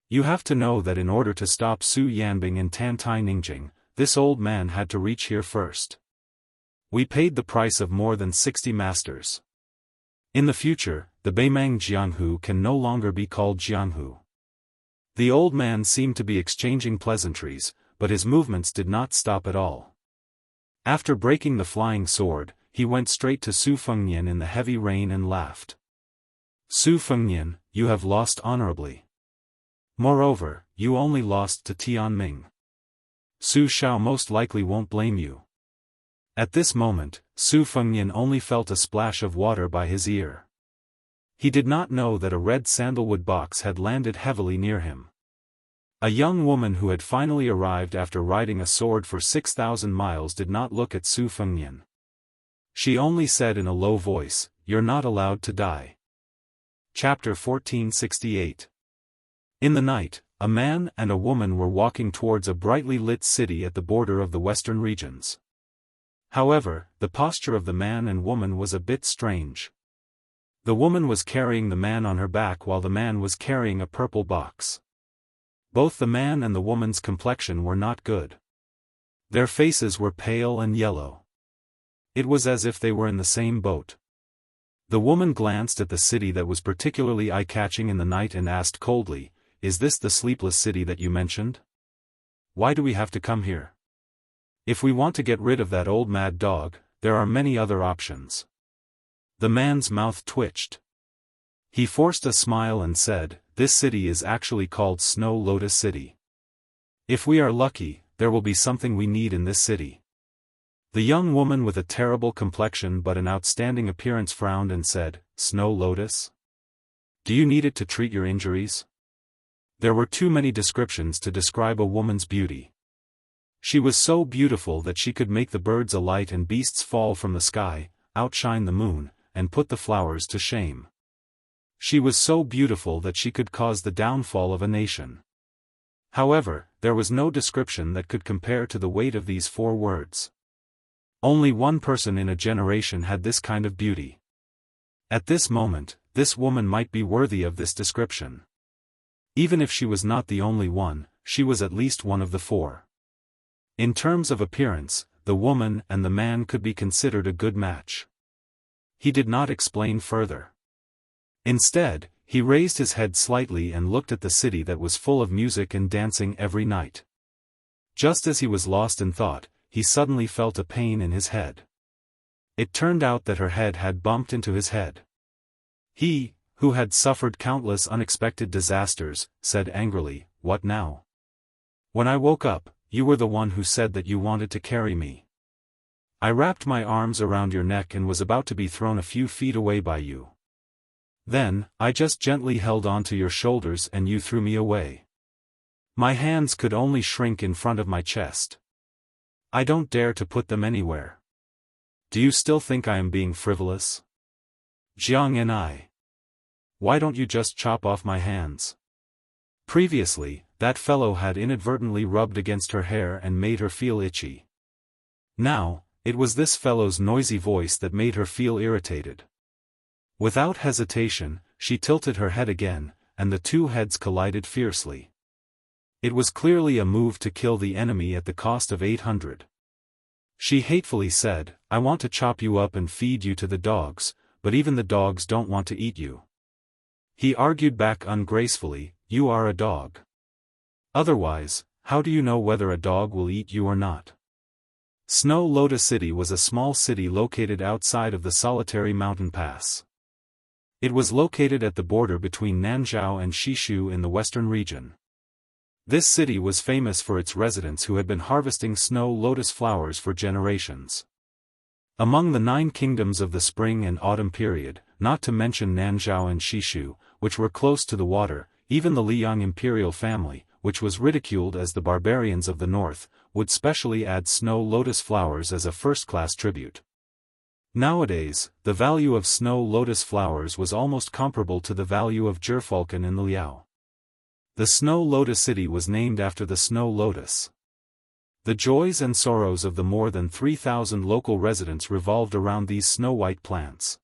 You have to know that in order to stop Su Yanbing and Tantai Ningjing, this old man had to reach here first. We paid the price of more than 60 masters. In the future, the Beimang Jianghu can no longer be called Jianghu. The old man seemed to be exchanging pleasantries, but his movements did not stop at all. After breaking the flying sword, he went straight to Su Fengnian in the heavy rain and laughed. Su Fengnian, you have lost honorably. Moreover, you only lost to Tianming. Su Shao most likely won't blame you. At this moment, Su Fengnian only felt a splash of water by his ear. He did not know that a red sandalwood box had landed heavily near him. A young woman who had finally arrived after riding a sword for 6,000 miles did not look at Su Fengnian. She only said in a low voice, "You're not allowed to die." Chapter 1468. In the night, a man and a woman were walking towards a brightly lit city at the border of the western regions. However, the posture of the man and woman was a bit strange. The woman was carrying the man on her back while the man was carrying a purple box. Both the man and the woman's complexion were not good. Their faces were pale and yellow. It was as if they were in the same boat. The woman glanced at the city that was particularly eye-catching in the night and asked coldly, "Is this the sleepless city that you mentioned? Why do we have to come here? If we want to get rid of that old mad dog, there are many other options." The man's mouth twitched. He forced a smile and said, "This city is actually called Snow Lotus City. If we are lucky, there will be something we need in this city." The young woman with a terrible complexion but an outstanding appearance frowned and said, "Snow Lotus? Do you need it to treat your injuries?" There were too many descriptions to describe a woman's beauty. She was so beautiful that she could make the birds alight and beasts fall from the sky, outshine the moon, and put the flowers to shame. She was so beautiful that she could cause the downfall of a nation. However, there was no description that could compare to the weight of these 4 words. Only one person in a generation had this kind of beauty. At this moment, this woman might be worthy of this description. Even if she was not the only one, she was at least one of the 4. In terms of appearance, the woman and the man could be considered a good match. He did not explain further. Instead, he raised his head slightly and looked at the city that was full of music and dancing every night. Just as he was lost in thought, he suddenly felt a pain in his head. It turned out that her head had bumped into his head. He, who had suffered countless unexpected disasters, said angrily, "What now? When I woke up, you were the one who said that you wanted to carry me. I wrapped my arms around your neck and was about to be thrown a few feet away by you. Then, I just gently held onto your shoulders and you threw me away. My hands could only shrink in front of my chest. I don't dare to put them anywhere. Do you still think I am being frivolous? Jiang and I. Why don't you just chop off my hands?" Previously, that fellow had inadvertently rubbed against her hair and made her feel itchy. Now, it was this fellow's noisy voice that made her feel irritated. Without hesitation, she tilted her head again, and the 2 heads collided fiercely. It was clearly a move to kill the enemy at the cost of 800. She hatefully said, "I want to chop you up and feed you to the dogs, but even the dogs don't want to eat you." He argued back ungracefully, "You are a dog. Otherwise, how do you know whether a dog will eat you or not?" Snow Lotus City was a small city located outside of the solitary mountain pass. It was located at the border between Nanzhao and Shishu in the western region. This city was famous for its residents who had been harvesting snow lotus flowers for generations. Among the 9 kingdoms of the spring and autumn period, not to mention Nanzhao and Shishu, which were close to the water, even the Liang imperial family, which was ridiculed as the barbarians of the north, would specially add snow lotus flowers as a first-class tribute. Nowadays, the value of snow lotus flowers was almost comparable to the value of gerfalcon in the Liao. The Snow Lotus City was named after the snow lotus. The joys and sorrows of the more than 3,000 local residents revolved around these snow-white plants.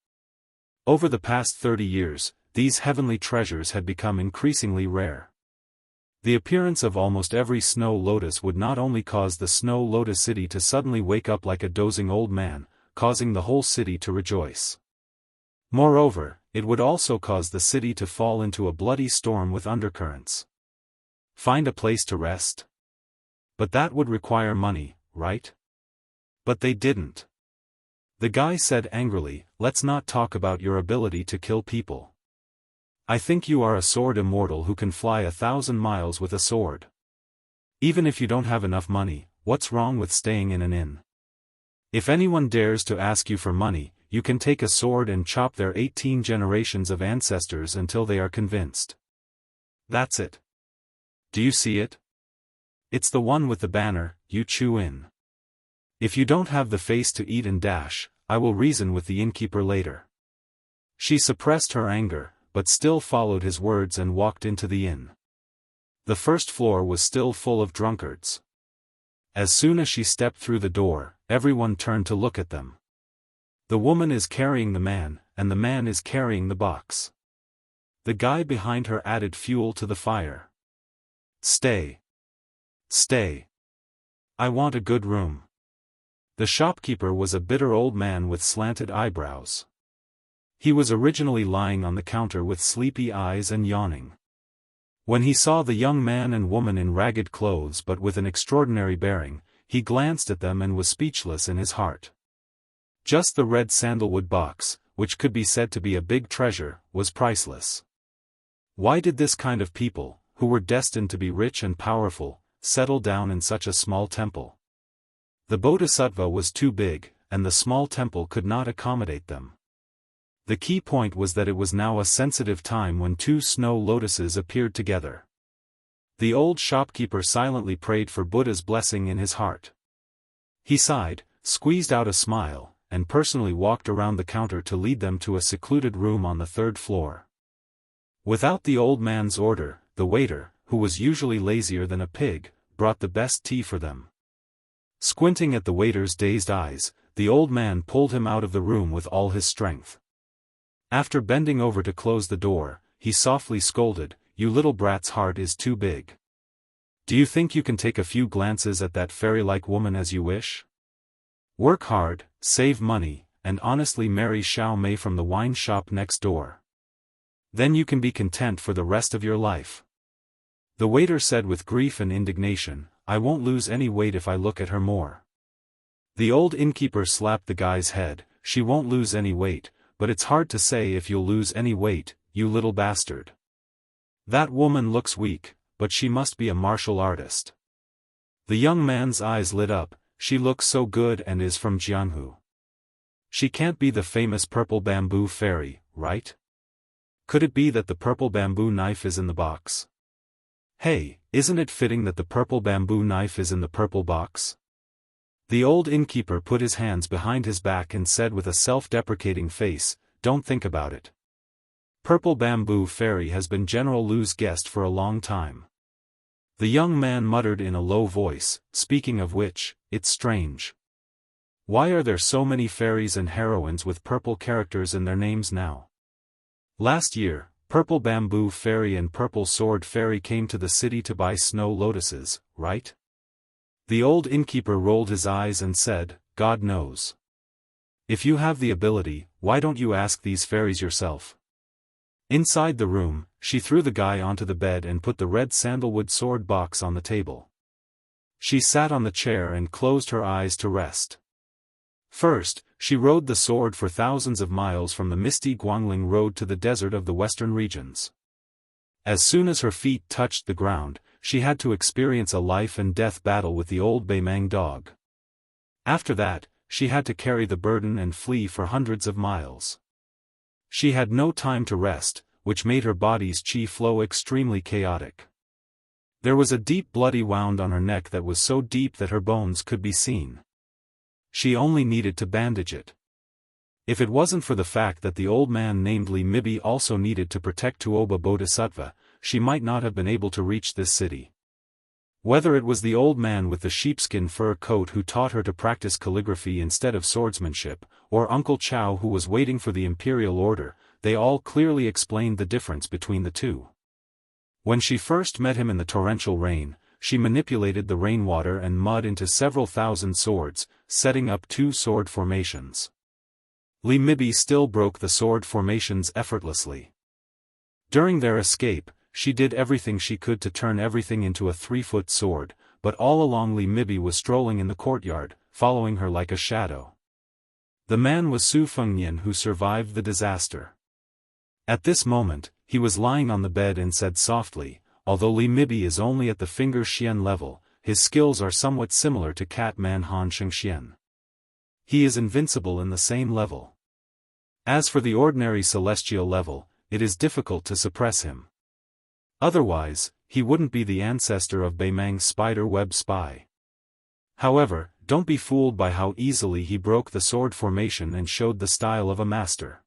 Over the past 30 years, these heavenly treasures had become increasingly rare. The appearance of almost every snow lotus would not only cause the Snow Lotus City to suddenly wake up like a dozing old man, causing the whole city to rejoice. Moreover, it would also cause the city to fall into a bloody storm with undercurrents. Find a place to rest? But that would require money, right? But they didn't. The guy said angrily, "Let's not talk about your ability to kill people. I think you are a sword immortal who can fly 1,000 miles with a sword. Even if you don't have enough money, what's wrong with staying in an inn? If anyone dares to ask you for money, you can take a sword and chop their 18 generations of ancestors until they are convinced. That's it. Do you see it? It's the one with the banner, you chew in. If you don't have the face to eat and dash, I will reason with the innkeeper later." She suppressed her anger, but still followed his words and walked into the inn. The first floor was still full of drunkards. As soon as she stepped through the door, everyone turned to look at them. The woman is carrying the man, and the man is carrying the box. The guy behind her added fuel to the fire. Stay. Stay. I want a good room. The shopkeeper was a bitter old man with slanted eyebrows. He was originally lying on the counter with sleepy eyes and yawning. When he saw the young man and woman in ragged clothes but with an extraordinary bearing, he glanced at them and was speechless in his heart. Just the red sandalwood box, which could be said to be a big treasure, was priceless. Why did this kind of people, who were destined to be rich and powerful, settle down in such a small temple? The bodhisattva was too big, and the small temple could not accommodate them. The key point was that it was now a sensitive time when two snow lotuses appeared together. The old shopkeeper silently prayed for Buddha's blessing in his heart. He sighed, squeezed out a smile, and personally walked around the counter to lead them to a secluded room on the third floor. Without the old man's order, the waiter, who was usually lazier than a pig, brought the best tea for them. Squinting at the waiter's dazed eyes, the old man pulled him out of the room with all his strength. After bending over to close the door, he softly scolded, "You little brat's heart is too big. Do you think you can take a few glances at that fairy-like woman as you wish? Work hard, save money, and honestly marry Xiao Mei from the wine shop next door. Then you can be content for the rest of your life." The waiter said with grief and indignation, "I won't lose any weight if I look at her more." The old innkeeper slapped the guy's head, "She won't lose any weight, but it's hard to say if you'll lose any weight, you little bastard. That woman looks weak, but she must be a martial artist." The young man's eyes lit up, "She looks so good and is from Jianghu. She can't be the famous purple bamboo fairy, right? Could it be that the purple bamboo knife is in the box? Hey, isn't it fitting that the purple bamboo knife is in the purple box?" The old innkeeper put his hands behind his back and said with a self-deprecating face, "Don't think about it. Purple bamboo fairy has been General Lu's guest for a long time." The young man muttered in a low voice, "Speaking of which, it's strange. Why are there so many fairies and heroines with purple characters in their names now? Last year, Purple Bamboo Fairy and Purple Sword Fairy came to the city to buy snow lotuses, right?" The old innkeeper rolled his eyes and said, "God knows. If you have the ability, why don't you ask these fairies yourself?" Inside the room, she threw the guy onto the bed and put the red sandalwood sword box on the table. She sat on the chair and closed her eyes to rest. First, she rode the sword for thousands of miles from the misty Guangling road to the desert of the western regions. As soon as her feet touched the ground, she had to experience a life-and-death battle with the old Beimang dog. After that, she had to carry the burden and flee for hundreds of miles. She had no time to rest, which made her body's qi flow extremely chaotic. There was a deep bloody wound on her neck that was so deep that her bones could be seen. She only needed to bandage it. If it wasn't for the fact that the old man named Li Mibi also needed to protect Tuoba Bodhisattva, she might not have been able to reach this city. Whether it was the old man with the sheepskin fur coat who taught her to practice calligraphy instead of swordsmanship, or Uncle Chow who was waiting for the imperial order, they all clearly explained the difference between the two. When she first met him in the torrential rain, she manipulated the rainwater and mud into several thousand swords, setting up 2 sword formations. Li Mibi still broke the sword formations effortlessly. During their escape, she did everything she could to turn everything into a 3-foot sword, but all along Li Mibi was strolling in the courtyard, following her like a shadow. The man was Su Fengnian who survived the disaster. At this moment, he was lying on the bed and said softly, "Although Li Mibi is only at the finger xian level, his skills are somewhat similar to Cat Man Han Shengxian. He is invincible in the same level. As for the ordinary celestial level, it is difficult to suppress him. Otherwise, he wouldn't be the ancestor of Beimang's spider web spy. However, don't be fooled by how easily he broke the sword formation and showed the style of a master.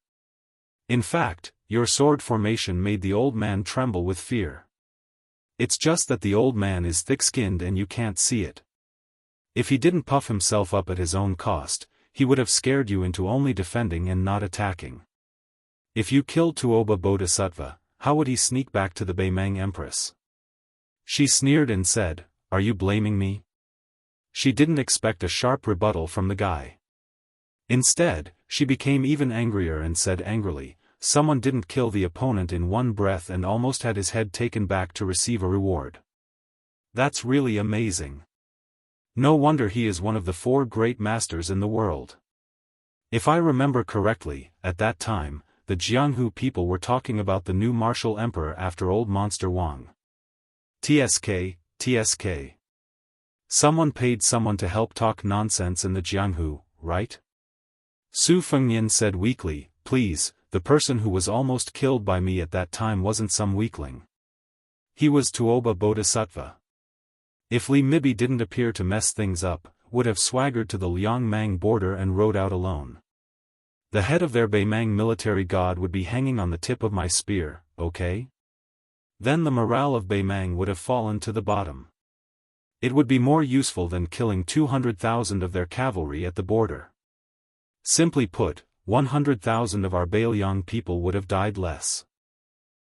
In fact, your sword formation made the old man tremble with fear." It's just that the old man is thick-skinned and you can't see it. If he didn't puff himself up at his own cost, he would have scared you into only defending and not attacking. If you killed Tuoba Bodhisattva, how would he sneak back to the Beimang Empress? She sneered and said, "Are you blaming me?" She didn't expect a sharp rebuttal from the guy. Instead, she became even angrier and said angrily, "Someone didn't kill the opponent in one breath and almost had his head taken back to receive a reward. That's really amazing. No wonder he is one of the 4 great masters in the world." If I remember correctly, at that time, the Jianghu people were talking about the new martial emperor after old monster Wang. TSK. Someone paid someone to help talk nonsense in the Jianghu, right? Su Fengnian said weakly, "Please, the person who was almost killed by me at that time wasn't some weakling. He was Tuoba Bodhisattva." If Li Mibi didn't appear to mess things up, would have swaggered to the Liangmang border and rode out alone. The head of their Beimang military god would be hanging on the tip of my spear, okay? Then the morale of Beimang would have fallen to the bottom. It would be more useful than killing 200,000 of their cavalry at the border. Simply put, 100,000 of our Bailiang people would have died less.